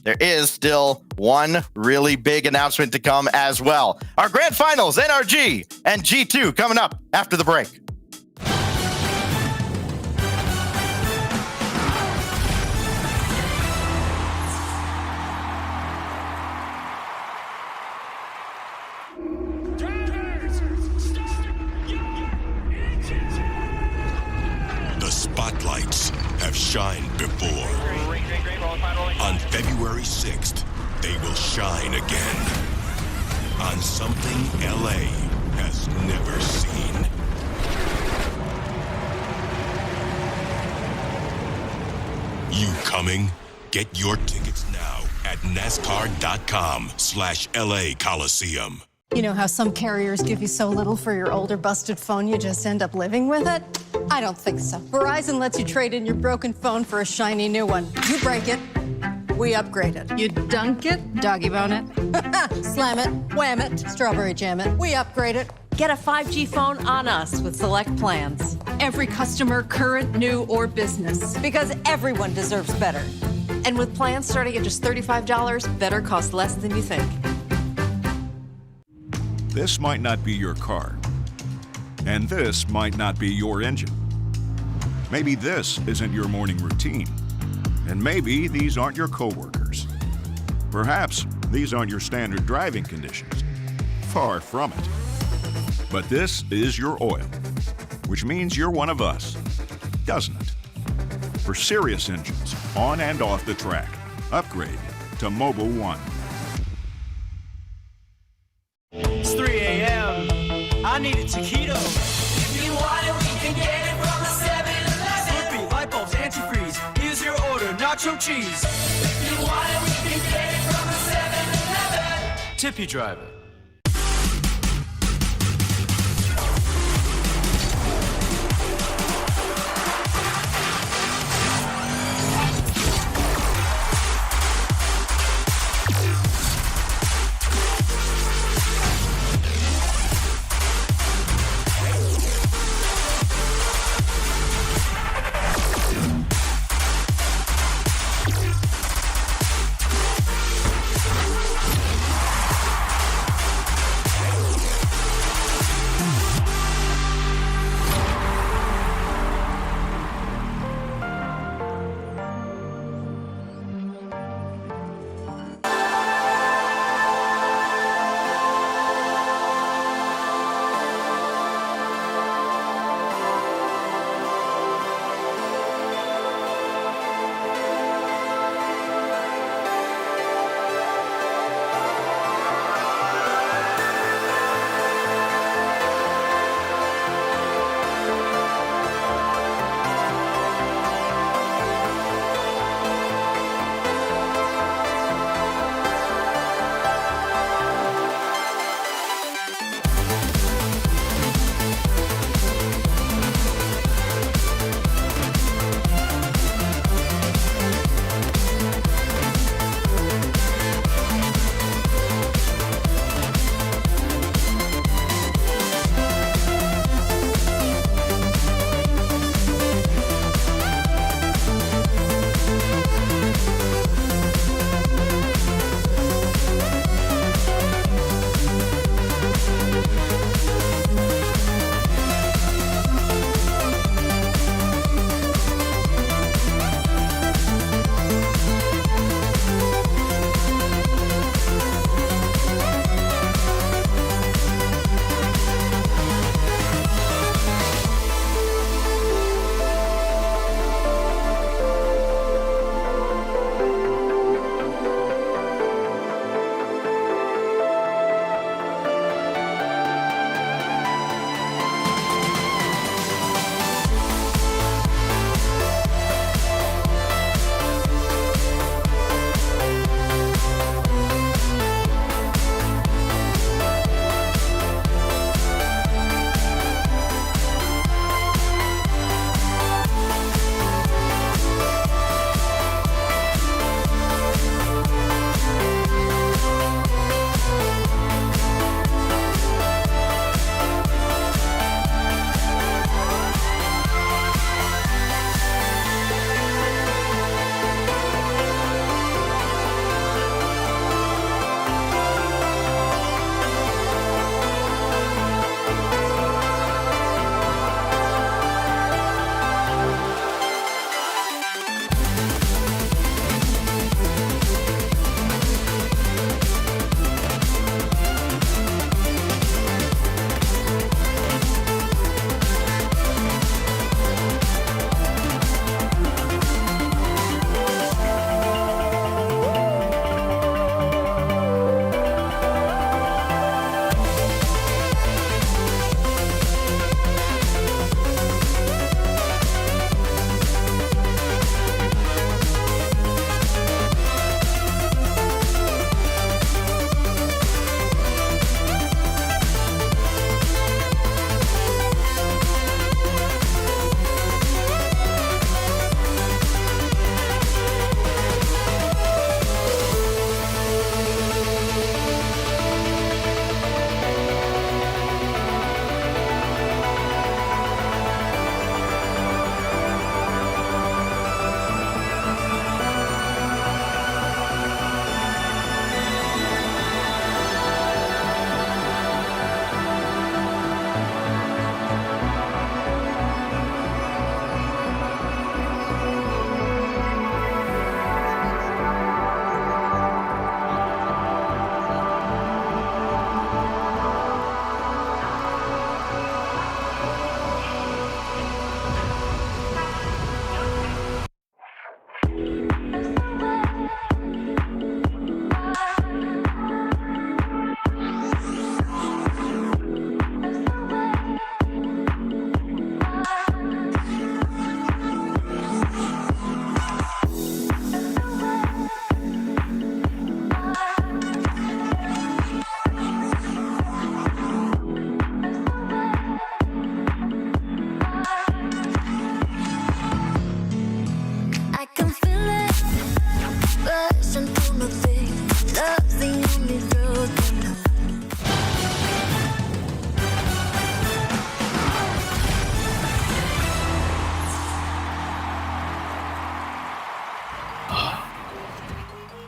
there is still one really big announcement to come as well. Our grand finals, NRG and G2, coming up after the break. The spotlights have shined before. On February 6th, they will shine again. On something LA has never seen. You coming? Get your tickets now at NASCAR.com/LA Coliseum. You know how some carriers give you so little for your older busted phone you just end up living with it? I don't think so. Verizon lets you trade in your broken phone for a shiny new one. You break it, we upgrade it. You dunk it, doggy bone it, slam it, wham it, strawberry jam it, we upgrade it. Get a 5G phone on us with select plans. Every customer, current, new, or business. Because everyone deserves better. And with plans starting at just $35, better costs less than you think. This might not be your car. And this might not be your engine. Maybe this isn't your morning routine. And maybe these aren't your coworkers. Perhaps these aren't your standard driving conditions. Far from it. But this is your oil, which means you're one of us, doesn't it? For serious engines, on and off the track, upgrade to Mobile One. It's 3 a.m. I need a taquito. If you want it, we can get it from the 7-Eleven. Slurpee, light bulbs, antifreeze. Here's your order, nacho cheese. If you want it, we can get it from the 7-Eleven. Tip your driver.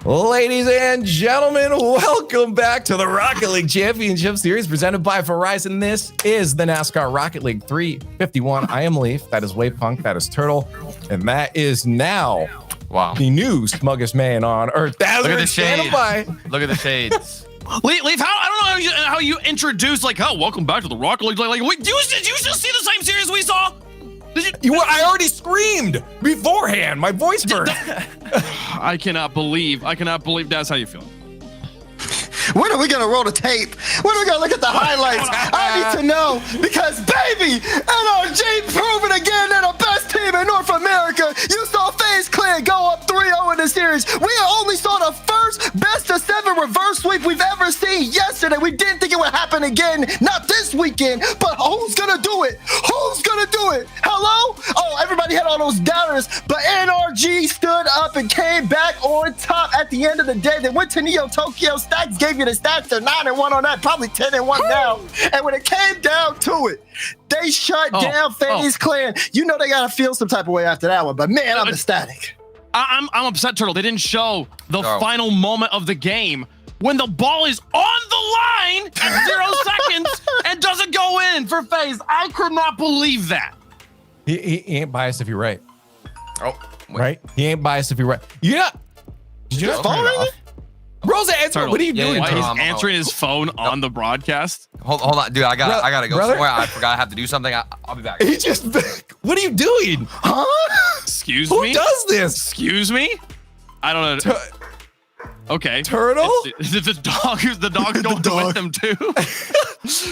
Ladies and gentlemen, welcome back to the Rocket League Championship Series presented by Verizon. This is the NASCAR Rocket League 351. I am Leaf. That is Wavepunk. That is Turtle. And that is now the new smuggest man on Earth. That's Look at the standing by. Look at the shades. Leaf, I don't know how you introduce welcome back to the Rocket League. Wait, did you just see the same series we saw? I already screamed beforehand. My voice burned. I cannot believe that's how you feel. When are we gonna roll the tape? When are we gonna look at the highlights? I need to know because, baby, NRG proving again they're the best team in North America. You saw FaZe Clan go up 3-0 in the series. We only saw the first best-of-7 reverse sweep we've ever seen yesterday. We didn't think it would happen again, not this weekend, but who's gonna do it? Who's gonna do it? Hello? Oh, everybody had all those doubters, but NRG stood up and came back on top at the end of the day. They went to Neo Tokyo. Stacks gave you the stats. They're 9-1 on that, probably 10-1 now. And when it came down to it, they shut down FaZe Clan. You know they gotta feel some type of way after that one, but man, I'm ecstatic. I'm upset, Turtle. They didn't show the final moment of the game when the ball is on the line at 0 seconds and doesn't go in for FaZe. I could not believe that. He ain't biased if you're right. Oh, wait. Right? He ain't biased if you're right. Yeah. Did you not phone ring? Bro's answering. What are you doing? Why he's answering his phone on the broadcast? Hold on, dude. I gotta go somewhere. I forgot I have to do something. I'll be back. He just. What are you doing? Huh? Excuse me? Who does this? Excuse me? I don't know. Okay. Turtle? The dog's going with them too.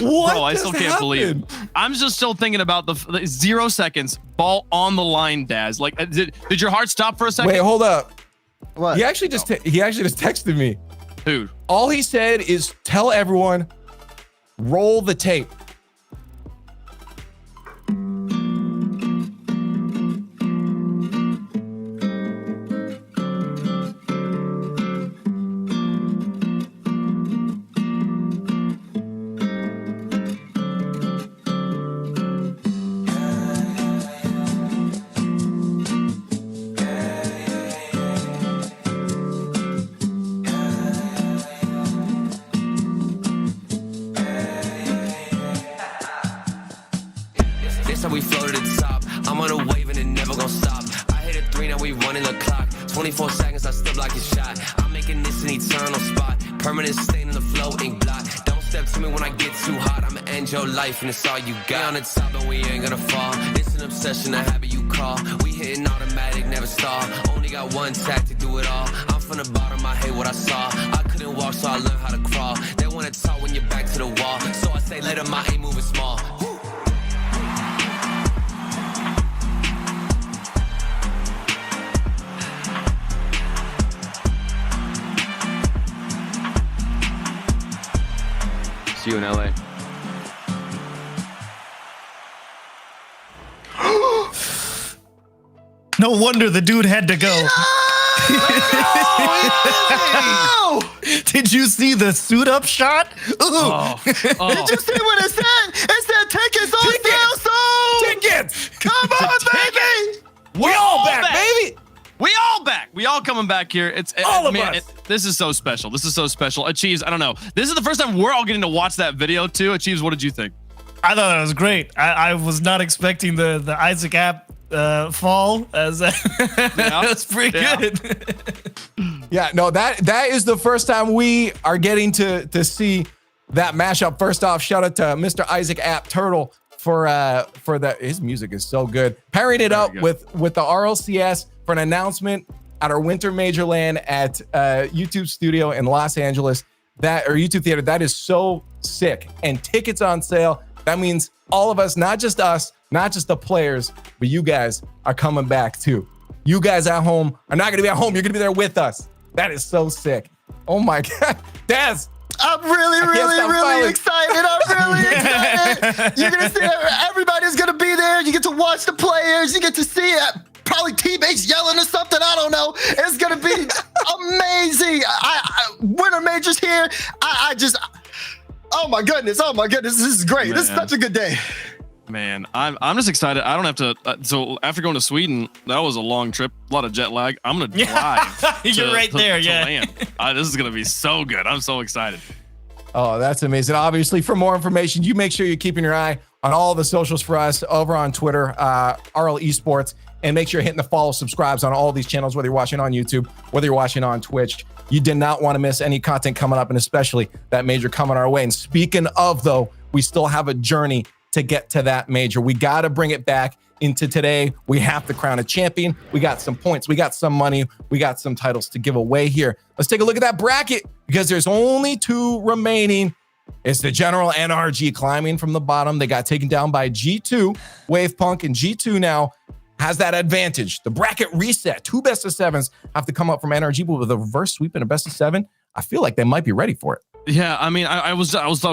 What? Bro, I still can't believe it. I'm just still thinking about the 0 seconds ball on the line, Daz. Like, did your heart stop for a second? Wait, hold up. What? He actually just texted me. Dude. All he said is tell everyone, roll the tape. We floated at the top. I'm on a wave and it never gonna stop. I hit a 3, now we running the clock. 24 seconds, I still block his shot. I'm making this an eternal spot. Permanent stain in the flow, ink blot. Don't step to me when I get too hot. I'ma end your life and it's all you got. We on the top and we ain't gonna fall. It's an obsession, a habit you call. We hitting automatic, never stall. Only got one tactic, do it all. I'm from the bottom, I hate what I saw. I couldn't walk, so I learned how to crawl. They wanna talk when you're back to the wall. So I say let 'em, I ain't moving small. See you in LA. No wonder the dude had to go. Did you see the suit up shot? Did you see what it said? It said tickets on sale soon. Tickets. Come on, baby. We all back, baby. We all back. We all coming back here. It's all of us. This is so special. This is so special. Achieves, I don't know. This is the first time we're all getting to watch that video too. Achieves, what did you think? I thought it was great. I was not expecting the Isaac app fall as that's pretty good. Yeah, no, that is the first time we are getting to see that mashup. First off, shout out to Mr. Isaac App Turtle for that. His music is so good. Pairing it up with the RLCS for an announcement at our Winter Major LAN at YouTube Studio in Los Angeles. Or YouTube Theater. That is so sick. And tickets on sale. That means all of us, not just the players, but you guys are coming back too. You guys at home are not going to be at home. You're going to be there with us. That is so sick. Oh my God. Daz. I'm really excited. I'm really excited. You're going to see everybody's going to be there. You get to watch the players. You get to see it. Probably teammates yelling or something. I don't know. It's going to be amazing. Winter Major's here. Oh my goodness. This is great. Man. This is such a good day. Man, I'm just excited. I don't have to. So after going to Sweden, that was a long trip, a lot of jet lag. I'm gonna drive. You're right there. To land. This is gonna be so good. I'm so excited. Oh, that's amazing. Obviously, for more information, you make sure you're keeping your eye on all the socials for us over on Twitter, RL Esports, and make sure you're hitting the follow, subscribes on all these channels, whether you're watching on YouTube, whether you're watching on Twitch. You did not want to miss any content coming up, and especially that major coming our way. And speaking of, though, we still have a journey to get to that major. We got to bring it back into today. We have to crown a champion. We got some points. We got some money. We got some titles to give away here. Let's take a look at that bracket because there's only 2 remaining. It's the General NRG climbing from the bottom. They got taken down by G2, Wavepunk, and G2 now has that advantage. The bracket reset. 2 best of 7s have to come up from NRG, but with a reverse sweep and a best of 7, I feel like they might be ready for it. Yeah, I mean, I was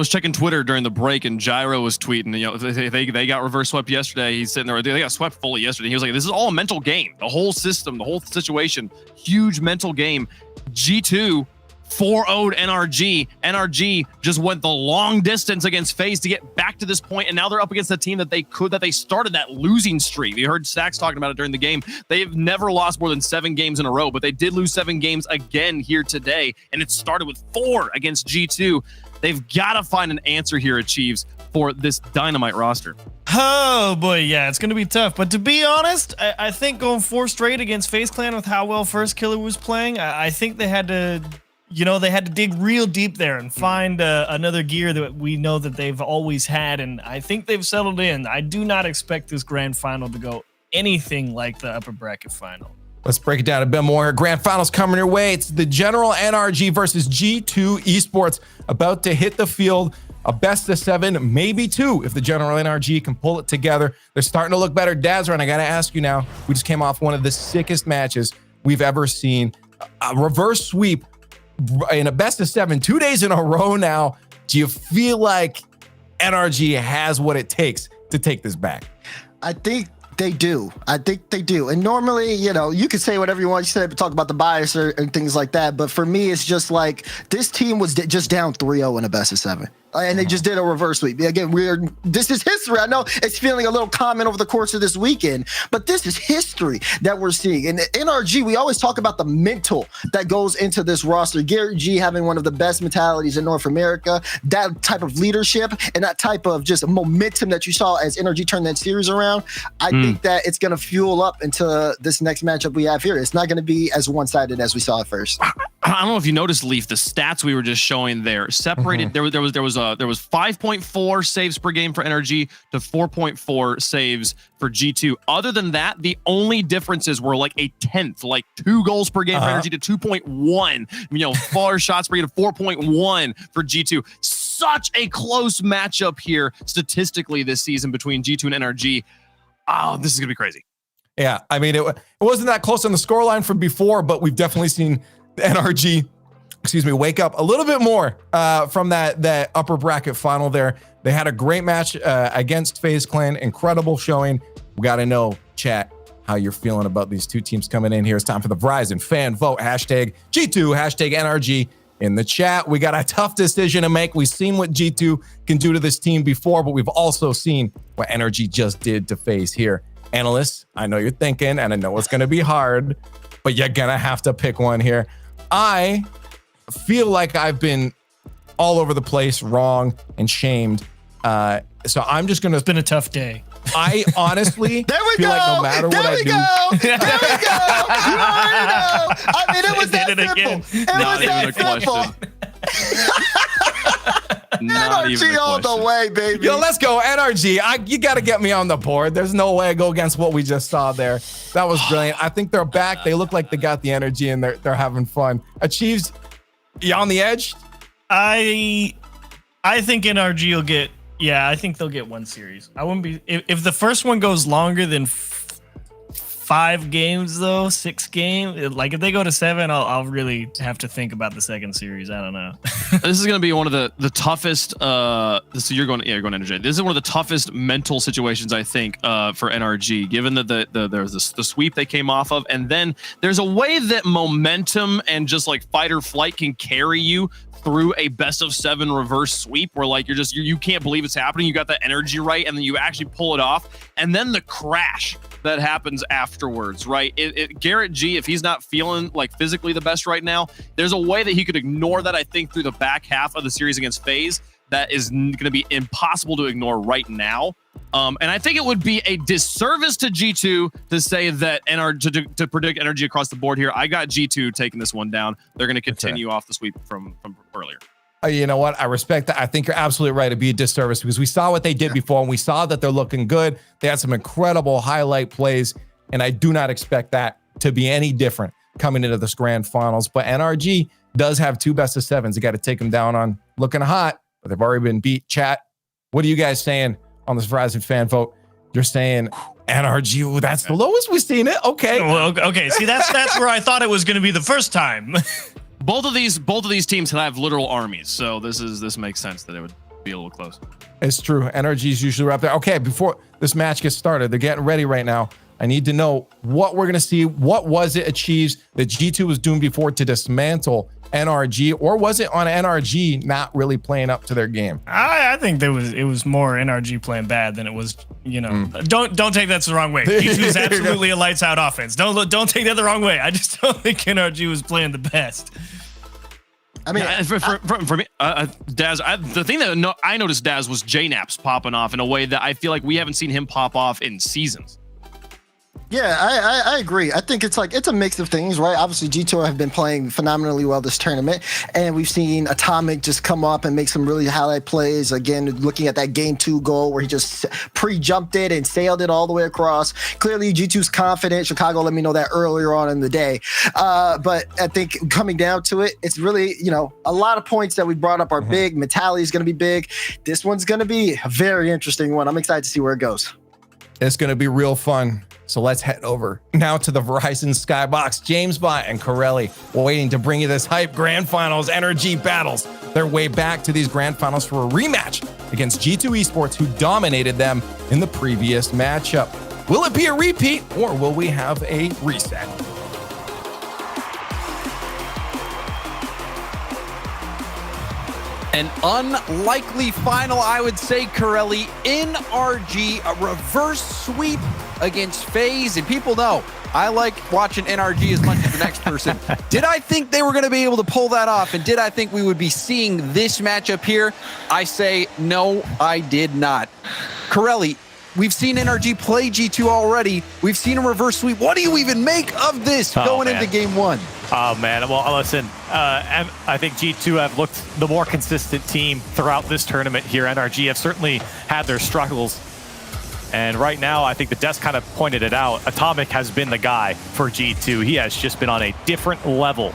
checking Twitter during the break, and Gyro was tweeting. You know, they got reverse swept yesterday. He's sitting there. They got swept fully yesterday. He was like, "This is all a mental game. The whole system, the whole situation, huge mental game." G2 4-0'd NRG. NRG just went the long distance against FaZe to get back to this point, and now they're up against a team that they started that losing streak. You heard Stacks talking about it during the game. They've never lost more than 7 games in a row, but they did lose 7 games again here today, and it started with 4 against G2. They've got to find an answer here at Chiefs for this dynamite roster. Oh boy, yeah, it's gonna be tough. But to be honest, I think going 4 straight against FaZe Clan with how well First Killer was playing, I think they had to. They had to dig real deep there and find another gear that we know that they've always had, and I think they've settled in. I do not expect this grand final to go anything like the upper bracket final. Let's break it down a bit more. Grand finals coming your way. It's the General NRG versus G2 Esports about to hit the field. A best of 7, maybe 2, if the General NRG can pull it together. They're starting to look better. Dazran, I got to ask you now. We just came off one of the sickest matches we've ever seen. A reverse sweep in a best of 7, 2 days in a row now. Do you feel like NRG has what it takes to take this back? I think they do. And normally, you can say whatever you want. You said talk about the bias and things like that. But for me, it's just like this team was just down 3-0 in a best of 7. And they just did a reverse sweep. Again, this is history. I know it's feeling a little common over the course of this weekend, but this is history that we're seeing. And NRG, we always talk about the mental that goes into this roster. Garrett G having one of the best mentalities in North America, that type of leadership and that type of just momentum that you saw as NRG turned that series around. I think that it's going to fuel up into this next matchup we have here. It's not going to be as one-sided as we saw at first. I don't know if you noticed, Leaf, the stats we were just showing there separated. There was 5.4 saves per game for NRG to 4.4 saves for G2. Other than that, the only differences were like a tenth, like 2 goals per game for NRG to 2.1. 4 shots per game to 4.1 for G2. Such a close matchup here statistically this season between G2 and NRG. Oh, this is gonna be crazy. Yeah, I mean, it wasn't that close on the scoreline from before, but we've definitely seen the NRG, wake up a little bit more from that upper bracket final there. They had a great match against FaZe Clan. Incredible showing. We got to know, chat, how you're feeling about these 2 teams coming in here. It's time for the Verizon Fan Vote. #G2, #NRG in the chat. We got a tough decision to make. We've seen what G2 can do to this team before, but we've also seen what NRG just did to FaZe here. Analysts, I know you're thinking, and I know it's going to be hard, but you're going to have to pick one here. I feel like I've been all over the place, wrong and shamed. So I'm just going to... It's been a tough day. I honestly feel like no matter what I do... There we go! You already know! I mean, it was that simple. Not even a question. NRG all the way, baby. Yo, let's go, NRG. You got to get me on the board. There's no way I go against what we just saw there. That was brilliant. I think they're back. They look like they got the energy and they're having fun. Achieves, you on the edge? I think NRG will get. Yeah, I think they'll get 1 series. I wouldn't be if the first one goes longer than 5 5 games though, 6 games. Like if they go to 7, I'll really have to think about the second series. I don't know. This is going to be one of the toughest. So you're going NRG. This is one of the toughest mental situations I think for NRG, given that there's the sweep they came off of, and then there's a way that momentum and just like fight or flight can carry you through a best of 7 reverse sweep where like you can't believe it's happening. You got that energy right, and then you actually pull it off, and then the crash that happens afterwards, right? Garrett G, if he's not feeling like physically the best right now, there's a way that he could ignore that, I think, through the back half of the series against FaZe that is going to be impossible to ignore right now. And I think it would be a disservice to G2 to say that to predict energy across the board here. I got G2 taking this one down. They're going to continue off the sweep from earlier. You know what? I respect that. I think you're absolutely right. It'd be a disservice because we saw what they did before, and we saw that they're looking good. They had some incredible highlight plays, and I do not expect that to be any different coming into this grand finals. But NRG does have 2 best of 7s. You got to take them down on looking hot, but they've already been beat. Chat, what are you guys saying on this Verizon fan vote? You're saying NRG, ooh, that's the lowest we've seen it. Okay. Well, okay. See, that's where I thought it was going to be the first time. Both of these teams have literal armies, so this makes sense that it would be a little close. It's true. NRG is usually right up there. Okay, before this match gets started, they're getting ready right now. I need to know what we're going to see. What was it achieves that G2 was doing before to dismantle NRG, or was it on NRG not really playing up to their game? I think it was more NRG playing bad than it was, Don't take that the wrong way. G2 is absolutely a lights out offense. Don't take that the wrong way. I just don't think NRG was playing the best. I mean, for me, Daz, the thing that I noticed, Daz, was JNaps popping off in a way that I feel like we haven't seen him pop off in seasons. Yeah, I agree. I think it's a mix of things, right? Obviously, G2 have been playing phenomenally well this tournament, and we've seen Atomic just come up and make some really highlight plays. Again, looking at that game 2 goal where he just pre-jumped it and sailed it all the way across. Clearly, G2's confident. Chicago let me know that earlier on in the day. But I think coming down to it, it's really, a lot of points that we brought up are big. Metalli is going to be big. This one's going to be a very interesting one. I'm excited to see where it goes. It's going to be real fun. So let's head over now to the Verizon Skybox. James Bott and Corelli waiting to bring you this hype grand finals energy battles. Their way back to these grand finals for a rematch against G2 Esports, who dominated them in the previous matchup. Will it be a repeat, or will we have a reset? An unlikely final, I would say, Corelli. NRG, a reverse sweep against FaZe. And people know I like watching NRG as much as the next person. Did I think they were going to be able to pull that off? And did I think we would be seeing this matchup here? I say, no, I did not. Corelli, we've seen NRG play G2 already. We've seen a reverse sweep. What do you even make of this going into game 1? Oh, man. Well, listen, I think G2 have looked the more consistent team throughout this tournament here. NRG have certainly had their struggles. And right now, I think the desk kind of pointed it out. Atomic has been the guy for G2. He has just been on a different level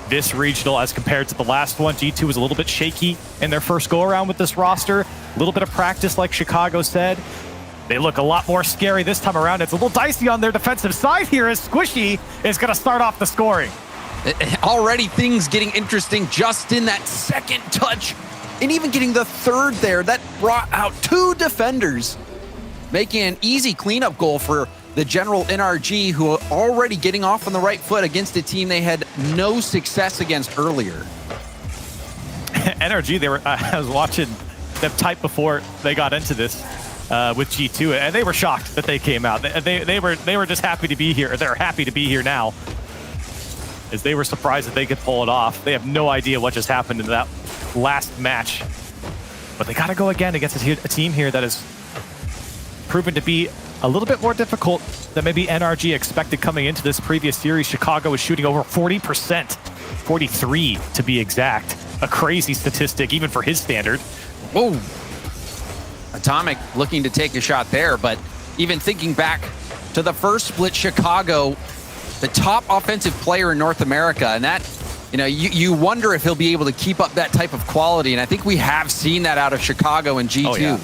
this regional as compared to the last one. G2 was a little bit shaky in their first go-around with this roster. A little bit of practice, like Chicago said. They look a lot more scary this time around. It's a little dicey on their defensive side here as Squishy is going to start off the scoring. Already things getting interesting just in that second touch, and even getting the third there. That brought out 2 defenders, making an easy cleanup goal for the general NRG, who are already getting off on the right foot against a team they had no success against earlier. NRG, I was watching them type before they got into this with G2, and they were shocked that they came out. They were just happy to be here. They're happy to be here now, as they were surprised that they could pull it off. They have no idea what just happened in that last match, but they got to go again against a team here that has proven to be a little bit more difficult than maybe NRG expected coming into this previous series. Chicago is shooting over 40%, 43 to be exact. A crazy statistic, even for his standard. Whoa. Atomic looking to take a shot there, but even thinking back to the first split, Chicago, the top offensive player in North America, and that, you wonder if he'll be able to keep up that type of quality, and I think we have seen that out of Chicago and G2. Oh, yeah.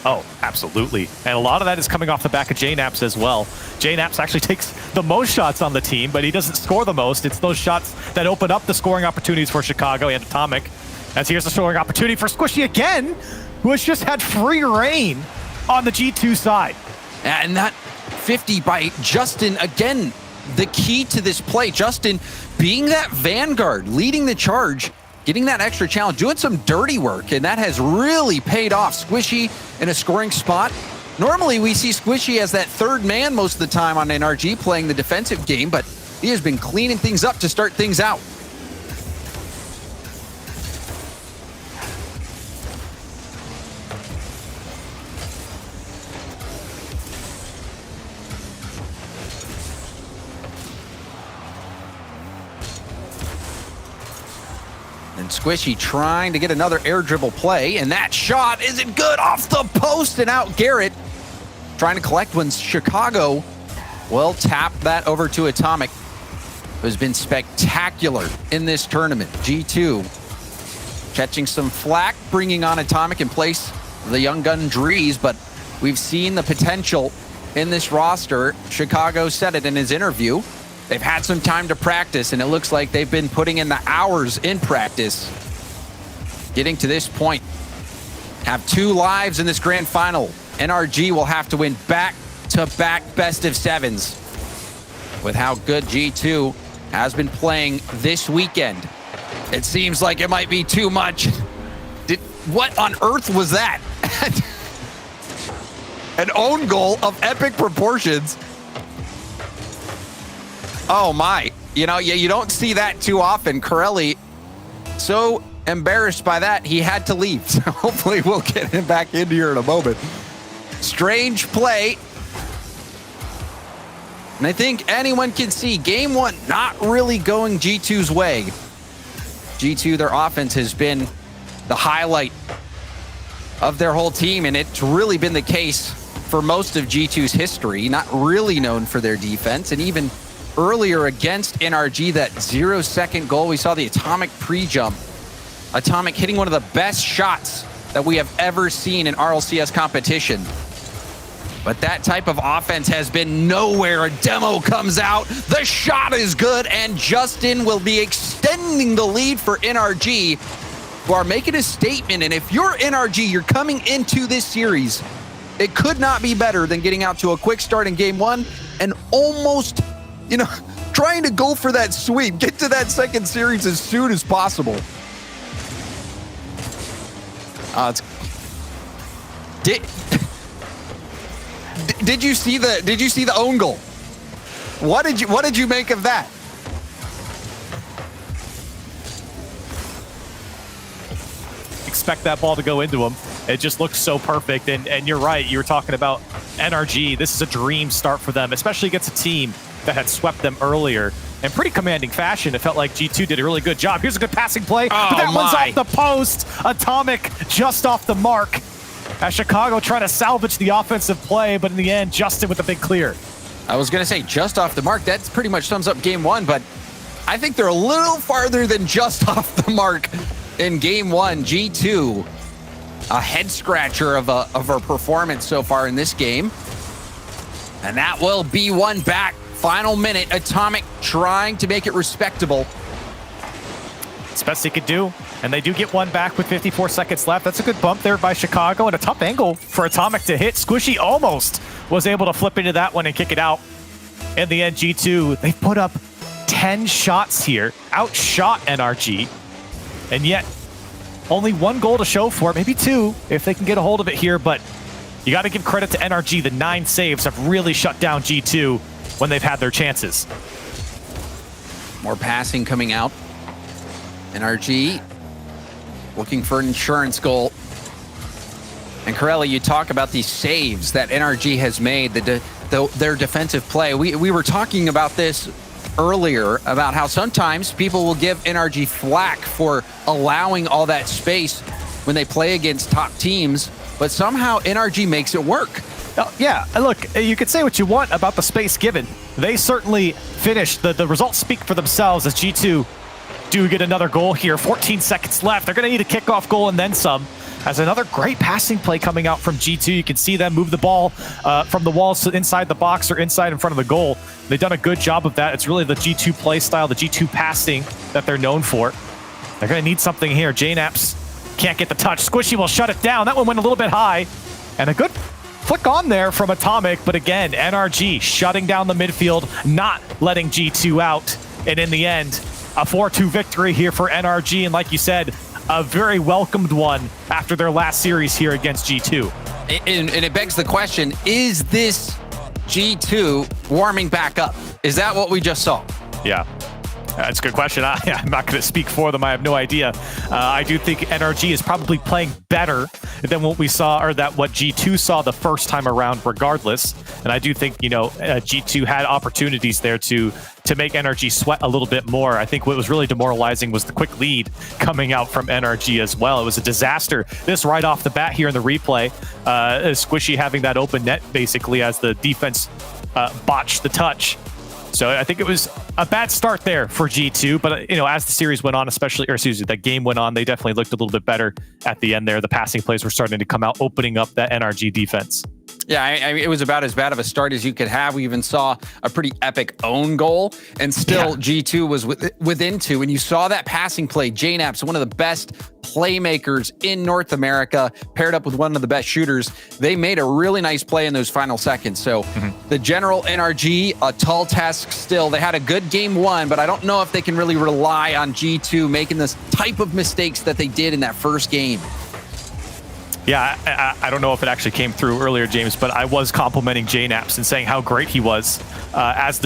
Oh, absolutely. And a lot of that is coming off the back of JNaps as well. JNaps actually takes the most shots on the team, but he doesn't score the most. It's those shots that open up the scoring opportunities for Chicago and Atomic. As here's the scoring opportunity for Squishy again, who has just had free reign on the G2 side. And that 50 by Justin, again, the key to this play. Justin being that vanguard, leading the charge, getting that extra challenge, doing some dirty work, and that has really paid off. Squishy in a scoring spot. Normally, we see Squishy as that third man most of the time on NRG playing the defensive game, but he has been cleaning things up to start things out. And Squishy trying to get another air dribble play, and that shot isn't good, off the post and out. Garrett trying to collect when Chicago will tap that over to Atomic, who has been spectacular in this tournament. G2 catching some flack, bringing on Atomic in place of the young gun Drees, but we've seen the potential in this roster. Chicago said it in his interview. They've had some time to practice, and it looks like they've been putting in the hours in practice. Getting to this point, have 2 lives in this grand final. NRG will have to win back-to-back best of 7s with how good G2 has been playing this weekend. It seems like it might be too much. What on earth was that? An own goal of epic proportions. Oh my, you don't see that too often. Corelli, so embarrassed by that, he had to leave. So hopefully we'll get him back in here in a moment. Strange play. And I think anyone can see game 1 not really going G2's way. G2, their offense has been the highlight of their whole team, and it's really been the case for most of G2's history. Not really known for their defense, and even earlier against NRG, that 0-second goal, we saw the Atomic pre-jump. Atomic hitting one of the best shots that we have ever seen in RLCS competition. But that type of offense has been nowhere. A demo comes out, the shot is good, and Justin will be extending the lead for NRG, who are making a statement. And if you're NRG, you're coming into this series, it could not be better than getting out to a quick start in game 1 and almost, trying to go for that sweep, get to that second series as soon as possible. Did you see the own goal? What did you make of that? Expect that ball to go into him. It just looks so perfect. And you're right, you were talking about NRG. This is a dream start for them, especially against a team that had swept them earlier in pretty commanding fashion. It felt like G2 did a really good job. Here's a good passing play, but that one's off the post. Atomic just off the mark. As Chicago trying to salvage the offensive play, but in the end, Justin with the big clear. I was going to say just off the mark. That pretty much sums up game 1, but I think they're a little farther than just off the mark in game 1. G2, a head scratcher of a performance so far in this game. And that will be one back. Final minute, Atomic trying to make it respectable. It's best they could do. And they do get one back with 54 seconds left. That's a good bump there by Chicago, and a tough angle for Atomic to hit. Squishy almost was able to flip into that one and kick it out. In the end, G2, they put up 10 shots here, outshot NRG, and yet only 1 goal to show for it, maybe 2 if they can get a hold of it here, but you got to give credit to NRG. The 9 saves have really shut down G2 when they've had their chances. More passing coming out. NRG looking for an insurance goal. And Corelli, you talk about these saves that NRG has made, their defensive play. We were talking about this earlier, about how sometimes people will give NRG flack for allowing all that space when they play against top teams, but somehow NRG makes it work. Yeah, look, you could say what you want about the space given. They certainly finished. The results speak for themselves as G2 do get another goal here. 14 seconds left. They're going to need a kickoff goal and then some. as another great passing play coming out from G2. You can see them move the ball from the walls to inside the box or inside in front of the goal. They've done a good job of that. It's really the G2 play style, the G2 passing that they're known for. They're going to need something here. JNAPS can't get the touch. Squishy will shut it down. That one went a little bit high. And a good flick on there from Atomic. But again, NRG shutting down the midfield, not letting G2 out. And in the end, a 4-2 victory here for NRG. And like you said, a very welcomed one after their last series here against G2. And it begs the question, is this G2 warming back up? Is that what we just saw? Yeah. That's a good question. I'm not going to speak for them. I have no idea. I do think NRG is probably playing better than what we saw, or that what G2 saw the first time around regardless. And I do think, G2 had opportunities there to make NRG sweat a little bit more. I think what was really demoralizing was the quick lead coming out from NRG as well. It was a disaster. This right off the bat here in the replay, Squishy having that open net basically as the defense botched the touch. So I think it was a bad start there for G2, but as the series went on, that game went on, they definitely looked a little bit better at the end there. The passing plays were starting to come out, opening up that NRG defense. Yeah, it was about as bad of a start as you could have. We even saw a pretty epic own goal, and still G2 was within two. And you saw that passing play. JNAPS, one of the best playmakers in North America, paired up with one of the best shooters. They made a really nice play in those final seconds. So the general NRG, a tall task still. They had a good game one, but I don't know if they can really rely on G2 making this type of mistakes that they did in that first game. Yeah, I don't know if it actually came through earlier, James, but I was complimenting JNAPS and saying how great he was as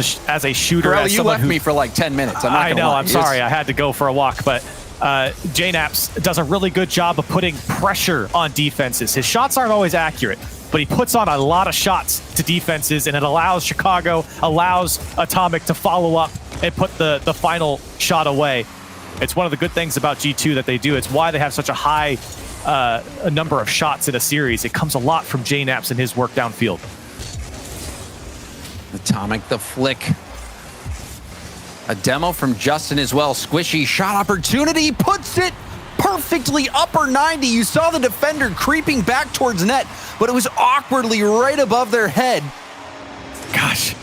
a shooter. Correll, you left me for like 10 minutes. I know, I'm sorry. I had to go for a walk, but JNAPS does a really good job of putting pressure on defenses. His shots aren't always accurate, but he puts on a lot of shots to defenses, and it allows Atomic to follow up and put the final shot away. It's one of the good things about G2 that they do. It's why they have such a high a number of shots in a series. It comes a lot from JNAPS and his work downfield. Atomic, the flick. A demo from Justin as well. Squishy shot opportunity, puts it perfectly upper 90. You saw the defender creeping back towards net, but it was awkwardly right above their head. Gosh,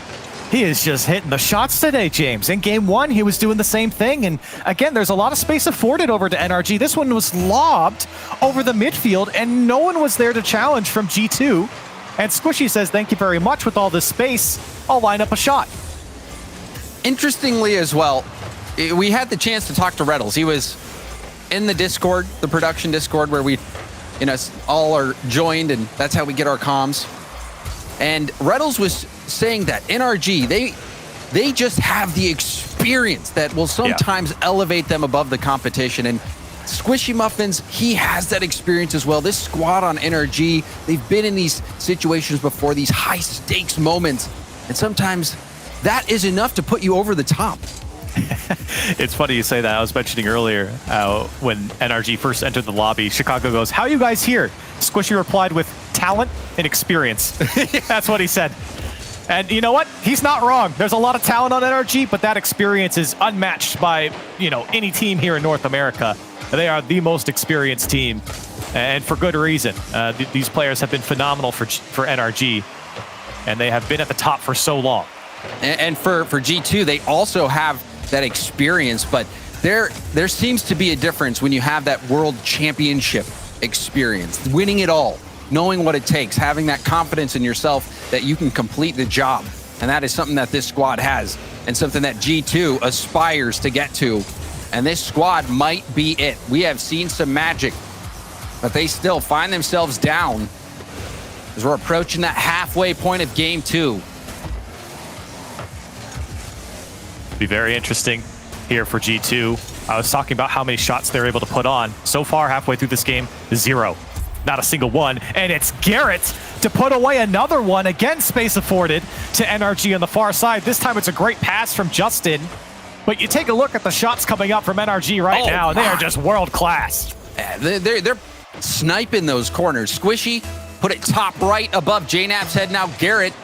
he is just hitting the shots today, James. In game one, he was doing the same thing. And again, there's a lot of space afforded over to NRG. This one was lobbed over the midfield, and no one was there to challenge from G2. And Squishy says, thank you very much. With all this space, I'll line up a shot. Interestingly as well, we had the chance to talk to Reddles. He was in the Discord, the production Discord, where we all are joined, and that's how we get our comms. And Reddles was saying that NRG, they just have the experience that will sometimes elevate them above the competition. And Squishy Muffins, he has that experience as well. This squad on NRG, they've been in these situations before, these high stakes moments. And sometimes that is enough to put you over the top. It's funny you say that. I was mentioning earlier when NRG first entered the lobby, Chicago goes, "How are you guys here?" Squishy replied with talent and experience. That's what he said. And you know what? He's not wrong. There's a lot of talent on NRG, but that experience is unmatched by, any team here in North America. They are the most experienced team, and for good reason. These players have been phenomenal for NRG, and they have been at the top for so long. And for G2, they also have that experience, but there seems to be a difference when you have that world championship experience, winning it all, knowing what it takes, having that confidence in yourself that you can complete the job. And that is something that this squad has, and something that G2 aspires to get to. And this squad might be it. We have seen some magic, but they still find themselves down as we're approaching that halfway point of game two. Be very interesting here for G2. I was talking about how many shots they're able to put on. So far, halfway through this game, 0. Not a single one. And it's Garrett to put away another one. Again, space afforded to NRG on the far side. This time it's a great pass from Justin. But you take a look at the shots coming up from NRG right now, and they are just world class. They're sniping those corners. Squishy put it top right above JNAP's head. Now Garrett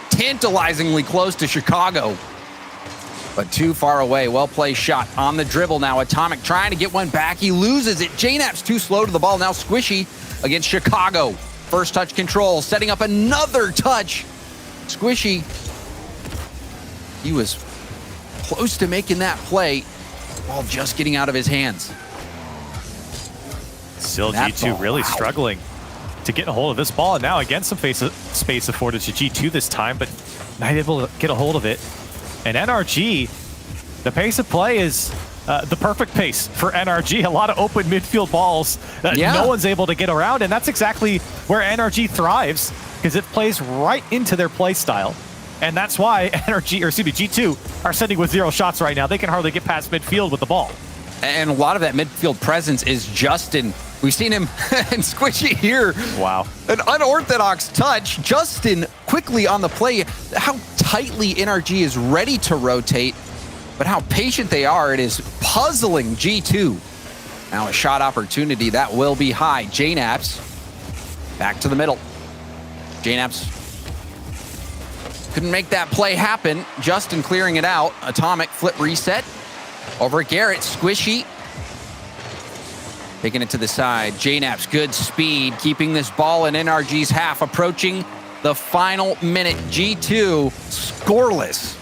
tantalizingly close to Chicago, but too far away. Well played shot on the dribble now. Atomic trying to get one back. He loses it. JNAP's too slow to the ball. Now Squishy against Chicago. First touch control, setting up another touch. Squishy, he was close to making that play while just getting out of his hands. Still G2 really struggling to get a hold of this ball. And now again, some space afforded to G2 this time, but not able to get a hold of it. And NRG, the pace of play is the perfect pace for NRG. A lot of open midfield balls that no one's able to get around, and that's exactly where NRG thrives, because it plays right into their play style. And that's why G2 are sitting with 0 shots right now. They can hardly get past midfield with the ball. And a lot of that midfield presence is Justin. We've seen him and Squishy here. Wow. An unorthodox touch. Justin quickly on the play. How tightly NRG is ready to rotate, but how patient they are. It is puzzling G2. Now a shot opportunity that will be high. JNAPS back to the middle. JNAPS couldn't make that play happen. Justin clearing it out. Atomic flip reset. Over Garrett, Squishy. Taking it to the side. JNAP's good speed, keeping this ball in NRG's half, approaching the final minute. G2 scoreless.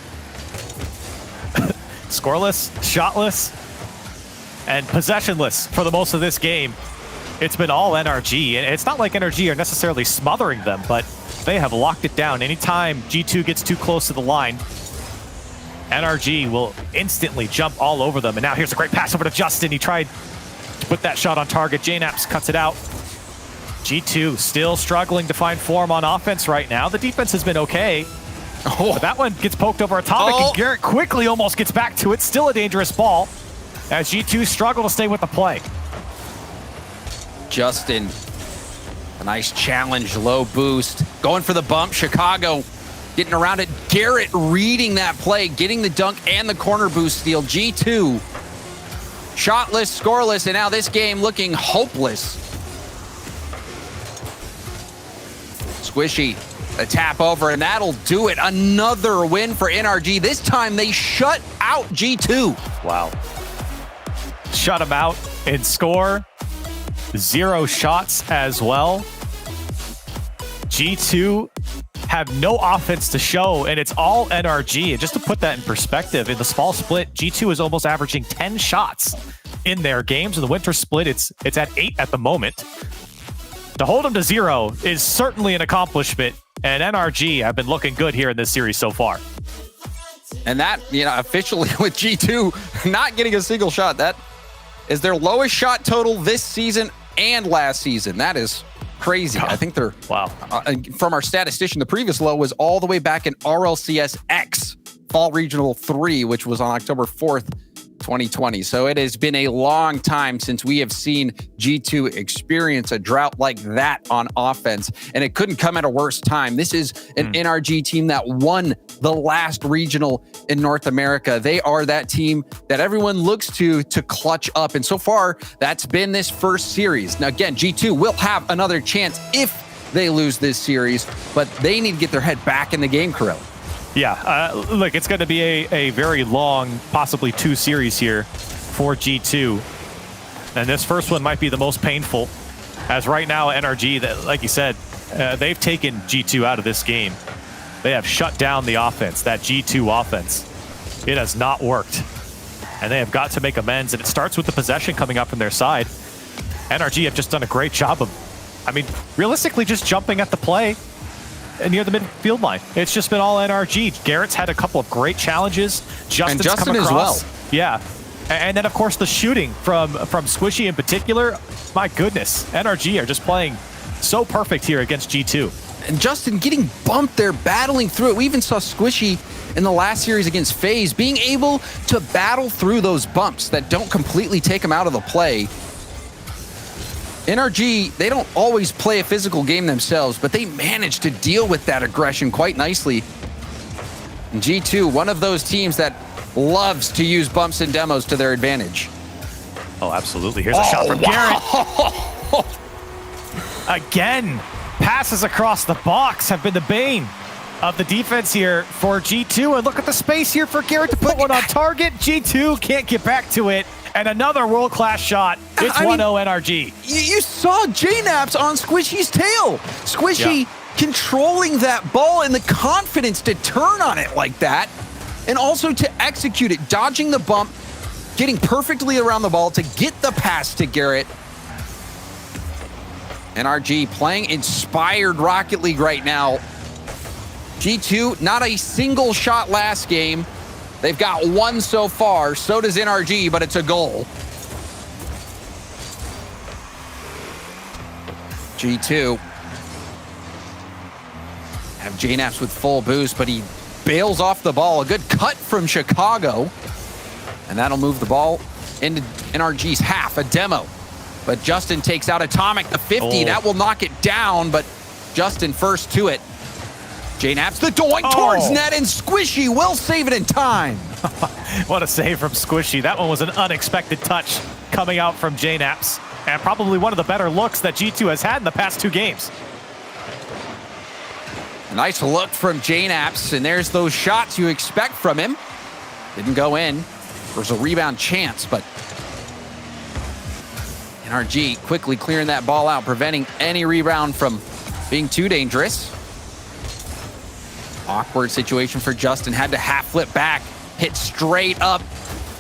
Scoreless, shotless, and possessionless for the most of this game. It's been all NRG, and it's not like NRG are necessarily smothering them, but they have locked it down. Anytime G2 gets too close to the line, NRG will instantly jump all over them. And now here's a great pass over to Justin. He tried to put that shot on target. JNAPS cuts it out. G2 still struggling to find form on offense right now. The defense has been okay. But that one gets poked over Atomic, and Garrett quickly almost gets back to it. Still a dangerous ball as G2 struggle to stay with the play. Justin, a nice challenge, low boost. Going for the bump, Chicago getting around it. Garrett reading that play, getting the dunk and the corner boost steal. G2, shotless, scoreless, and now this game looking hopeless. Squishy, a tap over, and that'll do it. Another win for NRG. This time they shut out G2. Wow. Shut them out and score. 0 shots as well. G2 have no offense to show, and it's all NRG. And just to put that in perspective, in the small split, G2 is almost averaging 10 shots in their games. In the winter split, it's at 8 at the moment. To hold them to 0 is certainly an accomplishment, and NRG have been looking good here in this series so far. And that, officially with G2 not getting a single shot, that is their lowest shot total this season and last season. That is crazy. I think they're, from our statistician, the previous low was all the way back in RLCS X, Fall Regional 3, which was on October 4th, 2020. So it has been a long time since we have seen G2 experience a drought like that on offense, and it couldn't come at a worse time. This is an NRG team that won the last regional in North America. They are that team that everyone looks to clutch up, and so far that's been this first series. Now again, G2 will have another chance if they lose this series, but they need to get their head back in the game, Corell. Yeah, look, it's going to be a very long, possibly 2 series here for G2. And this first one might be the most painful, as right now NRG, that, like you said, they've taken G2 out of this game. They have shut down the offense, that G2 offense. It has not worked. And they have got to make amends, and it starts with the possession coming up from their side. NRG have just done a great job of, realistically just jumping at the play near the midfield line. It's just been all NRG. Garrett's had a couple of great challenges. Justin's Justin come across. as well. Yeah. And then, of course, the shooting from Squishy in particular. My goodness. NRG are just playing so perfect here against G2. And Justin getting bumped there, battling through it. We even saw Squishy in the last series against FaZe being able to battle through those bumps that don't completely take him out of the play. NRG, they don't always play a physical game themselves, but they manage to deal with that aggression quite nicely. And G2, one of those teams that loves to use bumps and demos to their advantage. Oh, absolutely. Here's a shot from Garrett. Again, passes across the box have been the bane of the defense here for G2. And look at the space here for Garrett to put one on target. G2 can't get back to it. And another world-class shot It's 1-0 NRG. You saw JNaps on Squishy's tail. Squishy controlling that ball and the confidence to turn on it like that, and also to execute it, dodging the bump, getting perfectly around the ball to get the pass to Garrett. NRG playing inspired Rocket League right now. G2, not a single shot last game. They've got one so far. So does NRG, but it's a goal. G2 have JNaps with full boost, but he bails off the ball. A good cut from Chicago. And that'll move the ball into NRG's half, a demo. But Justin takes out Atomic, the 50. That will knock it down, but Justin first to it. JNaps the doink towards net, and Squishy will save it in time. What a save from Squishy. That one was an unexpected touch coming out from JNaps, and probably one of the better looks that G2 has had in the past 2 games. Nice look from JNaps, and there's those shots you expect from him. Didn't go in. There's a rebound chance, but NRG quickly clearing that ball out, preventing any rebound from being too dangerous. Awkward situation for Justin. Had to half flip back, hit straight up.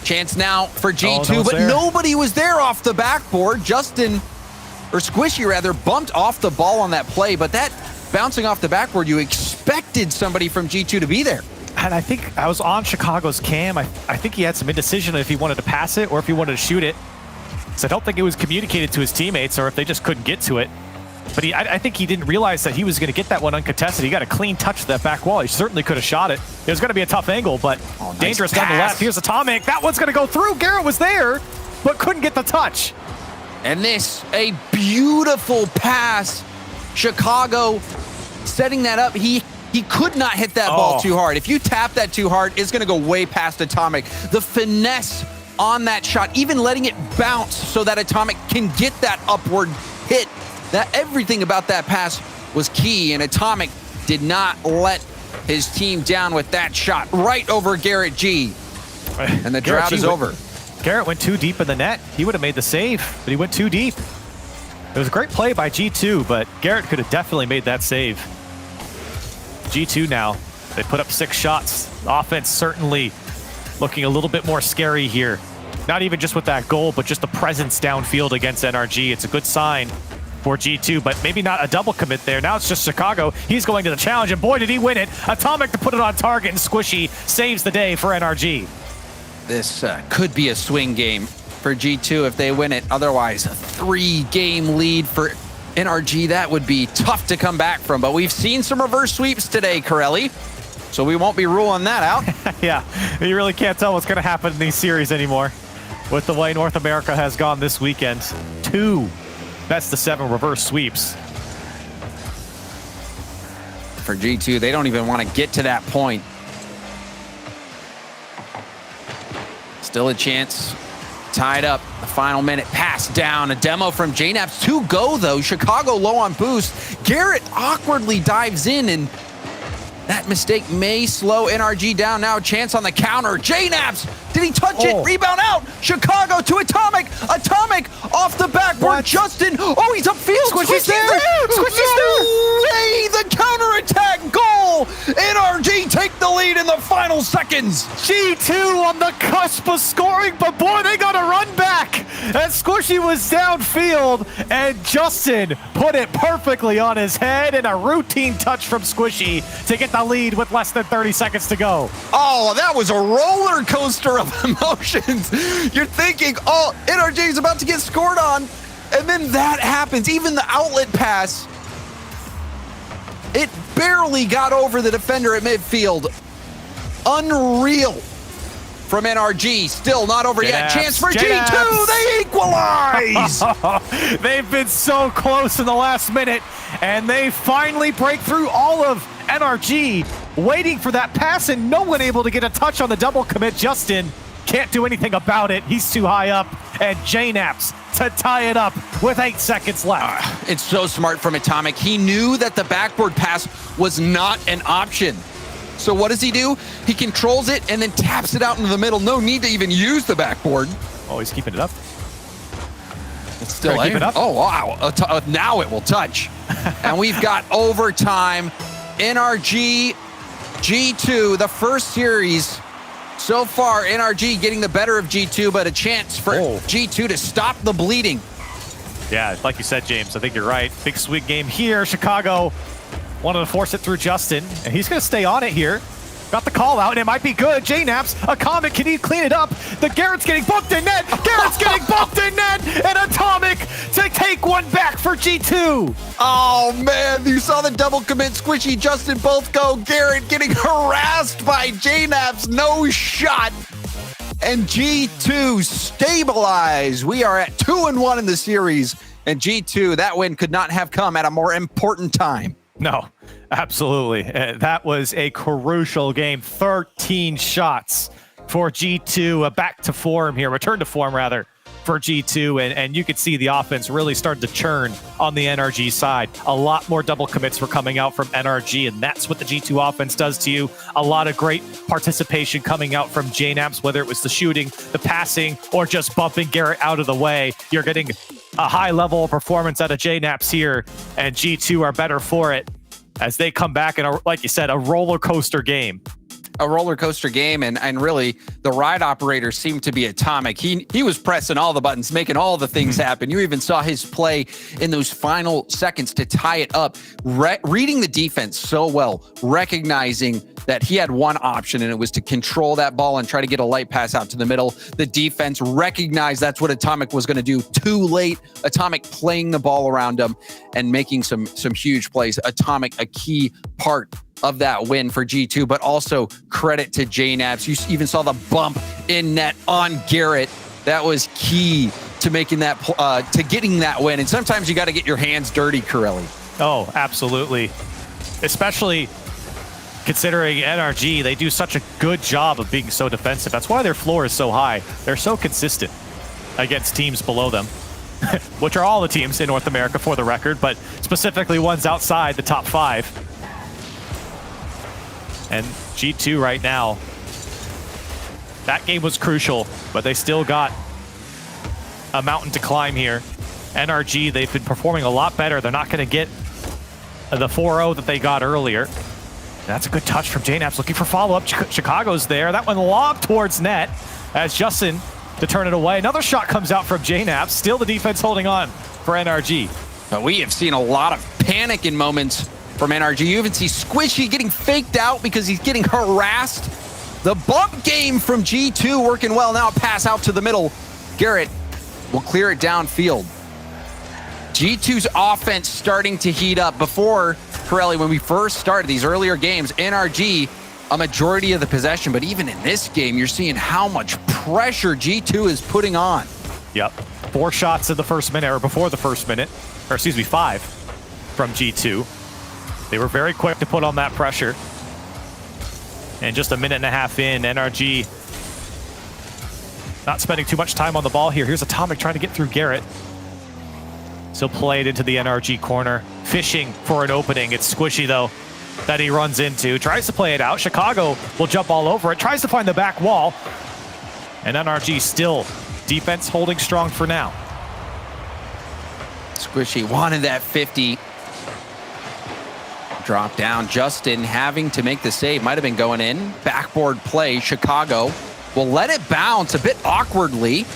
Chance now for G2, but nobody was there off the backboard. Justin, or Squishy rather, bumped off the ball on that play, but that bouncing off the backboard, you expected somebody from G2 to be there. And I think I was on Chicago's cam. I think he had some indecision if he wanted to pass it or if he wanted to shoot it. So I don't think it was communicated to his teammates or if they just couldn't get to it. But I think he didn't realize that he was going to get that one uncontested. He got a clean touch to that back wall. He certainly could have shot it. It was going to be a tough angle, but dangerous nonetheless. Here's Atomic. That one's going to go through. Garrett was there, but couldn't get the touch. And this, a beautiful pass. Chicago setting that up. He could not hit that ball too hard. If you tap that too hard, it's going to go way past Atomic. The finesse on that shot, even letting it bounce so that Atomic can get that upward hit. That everything about that pass was key, and Atomic did not let his team down with that shot right over Garrett G. And the drought is over. Garrett went too deep in the net. He would have made the save, but he went too deep. It was a great play by G2, but Garrett could have definitely made that save. G2 now, they put up 6 shots. Offense certainly looking a little bit more scary here. Not even just with that goal, but just the presence downfield against NRG. It's a good sign for G2, but maybe not a double commit there. Now it's just Chicago. He's going to the challenge, and boy, did he win it. Atomic to put it on target, and Squishy saves the day for NRG. This could be a swing game for G2 if they win it. Otherwise, a 3-game lead for NRG. That would be tough to come back from, but we've seen some reverse sweeps today, Corelli, so we won't be ruling that out. Yeah, you really can't tell what's going to happen in these series anymore with the way North America has gone this weekend. 2 best of 7 reverse sweeps. For G2, they don't even want to get to that point. Still a chance. Tied up. The final minute. Pass down. A demo from JNaps. 2 go, though. Chicago low on boost. Garrett awkwardly dives in, and that mistake may slow NRG down. Now a chance on the counter. JNaps. Did he touch it? Rebound out. Chicago to Atomic. Atomic off the backboard. Justin. Oh, he's upfield. Squishy's there. Squishy's there. The counterattack goal. NRG take the lead in the final seconds. G2 on the cusp of scoring, but boy, they got a run back. And Squishy was downfield, and Justin put it perfectly on his head, and a routine touch from Squishy to get the lead with less than 30 seconds to go. Oh, that was a roller coaster of emotions. You're thinking, oh, NRG is about to get scored on, and then that happens. Even the outlet pass, it barely got over the defender at midfield. Unreal from NRG. Still not over yet. Chance for G2. They equalize. They've been so close in the last minute, and they finally break through all of NRG, waiting for that pass, and no one able to get a touch on the double commit. Justin can't do anything about it. He's too high up, and JNaps to tie it up with 8 seconds left. It's so smart from Atomic. He knew that the backboard pass was not an option. So what does he do? He controls it and then taps it out into the middle. No need to even use the backboard. Oh, he's keeping it up. It's still Keep it airing. up. Oh, wow. Now it will touch. And we've got overtime. NRG G2, the first series so far. NRG getting the better of G2, but a chance for G2 to stop the bleeding. Yeah, like you said, James, I think you're right. Big sweet game here. Chicago wanted to force it through Justin, and he's going to stay on it here. Got the call out, and it might be good. JNaps, a Comet, can he clean it up? The Garrett's getting booked in net. Garrett's getting booked in net, and Atomic to take one back for G2. Oh, man, you saw the double commit. Squishy, Justin both go. Garrett getting harassed by JNaps. No shot. And G2 stabilize. We are at 2-1 in the series. And G2, that win could not have come at a more important time. No, absolutely. That was a crucial game. 13 shots for G2. Back to form here. Return to form, rather, for G2. And you could see the offense really started to churn on the NRG side. A lot more double commits were coming out from NRG, and that's what the G2 offense does to you. A lot of great participation coming out from JNaps, whether it was the shooting, the passing, or just bumping Garrett out of the way. You're getting a high level of performance out of JNaps here, and G2 are better for it as they come back in, like you said, a roller coaster game. A roller coaster game, and really the ride operator seemed to be Atomic. He was pressing all the buttons, making all the things happen. You even saw his play in those final seconds to tie it up, reading the defense so well, recognizing that he had one option, and it was to control that ball and try to get a light pass out to the middle. The defense recognized that's what Atomic was going to do. Too late. Atomic playing the ball around him and making some huge plays. Atomic, a key part of that win for G2, but also credit to JNaps. You even saw the bump in net on Garrett. That was key to making that, to getting that win. And sometimes you got to get your hands dirty, Corelli. Oh, absolutely. Especially considering NRG, they do such a good job of being so defensive. That's why their floor is so high. They're so consistent against teams below them, which are all the teams in North America for the record, but specifically ones outside the top 5. And G2 right now, that game was crucial, but they still got a mountain to climb here. NRG, they've been performing a lot better. They're not going to get the 4-0 that they got earlier. That's a good touch from JNaps, looking for follow-up. Chicago's there. That one lobbed towards net as Justin to turn it away. Another shot comes out from JNaps. Still the defense holding on for NRG. But we have seen a lot of panic in moments from NRG. You even see Squishy getting faked out because he's getting harassed. The bump game from G2 working well. Now a pass out to the middle. Garrett will clear it downfield. G2's offense starting to heat up. Before, Corelli, when we first started these earlier games, NRG, a majority of the possession. But even in this game, you're seeing how much pressure G2 is putting on. Yep. 4 shots in the first minute, or before the first minute. Or excuse me, 5 from G2. They were very quick to put on that pressure. And just a minute and a half in, NRG not spending too much time on the ball here. Here's Atomic trying to get through Garrett. Still played into the NRG corner, fishing for an opening. It's Squishy, though, that he runs into. Tries to play it out. Chicago will jump all over it. Tries to find the back wall. And NRG still defense holding strong for now. Squishy wanted that 50. Drop down. Justin having to make the save. Might have been going in. Backboard play. Chicago will let it bounce a bit awkwardly.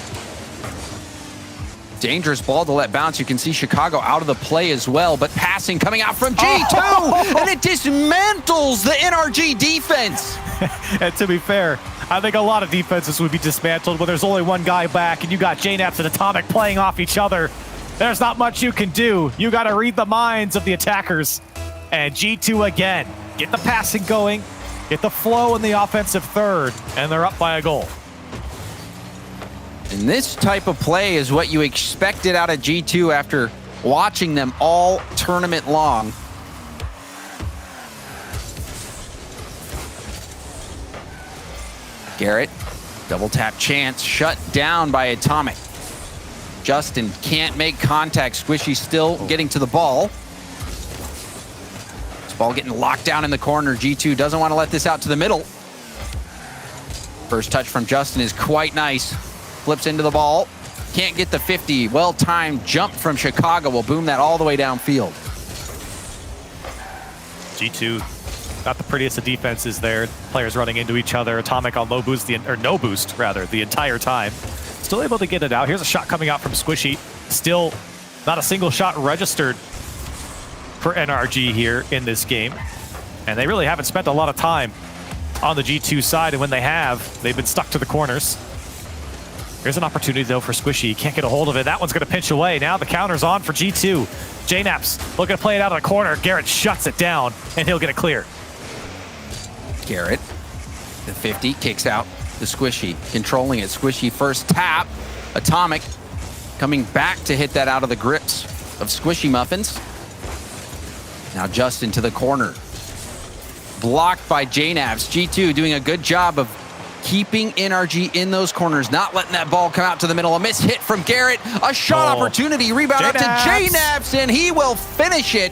Dangerous ball to let bounce. You can see Chicago out of the play as well, but passing coming out from G2, and it dismantles the NRG defense. And to be fair, I think a lot of defenses would be dismantled when there's only one guy back and you got JNaps and Atomic playing off each other. There's not much you can do. You got to read the minds of the attackers. And G2 again, get the passing going, get the flow in the offensive third, and they're up by a goal. And this type of play is what you expected out of G2 after watching them all tournament long. Garrett, double tap chance, shut down by Atomic. Justin can't make contact. Squishy still getting to the ball. This ball getting locked down in the corner. G2 doesn't want to let this out to the middle. First touch from Justin is quite nice. Flips into the ball. Can't get the 50. Well-timed jump from Chicago will boom that all the way downfield. G2, not the prettiest of defenses there. Players running into each other. Atomic on low boost, or no boost, rather, the entire time. Still able to get it out. Here's a shot coming out from Squishy. Still not a single shot registered for NRG here in this game. And they really haven't spent a lot of time on the G2 side, and when they have, they've been stuck to the corners. Here's an opportunity, though, for Squishy. He can't get a hold of it. That one's going to pinch away. Now the counter's on for G2. JNaps looking to play it out of the corner. Garrett shuts it down, and he'll get it clear. Garrett, the 50, kicks out to Squishy. Controlling it. Squishy first tap. Atomic coming back to hit that out of the grips of Squishy Muffins. Now Justin to the corner. Blocked by JNaps. G2 doing a good job of keeping NRG in those corners, not letting that ball come out to the middle. A miss hit from Garrett. A shot opportunity. Rebound up to JNaps, and he will finish it.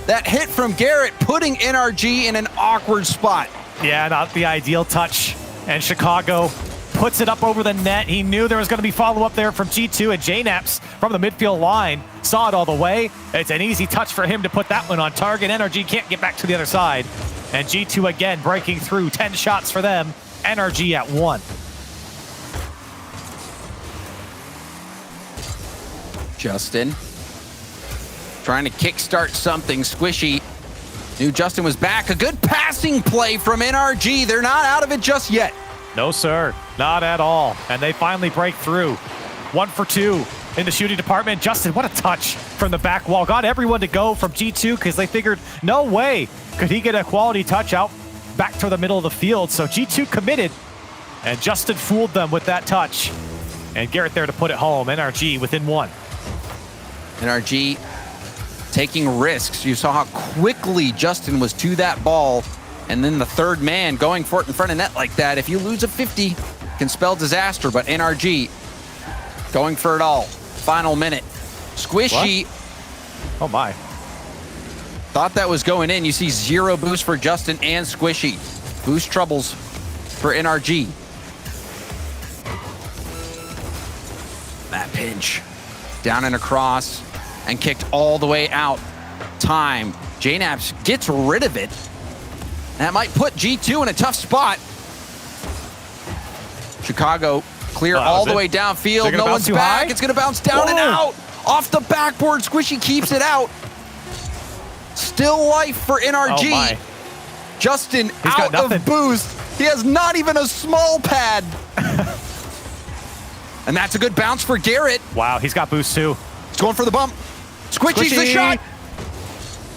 That hit from Garrett putting NRG in an awkward spot. Yeah, not the ideal touch. And Chicago puts it up over the net. He knew there was going to be follow-up there from G2, and JNaps from the midfield line saw it all the way. It's an easy touch for him to put that one on target. NRG can't get back to the other side. And G2 again breaking through. 10 shots for them. NRG at 1. Justin trying to kickstart something. Squishy knew Justin was back. A good passing play from NRG. They're not out of it just yet. No, sir. Not at all. And they finally break through. 1 for 2 in the shooting department. Justin, what a touch from the back wall. Got everyone to go from G2 because they figured, no way could he get a quality touch out back to the middle of the field. So G2 committed, and Justin fooled them with that touch. And Garrett there to put it home. NRG within 1. NRG taking risks. You saw how quickly Justin was to that ball. And then the third man going for it in front of net like that. If you lose a 50, can spell disaster. But NRG going for it all. Final minute. Squishy. What? Oh my. Thought that was going in. You see 0 boost for Justin and Squishy. Boost troubles for NRG. That pinch. Down and across and kicked all the way out. Time. JNaps gets rid of it. That might put G2 in a tough spot. Chicago clear all the way downfield. No one's back. High? It's going to bounce down and out. Off the backboard. Squishy keeps it out. Still life for NRG. Oh Justin out of boost. He has not even a small pad. And that's a good bounce for Garrett. Wow, he's got boost too. He's going for the bump. Squishy's the shot.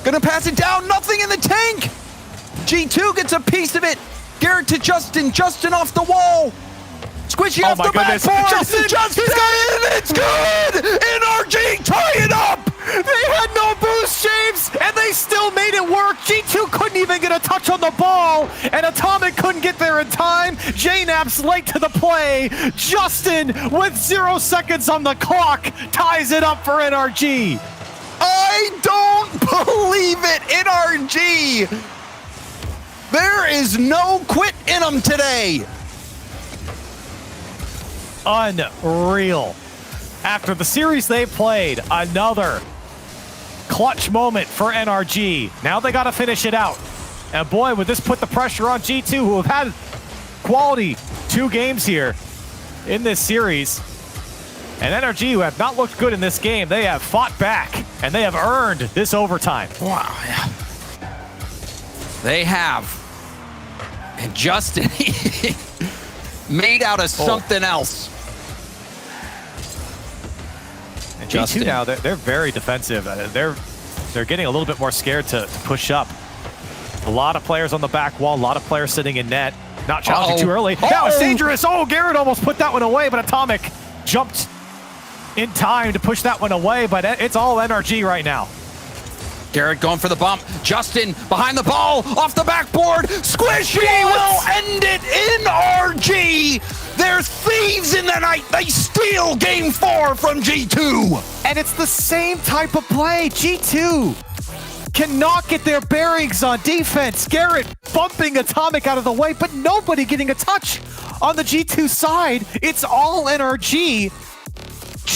Gonna pass it down. Nothing in the tank. G2 gets a piece of it. Garrett to Justin. Justin off the wall. Squishy off the backboard. Justin got it. It's good. NRG tie it up. They had no boost, James, and they still made it work. G2 couldn't even get a touch on the ball, and Atomic couldn't get there in time. JNaps late to the play. Justin, with 0 seconds on the clock, ties it up for NRG. I don't believe it, NRG. There is no quit in them today. Unreal. After the series they played, another clutch moment for NRG. Now they got to finish it out. And boy, would this put the pressure on G2, who have had quality 2 games here in this series. And NRG, who have not looked good in this game, they have fought back, and they have earned this overtime. Wow, yeah. They have. And Justin made out of something else. And G2 now, they're very defensive. They're getting a little bit more scared to push up. A lot of players on the back wall, a lot of players sitting in net. Not challenging too early. That was dangerous. Oh, Garrett almost put that one away, but Atomic jumped in time to push that one away, but it's all NRG right now. Garrett going for the bump. Justin behind the ball, off the backboard. Squishy will end it. NRG. They're thieves in the night. They steal game 4 from G2. And it's the same type of play. G2 cannot get their bearings on defense. Garrett bumping Atomic out of the way, but nobody getting a touch on the G2 side. It's all NRG.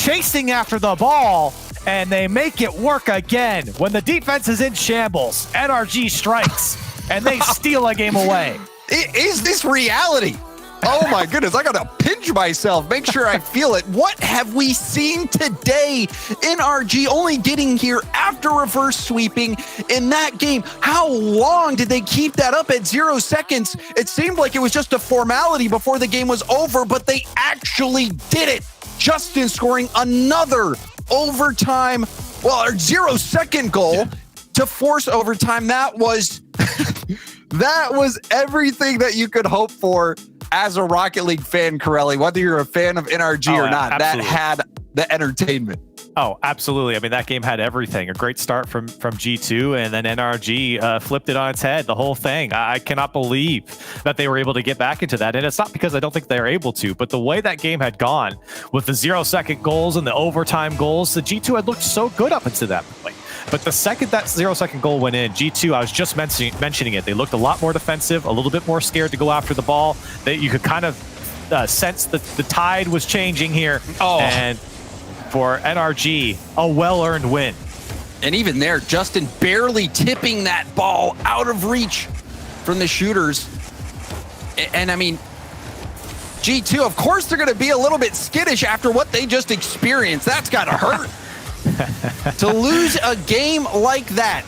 chasing after the ball, and they make it work again. When the defense is in shambles, NRG strikes, and they steal a game away. Is this reality? Oh my goodness, I gotta pinch myself, make sure I feel it. What have we seen today? NRG only getting here after reverse sweeping in that game. How long did they keep that up at 0 seconds? It seemed like it was just a formality before the game was over, but they actually did it. Justin scoring another overtime, well, or 0 second goal to force overtime. That was that was everything that you could hope for as a Rocket League fan, Corelli, whether you're a fan of NRG or not. Absolutely. That had the entertainment. Oh, absolutely. I mean, that game had everything. A great start from G2, and then NRG flipped it on its head, the whole thing. I cannot believe that they were able to get back into that. And it's not because I don't think they're able to, but the way that game had gone with the 0 second goals and the overtime goals, the G2 had looked so good up until that point. But the second that 0 second goal went in, G2, I was just mentioning it, they looked a lot more defensive, a little bit more scared to go after the ball. You could kind of sense that the tide was changing here. And for NRG, a well-earned win. And even there, Justin barely tipping that ball out of reach from the shooters. And I mean, G2, of course they're going to be a little bit skittish after what they just experienced. That's got to hurt. To lose a game like that.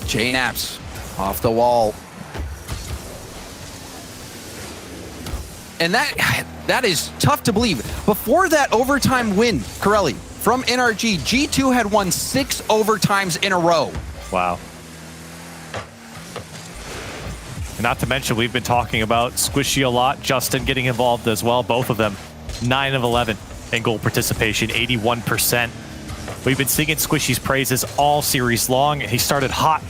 J-Naps off the wall. And that is tough to believe. Before that overtime win, Corelli, from NRG, G2 had won 6 overtimes in a row. Wow. Not to mention, we've been talking about Squishy a lot, Justin getting involved as well, both of them. 9 of 11 in goal participation, 81%. We've been singing Squishy's praises all series long. He started hot,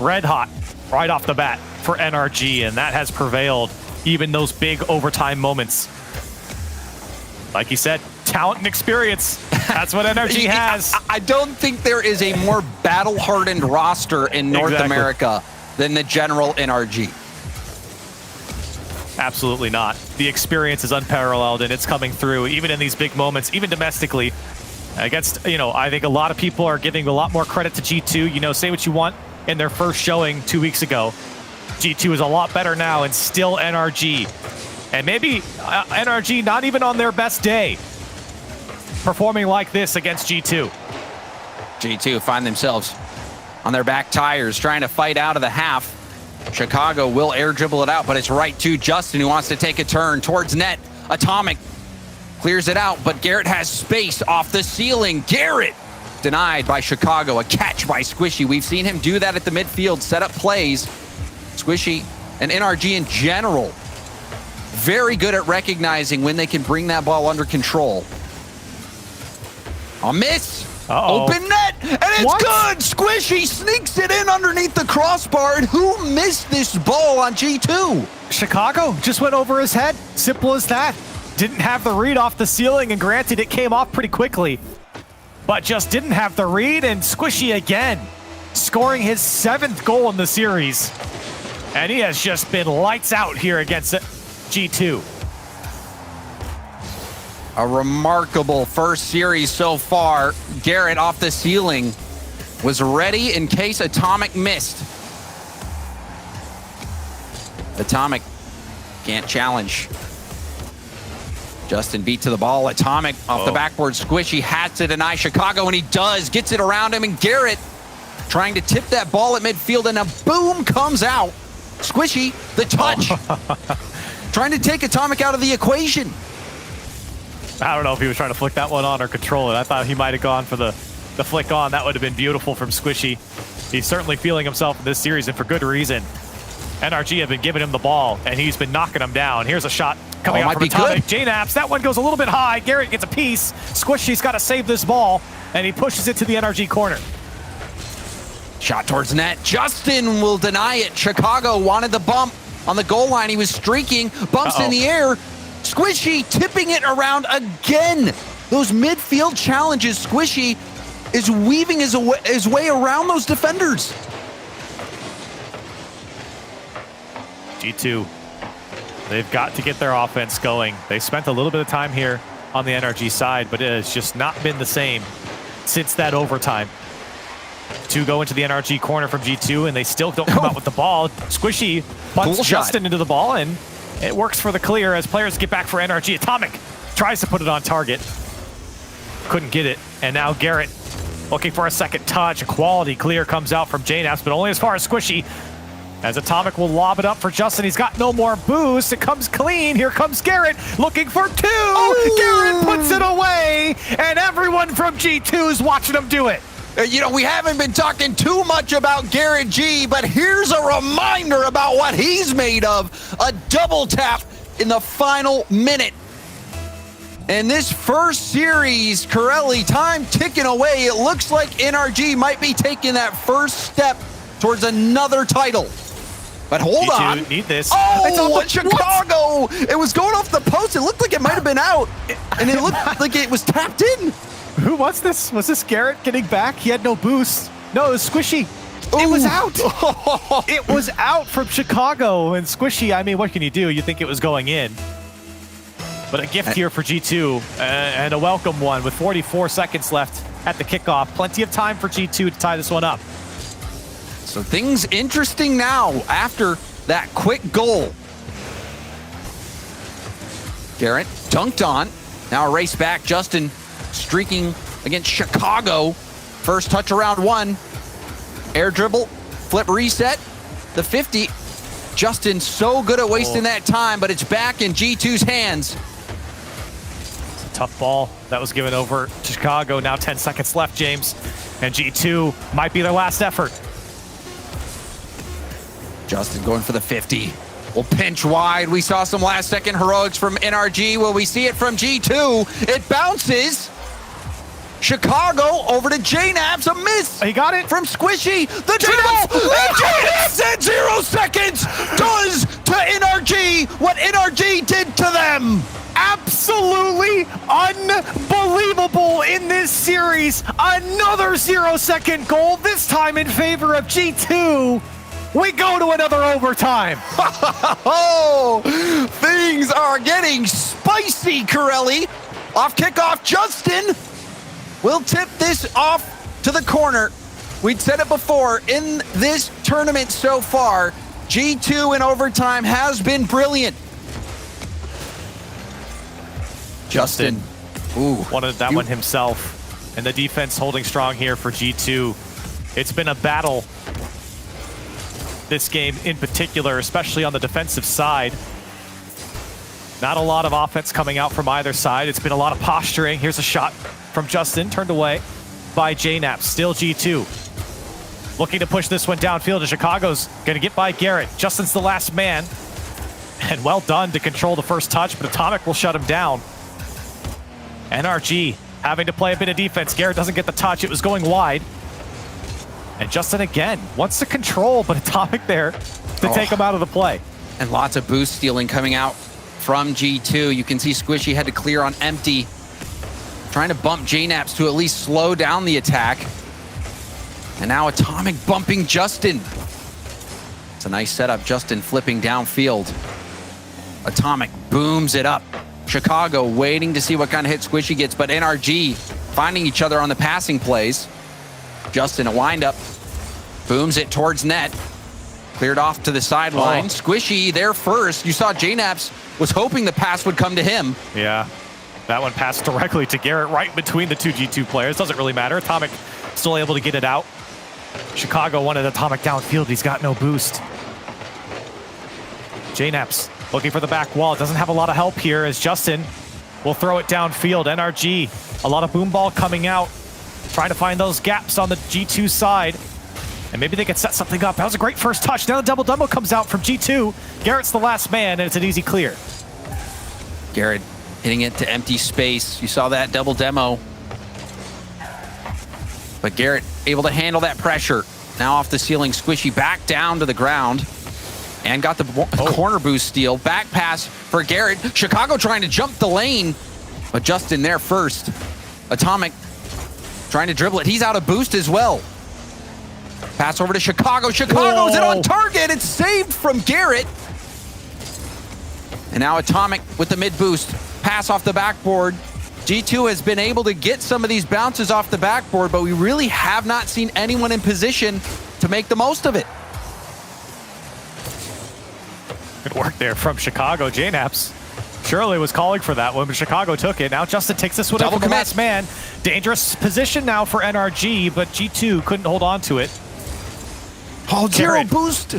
red hot, right off the bat for NRG, and that has prevailed even those big overtime moments. Like you said, talent and experience. That's what NRG has. I don't think there is a more battle-hardened roster in North America than the general NRG. Absolutely not. The experience is unparalleled, and it's coming through even in these big moments, even domestically. Against, I think a lot of people are giving a lot more credit to G2. Say what you want in their first showing 2 weeks ago. G2 is a lot better now, and still NRG. And maybe NRG not even on their best day performing like this against G2. G2 find themselves on their back tires, trying to fight out of the half. Chicago will air dribble it out, but it's right to Justin, who wants to take a turn towards net. Atomic clears it out, but Garrett has space off the ceiling. Garrett denied by Chicago. A catch by Squishy. We've seen him do that at the midfield, set up plays. Squishy and NRG in general, very good at recognizing when they can bring that ball under control. A miss. Open net, and it's good! Squishy sneaks it in underneath the crossbar, and who missed this ball on G2? Chicago just went over his head. Simple as that. Didn't have the read off the ceiling, and granted, it came off pretty quickly, but just didn't have the read, and Squishy again, scoring his 7th goal in the series. And he has just been lights out here against G2. A remarkable first series so far. Garrett off the ceiling was ready in case Atomic missed. Atomic can't challenge. Justin beat to the ball. Atomic off the backboard. Squishy has to deny Chicago, and he does. Gets it around him, and Garrett trying to tip that ball at midfield, and a boom comes out. Squishy, the touch. Trying to take Atomic out of the equation. I don't know if he was trying to flick that one on or control it. I thought he might have gone for the flick on. That would have been beautiful from Squishy. He's certainly feeling himself in this series, and for good reason. NRG have been giving him the ball, and he's been knocking them down. Here's a shot coming out from Atomic. J-Naps, that one goes a little bit high. Garrett gets a piece. Squishy's got to save this ball, and he pushes it to the NRG corner. Shot towards net. Justin will deny it. Chicago wanted the bump on the goal line. He was streaking. Bumps in the air. Squishy tipping it around again. Those midfield challenges. Squishy is weaving his way around those defenders. G2, they've got to get their offense going. They spent a little bit of time here on the NRG side, but it has just not been the same since that overtime. Two go into the NRG corner from G2, and they still don't come out with the ball. Squishy punts Justin into the ball, and it works for the clear as players get back for NRG. Atomic tries to put it on target. Couldn't get it, and now Garrett looking for a second touch. A quality clear comes out from JNAPS, but only as far as Squishy. As Atomic will lob it up for Justin. He's got no more boost. It comes clean. Here comes Garrett looking for two. Oh. Garrett puts it away, and everyone from G2 is watching him do it. You know, we haven't been talking too much about Garrett G, but here's a reminder about what he's made of. A double tap in the final minute. In this first series, Corelli, time ticking away. It looks like NRG might be taking that first step towards another title. But hold on. Need this. Oh, but Chicago! It was going off the post. It looked like it might have been out. And it looked like it was tapped in. Who was this? Was this Garrett getting back? He had no boost. No, it was Squishy. Ooh. It was out. It was out from Chicago. And Squishy, I mean, what can you do? You think it was going in. But a gift here for G2 and a welcome one with 44 seconds left at the kickoff. Plenty of time for G2 to tie this one up. So things interesting now after that quick goal. Garrett dunked on. Now a race back. Justin streaking against Chicago. First touch around one. Air dribble. Flip reset. The 50. Justin so good at wasting that time, but it's back in G2's hands. It's a tough ball that was given over to Chicago. Now 10 seconds left, James. And G2 might be their last effort. Justin going for the 50. Will pinch wide. We saw some last second heroics from NRG. Will we see it from G2? It bounces. Chicago over to JNAPS. A miss. He got it. From Squishy. The dribble. And JNAPS at 0 seconds does to NRG what NRG did to them. Absolutely unbelievable in this series. Another 0-second goal, this time in favor of G2. We go to another overtime. Oh, things are getting spicy, Corelli. Off kickoff, Justin will tip this off to the corner. We'd said it before, in this tournament so far, G2 in overtime has been brilliant. Justin. Ooh, wanted that one himself. And the defense holding strong here for G2. It's been a battle this game in particular, especially on the defensive side. Not a lot of offense coming out from either side. It's been a lot of posturing. Here's a shot from Justin, turned away by JNAP. Still G2. Looking to push this one downfield, and Chicago's going to get by Garrett. Justin's the last man. And well done to control the first touch, but Atomic will shut him down. NRG having to play a bit of defense. Garrett doesn't get the touch. It was going wide. And Justin again wants to control, but Atomic there to take him out of the play. And lots of boost stealing coming out from G2. You can see Squishy had to clear on empty. Trying to bump JNAPS to at least slow down the attack. And now Atomic bumping Justin. It's a nice setup. Justin flipping downfield. Atomic booms it up. Chicago waiting to see what kind of hit Squishy gets, but NRG finding each other on the passing plays. Justin, a windup, booms it towards net, cleared off to the sideline. Squishy there first. You saw JNAPS was hoping the pass would come to him. Yeah, that one passed directly to Garrett, right between the two G2 players. Doesn't really matter. Atomic still able to get it out. Chicago wanted Atomic downfield. He's got no boost. JNAPS looking for the back wall. Doesn't have a lot of help here as Justin will throw it downfield. NRG, a lot of boom ball coming out. Trying to find those gaps on the G2 side. And maybe they could set something up. That was a great first touch. Now the double demo comes out from G2. Garrett's the last man, and it's an easy clear. Garrett hitting it to empty space. You saw that double demo. But Garrett able to handle that pressure. Now off the ceiling, Squishy back down to the ground. And got the corner boost steal. Back pass for Garrett. Chicago trying to jump the lane. But Justin there first. Atomic trying to dribble it. He's out of boost as well. Pass over to Chicago. Chicago's it on target. It's saved from Garrett. And now Atomic with the mid boost. Pass off the backboard. G2 has been able to get some of these bounces off the backboard, but we really have not seen anyone in position to make the most of it. Good work there from Chicago. JNaps Shirley was calling for that one, but Chicago took it. Now Justin takes this one up from the last man. Dangerous position now for NRG, but G2 couldn't hold on to it. Oh, zero boost.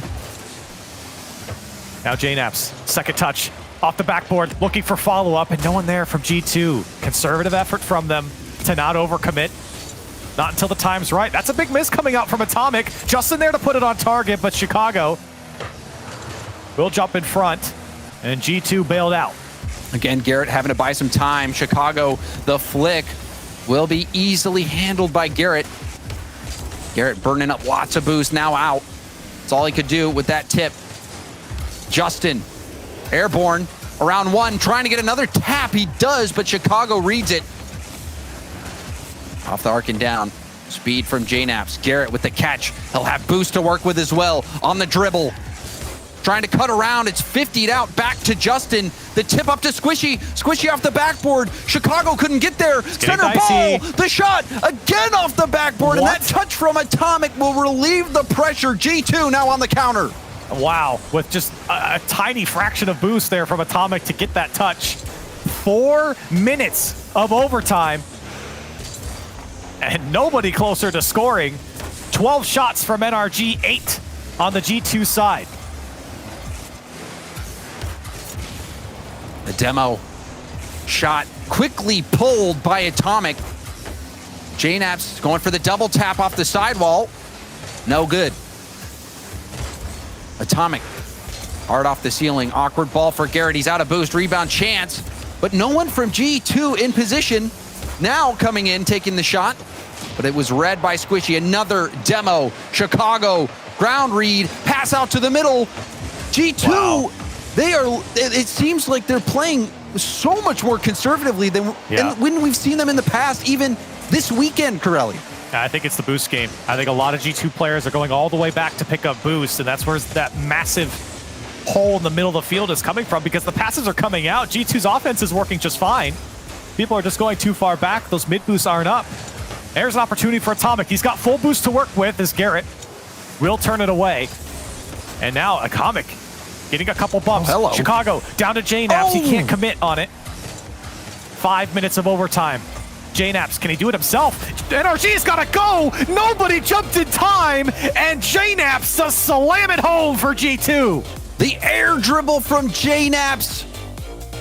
Now JNaps, second touch off the backboard, looking for follow-up, and no one there from G2. Conservative effort from them to not overcommit. Not until the time's right. That's a big miss coming out from Atomic. Justin there to put it on target, but Chicago will jump in front, and G2 bailed out. Again, Garrett having to buy some time. Chicago, the flick will be easily handled by Garrett. Garrett burning up lots of boost, now out. That's all he could do with that tip. Justin, airborne, around one, trying to get another tap. He does, but Chicago reads it. Off the arc and down. Speed from JNaps. Garrett with the catch. He'll have boost to work with as well. On the dribble. Trying to cut around. It's 50'd out. Back to Justin. The tip up to Squishy. Squishy off the backboard. Chicago couldn't get there. Center ball. The shot again off the backboard. And that touch from Atomic will relieve the pressure. G2 now on the counter. Wow, with just a tiny fraction of boost there from Atomic to get that touch. 4 minutes of overtime. And nobody closer to scoring. 12 shots from NRG, 8 on the G2 side. The demo shot quickly pulled by Atomic. JNaps going for the double tap off the sidewall. No good. Atomic hard off the ceiling. Awkward ball for Garrett. He's out of boost. Rebound chance. But no one from G2 in position. Now coming in, taking the shot. But it was read by Squishy. Another demo. Chicago. Ground read. Pass out to the middle. G2. Wow. They are, it seems like they're playing so much more conservatively than when we've seen them in the past, even this weekend, Corelli. I think it's the boost game. I think a lot of G2 players are going all the way back to pick up boost, and that's where that massive hole in the middle of the field is coming from, because the passes are coming out. G2's offense is working just fine. People are just going too far back. Those mid boosts aren't up. There's an opportunity for Atomic. He's got full boost to work with as Garrett will turn it away. And now Atomic getting a couple bumps. Chicago down to JNaps. He can't commit on it. 5 minutes of overtime. JNaps, can he do it himself? NRG's gotta go! Nobody jumped in time, and JNaps does slam it home for G2. The air dribble from JNaps.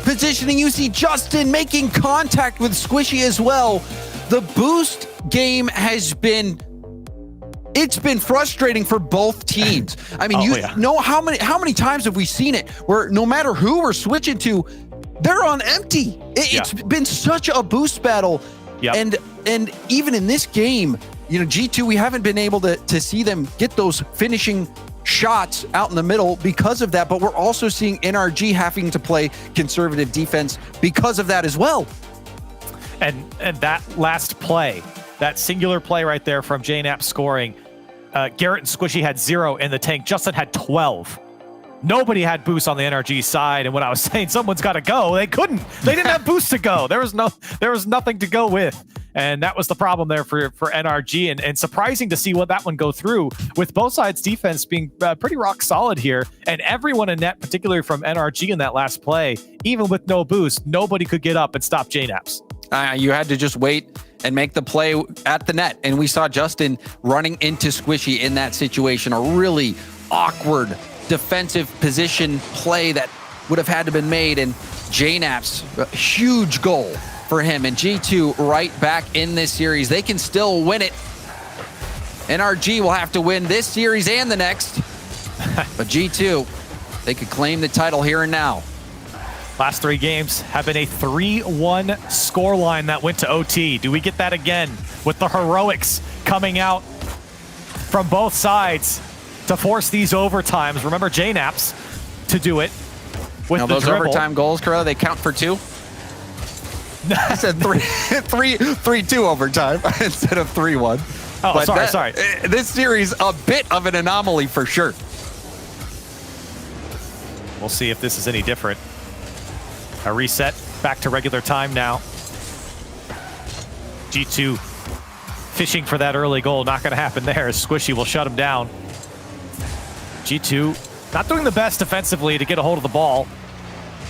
Positioning, you see Justin making contact with Squishy as well. The boost game has been, it's been frustrating for both teams. I mean, you know how many times have we seen it where no matter who we're switching to, they're on empty. It's been such a boost battle. And even in this game, you know, G2, we haven't been able to see them get those finishing shots out in the middle because of that, but we're also seeing NRG having to play conservative defense because of that as well. And that last play, that singular play right there from JNaps scoring, Garrett and Squishy had 0 in the tank. Justin had 12. Nobody had boost on the NRG side, and when I was saying someone's got to go, they couldn't. They didn't have boost to go. There was nothing to go with, and that was the problem there for NRG. And surprising to see what that one go through, with both sides' defense being pretty rock solid here, and everyone in net, particularly from NRG in that last play, even with no boost, nobody could get up and stop JNaps. You had to just wait and make the play at the net, and we saw Justin running into Squishy in that situation. A really awkward defensive position play that would have had to been made, and JNaps, a huge goal for him, and G2 right back in this series. They can still win it. NRG will have to win this series and the next, but G2, they could claim the title here and now. Last 3 games have been a 3-1 scoreline that went to OT. Do we get that again with the heroics coming out from both sides to force these overtimes? Remember JNaps to do it with the those dribble. Overtime goals, Corella, they count for 2? I said 3-2 overtime instead of 3-1. Oh, but sorry. This series, a bit of an anomaly for sure. We'll see if this is any different. A reset back to regular time now. G2 fishing for that early goal. Not going to happen there. Squishy will shut him down. G2 not doing the best defensively to get a hold of the ball.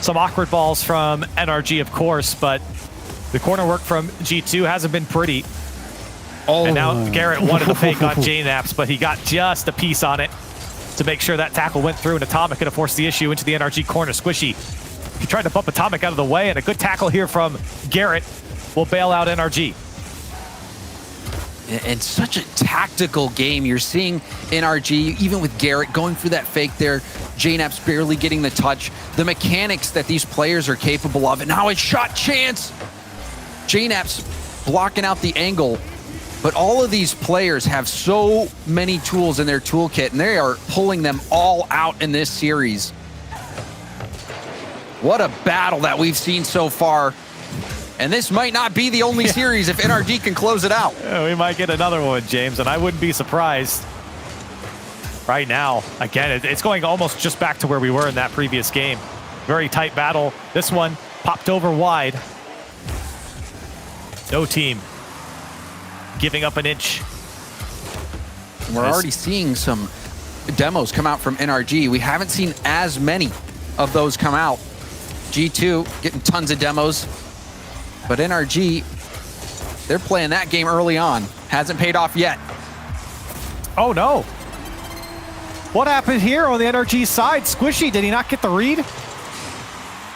Some awkward balls from NRG, of course, but the corner work from G2 hasn't been pretty. Oh. And now Garrett wanted to fake on JNAPS, but he got just a piece on it to make sure that tackle went through, and Atomic could have forced the issue into the NRG corner. Squishy, he tried to bump Atomic out of the way, and a good tackle here from Garrett will bail out NRG. And such a tactical game. You're seeing NRG, even with Garrett going through that fake there, JNAPS barely getting the touch. The mechanics that these players are capable of, and now a shot chance. JNAPS blocking out the angle. But all of these players have so many tools in their toolkit, and they are pulling them all out in this series. What a battle that we've seen so far. And this might not be the only series if NRG can close it out. Yeah, we might get another one, James, and I wouldn't be surprised. Right now, again, it's going almost just back to where we were in that previous game. Very tight battle. This one popped over wide. No team giving up an inch. We're already seeing some demos come out from NRG. We haven't seen as many of those come out. G2 getting tons of demos. But NRG, they're playing that game early on. Hasn't paid off yet. Oh, no. What happened here on the NRG side? Squishy, did he not get the read?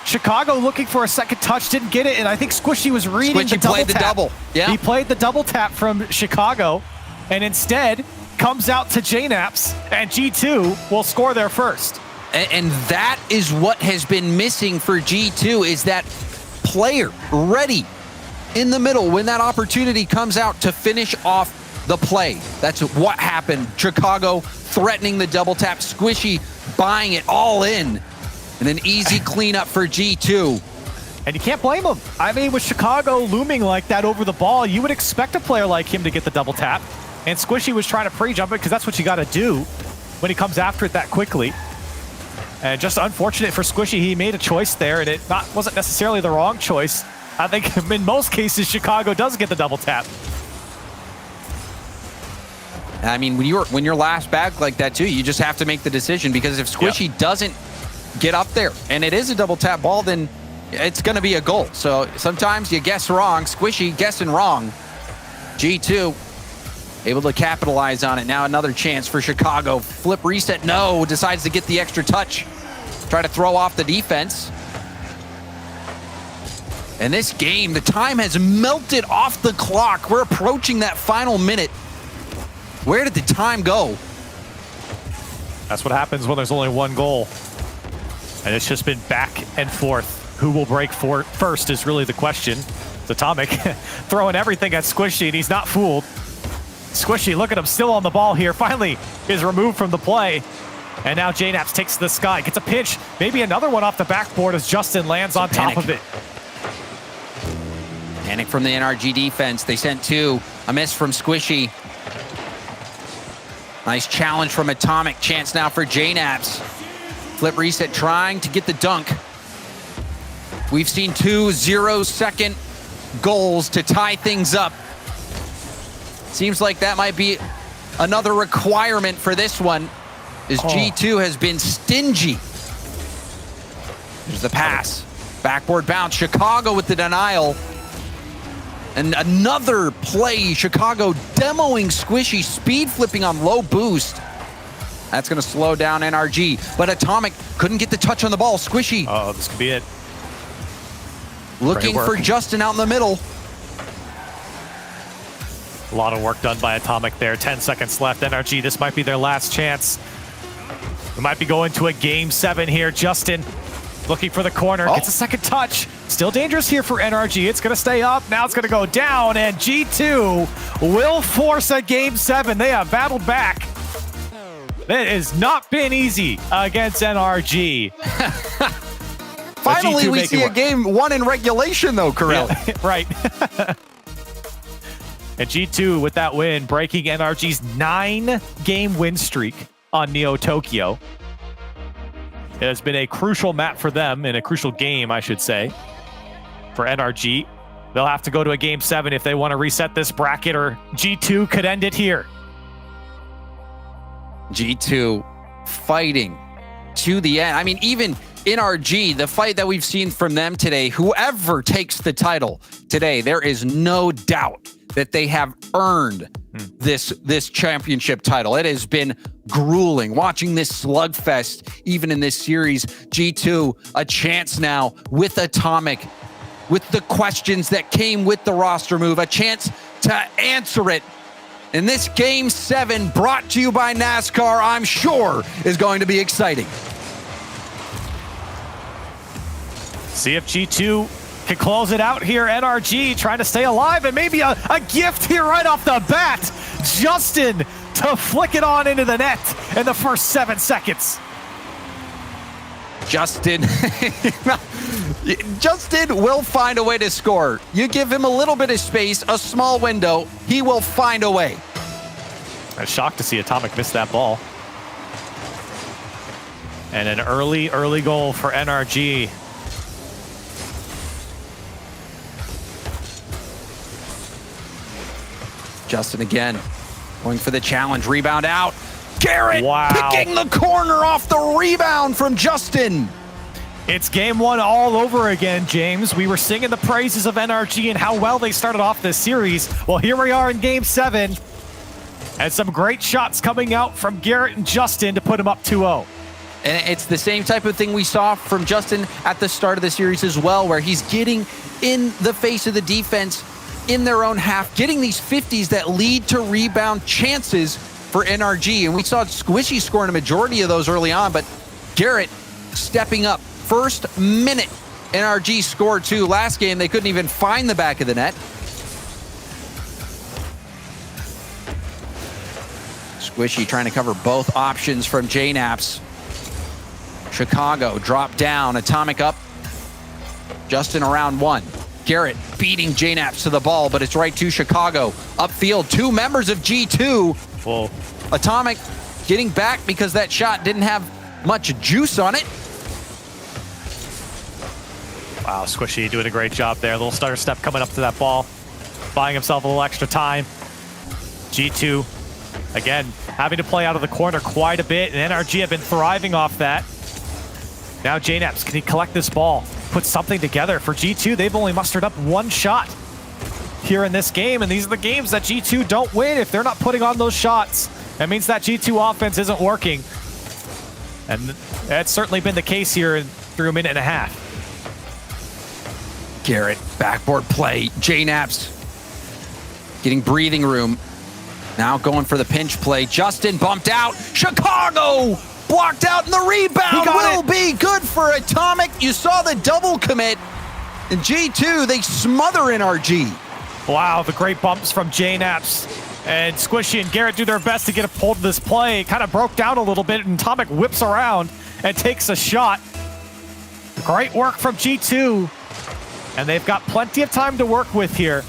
Chicago looking for a second touch, didn't get it, and I think Squishy was reading the double played the tap. double. Yeah. He played the double tap from Chicago, and instead comes out to JNAPS, and G2 will score there first. And that is what has been missing for G2, is that player ready in the middle when that opportunity comes out to finish off the play. That's what happened. Chicago threatening the double tap, Squishy buying it all in, and an easy cleanup for G2. And you can't blame him. I mean, with Chicago looming like that over the ball, you would expect a player like him to get the double tap. And Squishy was trying to pre-jump it because that's what you got to do when he comes after it that quickly. And just unfortunate for Squishy, he made a choice there, and it wasn't necessarily the wrong choice. I think in most cases, Chicago does get the double tap. I mean, when you're last back like that too, you just have to make the decision, because if Squishy doesn't get up there and it is a double tap ball, then it's going to be a goal. So sometimes you guess wrong. Squishy guessing wrong. G2 able to capitalize on it. Now another chance for Chicago. Flip reset, no. Decides to get the extra touch. Try to throw off the defense. And this game, the time has melted off the clock. We're approaching that final minute. Where did the time go? That's what happens when there's only one goal. And it's just been back and forth. Who will break first is really the question. It's Atomic throwing everything at Squishy, and he's not fooled. Squishy, look at him, still on the ball here. Finally is removed from the play. And now JNAPS takes to the sky, gets a pinch. Maybe another one off the backboard as Justin lands on top of it. Panic from the NRG defense. They sent two. A miss from Squishy. Nice challenge from Atomic. Chance now for JNAPS. Flip reset trying to get the dunk. We've seen 2 0-second goals to tie things up. Seems like that might be another requirement for this one, as G2 has been stingy. There's the pass. Backboard bounce. Chicago with the denial. And another play. Chicago demoing Squishy, speed flipping on low boost. That's going to slow down NRG. But Atomic couldn't get the touch on the ball. Squishy. Oh, this could be it. Looking for Justin out in the middle. A lot of work done by Atomic there. 10 seconds left. NRG, this might be their last chance. We might be going to a game 7 here. Justin looking for the corner. Gets a second touch. Still dangerous here for NRG. It's going to stay up. Now it's going to go down. And G2 will force a game 7. They have battled back. It has not been easy against NRG. Finally, we see a game 1 in regulation, though, Corell. Yeah, right. And G2 with that win, breaking NRG's 9-game win streak on Neo Tokyo. It has been a crucial map for them, and a crucial game, I should say, for NRG. They'll have to go to a Game 7 if they want to reset this bracket, or G2 could end it here. G2 fighting to the end. I mean, even NRG, the fight that we've seen from them today, whoever takes the title today, there is no doubt that they have earned this championship title. It has been grueling watching this slugfest, even in this series. G2, a chance now with Atomic, with the questions that came with the roster move, a chance to answer it. And this Game 7, brought to you by NASCAR, I'm sure is going to be exciting. See if G2 can close it out here. NRG trying to stay alive, and maybe a gift here right off the bat. Justin to flick it on into the net in the first 7 seconds. Justin will find a way to score. You give him a little bit of space, a small window, he will find a way. I'm shocked to see Atomic miss that ball. And an early goal for NRG. Justin again, going for the challenge, rebound out. Garrett wow. Picking the corner off the rebound from Justin. It's Game 1 all over again, James. We were singing the praises of NRG and how well they started off this series. Well, here we are in Game 7. And some great shots coming out from Garrett and Justin to put him up 2-0. And it's the same type of thing we saw from Justin at the start of the series as well, where he's getting in the face of the defense in their own half, getting these 50s that lead to rebound chances for NRG. And we saw Squishy scoring a majority of those early on, but Garrett stepping up. First minute, NRG scored 2. Last game, they couldn't even find the back of the net. Squishy trying to cover both options from JNaps. Chicago drop down, Atomic up. Justin around 1. Garrett beating JNaps to the ball, but it's right to Chicago. Upfield, 2 members of G2. Whoa. Atomic getting back because that shot didn't have much juice on it. Wow, Squishy doing a great job there. A little stutter step coming up to that ball, buying himself a little extra time. G2, again, having to play out of the corner quite a bit, and NRG have been thriving off that. Now JNaps, can he collect this ball? Put something together for G2. They've only mustered up 1 shot here in this game, and these are the games that G2 don't win if they're not putting on those shots. That means that G2 offense isn't working, and that's certainly been the case here through a minute and a half. Garrett, backboard play. JNaps getting breathing room. Now going for the pinch play. Justin bumped out. Chicago blocked out, and the rebound will be good for Atomic. You saw the double commit. And G2, they smother NRG. Wow, the great bumps from JNaps. And Squishy and Garrett do their best to get a hold of this play. It kind of broke down a little bit, and Atomic whips around and takes a shot. Great work from G2. And they've got plenty of time to work with here,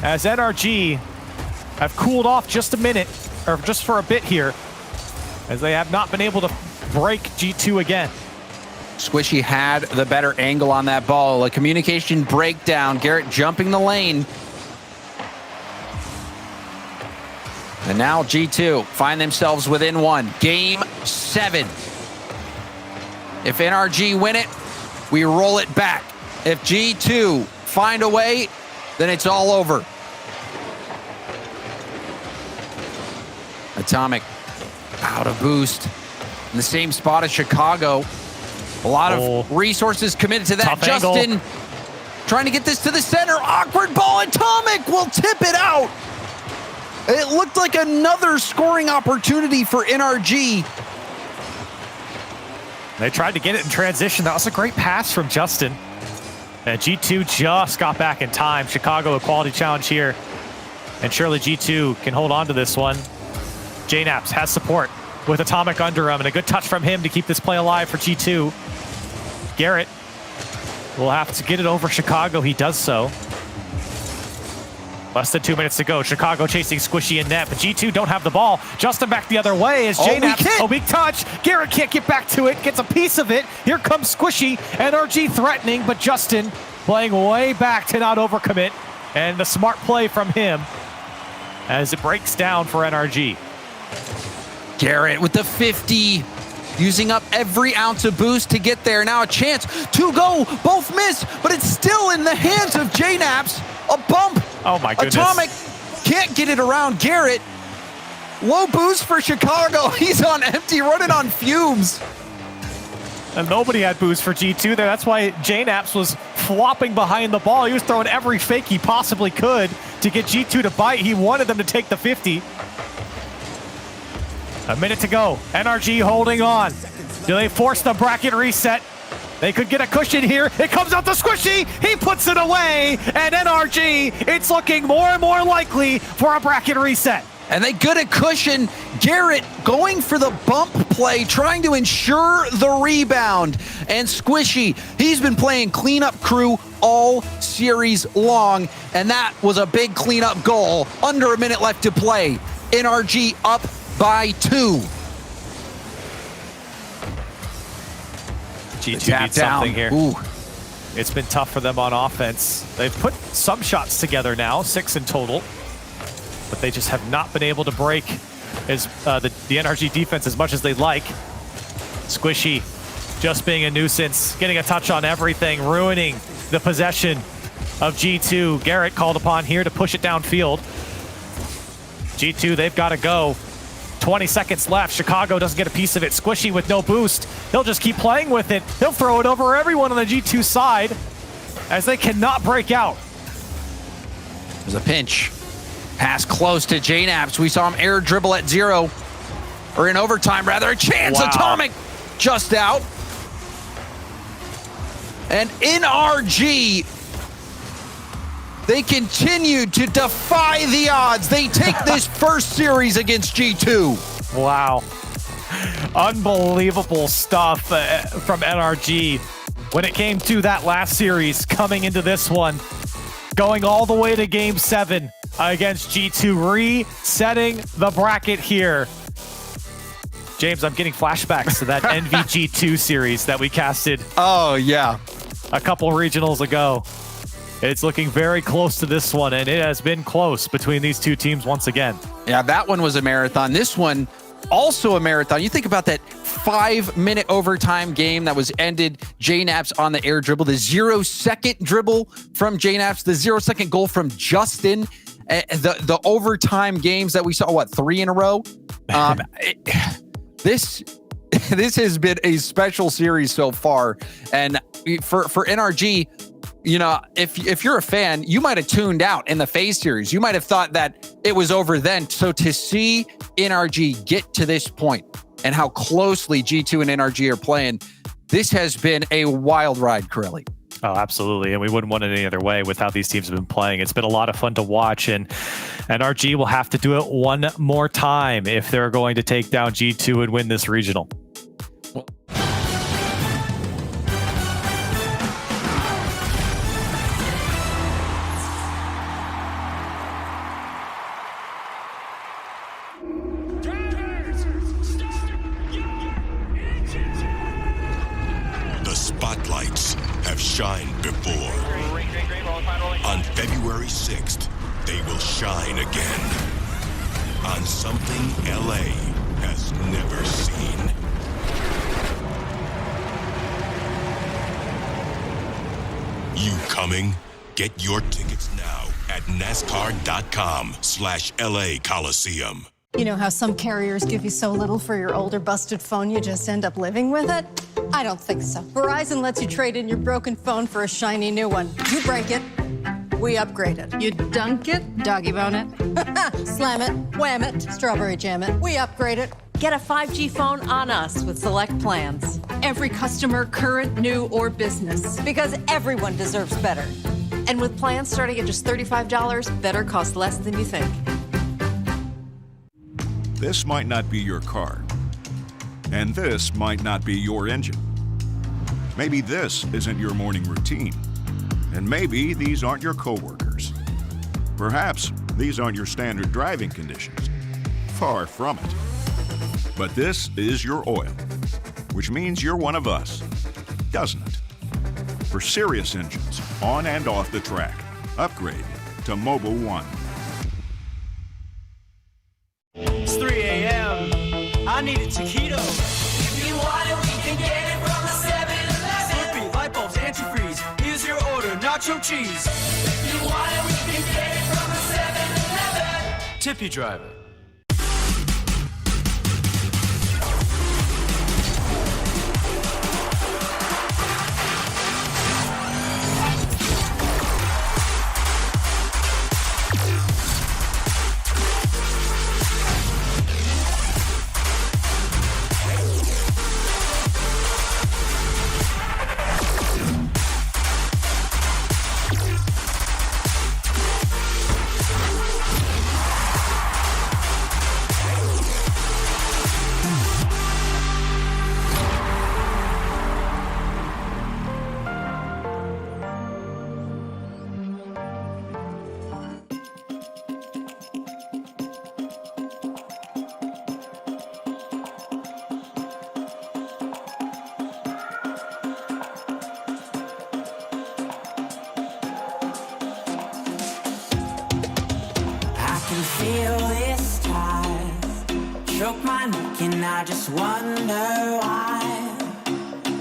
as NRG have cooled off just a minute, or just for a bit here, as they have not been able to break G2 again. Squishy had the better angle on that ball. A communication breakdown. Garrett jumping the lane. And now G2 find themselves within 1. Game 7. If NRG win it, we roll it back. If G2 find a way, then it's all over. Atomic out of boost in the same spot as Chicago. A lot of resources committed to that. Tough Justin angle. trying to get this to the center. Awkward ball. Atomic will tip it out. It looked like another scoring opportunity for NRG. They tried to get it in transition. That was a great pass from Justin. And G2 just got back in time. Chicago, a quality challenge here. And surely G2 can hold on to this one. JNaps has support with Atomic under him, and a good touch from him to keep this play alive for G2. Garrett will have to get it over Chicago. He does so. Less than 2 minutes to go. Chicago chasing Squishy and net, but G2 don't have the ball. Justin back the other way as JNAP, a weak touch. Garrett can't get back to it, gets a piece of it. Here comes Squishy, NRG threatening, but Justin playing way back to not overcommit. And the smart play from him as it breaks down for NRG. Garrett with the 50, using up every ounce of boost to get there. Now a chance to go, both miss, but it's still in the hands of JNAPS. A bump. Oh my goodness. Atomic can't get it around Garrett. Low boost for Chicago. He's on empty, running on fumes. And nobody had boost for G2 there. That's why JNAPS was flopping behind the ball. He was throwing every fake he possibly could to get G2 to bite. He wanted them to take the 50. A minute to go. NRG holding on. Do they force the bracket reset? They could get a cushion here. It comes out to Squishy. He puts it away. And NRG, it's looking more and more likely for a bracket reset. And they get a cushion. Garrett going for the bump play, trying to ensure the rebound. And Squishy, he's been playing cleanup crew all series long. And that was a big cleanup goal. Under a minute left to play. NRG up by 2. G2 needs something here. Ooh. It's been tough for them on offense. They've put some shots together now, 6 in total, but they just have not been able to break as the NRG defense as much as they'd like. Squishy just being a nuisance, getting a touch on everything, ruining the possession of G2. Garrett called upon here to push it downfield. G2, they've got to go. 20 seconds left. Chicago doesn't get a piece of it. Squishy with no boost. He'll just keep playing with it. He'll throw it over everyone on the G2 side as they cannot break out. There's a pinch. Pass close to JNAPS. We saw him air dribble at 0. Or in overtime, rather. A chance. Wow. Atomic just out. And NRG, they continue to defy the odds. They take this first series against G2. Wow. Unbelievable stuff from NRG when it came to that last series, coming into this one, going all the way to Game 7 against G2, resetting the bracket here. James, I'm getting flashbacks to that NVG2 series that we casted. Oh, yeah. A couple regionals ago. It's looking very close to this one, and it has been close between these two teams once again. Yeah, that one was a marathon. This one, also a marathon. You think about that 5-minute overtime game that was ended. JNAPS on the air dribble, the 0-second dribble from JNAPS, the 0-second goal from Justin. The overtime games that we saw, 3 in a row? This has been a special series so far. And for NRG, you know, if you're a fan, you might have tuned out in the FaZe series. You might have thought that it was over then. So to see NRG get to this point and how closely G2 and NRG are playing, this has been a wild ride, Corelli. Oh, absolutely. And we wouldn't want it any other way with how these teams have been playing. It's been a lot of fun to watch, and NRG will have to do it one more time if they're going to take down G2 and win this regional. The spotlights have shined before. On February 6th, they will shine again. On something LA has never seen. You coming? Get your tickets now at NASCAR.com/LA Coliseum. You know how some carriers give you so little for your older busted phone you just end up living with it? I don't think so. Verizon lets you trade in your broken phone for a shiny new one. You break it, we upgrade it. You dunk it, doggy bone it, slam it, wham it, strawberry jam it, we upgrade it. Get a 5G phone on us with select plans. Every customer, current, new, or business. Because everyone deserves better. And with plans starting at just $35, better costs less than you think. This might not be your car. And this might not be your engine. Maybe this isn't your morning routine. And maybe these aren't your coworkers. Perhaps these aren't your standard driving conditions. Far from it. But this is your oil, which means you're one of us, doesn't it? For serious engines, on and off the track, upgrade to Mobil 1. It's 3 a.m. I need a taquito. If you want it, we can get it from the 7-Eleven. Slurpee, light bulbs, antifreeze. Here's your order, nacho cheese. If you want it, we can get it from the 7-Eleven. Tip your driver. Feel this time choke my neck and I just wonder why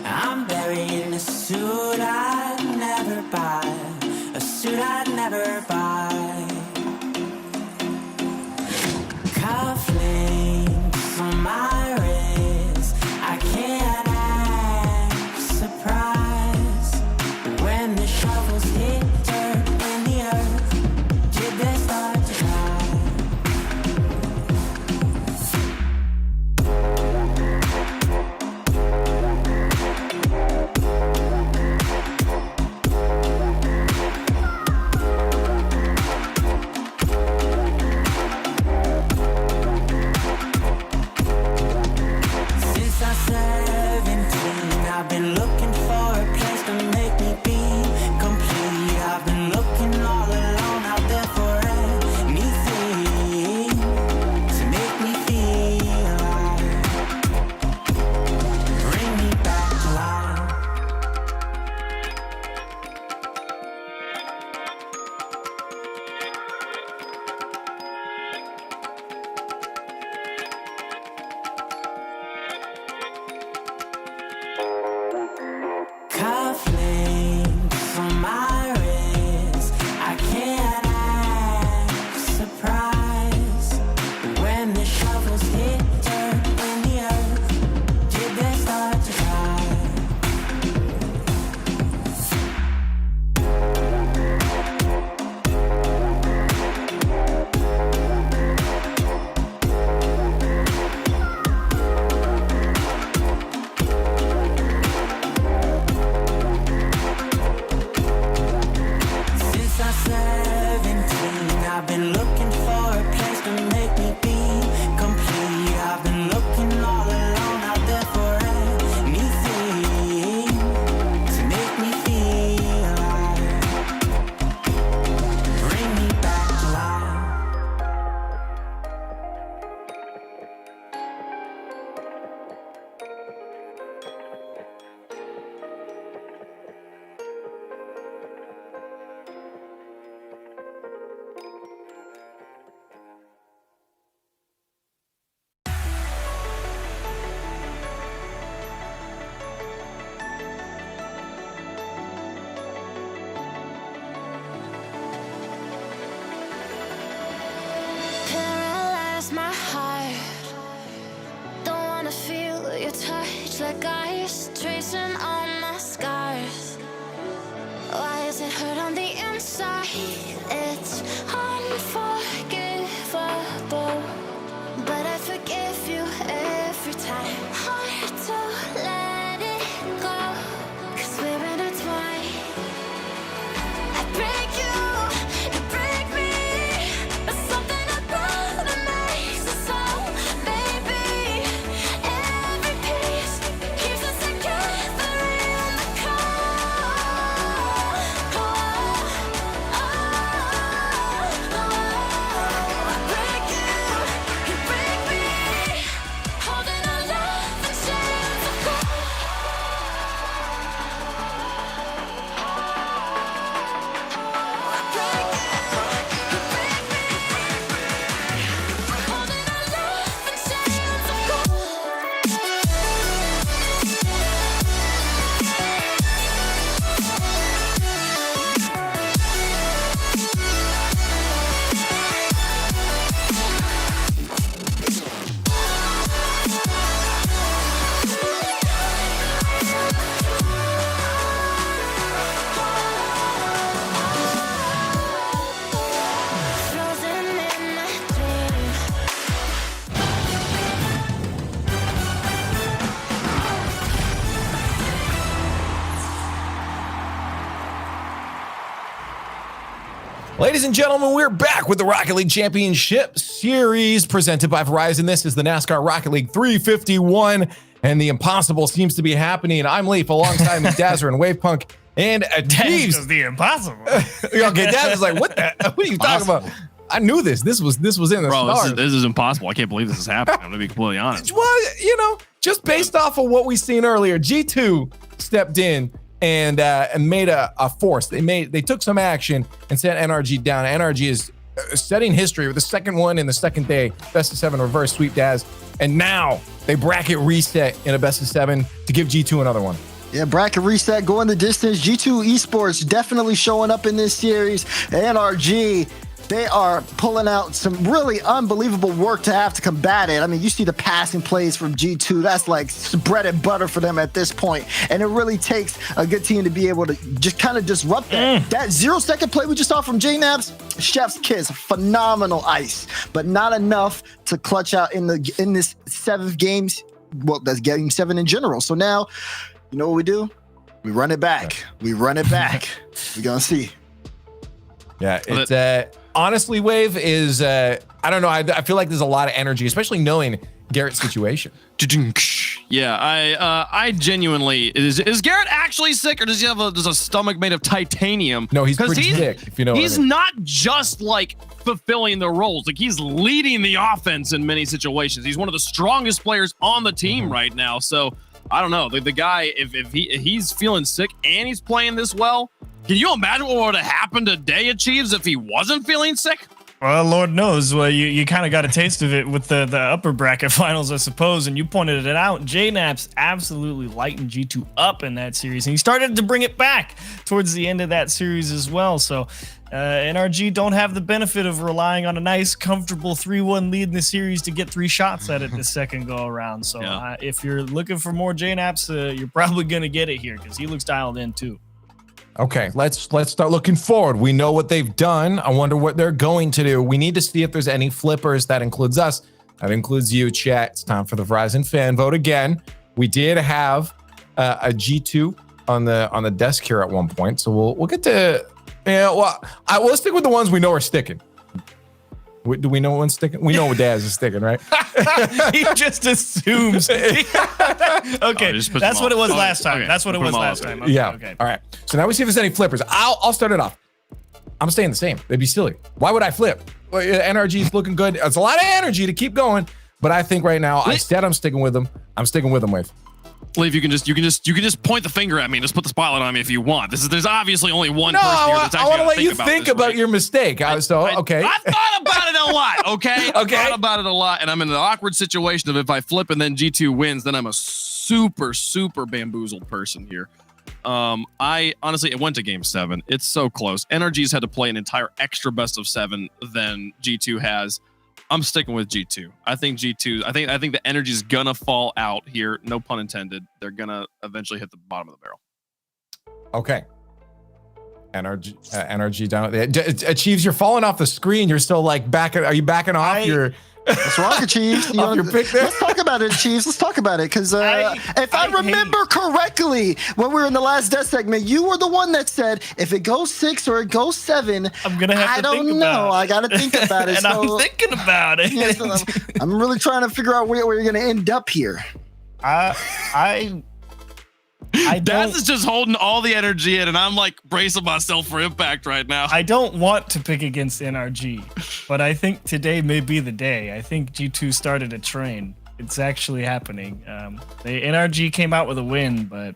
I'm buried in a suit I'd never buy, a suit I'd never buy. Cufflinks on my wrist, I can't act surprised when the shovels hit dirt in the earth. Did they start to cry? I've been looking for a place to make me be complete. I've been looking all alone out there for anything to make me feel alive. Bring me back to life. Cufflinks on my wrist, I can't act surprised when the shovels hit dirt in the earth. Did they start to cry? Since I'm 17, I've been looking for a place to make me be complete. I've been looking all alone out there for anything to make me feel alive. Bring me back to life. Paralyze my heart. Don't wanna feel your touch like ice tracing on my scars. Why is it hurt on the inside? It's unforgivable, but I forgive you every time. Hard to let it go, 'cause we're intertwined. I break you, you break me, but something about it makes us so, baby. Every piece keeps us together in the cold. Oh, oh, oh. Ladies and gentlemen, we're back with the Rocket League Championship Series presented by Verizon. This is the NASCAR Rocket League 351, and the impossible seems to be happening. I'm Leaf alongside me, Dazzer and Wavepunk, and Jeeves. The impossible. Okay, Dazzer's like, what are you talking about? I knew this. This was in the stars. This is impossible. I can't believe this is happening. I'm gonna be completely honest. Well, just based off of what we've seen earlier, G2 stepped in and made a force. They took some action and sent NRG down. NRG is setting history with the second one in the second day, best of 7 reverse sweep Daz, and now they bracket reset in a best of 7 to give G2 another one. Yeah, bracket reset, going the distance. G2 Esports definitely showing up in this series. NRG, they are pulling out some really unbelievable work to have to combat it. I mean, you see the passing plays from G2. That's like bread and butter for them at this point. And it really takes a good team to be able to just kind of disrupt that. That 0-second play we just saw from J-Naps, chef's kiss, phenomenal ice, but not enough to clutch out in this 7th games. Well, that's game 7 in general. So now, you know what we do? We run it back. We're going to see. Yeah, it's honestly, Wave is I don't know. I feel like there's a lot of energy, especially knowing Garrett's situation. Yeah, I genuinely is Garrett actually sick, or does he have a stomach made of titanium? No, he's pretty sick. If you know, he's not just like fulfilling the roles; like he's leading the offense in many situations. He's one of the strongest players on the team right now. So I don't know. The guy, if he's feeling sick and he's playing this well, can you imagine what would have happened today at Chiefs if he wasn't feeling sick? Well, Lord knows. Well, you kind of got a taste of it with the upper bracket finals, I suppose, and you pointed it out. J-Naps absolutely lightened G2 up in that series, and he started to bring it back towards the end of that series as well. So NRG don't have the benefit of relying on a nice, comfortable 3-1 lead in the series to get 3 shots at it the second go around. So if you're looking for more J-Naps, you're probably going to get it here because he looks dialed in too. Okay, let's start looking forward. We know what they've done. I wonder what they're going to do. We need to see if there's any flippers. That includes us. That includes you, chat. It's time for the Verizon Fan Vote again. We did have a G2 on the desk here at one point, so we'll get to we'll stick with the ones we know are sticking. Do we know one's sticking? We know Daz is sticking, right? He just assumes. Okay, that's what it was last time. Okay. That's what it was last time. Okay, yeah. Okay. All right. So now we see if there's any flippers. I'll start it off. I'm staying the same. They'd be silly. Why would I flip? Well, NRG is looking good. It's a lot of energy to keep going, but I think right now I said I'm sticking with them. I'm sticking with them, Wave. Leaf, you can just point the finger at me and just put the spotlight on me if you want. There's obviously only one person here that's actually I want to let you about think this, about right? your mistake. Okay. I thought about it a lot, okay? Okay. I thought about it a lot, and I'm in an awkward situation of if I flip and then G2 wins, then I'm a super, super bamboozled person here. I honestly, it went to game 7. It's so close. NRG's had to play an entire extra best of 7 than G2 has. I'm sticking with G2. I think G2. I think the energy is gonna fall out here. No pun intended. They're gonna eventually hit the bottom of the barrel. Okay. NRG down. Achieves, you're falling off the screen. You're still like backing. Are you backing off your? What's wrong, Chiefs? Your pick there? Let's talk about it, Chiefs. Let's talk about it because if I remember correctly, when we were in the last death segment, you were the one that said if it goes 6 or it goes 7, I'm gonna have to think about it. I got to think about it. And I'm thinking about it. Yeah, so I'm really trying to figure out where you're going to end up here. Daz is just holding all the energy in, and I'm like bracing myself for impact right now. I don't want to pick against NRG, but I think today may be the day. I think G2 started a train. It's actually happening. The NRG came out with a win, but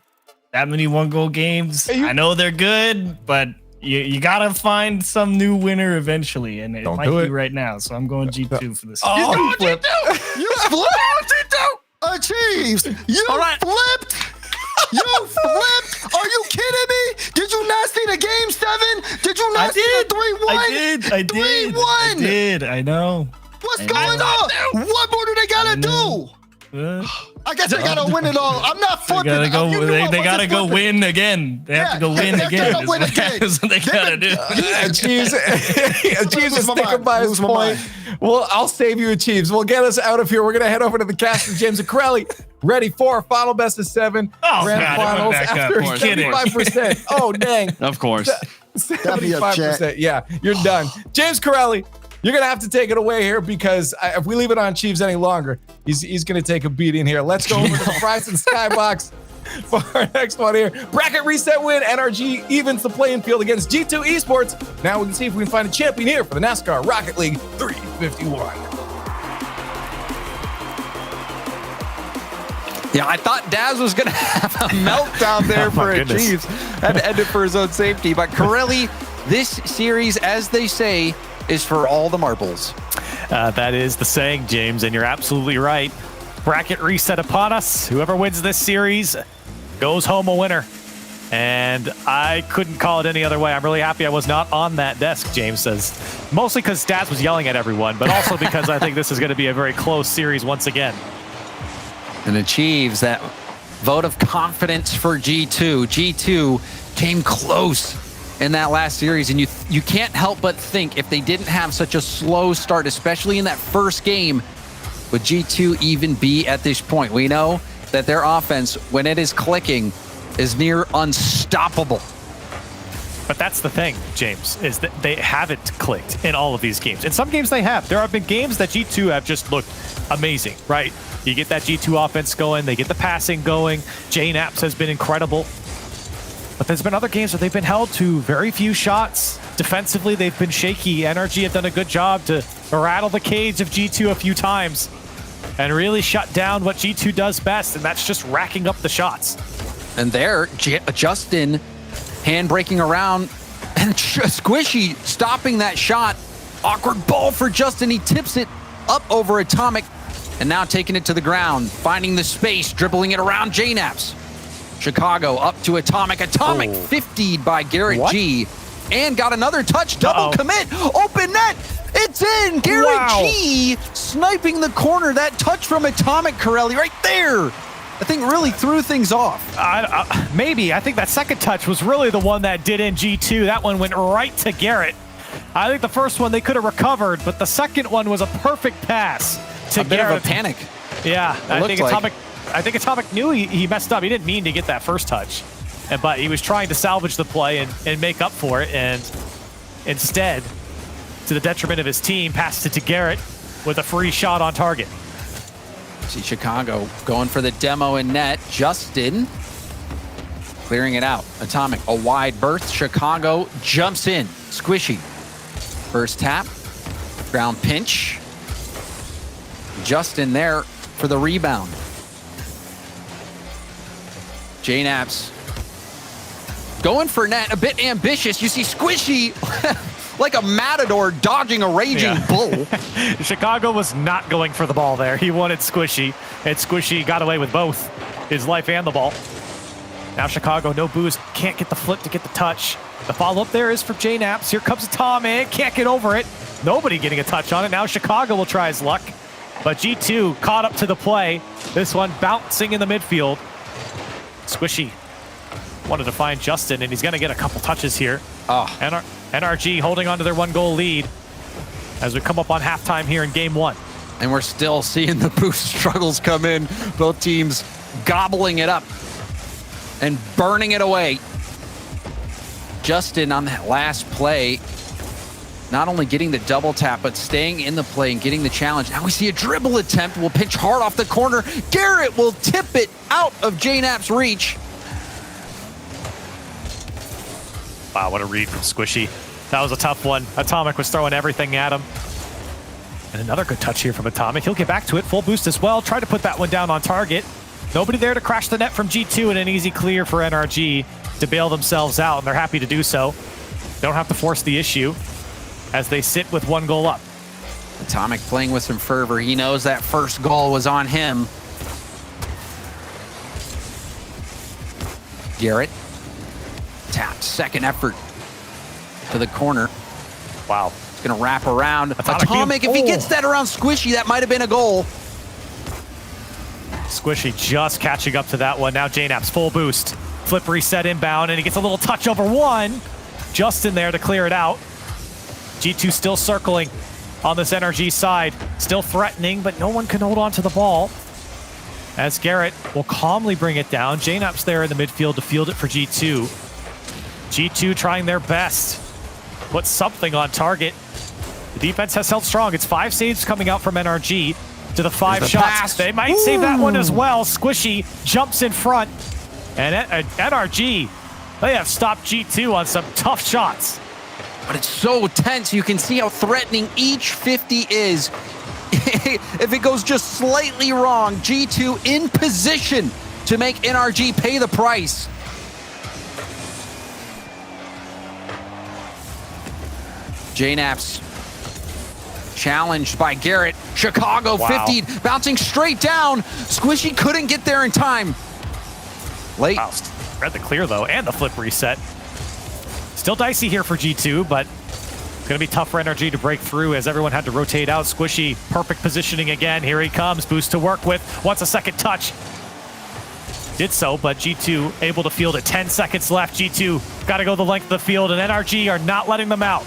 that many 1-goal games, I know they're good, but you gotta find some new winner eventually, and it might be right now. So I'm going G2 for this. You flipped. Chiefs, you flipped. You flipped? Are you kidding me? Did you not see the game 7? Did you not see the 3-1? I did. 3-1. I know. What's going on? What more do they gotta do? I guess they gotta win it all. I'm not flipping. They gotta go win again. They have to go win again. That's what they gotta do. Achieves is sticking by his point. Well, I'll save you, Achieves. We'll get us out of here. We're gonna head over to the cast of James and Corelli. Ready for our final best of 7 grand finals after 75%. Oh, dang. Of course. 75%. Yeah, you're done. James Corelli, you're going to have to take it away here because if we leave it on Chiefs any longer, he's going to take a beating here. Let's go over to the Verizon Skybox for our next one here. Bracket reset win. NRG evens the playing field against G2 Esports. Now we can see if we can find a champion here for the NASCAR Rocket League 351. Yeah, I thought Daz was going to have a meltdown there for a Chiefs. Had to end it for his own safety. But Corelli, this series, as they say, is for all the marbles. That is the saying, James, and you're absolutely right. Bracket reset upon us. Whoever wins this series goes home a winner. And I couldn't call it any other way. I'm really happy I was not on that desk, James says. Mostly because Daz was yelling at everyone, but also because I think this is going to be a very close series once again. And achieves that vote of confidence for G2. G2 came close in that last series, and you can't help but think if they didn't have such a slow start, especially in that first game, would G2 even be at this point? We know that their offense, when it is clicking, is near unstoppable. But that's the thing, James, is that they haven't clicked in all of these games. In some games they have. There have been games that G2 have just looked amazing, right? You get that G2 offense going, they get the passing going. JNAPS has been incredible. But there's been other games where they've been held to very few shots. Defensively, they've been shaky. NRG have done a good job to rattle the cage of G2 a few times and really shut down what G2 does best, and that's just racking up the shots. And there, Justin hand-breaking around and Squishy stopping that shot. Awkward ball for Justin. He tips it up over Atomic and now taking it to the ground, finding the space, dribbling it around JNAPS. Chicago up to Atomic. Atomic 50'd by Garrett G and got another touch, double commit, open net. It's in. Garrett G sniping the corner. That touch from Atomic, Corelli, right there, I think really threw things off. Maybe. I think that second touch was really the one that did in G2. That one went right to Garrett. I think the first one they could have recovered, but the second one was a perfect pass to Garrett. Bit of a panic. Yeah, I think Atomic knew he messed up. He didn't mean to get that first touch, but he was trying to salvage the play and make up for it, and instead, to the detriment of his team, passed it to Garrett with a free shot on target. See Chicago going for the demo in net. Justin clearing it out. Atomic, a wide berth. Chicago jumps in. Squishy. First tap. Ground pinch. Justin there for the rebound. JNAPS going for net, a bit ambitious. You see Squishy like a matador dodging a raging bull. Chicago was not going for the ball there. He wanted Squishy, and Squishy got away with both his life and the ball. Now Chicago, no boost, can't get the flip to get the touch. The follow-up there is for JNAPS. Here comes Atomic, can't get over it. Nobody getting a touch on it. Now Chicago will try his luck, but G2 caught up to the play. This one bouncing in the midfield. Squishy wanted to find Justin, and he's going to get a couple touches here. NRG holding on to their 1-goal lead as we come up on halftime here in game 1. And we're still seeing the boost struggles come in. Both teams gobbling it up and burning it away. Justin on that last play, not only getting the double tap, but staying in the play and getting the challenge. Now we see a dribble attempt. Will pinch hard off the corner. Garrett will tip it out of JNAP's reach. Wow, what a read from Squishy. That was a tough one. Atomic was throwing everything at him. And another good touch here from Atomic. He'll get back to it. Full boost as well. Try to put that one down on target. Nobody there to crash the net from G2, and an easy clear for NRG to bail themselves out, and they're happy to do so. They don't have to force the issue as they sit with 1 goal up. Atomic playing with some fervor. He knows that first goal was on him. Garrett tapped, second effort to the corner. Wow. It's going to wrap around. Atomic, if he gets that around Squishy, that might have been a goal. Squishy just catching up to that one. Now JNAP's full boost. Flip reset inbound, and he gets a little touch over one. Justin there to clear it out. G2 still circling on this NRG side. Still threatening, but no one can hold on to the ball. As Garrett will calmly bring it down. JNAP's there in the midfield to field it for G2. G2 trying their best. Put something on target. The defense has held strong. It's 5 saves coming out from NRG to the 5 shots. Pass. They might save that one as well. Squishy jumps in front. And NRG, they have stopped G2 on some tough shots. But it's so tense. You can see how threatening each 50 is. If it goes just slightly wrong, G2 in position to make NRG pay the price. JNAPS challenged by Garrett. Chicago 50 bouncing straight down. Squishy couldn't get there in time. Late. Wow. Read the clear though, and the flip reset. Still dicey here for G2, but it's going to be tough for NRG to break through as everyone had to rotate out. Squishy, perfect positioning again. Here he comes. Boost to work with. Wants a second touch. Did so, but G2 able to field it. 10 seconds left. G2 got to go the length of the field, and NRG are not letting them out.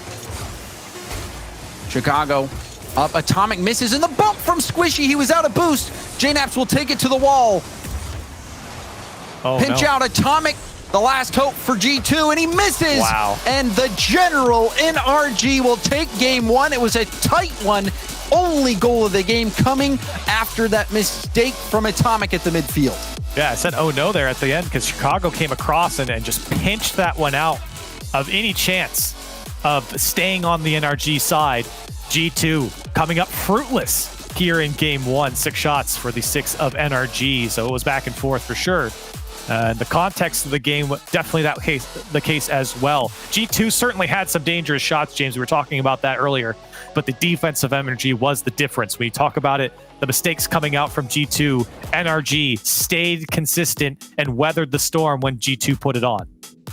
Chicago up. Atomic misses, and the bump from Squishy. He was out of boost. JNAPS will take it to the wall. Pinch out Atomic, the last hope for G2, and he misses. Wow. And the general NRG will take game 1. It was a tight one. Only goal of the game coming after that mistake from Atomic at the midfield. Yeah, I said, oh no there at the end because Chicago came across and just pinched that one out of any chance of staying on the NRG side. G2 coming up fruitless here in game 1. 6 shots for the 6 of NRG, so it was back and forth for sure. The context of the game, definitely the case as well. G2 certainly had some dangerous shots, James. We were talking about that earlier, but the defensive NRG was the difference. When you talk about it, the mistakes coming out from G2, NRG stayed consistent and weathered the storm when G2 put it on.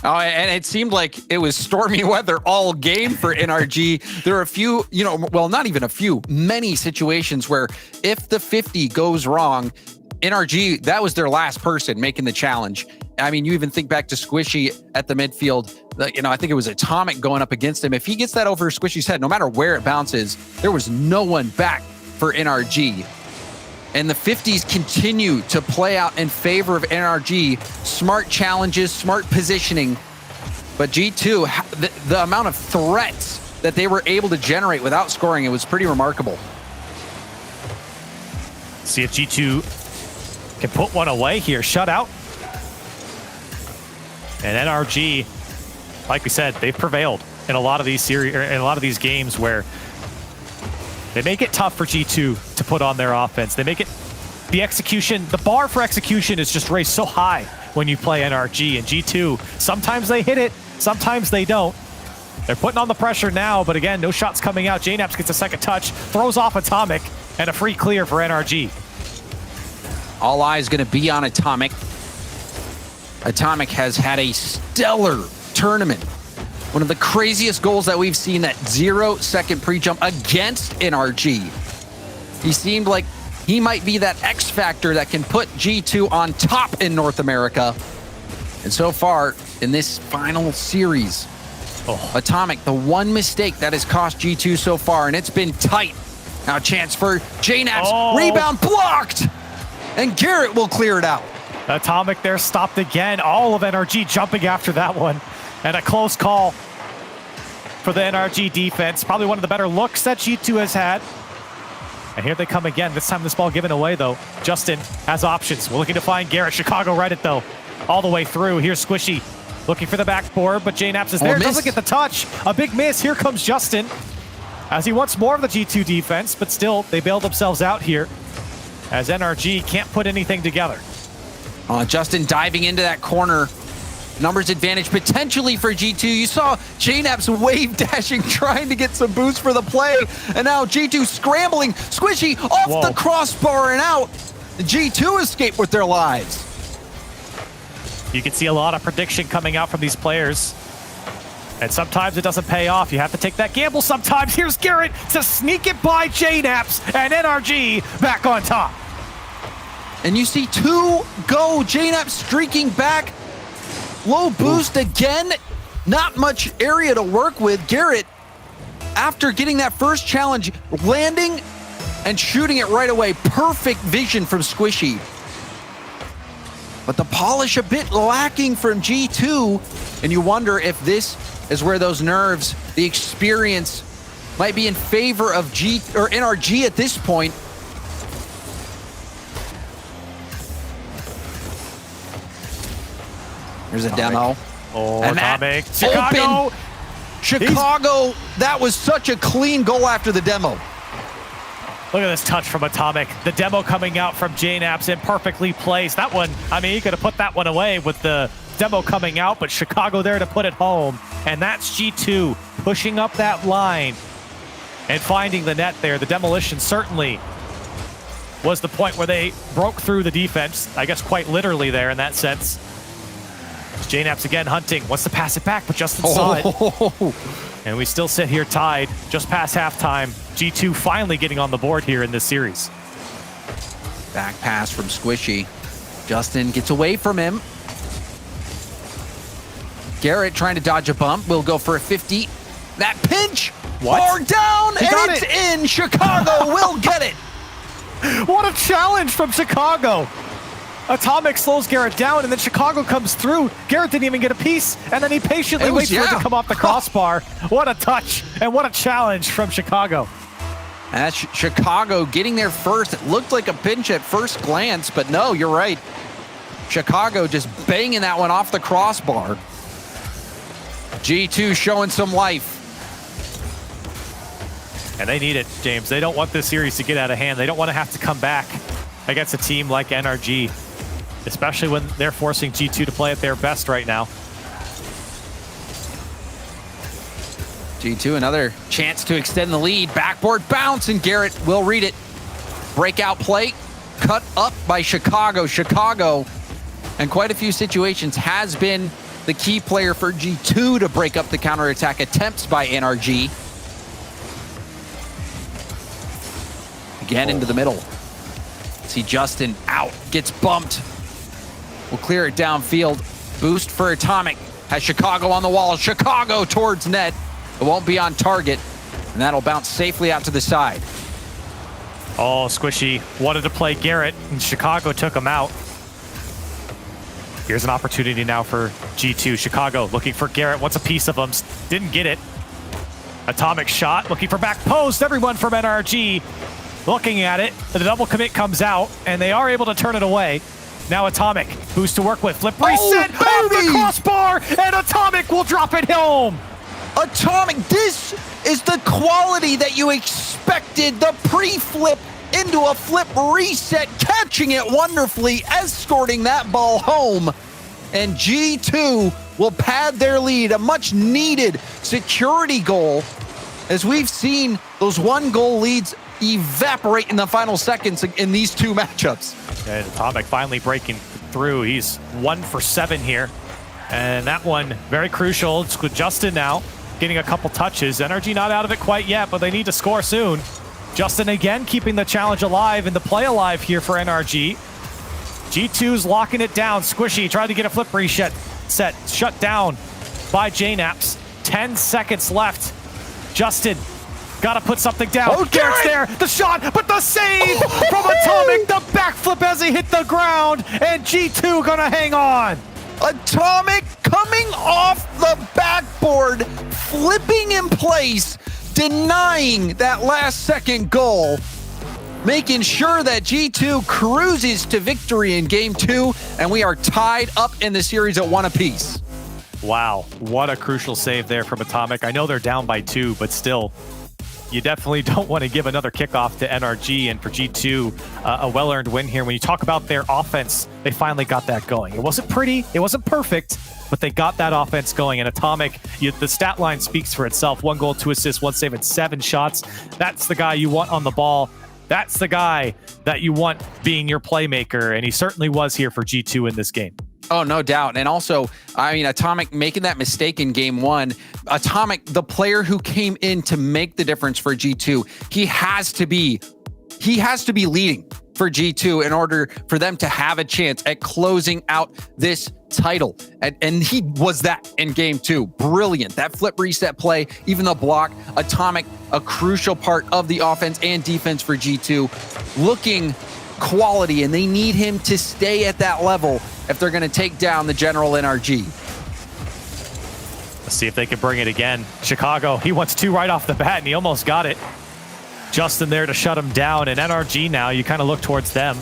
Oh, and it seemed like it was stormy weather all game for NRG. There are a few, well, not even a few, many situations where if the 50 goes wrong, NRG, that was their last person making the challenge. I mean, you even think back to Squishy at the midfield. I think it was Atomic going up against him. If he gets that over Squishy's head, no matter where it bounces, there was no one back for NRG. And the 50s continue to play out in favor of NRG. Smart challenges, smart positioning. But G2, the amount of threats that they were able to generate without scoring, it was pretty remarkable. See if G2 can put one away here. Shut out. And NRG, like we said, they've prevailed in a lot of these series, or in a lot of these games where they make it tough for G2 to put on their offense. They make it, the execution, the bar for execution is just raised so high when you play NRG. And G2, sometimes they hit it, sometimes they don't. They're putting on the pressure now, but again, no shots coming out. JNAPS gets a second touch, throws off Atomic, and a free clear for NRG. All eyes going to be on Atomic. Atomic has had a stellar tournament. One of the craziest goals that we've seen, that 0-second pre-jump against NRG. He seemed like he might be that X factor that can put G2 on top in North America. And so far in this final series, Atomic, the one mistake that has cost G2 so far, and it's been tight. Now a chance for JNAPS, rebound blocked! And Garrett will clear it out. Atomic there stopped again. All of NRG jumping after that one. And a close call for the NRG defense. Probably one of the better looks that G2 has had. And here they come again. This time this ball given away though. Justin has options. We're looking to find Garrett. Chicago read it though. All the way through. Here's Squishy looking for the backboard, but JNAPS is there. Doesn't get the touch. A big miss. Here comes Justin as he wants more of the G2 defense, but still they bailed themselves out here as NRG can't put anything together. Justin diving into that corner. Numbers advantage potentially for G2. You saw JNAPS wave dashing, trying to get some boost for the play. And now G2 scrambling. Squishy off the crossbar and out. The G2 escape with their lives. You can see a lot of prediction coming out from these players. And sometimes it doesn't pay off. You have to take that gamble sometimes. Here's Garrett to sneak it by JNAPS, and NRG back on top. And you see 2 go. JNAPS streaking back. Low boost again. Not much area to work with. Garrett, after getting that first challenge, landing and shooting it right away. Perfect vision from Squishy. but the polish a bit lacking from G2. And you wonder if this is where those nerves, the experience, might be in favor of NRG at this point. There's a demo. Oh, and Atomic. Chicago! Chicago, that was such a clean goal after the demo. Look at this touch from Atomic. The demo coming out from JNAPS in perfectly placed. That one, I mean, you could have put that one away with the demo coming out, but Chicago there to put it home. And that's G2 pushing up that line and finding the net there. The demolition certainly was the point where they broke through the defense. I guess quite literally there in that sense. JNAPS again hunting, wants to pass it back, but Justin saw it. And we still sit here tied just past halftime. G2 finally getting on the board here in this series. Back pass from Squishy. Justin gets away from him. Garrett trying to dodge a bump. Will go for a 50. That pinch. Far down, and it's in. Chicago will get it. What a challenge from Chicago. Atomic slows Garrett down, and then Chicago comes through. Garrett didn't even get a piece, and then he patiently waits for it to come off the crossbar. What a touch, and what a challenge from Chicago. That's Chicago getting there first. It looked like a pinch at first glance, but no, you're right. Chicago just banging that one off the crossbar. G2 showing some life. And they need it, James. They don't want this series to get out of hand. They don't want to have to come back against a team like NRG, especially when they're forcing G2 to play at their best right now. G2, another chance to extend the lead. Backboard bounce, and Garrett will read it. Breakout play, cut up by Chicago. Chicago, in quite a few situations, has been the key player for G2 to break up the counterattack attempts by NRG. Again into the middle. See Justin out, gets bumped. We'll clear it downfield. Boost for Atomic. Has Chicago on the wall. Chicago towards net. It won't be on target, and that'll bounce safely out to the side. Oh, Squishy wanted to play Garrett, and Chicago took him out. Here's an opportunity now for G2. Chicago looking for Garrett, wants a piece of him, didn't get it. Atomic shot, looking for back post. Everyone from NRG looking at it. The double commit comes out, and they are able to turn it away. Now Atomic, who's to work with. Flip reset off the crossbar, and Atomic will drop it home. Atomic, this is the quality that you expected. The pre-flip into a flip reset, catching it wonderfully, escorting that ball home. And G2 will pad their lead, a much needed security goal, as we've seen those one-goal leads evaporate in the final seconds in these two matchups. And Atomic finally breaking through. He's 1 for 7 here. And that one, very crucial. It's with Justin now, getting a couple touches. NRG not out of it quite yet, but they need to score soon. Justin again keeping the challenge alive and the play alive here for NRG. G2's locking it down. Squishy tried to get a flip reset, shut down by JNAPS. 10 seconds left. Justin got to put something down. Oh, Garrett's there, the shot, but the save from Atomic, the backflip as he hit the ground, and G2 gonna hang on. Atomic coming off the backboard, flipping in place, denying that last second goal, making sure that G2 cruises to victory in game 2, and we are tied up in the series at 1 apiece. Wow, what a crucial save there from Atomic. I know they're down by 2, but still, you definitely don't want to give another kickoff to NRG, and for G2, a well-earned win here. When you talk about their offense, they finally got that going. It wasn't pretty, it wasn't perfect, but they got that offense going. And Atomic, the stat line speaks for itself. 1 goal, 2 assists, 1 save, and 7 shots. That's the guy you want on the ball. That's the guy that you want being your playmaker, and he certainly was here for G2 in this game. Oh, no doubt. And also, I mean, Atomic making that mistake in game 1. Atomic, the player who came in to make the difference for G2, he has to be leading for G2 in order for them to have a chance at closing out this title. And he was that in game 2. Brilliant. That flip reset play, even the block. Atomic, a crucial part of the offense and defense for G2. Looking quality, and they need him to stay at that level if they're going to take down the general NRG. Let's see if they can bring it again. Chicago, he wants 2 right off the bat, and he almost got it. Justin there to shut him down, and NRG now, you kind of look towards them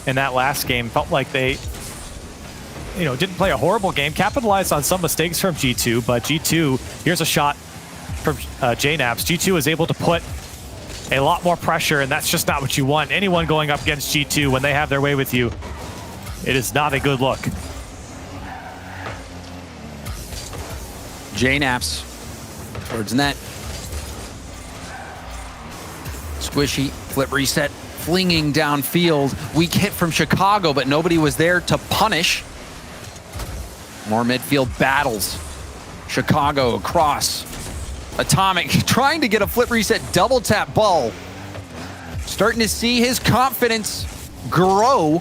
in that last game. Felt like they, didn't play a horrible game, capitalized on some mistakes from G2, but G2, here's a shot from JNAPS. G2 is able to put a lot more pressure, and that's just not what you want. Anyone going up against G2 when they have their way with you, it is not a good look. JNAPS towards net. Squishy, flip reset, flinging downfield. Weak hit from Chicago, but nobody was there to punish. More midfield battles. Chicago across. Atomic trying to get a flip reset double tap ball. Starting to see his confidence grow.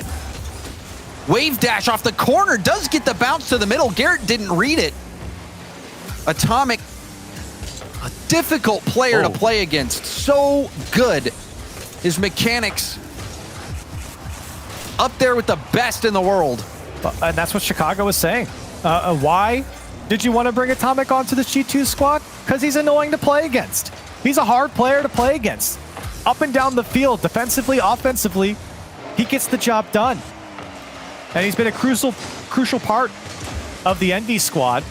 Wave dash off the corner, does get the bounce to the middle. Garrett didn't read it. Atomic, a difficult player to play against. So good. His mechanics up there with the best in the world. And that's what Chicago was saying. Why did you want to bring Atomic onto the G2 squad? Because he's annoying to play against. He's a hard player to play against. Up and down the field, defensively, offensively, he gets the job done. And he's been a crucial part of the Envy squad.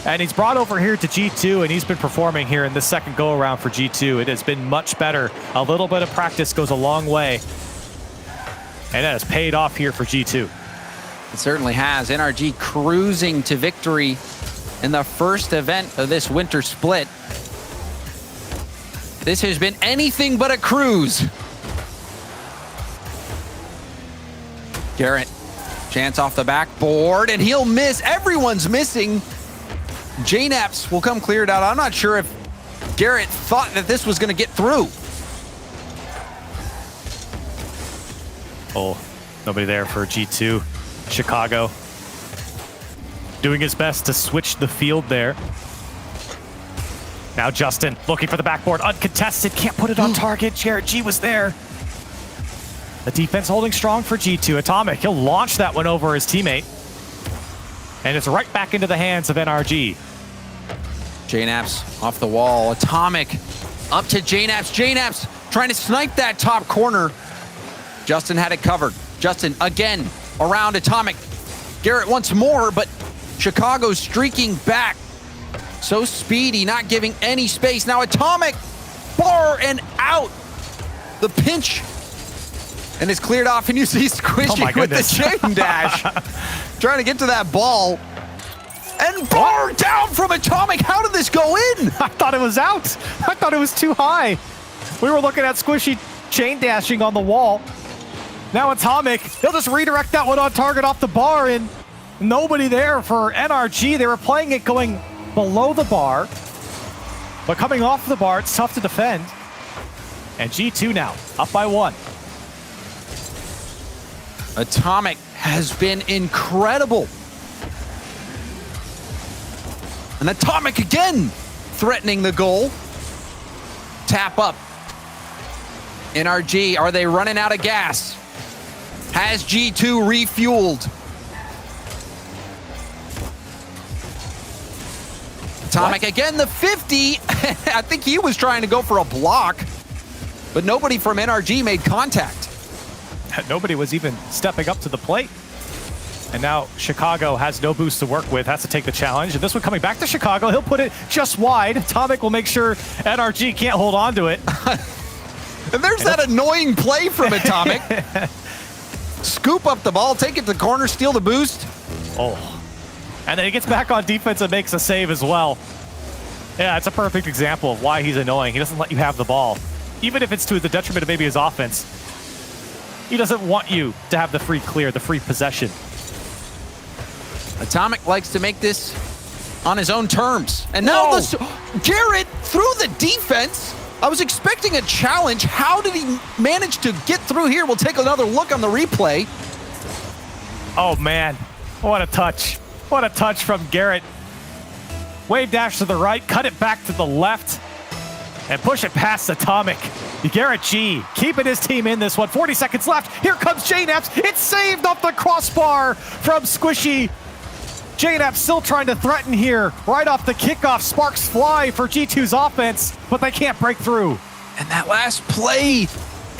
And he's brought over here to G2, and he's been performing here in the second go-around for G2. It has been much better. A little bit of practice goes a long way. And that has paid off here for G2. It certainly has. NRG cruising to victory in the first event of this winter split. This has been anything but a cruise. Garrett, chance off the backboard, and he'll miss. Everyone's missing. JNAPS will come cleared out. I'm not sure if Garrett thought that this was going to get through. Oh, nobody there for G2. Chicago doing his best to switch the field there. Now Justin looking for the backboard, uncontested, can't put it on target. Garrett G was there. The defense holding strong for G2. Atomic, he'll launch that one over his teammate. And it's right back into the hands of NRG. JNAPS off the wall. Atomic up to JNAPS. JNAPS trying to snipe that top corner. Justin had it covered. Justin again around Atomic. Garrett once more, but Chicago's streaking back. So speedy, not giving any space. Now Atomic, bar and out. The pinch, and it's cleared off, and you see Squishy with the chain dash. Trying to get to that ball. And bar down from Atomic. How did this go in? I thought it was out. I thought it was too high. We were looking at Squishy chain dashing on the wall. Now Atomic, he'll just redirect that one on target off the bar, and nobody there for NRG. They were playing it going below the bar, but coming off the bar, it's tough to defend. And G2 now, up by 1. Atomic has been incredible. And Atomic again, threatening the goal. Tap up. NRG, are they running out of gas? Has G2 refueled? Atomic again, the 50. I think he was trying to go for a block, but nobody from NRG made contact. Nobody was even stepping up to the plate. And now Chicago has no boost to work with, has to take the challenge. And this one coming back to Chicago, he'll put it just wide. Atomic will make sure NRG can't hold on to it. And there's that annoying play from Atomic. Scoop up the ball, take it to the corner, steal the boost. Oh. And then he gets back on defense and makes a save as well. Yeah, it's a perfect example of why he's annoying. He doesn't let you have the ball. Even if it's to the detriment of maybe his offense. He doesn't want you to have the free clear, the free possession. Atomic likes to make this on his own terms. And now Garrett through the defense. I was expecting a challenge. How did he manage to get through here? We'll take another look on the replay. Oh man, what a touch. What a touch from Garrett. Wave dash to the right, cut it back to the left, and push it past Atomic. Garrett G keeping his team in this one. 40 seconds left. Here comes JNAPS. It's saved off the crossbar from Squishy. JNAPS still trying to threaten here. Right off the kickoff, sparks fly for G2's offense, but they can't break through. And that last play,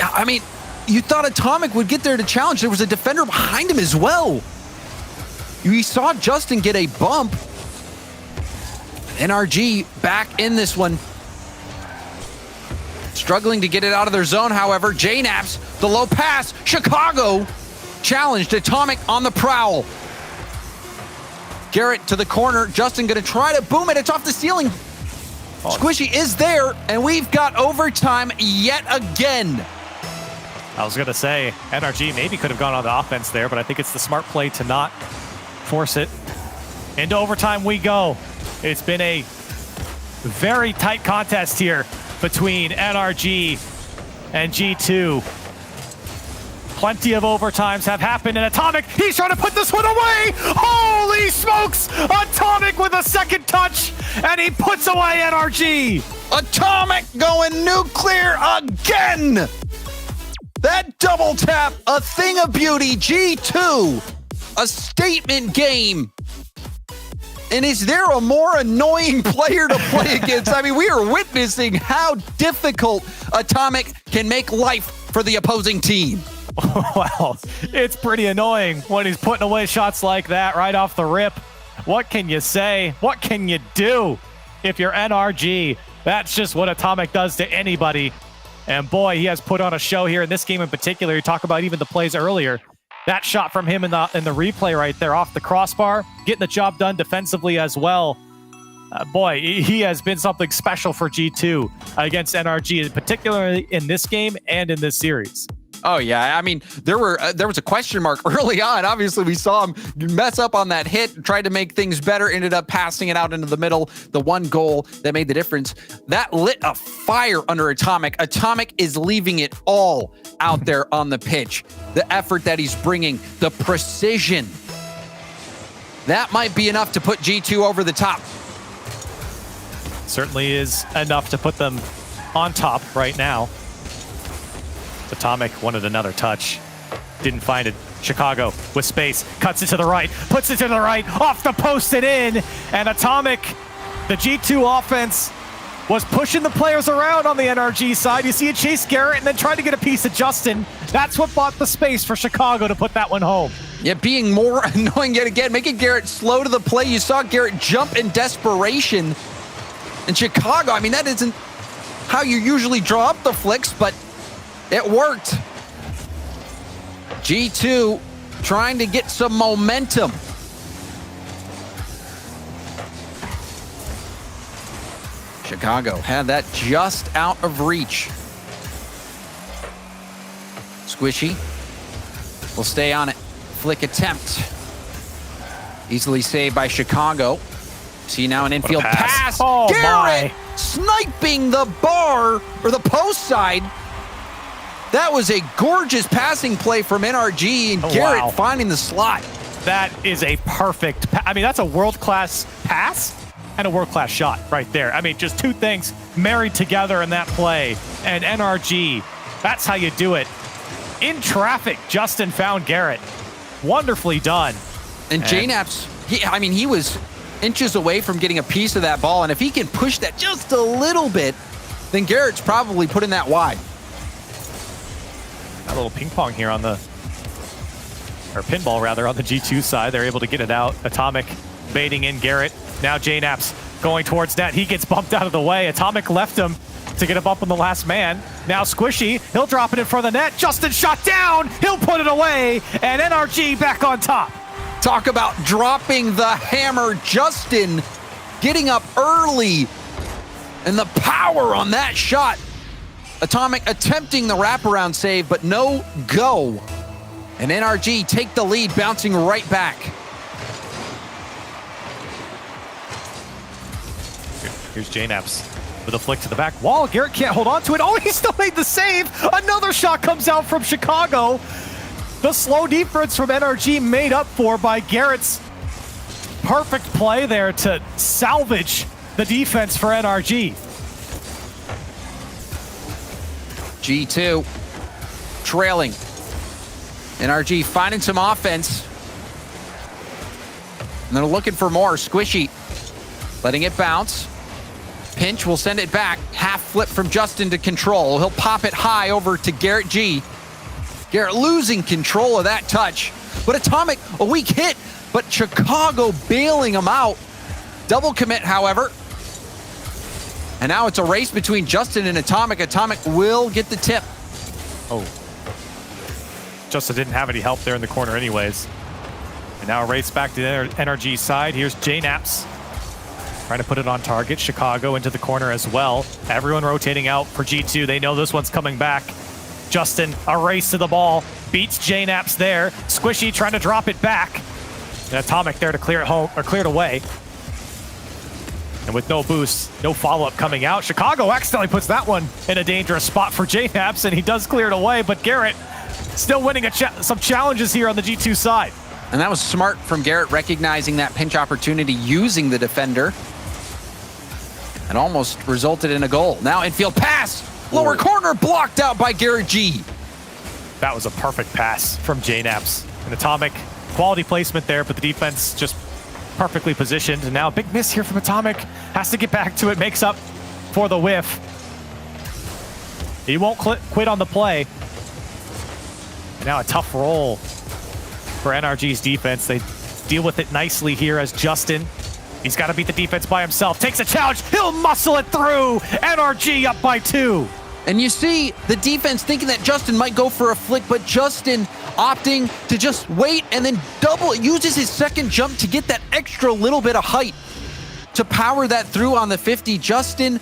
I mean, you thought Atomic would get there to challenge. There was a defender behind him as well. We saw Justin get a bump. NRG back in this one. Struggling to get it out of their zone, however. JNAPS, the low pass. Chicago challenged. Atomic on the prowl. Garrett to the corner. Justin going to try to boom it. It's off the ceiling. Squishy is there, and we've got overtime yet again. I was going to say, NRG maybe could have gone on the offense there, but I think it's the smart play to not force it. Into overtime we go. It's been a very tight contest here between NRG and G2. Plenty of overtimes have happened, and Atomic, he's trying to put this one away! Holy smokes! Atomic with a second touch, and he puts away NRG! Atomic going nuclear again! That double tap, a thing of beauty. G2, a statement game. And is there a more annoying player to play against? I mean, we are witnessing how difficult Atomic can make life for the opposing team. Well, it's pretty annoying when he's putting away shots like that right off the rip. What can you say? What can you do if you're NRG? That's just what Atomic does to anybody. And boy, he has put on a show here in this game in particular. You talk about even the plays earlier. That shot from him in the replay right there off the crossbar, getting the job done defensively as well. Boy, he has been something special for G2 against NRG, particularly in this game and in this series. Oh, yeah. I mean, there was a question mark early on. Obviously, we saw him mess up on that hit, tried to make things better, ended up passing it out into the middle. The one goal that made the difference. That lit a fire under Atomic. Atomic is leaving it all out there on the pitch. The effort that he's bringing, the precision. That might be enough to put G2 over the top. Certainly is enough to put them on top right now. Atomic wanted another touch. Didn't find it. Chicago with space. Cuts it to the right. Puts it to the right. Off the post and in. And Atomic, the G2 offense, was pushing the players around on the NRG side. You see it chase Garrett and then try to get a piece of Justin. That's what bought the space for Chicago to put that one home. Yeah, being more annoying yet again. Making Garrett slow to the play. You saw Garrett jump in desperation. In Chicago, I mean, that isn't how you usually draw up the flicks, but it worked. G2 trying to get some momentum. Chicago had that just out of reach. Squishy will stay on it. Flick attempt. Easily saved by Chicago. See now an infield pass. Oh, Garrett sniping the bar or the post side. That was a gorgeous passing play from NRG, and Garrett finding the slot. That is a perfect, I mean, that's a world-class pass and a world-class shot right there. I mean, just two things married together in that play. And NRG, that's how you do it. In traffic, Justin found Garrett. Wonderfully done. And JNAPS, he was inches away from getting a piece of that ball, and if he can push that just a little bit, then Garrett's probably putting that wide. A little ping pong here on the, or pinball rather, on the G2 side. They're able to get it out. Atomic baiting in Garrett. Now JNAPS going towards net. He gets bumped out of the way. Atomic left him to get a bump on the last man. Now Squishy, he'll drop it in front of the net. Justin shot down. He'll put it away. And NRG back on top. Talk about dropping the hammer. Justin getting up early. And the power on that shot. Atomic attempting the wraparound save, but no go. And NRG take the lead, bouncing right back. Here's JNAPS with a flick to the back wall. Garrett can't hold on to it. Oh, he still made the save. Another shot comes out from Chicago. The slow defense from NRG made up for by Garrett's perfect play there to salvage the defense for NRG. G2 trailing. NRG finding some offense. And they're looking for more. Squishy letting it bounce. Pinch will send it back. Half flip from Justin to control. He'll pop it high over to Garrett G. Garrett losing control of that touch. But Atomic, a weak hit, but Chicago bailing him out. Double commit, however. And now it's a race between Justin and Atomic. Atomic will get the tip. Oh. Justin didn't have any help there in the corner anyways. And now a race back to the NRG side. Here's JNaps trying to put it on target. Chicago into the corner as well. Everyone rotating out for G2. They know this one's coming back. Justin, a race to the ball. Beats JNaps there. Squishy trying to drop it back. And Atomic there to clear it home, or clear it away. And with no boost, no follow-up coming out. Chicago accidentally puts that one in a dangerous spot for JNaps, and he does clear it away, but Garrett still winning some challenges here on the G2 side. And that was smart from Garrett, recognizing that pinch opportunity, using the defender. And almost resulted in a goal. Now infield pass. Lower corner blocked out by Garrett G. That was a perfect pass from JNaps. And Atomic, quality placement there, but the defense just perfectly positioned. And now a big miss here from Atomic. Has to get back to it, makes up for the whiff. He won't quit on the play. And now a tough roll for NRG's defense. They deal with it nicely here as Justin. He's got to beat the defense by himself. Takes a challenge. He'll muscle it through. NRG up by 2. And you see the defense thinking that Justin might go for a flick, but Justin opting to just wait and then uses his second jump to get that extra little bit of height to power that through on the 50. Justin,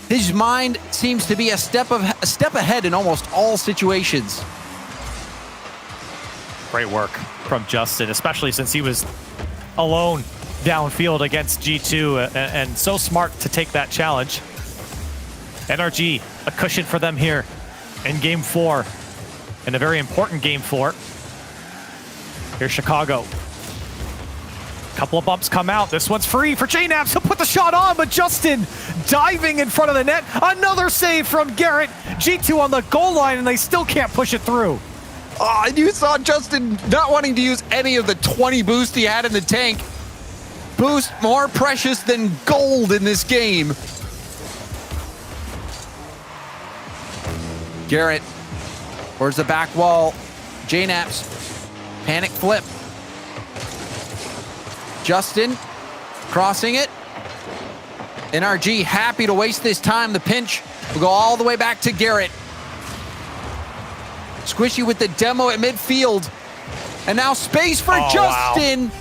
his mind seems to be a step ahead in almost all situations. Great work from Justin, especially since he was alone downfield against G2 and so smart to take that challenge. NRG, a cushion for them here in game 4, and a very important game 4. Here's Chicago. Couple of bumps come out. This one's free for JNaps. He'll put the shot on, but Justin diving in front of the net. Another save from Garrett. G2 on the goal line, and they still can't push it through. Oh, and you saw Justin not wanting to use any of the 20 boost he had in the tank. Boost more precious than gold in this game. Garrett, towards the back wall. JNaps, panic flip. Justin, crossing it. NRG happy to waste this time. The pinch will go all the way back to Garrett. Squishy with the demo at midfield. And now space for Justin. Wow.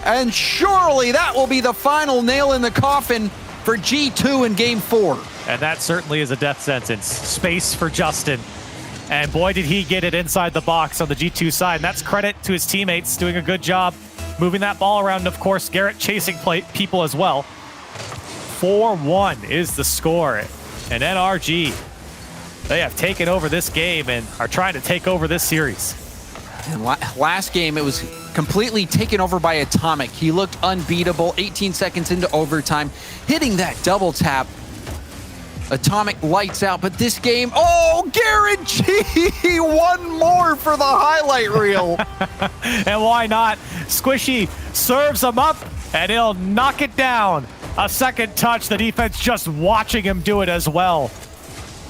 And surely that will be the final nail in the coffin for G2 in game 4. And that certainly is a death sentence. Space for Justin. And boy, did he get it inside the box on the G2 side. And that's credit to his teammates doing a good job moving that ball around. And of course, Garrett chasing people as well. 4-1 is the score. And NRG, they have taken over this game and are trying to take over this series. And last game, it was completely taken over by Atomic. He looked unbeatable. 18 seconds into overtime, hitting that double tap. Atomic lights out, but this game, oh, Garrett G, one more for the highlight reel. And why not? Squishy serves him up, and he'll knock it down. A second touch, the defense just watching him do it as well.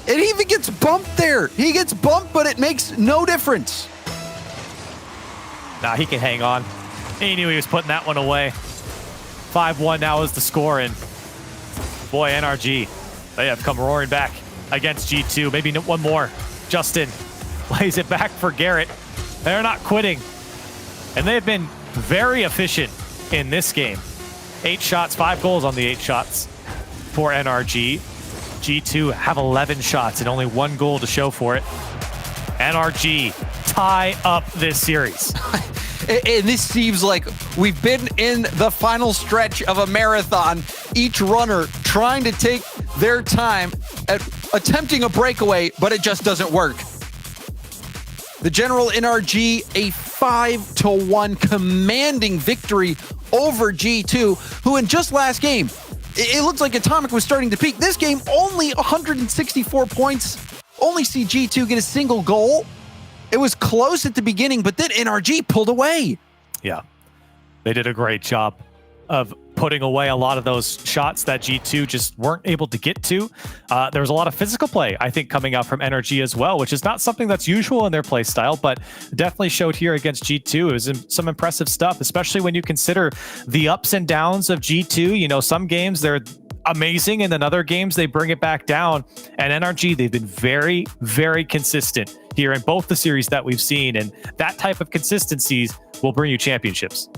It even gets bumped there. He gets bumped, but it makes no difference. Nah, he can hang on. He knew he was putting that one away. 5-1 now is the score, and boy, NRG, they have come roaring back against G2. Maybe one more. Justin lays it back for Garrett. They're not quitting, and they've been very efficient in this game. 8 shots, 5 goals on the 8 shots for NRG. G2 have 11 shots and only 1 goal to show for it. NRG tie up this series. And this seems like we've been in the final stretch of a marathon. Each runner trying to take their time at attempting a breakaway, but it just doesn't work. The General NRG, a 5-1 commanding victory over G2, who in just last game, it looks like Atomic was starting to peak. This game, only 164 points only see G2 get a single goal. It was close at the beginning, but then NRG pulled away. Yeah, they did a great job of putting away a lot of those shots that G2 just weren't able to get to. There was a lot of physical play, I think, coming out from NRG as well, which is not something that's usual in their play style, but definitely showed here against G2. It was some impressive stuff, especially when you consider the ups and downs of G2. You know, some games they're amazing, and then other games they bring it back down. And NRG, they've been very, very consistent here in both the series that we've seen, and that type of consistencies will bring you championships.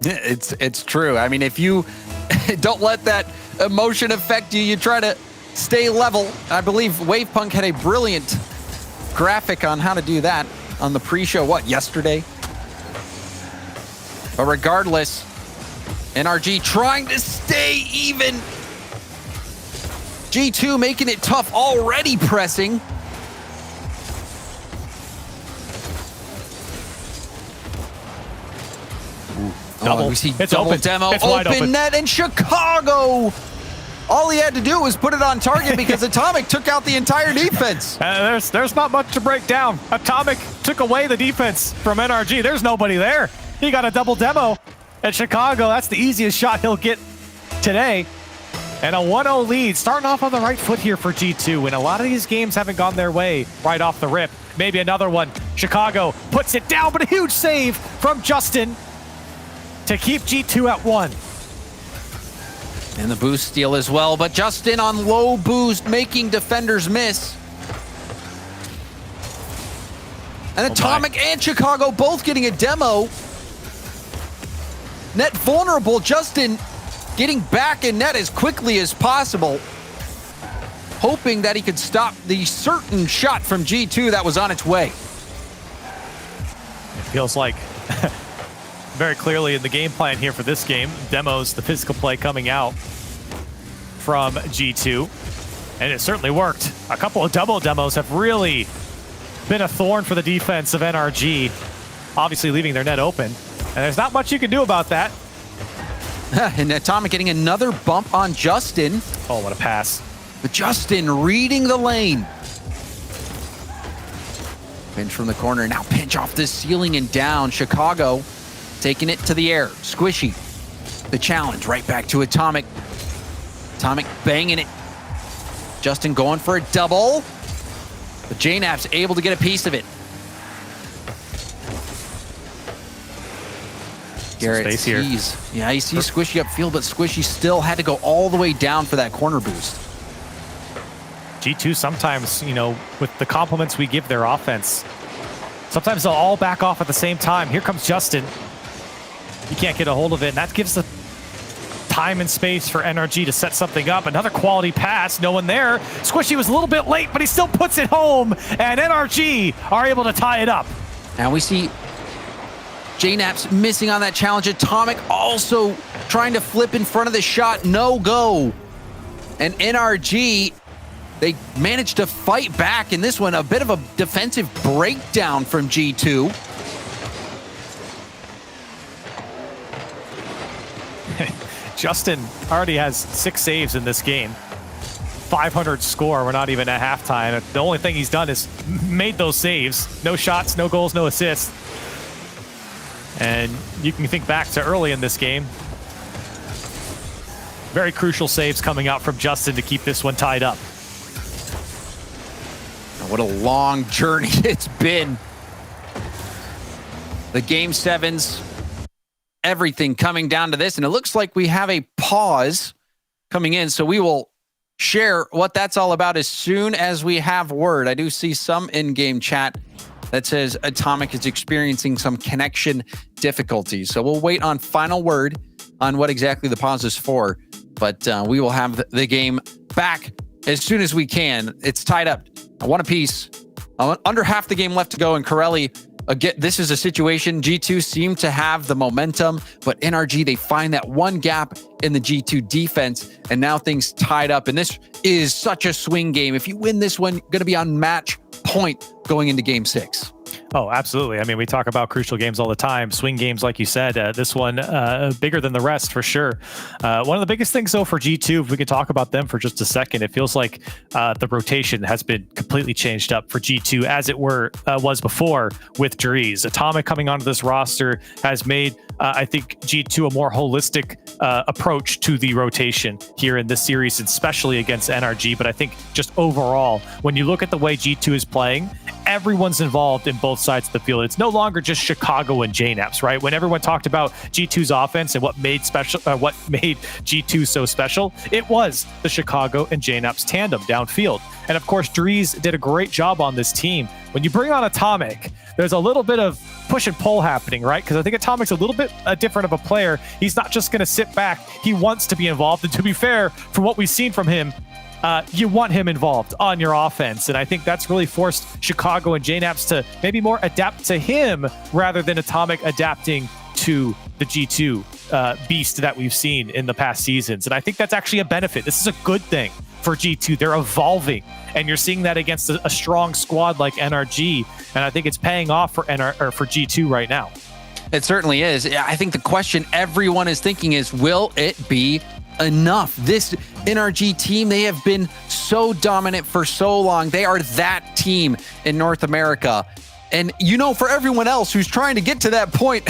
It's true. I mean, if you don't let that emotion affect you, you try to stay level. I believe Wavepunk had a brilliant graphic on how to do that on the pre-show, yesterday? But regardless, NRG trying to stay even. G2 making it tough, already pressing. Double. We see It's double open. demo, It's wide open open. net, and Chicago. All he had to do was put it on target because Atomic took out the entire defense. There's not much to break down. Atomic took away the defense from NRG. There's nobody there. He got a double demo at Chicago. That's the easiest shot he'll get today. And a 1-0 lead, starting off on the right foot here for G2. And a lot of these games haven't gone their way right off the rip. Maybe another one. Chicago puts it down, but a huge save from Justin to keep G2 at 1. And the boost steal as well, but Justin on low boost, making defenders miss. And Atomic and Chicago both getting a demo. Net vulnerable, Justin getting back in net as quickly as possible, hoping that he could stop the certain shot from G2 that was on its way. It feels like very clearly in the game plan here for this game, demos the physical play coming out from G2, and it certainly worked. A couple of double demos have really been a thorn for the defense of NRG, obviously leaving their net open, and there's not much you can do about that. And Atomic getting another bump on Justin. Oh, what a pass. But Justin reading the lane. Pinch from the corner, now pinch off the ceiling and down. Chicago taking it to the air. Squishy. The challenge right back to Atomic. Atomic banging it. Justin going for a double. But JNAP's able to get a piece of it. Garrett sees. Yeah, he sees Squishy upfield, but Squishy still had to go all the way down for that corner boost. G2 sometimes, you know, with the compliments we give their offense, sometimes they'll all back off at the same time. Here comes Justin. You can't get a hold of it, and that gives the time and space for NRG to set something up. Another quality pass, no one there. Squishy was a little bit late, but he still puts it home, and NRG are able to tie it up. Now we see JNAP's missing on that challenge. Atomic also trying to flip in front of the shot, no go. And NRG, they managed to fight back in this one. A bit of a defensive breakdown from G2. Justin already has 6 saves in this game. 500 score. We're not even at halftime. The only thing he's done is made those saves. No shots, no goals, no assists. And you can think back to early in this game. Very crucial saves coming out from Justin to keep this one tied up. What a long journey it's been. The game 7s, everything coming down to this, and it looks like we have a pause coming in, so we will share what that's all about as soon as we have word. I do see some in-game chat that says Atomic is experiencing some connection difficulties, so we'll wait on final word on what exactly the pause is for, but we will have the game back as soon as we can. It's tied up, one apiece. Under half the game left to go, and Corelli, again, this is a situation. G2 seem to have the momentum, but NRG, they find that one gap in the G2 defense, and now things tied up. And this is such a swing game. If you win this one, you're going to be on match point going into game 6. Oh, absolutely. I mean, we talk about crucial games all the time, swing games, like you said. This one bigger than the rest for sure. One of the biggest things, though, for G2, if we could talk about them for just a second, it feels like the rotation has been completely changed up for G2 as it was before with Dries. Atomic coming onto this roster has made, I think, G2 a more holistic approach to the rotation here in this series, especially against NRG. But I think just overall, when you look at the way G2 is playing, everyone's involved in both sides of the field. It's no longer just Chicago and JNAPS, right? When everyone talked about G2's offense and what made G2 so special, it was the Chicago and JNAPS tandem downfield. And of course, Dries did a great job on this team. When you bring on Atomic, there's a little bit of push and pull happening, right? Because I think Atomic's a little bit different of a player. He's not just going to sit back. He wants to be involved. And to be fair, from what we've seen from him, you want him involved on your offense. And I think that's really forced Chicago and JNAPS to maybe more adapt to him rather than Atomic adapting to the G2 beast that we've seen in the past seasons. And I think that's actually a benefit. This is a good thing for G2. They're evolving, and you're seeing that against a strong squad like NRG. And I think it's paying off for G2 right now. It certainly is. I think the question everyone is thinking is, will it be enough? This NRG team, they have been so dominant for so long. They are that team in North America. And for everyone else who's trying to get to that point,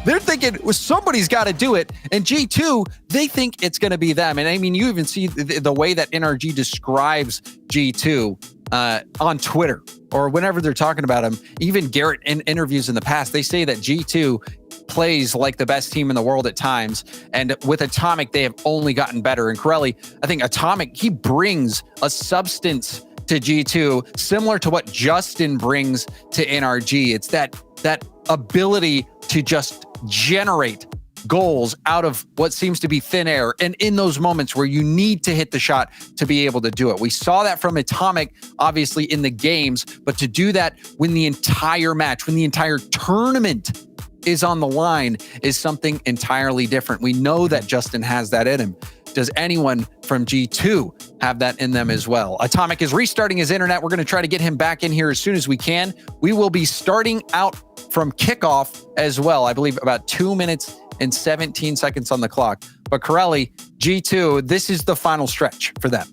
they're thinking, well, somebody's got to do it. And G2, they think it's going to be them. And I mean, you even see the way that NRG describes G2 on Twitter or whenever they're talking about them. Even Garrett in interviews in the past, they say that G2 plays like the best team in the world at times. And with Atomic, they have only gotten better. And Corelli, I think Atomic, he brings a substance to G2 similar to what Justin brings to NRG. It's that ability to just generate goals out of what seems to be thin air, and in those moments where you need to hit the shot to be able to do it. We saw that from Atomic, obviously, in the games, but to do that when the entire match, when the entire tournament is on the line, is something entirely different. We know that Justin has that in him. Does anyone from G2 have that in them as well? Atomic is restarting his internet. We're going to try to get him back in here as soon as we can. We will be starting out from kickoff as well. I believe about 2 minutes and 17 seconds on the clock. But Corelli, G2, this is the final stretch for them.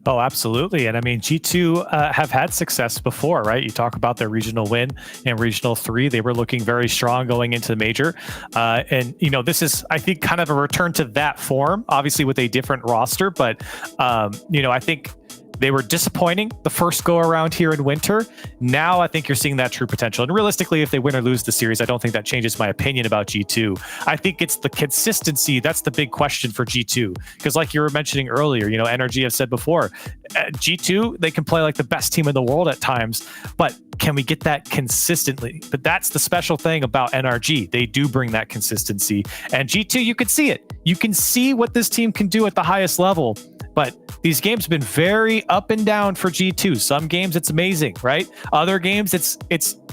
Oh, absolutely. And I mean, G2 have had success before, right? You talk about their regional win in Regional 3. They were looking very strong going into the major. And, this is, I think, kind of a return to that form, obviously with a different roster. But, I think they were disappointing the first go around here in winter. Now I think you're seeing that true potential. And realistically, if they win or lose the series, I don't think that changes my opinion about G2. I think it's the consistency. That's the big question for G2. Because like you were mentioning earlier, NRG have said before, G2, they can play like the best team in the world at times, but can we get that consistently? But that's the special thing about NRG. They do bring that consistency. And G2, you can see it. You can see what this team can do at the highest level. But these games have been very up and down for G2. Some games it's amazing, right? Other games it's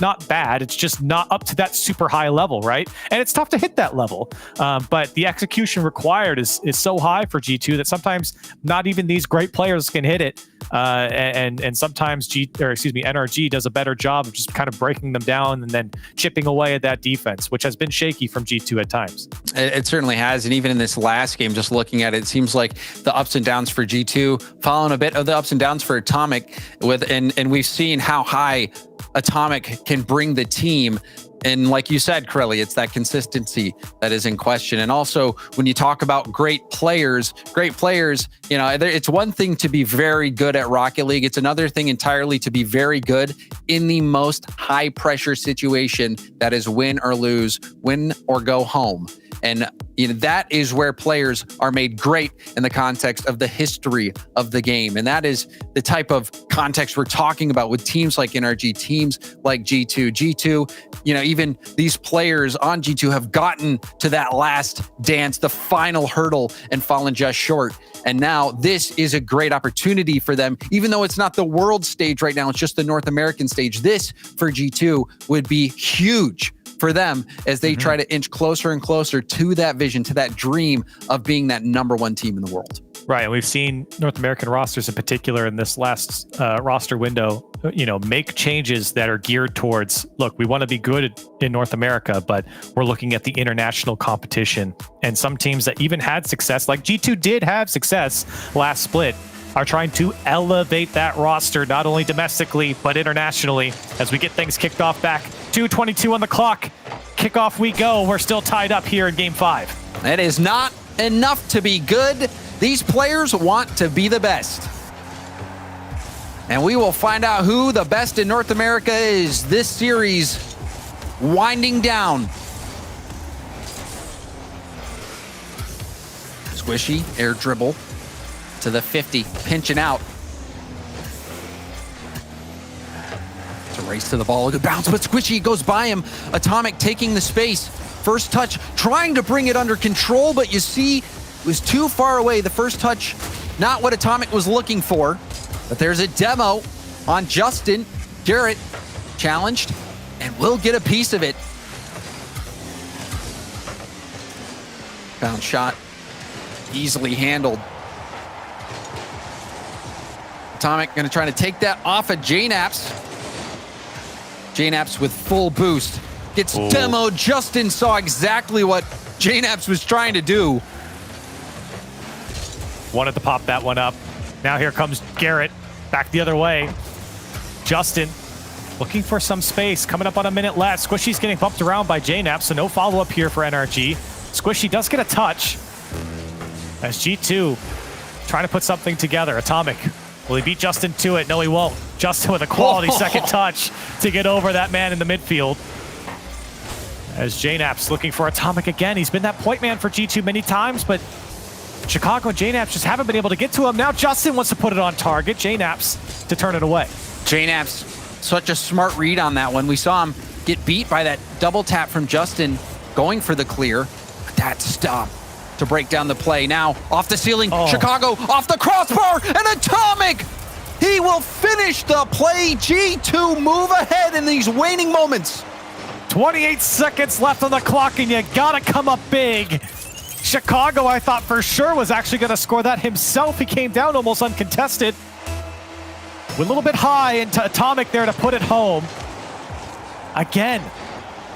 not bad. It's just not up to that super high level, right? And it's tough to hit that level. But the execution required is so high for G2 that sometimes not even these great players can hit it. And sometimes NRG does a better job of just kind of breaking them down and then chipping away at that defense, which has been shaky from G2 at times. It certainly has. And even in this last game, just looking at it, it seems like the ups and downs for G2 following a bit of the ups and downs for Atomic and we've seen how high Atomic can bring the team. And like you said, Corelli, it's that consistency that is in question. And also, when you talk about great players, it's one thing to be very good at Rocket League. It's another thing entirely to be very good in the most high pressure situation that is win or lose, win or go home. And that is where players are made great in the context of the history of the game. And that is the type of context we're talking about with teams like NRG, teams like G2. G2, even these players on G2 have gotten to that last dance, the final hurdle, and fallen just short. And now this is a great opportunity for them. Even though it's not the world stage right now, it's just the North American stage. This, for G2, would be huge for them as they try to inch closer and closer to that vision, to that dream of being that number one team in the world. Right, and we've seen North American rosters in particular in this last roster window, make changes that are geared towards, look, we want to be good in North America, but we're looking at the international competition. And some teams that even had success, like G2 did have success last split, are trying to elevate that roster, not only domestically, but internationally, as we get things kicked off back. 2:22 on the clock. Kickoff we go. We're still tied up here in Game 5. It is not enough to be good. These players want to be the best. And we will find out who the best in North America is. This series winding down. Squishy, air dribble to the 50, pinching out. It's a race to the ball, a good bounce, but Squishy goes by him. Atomic taking the space. First touch, trying to bring it under control, but you see, it was too far away. The first touch, not what Atomic was looking for. But there's a demo on Justin. Garrett challenged and will get a piece of it. Bounce shot, easily handled. Atomic gonna try to take that off of JNaps. JNaps with full boost. Gets demoed. Justin saw exactly what JNaps was trying to do. Wanted to pop that one up. Now here comes Garrett, back the other way. Justin looking for some space, coming up on a minute left. Squishy's getting bumped around by JNaps, so no follow-up here for NRG. Squishy does get a touch as G2 trying to put something together. Atomic, will he beat Justin to it? No, he won't. Justin with a quality second touch to get over that man in the midfield. As JNaps looking for Atomic again. He's been that point man for G2 many times, but Chicago and JNaps just haven't been able to get to him. Now Justin wants to put it on target. JNaps to turn it away. JNaps, such a smart read on that one. We saw him get beat by that double tap from Justin going for the clear. But that stop to break down the play. Now off the ceiling, Chicago off the crossbar, and Atomic! He will finish the play. G2 move ahead in these waning moments. 28 seconds left on the clock, and you gotta come up big. Chicago, I thought for sure, was actually going to score that himself. He came down almost uncontested. With a little bit high into Atomic there to put it home. Again,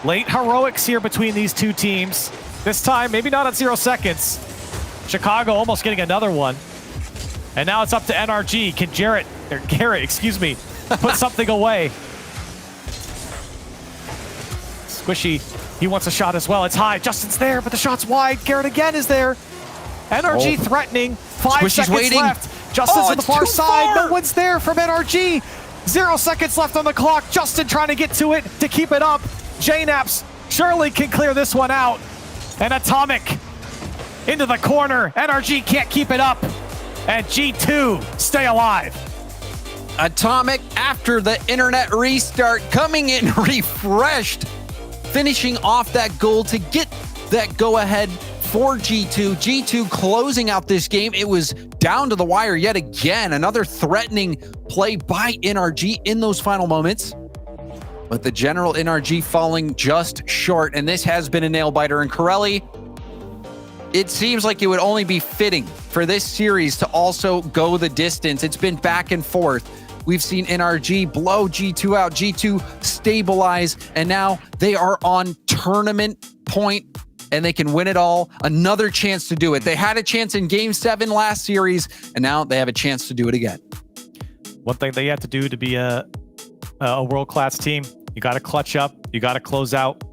late heroics here between these two teams. This time, maybe not at 0 seconds. Chicago almost getting another one. And now it's up to NRG. Can Garrett, put something away? Squishy, he wants a shot as well. It's high. Justin's there, but the shot's wide. Garrett again is there. NRG threatening. 5 Squishy's seconds waiting. left. Justin's on the far side. No one's there from NRG. 0 seconds left on the clock. Justin trying to get to it to keep it up. JNaps surely can clear this one out. And Atomic into the corner. NRG can't keep it up. And G2 stay alive. Atomic, after the internet restart, coming in refreshed, finishing off that goal to get that go-ahead for G2. G2 closing out this game. It was down to the wire yet again. Another threatening play by NRG in those final moments. But the general NRG falling just short, and this has been a nail-biter. And Corelli, it seems like it would only be fitting for this series to also go the distance. It's been back and forth. We've seen NRG blow G2 out, G2 stabilize, and now they are on tournament point, and they can win it all. Another chance to do it. They had a chance in Game 7 last series, and now they have a chance to do it again. One thing they have to do to be a world-class team, you got to clutch up, you got to close out,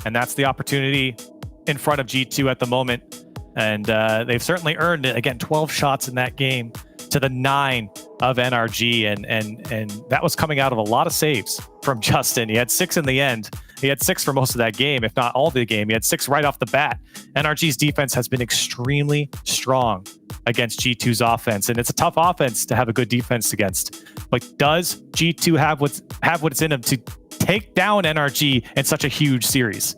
and that's the opportunity in front of G2 at the moment. And they've certainly earned it. Again, 12 shots in that game to the 9 of NRG, and that was coming out of a lot of saves from Justin. He had 6 in the end. He had 6 for most of that game, if not all the game. He had 6 right off the bat. NRG's defense has been extremely strong against G2's offense, and it's a tough offense to have a good defense against. But does G2 have what's in them to take down NRG in such a huge series?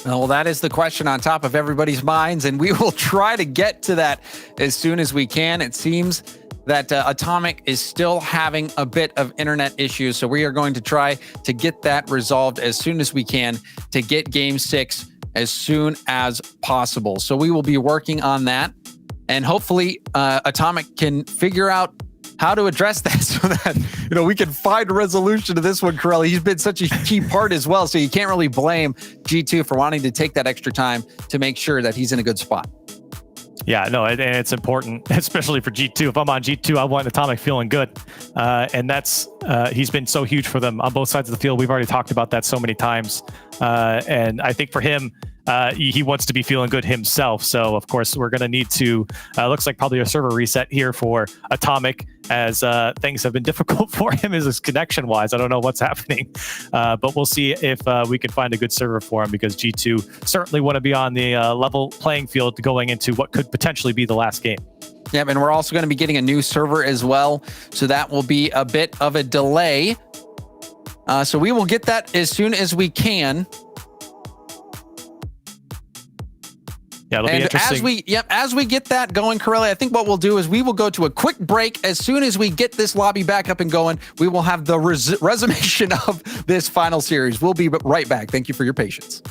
Well, that is the question on top of everybody's minds, and we will try to get to that as soon as we can. It seems that Atomic is still having a bit of internet issues, so we are going to try to get that resolved as soon as we can to get Game 6 as soon as possible. So we will be working on that. And hopefully Atomic can figure out how to address that so that, we can find a resolution to this one, Corelli. He's been such a key part as well, so you can't really blame G2 for wanting to take that extra time to make sure that he's in a good spot. Yeah, no, and it's important, especially for G2. If I'm on G2, I want Atomic feeling good. And that's, he's been so huge for them on both sides of the field. We've already talked about that so many times. And I think for him, he wants to be feeling good himself. So, of course, we're going to need to, looks like probably a server reset here for Atomic, as things have been difficult for him as connection-wise. I don't know what's happening, but we'll see if we can find a good server for him, because G2 certainly want to be on the level playing field going into what could potentially be the last game. Yeah, and we're also going to be getting a new server as well, so that will be a bit of a delay. So we will get that as soon as we can. Yeah, it'll be interesting. As we get that going, Corelli, I think what we'll do is we will go to a quick break. As soon as we get this lobby back up and going, we will have the resummation of this final series. We'll be right back. Thank you for your patience.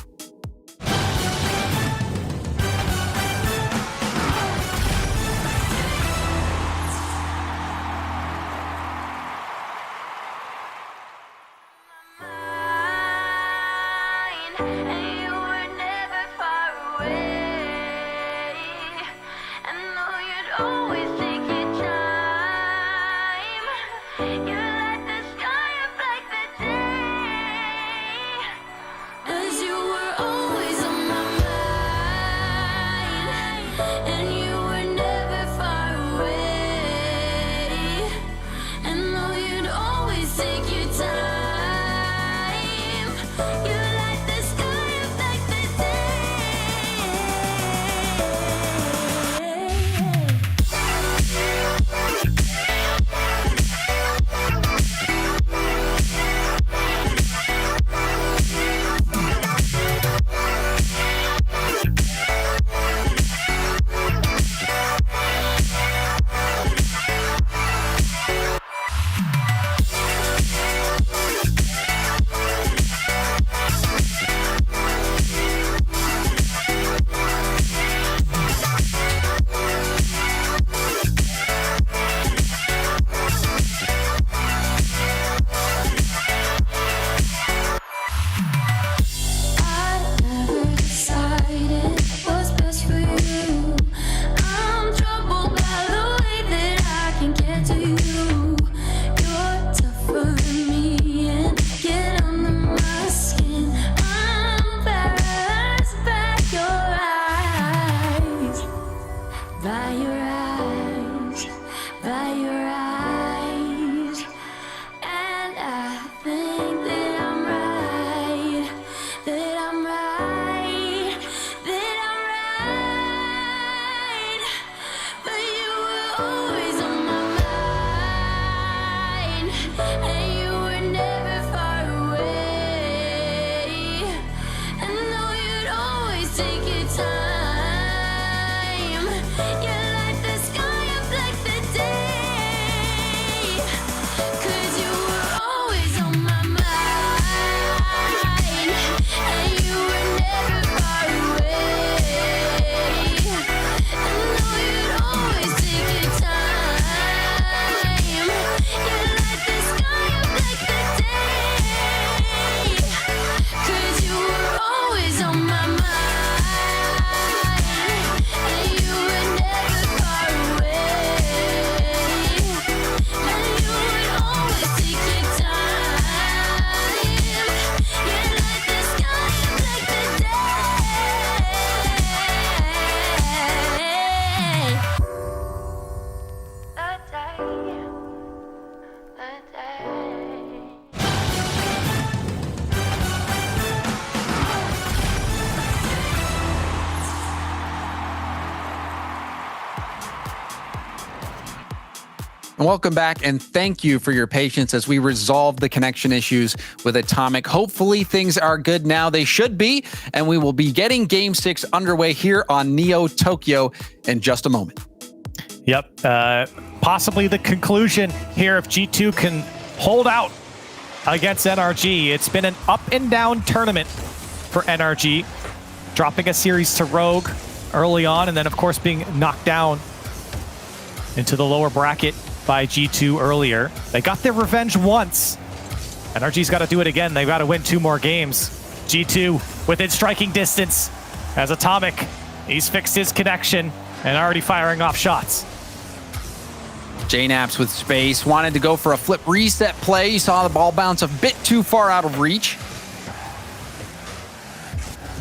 Welcome back, and thank you for your patience as we resolve the connection issues with Atomic. Hopefully things are good now. They should be, and we will be getting Game 6 underway here on Neo Tokyo in just a moment. Yep. Possibly the conclusion here if G2 can hold out against NRG. It's been an up and down tournament for NRG, dropping a series to Rogue, early on, and then, of course, being knocked down into the lower bracket by G2 earlier. They got their revenge once. NRG's got to do it again. They've got to win 2 more games. G2 within striking distance as Atomic. He's fixed his connection and already firing off shots. JNaps with space, wanted to go for a flip reset play. You saw the ball bounce a bit too far out of reach.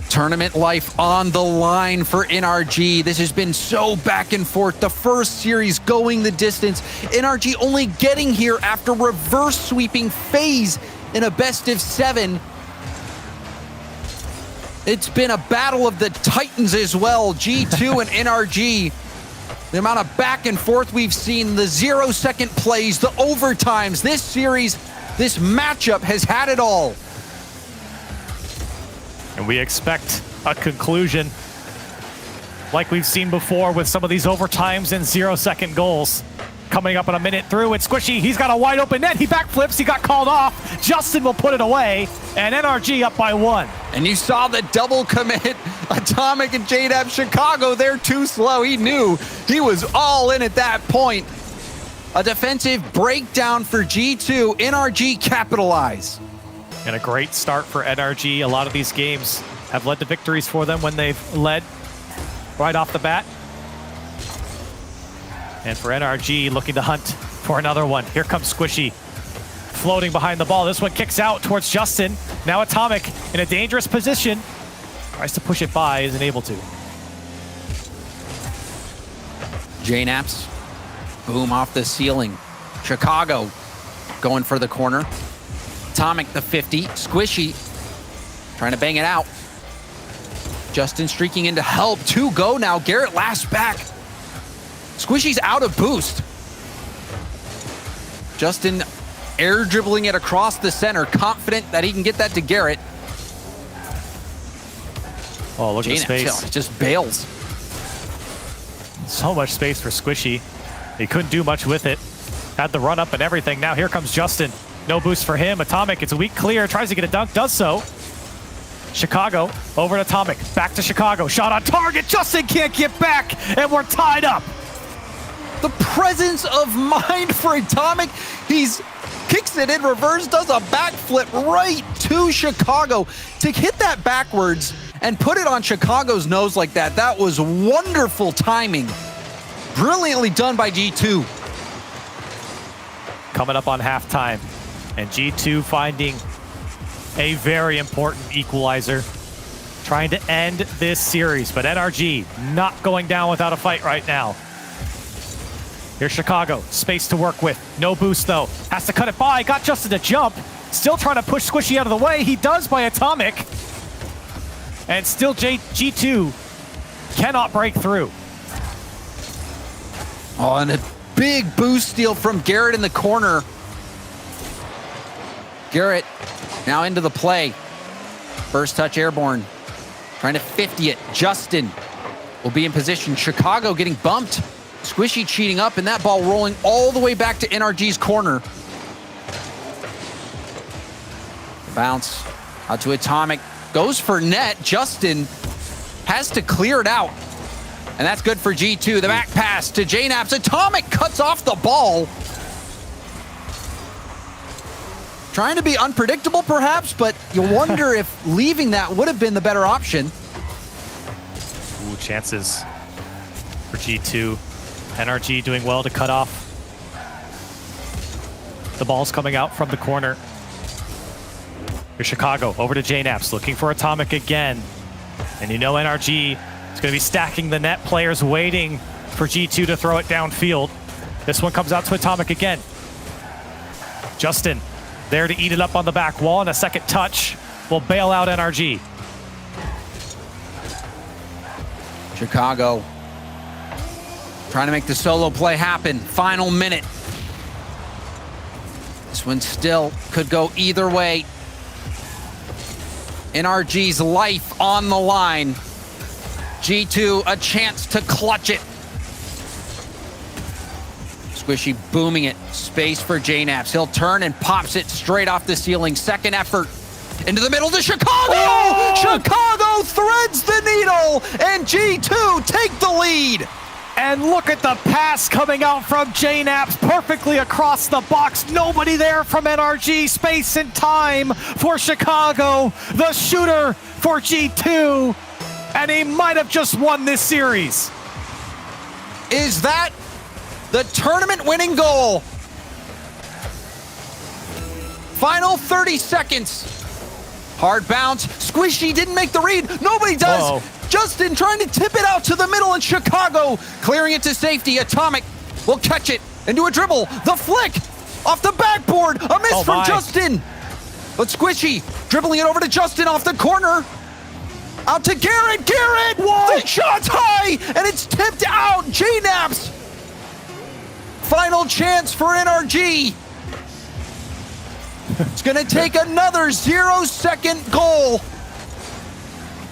Tournament life on the line for NRG. This has been so back and forth. The first series going the distance. NRG only getting here after reverse sweeping FaZe in a best of 7. It's been a battle of the Titans as well. G2 and NRG. The amount of back and forth we've seen, the 0-second plays, the overtimes. This series, this matchup has had it all. And we expect a conclusion like we've seen before with some of these overtimes and 0-second goals. Coming up in a minute through, it's Squishy. He's got a wide open net. He backflips. He got called off. Justin will put it away. And NRG up by 1. And you saw the double commit. Atomic and JDAP Chicago, they're too slow. He knew he was all in at that point. A defensive breakdown for G2. NRG capitalize. And a great start for NRG. A lot of these games have led to victories for them when they've led right off the bat. And for NRG, looking to hunt for another one. Here comes Squishy, floating behind the ball. This one kicks out towards Justin. Now Atomic in a dangerous position. Tries to push it by, isn't able to. JNaps, boom off the ceiling. Chicago going for the corner. Atomic the 50. Squishy trying to bang it out. Justin streaking in to help. 2 go now. Garrett last back. Squishy's out of boost. Justin air dribbling it across the center, confident that he can get that to Garrett. Oh, look at the space. Just bails. So much space for Squishy. He couldn't do much with it. Had the run up and everything. Now here comes Justin. No boost for him. Atomic, it's a weak clear. Tries to get a dunk, does so. Chicago over to Atomic. Back to Chicago. Shot on target. Justin can't get back. And we're tied up. The presence of mind for Atomic. He's kicks it in reverse, does a backflip right to Chicago. To hit that backwards and put it on Chicago's nose like that, that was wonderful timing. Brilliantly done by G2. Coming up on halftime. And G2 finding a very important equalizer. Trying to end this series, but NRG not going down without a fight right now. Here's Chicago, space to work with. No boost though, has to cut it by, got Justin to jump. Still trying to push Squishy out of the way, he does by Atomic. And still G2 cannot break through. Oh, and a big boost steal from Garrett in the corner. Garrett now into the play. First touch airborne, trying to 50 it. Justin will be in position. Chicago getting bumped. Squishy cheating up, and that ball rolling all the way back to NRG's corner. Bounce out to Atomic. Goes for net. Justin has to clear it out. And that's good for G2. The back pass to JNaps. Atomic cuts off the ball. Trying to be unpredictable, perhaps, but you wonder if leaving that would have been the better option. Ooh, chances for G2. NRG doing well to cut off. The ball's coming out from the corner. Here's Chicago over to JNaps, looking for Atomic again. And you know NRG is going to be stacking the net, players waiting for G2 to throw it downfield. This one comes out to Atomic again. Justin there to eat it up on the back wall, and a second touch will bail out NRG. Chicago trying to make the solo play happen. Final minute. This one still could go either way. NRG's life on the line. G2 a chance to clutch it. Squishy booming it. Space for JNaps. He'll turn and pops it straight off the ceiling. Second effort into the middle to Chicago. Oh! Chicago threads the needle, and G2 take the lead. And look at the pass coming out from JNaps perfectly across the box. Nobody there from NRG. Space and time for Chicago. The shooter for G2. And he might have just won this series. Is that the tournament winning goal? Final 30 seconds. Hard bounce. Squishy didn't make the read. Nobody does. Whoa. Justin trying to tip it out to the middle in Chicago. Clearing it to safety. Atomic will catch it and do a dribble. The flick off the backboard. A miss from Justin. But Squishy dribbling it over to Justin off the corner. Out to Garrett. Garrett! Whoa! The shot's high, and it's tipped out. JNaps. Final chance for NRG. It's going to take another 0-second goal.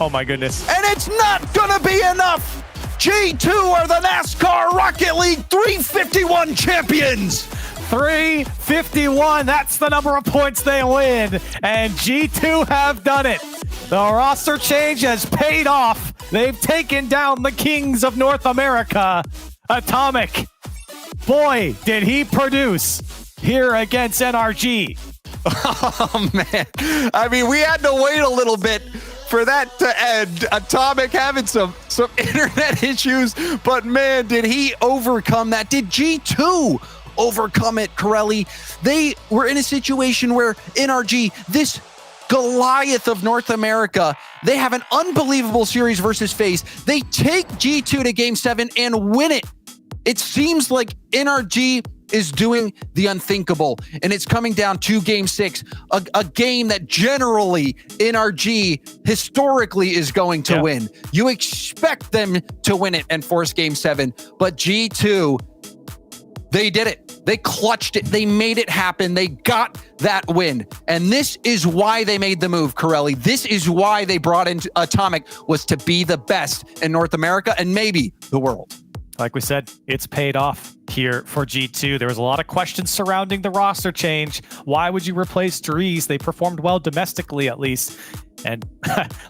Oh, my goodness. And it's not going to be enough. G2 are the NASCAR Rocket League 351 champions. 351, that's the number of points they win. And G2 have done it. The roster change has paid off. They've taken down the kings of North America. Atomic. Boy, did he produce here against NRG. Oh, man. I mean, we had to wait a little bit for that to end. Atomic having some internet issues, but man, did he overcome that. Did G2 overcome it, Corelli? They were in a situation where NRG, this Goliath of North America, they have an unbelievable series versus FaZe. They take G2 to Game 7 and win it. It seems like NRG is doing the unthinkable, and it's coming down to Game 6, a game that generally NRG historically is going to win. You expect them to win it and force Game 7, but G2, they did it. They clutched it. They made it happen. They got that win. And this is why they made the move, Corelli. This is why they brought in Atomic, was to be the best in North America and maybe the world. Like we said, it's paid off here for G2. There was a lot of questions surrounding the roster change. Why would you replace Dries? They performed well domestically, at least. And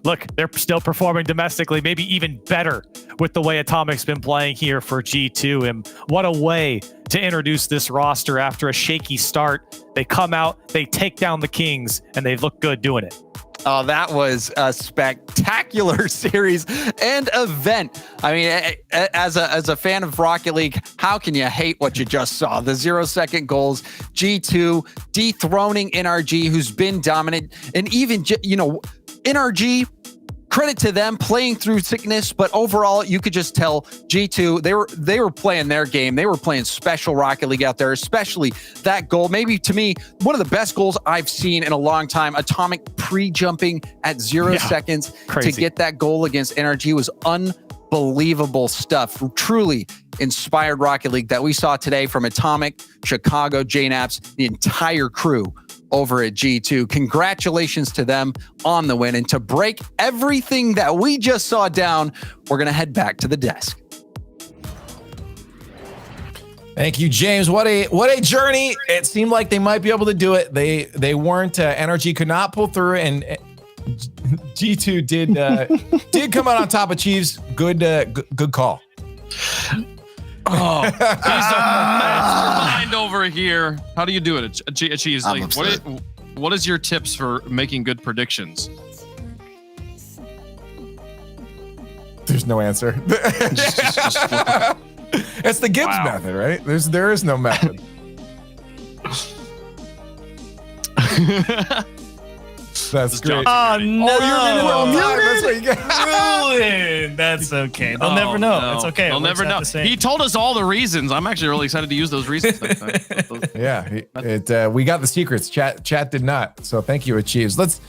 look, they're still performing domestically, maybe even better with the way Atomic's been playing here for G2. And what a way to introduce this roster after a shaky start. They come out, they take down the Kings, and they look good doing it. Oh, that was a spectacular series and event. I mean, as a fan of Rocket League, how can you hate what you just saw? The 0-second goals, G2 dethroning NRG, who's been dominant, and even, NRG, credit to them playing through sickness, but overall, you could just tell G2, they were playing their game. They were playing special Rocket League out there, especially that goal. Maybe to me, one of the best goals I've seen in a long time. Atomic pre-jumping at 0 seconds to get that goal against NRG was unbelievable stuff. Truly inspired Rocket League that we saw today from Atomic, Chicago, JNaps, the entire crew over at G2. Congratulations to them on the win. And to break everything that we just saw down, we're going to head back to the desk. Thank you, James. What a journey. It seemed like they might be able to do it. They weren't. NRG could not pull through, and G2 did come out on top of Chiefs. Good call. Oh, he's a mastermind over here. How do you do it? Achieves. Like, what is your tips for making good predictions? There's no answer. It's the Gibbs method, right? There is no method. That's great. Oh, no. Oh, you're muted. That's okay. They'll never know. No. It's okay. They'll never know. He told us all the reasons. I'm actually really excited to use those reasons. Yeah, we got the secrets. Chat did not. So thank you, Achieves. Let's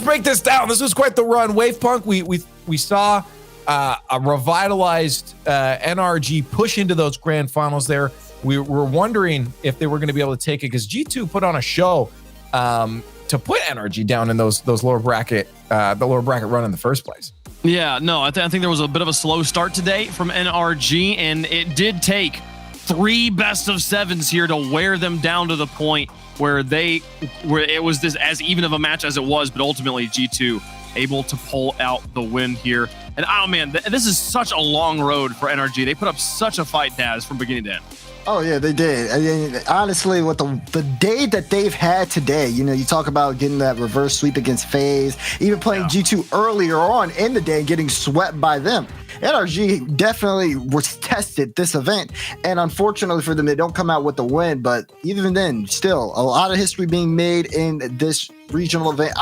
break this down. This was quite the run. Wavepunk, we saw a revitalized NRG push into those grand finals there. We were wondering if they were going to be able to take it because G2 put on a show to put NRG down in those lower bracket, the lower bracket run in the first place. Yeah, no, I think there was a bit of a slow start today from NRG, and it did take 3 best of 7s here to wear them down to the point where it was this as even of a match as it was, but ultimately G2 able to pull out the win here. And oh man, this is such a long road for NRG. They put up such a fight, Daz, from beginning to end. Oh yeah, they did. I mean, honestly, with the day that they've had today, you talk about getting that reverse sweep against FaZe, even playing G2 earlier on in the day and getting swept by them. NRG definitely was tested this event, and unfortunately for them, they don't come out with the win. But even then, still a lot of history being made in this regional event.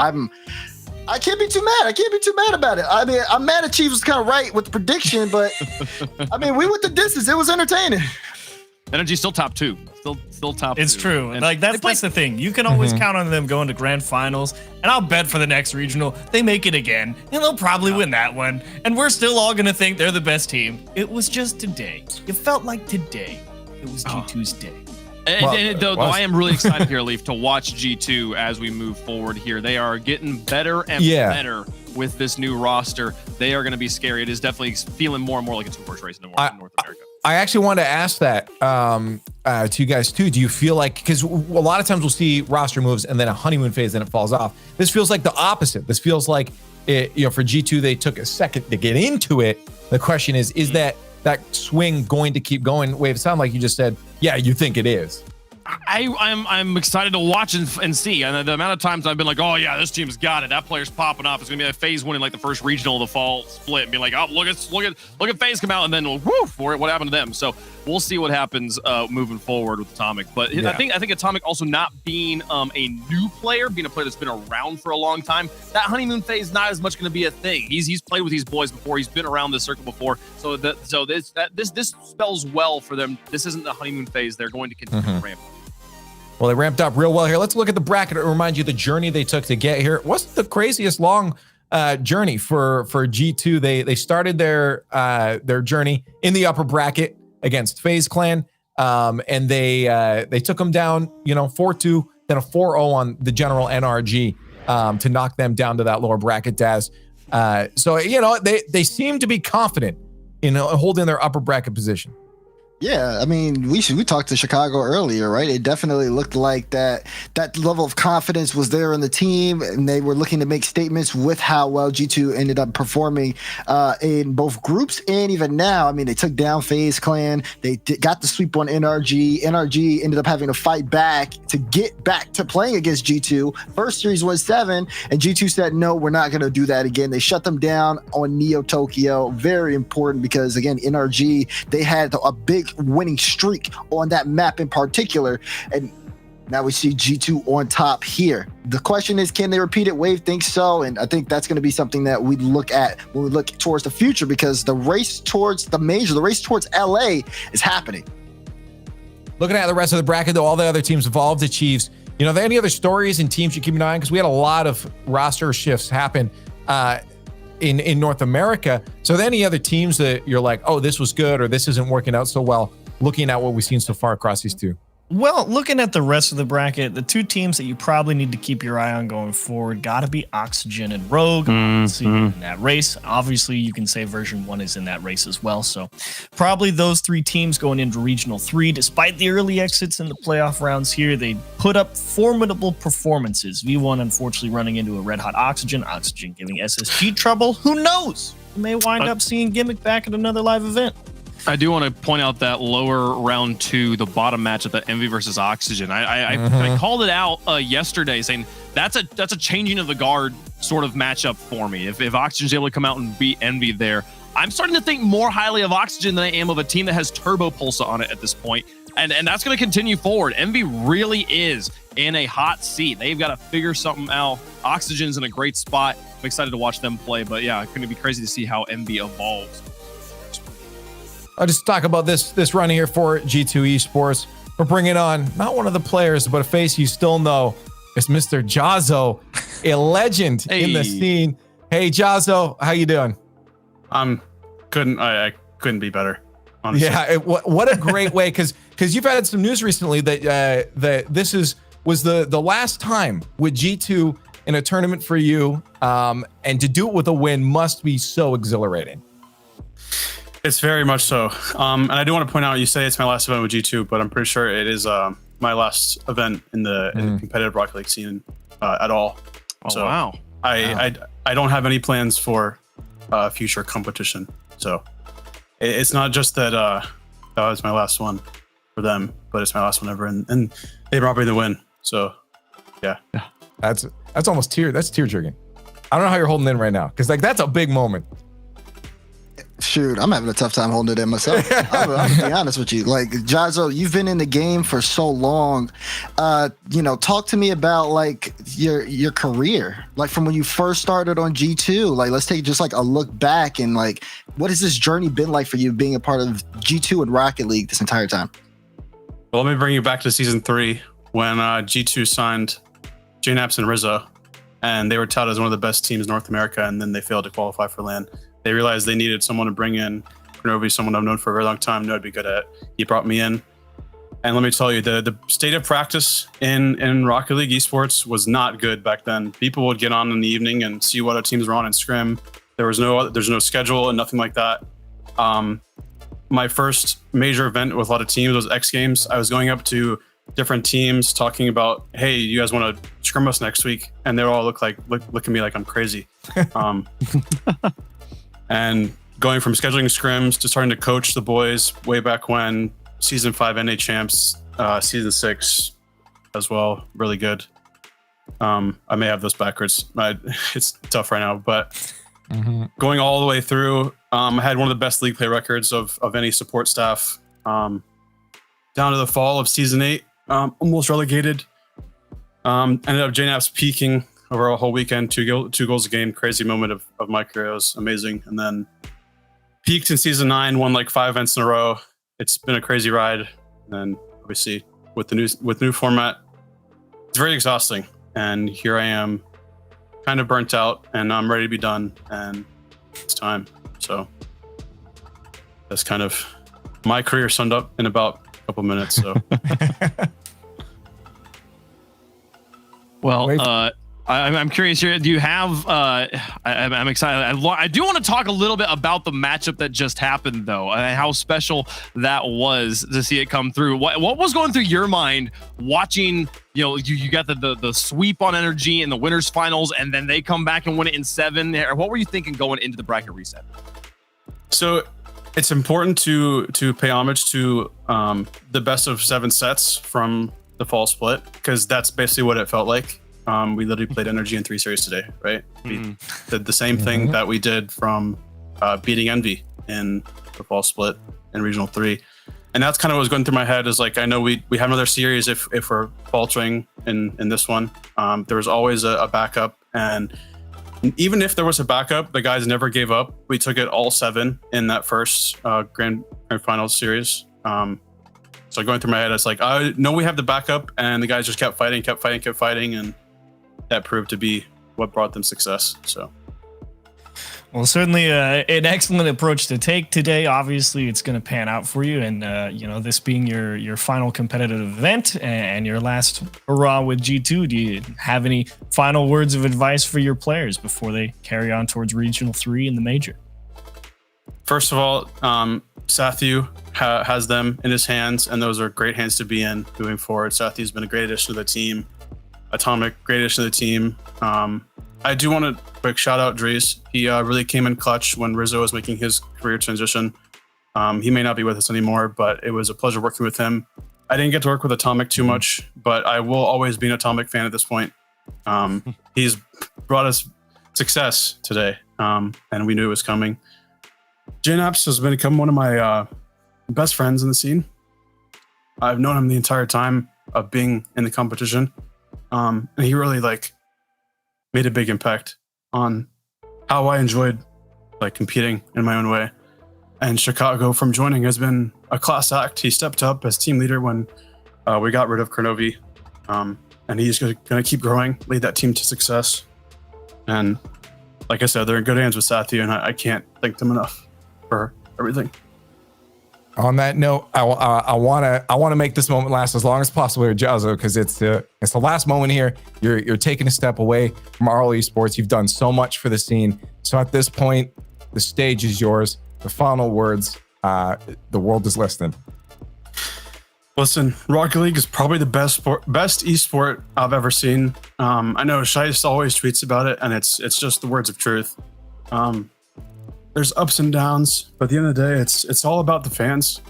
I can't be too mad. I can't be too mad about it. I mean, I'm mad at Chiefs was kind of right with the prediction, but I mean, we went the distance. It was entertaining. NRG still top 2. Still top 2. It's true. And like that's the thing. You can always count on them going to grand finals, and I'll bet for the next regional they make it again, and they'll probably win that one. And we're still all gonna think they're the best team. It was just today. It felt like today. It was G2's day. Though I am really excited here, Leaf, to watch G2 as we move forward here. They are getting better and better with this new roster. They are going to be scary. It is definitely feeling more and more like a two-horse race in North America. I actually wanted to ask that to you guys too. Do you feel like, because a lot of times we'll see roster moves and then a honeymoon phase, then it falls off. This feels like the opposite. This feels like, for G2, they took a second to get into it. The question is that swing going to keep going? Wave, it sounded like you just said, yeah, you think it is. I'm excited to watch and see. And the amount of times I've been like, oh yeah, this team's got it. That player's popping off. It's gonna be a FaZe winning like the first regional of the fall split and be like, oh, look at FaZe come out, and then woof, what happened to them? So we'll see what happens moving forward with Atomic. But I think Atomic also not being a new player, being a player that's been around for a long time, that honeymoon phase is not as much gonna be a thing. He's played with these boys before. He's been around this circle before. So this spells well for them. This isn't the honeymoon phase. They're going to continue to ramp. Well, they ramped up real well here. Let's look at the bracket and remind you the journey they took to get here. It wasn't the craziest long journey for G2. They started their journey in the upper bracket against FaZe Clan, and they took them down, 4-2, then a 4-0 on the general NRG to knock them down to that lower bracket, Daz. So they seem to be confident in holding their upper bracket position. Yeah, I mean, we talked to Chicago earlier, right? It definitely looked like that level of confidence was there in the team, and they were looking to make statements with how well G2 ended up performing in both groups and even now. I mean, they took down FaZe Clan. They got the sweep on NRG. NRG ended up having to fight back to get back to playing against G2. First series was 7, and G2 said, no, we're not going to do that again. They shut them down on Neo Tokyo. Very important because, again, NRG, they had a big winning streak on that map in particular, and now we see G2 on top here. The question is, can they repeat it? Wave thinks so, and I think that's going to be something that we look at when we look towards the future, because the race towards the major, the race towards LA is happening. Looking at the rest of the bracket, though, all the other teams involved, the Chiefs, are there any other stories and teams you keep an eye on? Because we had a lot of roster shifts happen in North America. So are there any other teams that you're like, oh, this was good, or this isn't working out so well, looking at what we've seen so far across these two? Well, looking at the rest of the bracket, the two teams that you probably need to keep your eye on going forward got to be Oxygen and Rogue in that race. Obviously, you can say version 1 is in that race as well. So probably those three teams going into Regional 3. Despite the early exits in the playoff rounds here, they put up formidable performances. V1, unfortunately, running into a red-hot Oxygen giving SSG trouble. Who knows? You may wind up seeing Gimmick back at another live event. I do want to point out that lower round 2, the bottom match of the Envy versus Oxygen. I called it out yesterday, saying that's a changing of the guard sort of matchup for me. If Oxygen's able to come out and beat Envy there, I'm starting to think more highly of Oxygen than I am of a team that has Turbo Pulsa on it at this point. And that's going to continue forward. Envy really is in a hot seat. They've got to figure something out. Oxygen's in a great spot. I'm excited to watch them play. But yeah, it's going to be crazy to see how Envy evolves. I'll just talk about this run here for G2 Esports. We're bringing on not one of the players, but a face you still know. It's Mr. Jazzo, a legend in the scene. Hey, Jazzo, how you doing? I couldn't be better, honestly. Yeah, what a great way, because you've had some news recently that this was the last time with G2 in a tournament for you, and to do it with a win must be so exhilarating. It's very much so. And I do want to point out, you say it's my last event with G2, but I'm pretty sure it is my last event in the competitive Rocket League scene at all. Oh, wow. I don't have any plans for future competition. So it's not just that that was my last one for them, but it's my last one ever, and they brought me the win. So yeah, that's almost tear jerking. I don't know how you're holding in right now, because like that's a big moment. Shoot, I'm having a tough time holding it in myself. I'm gonna be honest with you. Like, Jazo, you've been in the game for so long. Talk to me about like your career, like from when you first started on G2. Like, let's take just like a look back and like, what has this journey been like for you being a part of G2 and Rocket League this entire time? Well, let me bring you back to season 3 when G2 signed JNAPS and Rizzo, and they were touted as one of the best teams in North America, and then they failed to qualify for LAN. They realized they needed someone to bring in. Kronovi, someone I've known for a very long time, knew I'd be good at. He brought me in. And let me tell you, the state of practice in Rocket League Esports was not good back then. People would get on in the evening and see what other teams were on and scrim. There's no schedule and nothing like that. My first major event with a lot of teams was X Games. I was going up to different teams talking about, hey, you guys want to scrim us next week? And they all look at me like I'm crazy. And going from scheduling scrims to starting to coach the boys way back when, season 5 NA champs, season 6 as well, really good. I may have those backwards. It's tough right now, but going all the way through, I had one of the best league play records of any support staff. Down to the fall of season 8, almost relegated. Ended up JNAPS peaking over a whole weekend, two goals a game, crazy moment of my career. It was amazing. And then peaked in season 9, won like 5 events in a row. It's been a crazy ride. And then obviously with the new format, it's very exhausting. And here I am, kind of burnt out, and I'm ready to be done. And it's time. So that's kind of my career summed up in about a couple minutes. So. Well, I'm curious here. Do you have? I'm excited. I do want to talk a little bit about the matchup that just happened, though, and how special that was to see it come through. What was going through your mind watching? You got the sweep on Energy in the winners finals, and then they come back and win it in 7. What were you thinking going into the bracket reset? So it's important to pay homage to the best of 7 sets from the fall split, because that's basically what it felt like. We literally played Energy in 3 series today, right? We did the same thing that we did from beating Envy in the fall split in Regional 3. And that's kind of what was going through my head, is like, I know we have another series if we're faltering in this one. There was always a backup, and even if there was a backup, the guys never gave up. We took it all 7 in that first grand final series. So going through my head, it's like, I know we have the backup, and the guys just kept fighting, and that proved to be what brought them success. So, well, certainly an excellent approach to take today. Obviously, it's going to pan out for you, and this being your final competitive event and your last hurrah with G2. Do you have any final words of advice for your players before they carry on towards Regional 3 in the major? First of all, Sathu has them in his hands, and those are great hands to be in moving forward. Sathu's been a great addition to the team. Atomic, great addition to the team. I do want to quick shout out Dries. He really came in clutch when Rizzo was making his career transition. He may not be with us anymore, but it was a pleasure working with him. I didn't get to work with Atomic too much, but I will always be an Atomic fan at this point. He's brought us success today, and we knew it was coming. JNAPS has become one of my best friends in the scene. I've known him the entire time of being in the competition. And he really made a big impact on how I enjoyed competing in my own way. And Chicago, from joining, has been a class act. He stepped up as team leader when we got rid of Kronovi. And he's going to keep growing, lead that team to success. And like I said, they're in good hands with Satya, and I can't thank them enough for everything. On that note, I want to make this moment last as long as possible here, Jazo, because it's the last moment here. You're taking a step away from RL Esports. You've done so much for the scene. So at this point, the stage is yours. The final words. The world is listening. Listen, Rocket League is probably the best esport I've ever seen. I know Shice always tweets about it, and it's just the words of truth. There's ups and downs, but at the end of the day, it's all about the fans.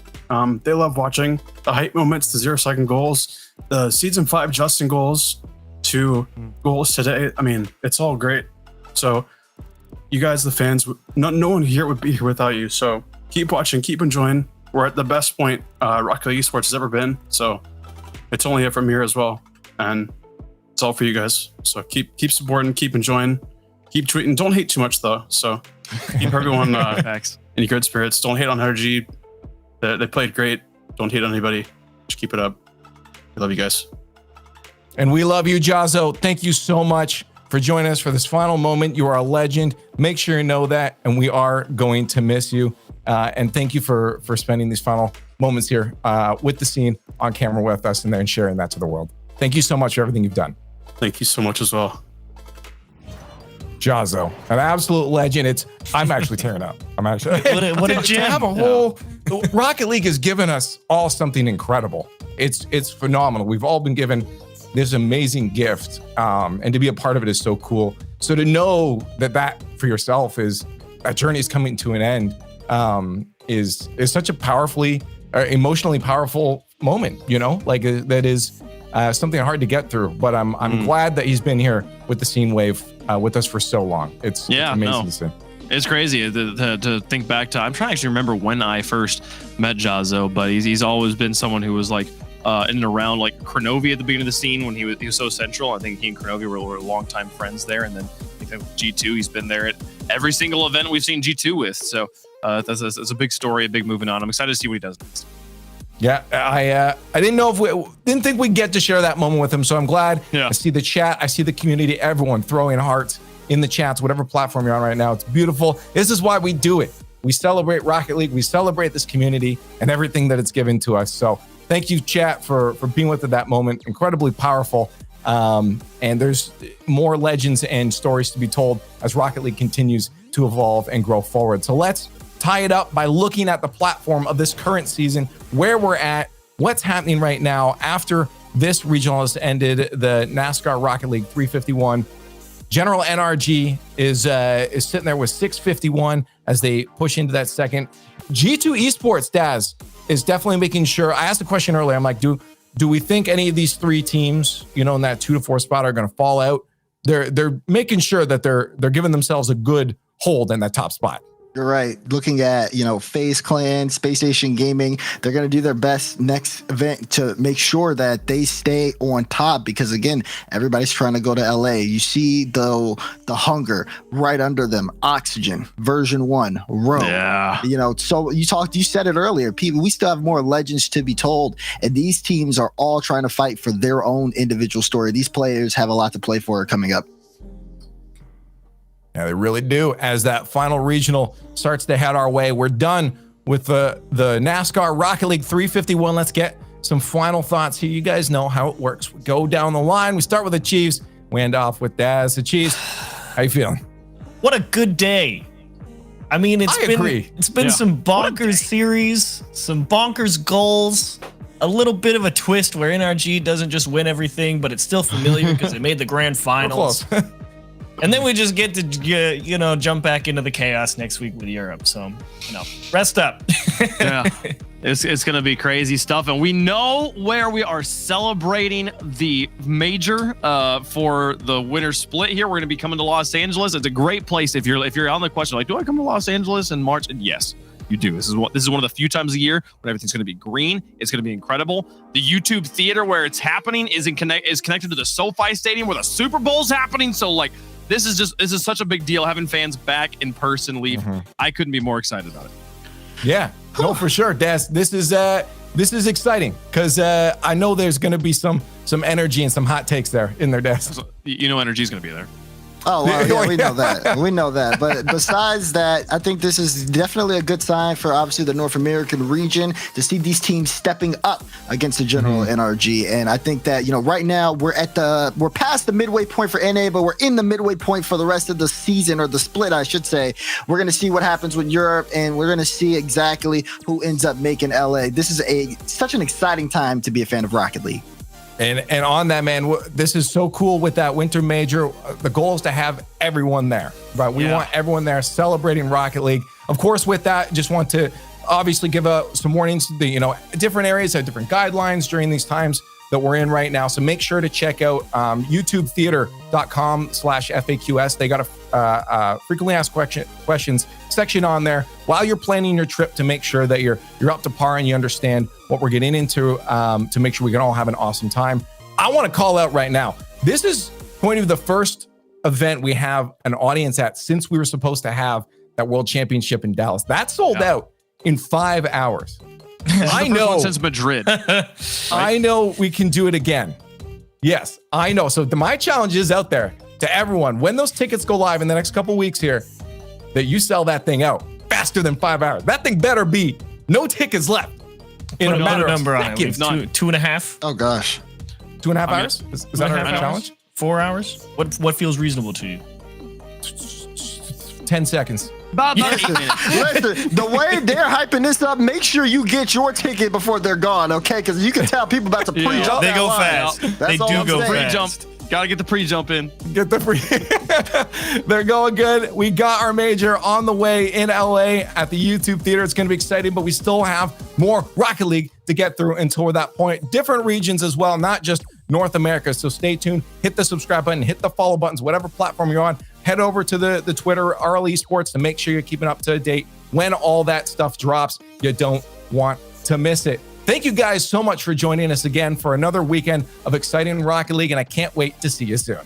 They love watching the hype moments, the 0-second goals, the season 5 Justin goals to goals today. I mean, it's all great. So you guys, the fans, no one here would be here without you. So keep watching, keep enjoying. We're at the best point Rocket League Esports has ever been. So it's only up from here as well. And it's all for you guys. So keep supporting, keep enjoying, keep tweeting. Don't hate too much though. So keep everyone in good spirits. Don't hate on RG. They played great. Don't hate on anybody. Just keep it up. We love you guys. And we love you, Jazzo. Thank you so much for joining us for this final moment. You are a legend. Make sure you know that. And we are going to miss you. And thank you for spending these final moments here with the scene on camera with us and then sharing that to the world. Thank you so much for everything you've done. Thank you so much as well. Jazzo, an absolute legend. I'm actually tearing up. I'm actually what a gem. To have a whole Rocket League has given us all something incredible. It's phenomenal. We've all been given this amazing gift, and to be a part of it is so cool. So to know that for yourself is that journey is coming to an end is such a powerfully, emotionally powerful moment. You know, like that is something hard to get through. But I'm glad that he's been here with the Scene Wave with us for so long. It's amazing to see. It's crazy to think back to. I'm trying to actually remember when I first met Jazzo, but he's always been someone who was like in and around like Kronovi at the beginning of the scene when he was so central. I think he and Kronovi were longtime friends there, and then I think with G2, he's been there at every single event we've seen G2 with. So that's a big story, a big moving on. I'm excited to see what he does next. Yeah, I didn't know if didn't think we'd get to share that moment with him. So I'm glad. Yeah. I see the chat. I see the community. Everyone throwing hearts in the chats, whatever platform you're on right now. It's beautiful. This is why we do it. We celebrate Rocket League. We celebrate this community and everything that it's given to us. So thank you, chat, for being with at that moment. Incredibly powerful. And there's more legends and stories to be told as Rocket League continues to evolve and grow forward. So let's tie it up by looking at the platform of this current season, where we're at, what's happening right now after this regional has ended, the NASCAR Rocket League 351. General NRG is sitting there with 651 as they push into that second. G2 Esports, Daz, is definitely making sure. I asked a question earlier. I'm like, do we think any of these three teams, you know, in that 2 to 4 spot are going to fall out? They're making sure that they're giving themselves a good hold in that top spot. You're right. Looking at, FaZe Clan, Space Station Gaming, they're going to do their best next event to make sure that they stay on top because, again, everybody's trying to go to LA. You see the hunger right under them. Oxygen, version 1, Rome. Yeah. So you said it earlier. People, we still have more legends to be told, and these teams are all trying to fight for their own individual story. These players have a lot to play for coming up. Yeah, they really do. As that final regional starts to head our way, we're done with the NASCAR Rocket League 351. Let's get some final thoughts here. You guys know how it works. We go down the line. We start with the Chiefs. We end off with Daz. The Chiefs, how you feeling? What a good day. I mean, it's been some bonkers series, some bonkers goals, a little bit of a twist where NRG doesn't just win everything, but it's still familiar because they made the grand finals. And then we just get to, jump back into the chaos next week with Europe. So, rest up. Yeah, it's going to be crazy stuff. And we know where we are celebrating the major for the winter split here. We're going to be coming to Los Angeles. It's a great place if you're on the question, like, do I come to Los Angeles in March? And yes, you do. This is one of the few times a year when everything's going to be green. It's going to be incredible. The YouTube theater where it's happening is connected to the SoFi Stadium where the Super Bowl's happening. So, like, this is such a big deal having fans back in person leave. I couldn't be more excited about it. Yeah, no, for sure, Daz. This is exciting because I know there's going to be some energy and some hot takes there in their desk. Energy is going to be there. Oh, well, yeah, we know that. We know that. But besides that, I think this is definitely a good sign for obviously the North American region to see these teams stepping up against the general NRG. And I think that, right now we're past the midway point for NA, but we're in the midway point for the rest of the season, or the split, I should say. We're going to see what happens with Europe, and we're going to see exactly who ends up making LA. This is such an exciting time to be a fan of Rocket League. And on that, man, this is so cool with that Winter Major. The goal is to have everyone there, right? We want everyone there celebrating Rocket League. Of course, with that, just want to obviously give some warnings. Different areas have different guidelines during these times that we're in right now. So make sure to check out YouTubetheater.com/FAQs. They got a frequently asked questions section on there while you're planning your trip to make sure that you're up to par and you understand what we're getting into, to make sure we can all have an awesome time. I want to call out right now, this is going to be the first event we have an audience at since we were supposed to have that World Championship in Dallas. That sold out in 5 hours. I know since Madrid. I know we can do it again. Yes, I know. So my challenge is out there to everyone. When those tickets go live in the next couple weeks here, that you sell that thing out faster than 5 hours. That thing better be no tickets left in a matter of seconds. 2.5. Oh gosh, 2.5 hours. Is that our challenge? 4 hours. What feels reasonable to you? 10 seconds. Listen, the way they're hyping this up, make sure you get your ticket before they're gone, okay? Because you can tell people about to pre-jump. They go fast. They do go fast. Gotta get the pre-jump in. Get the pre. They're going good. We got our major on the way in LA at the YouTube Theater. It's going to be exciting, but we still have more Rocket League to get through until that point. Different regions as well, not just North America. So stay tuned. Hit the subscribe button, hit the follow buttons, whatever platform you're on. Head over to the Twitter, RL Esports, to make sure you're keeping up to date when all that stuff drops. You don't want to miss it. Thank you guys so much for joining us again for another weekend of exciting Rocket League, and I can't wait to see you soon.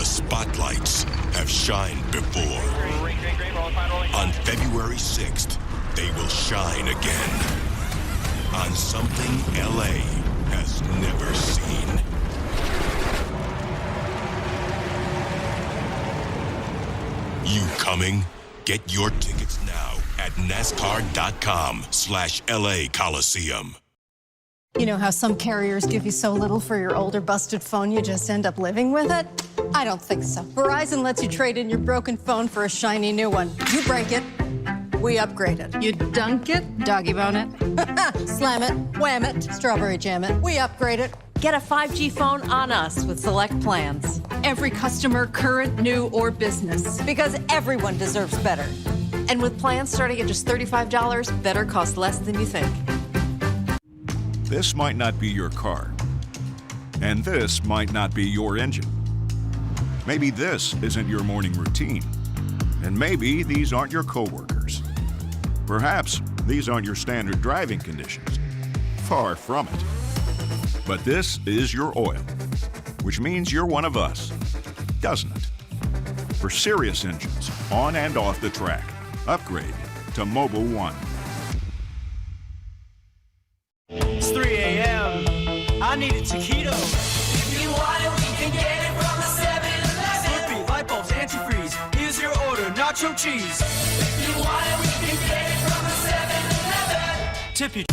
Spotlights have shined before. On February 6th, they will shine again. On Something LA, has never seen. You coming? Get your tickets now at NASCAR.com/LA Coliseum. You know how some carriers give you so little for your older busted phone you just end up living with it? I don't think so. Verizon lets you trade in your broken phone for a shiny new one. You break it, we upgrade it. You dunk it, doggy bone it, slam it, wham it, strawberry jam it, we upgrade it. Get a 5G phone on us with select plans. Every customer, current, new, or business. Because everyone deserves better. And with plans starting at just $35, better costs less than you think. This might not be your car. And this might not be your engine. Maybe this isn't your morning routine. And maybe these aren't your coworkers. Perhaps these aren't your standard driving conditions. Far from it. But this is your oil, which means you're one of us, doesn't it? For serious engines, on and off the track, upgrade to Mobile One. It's 3 a.m. I need a taquito. If you want it, we can get it from the 7-Eleven. Slurpee, light bulbs, antifreeze. Here's your order, nacho cheese. If you want it, we can get it from the 7-Eleven. Tip you.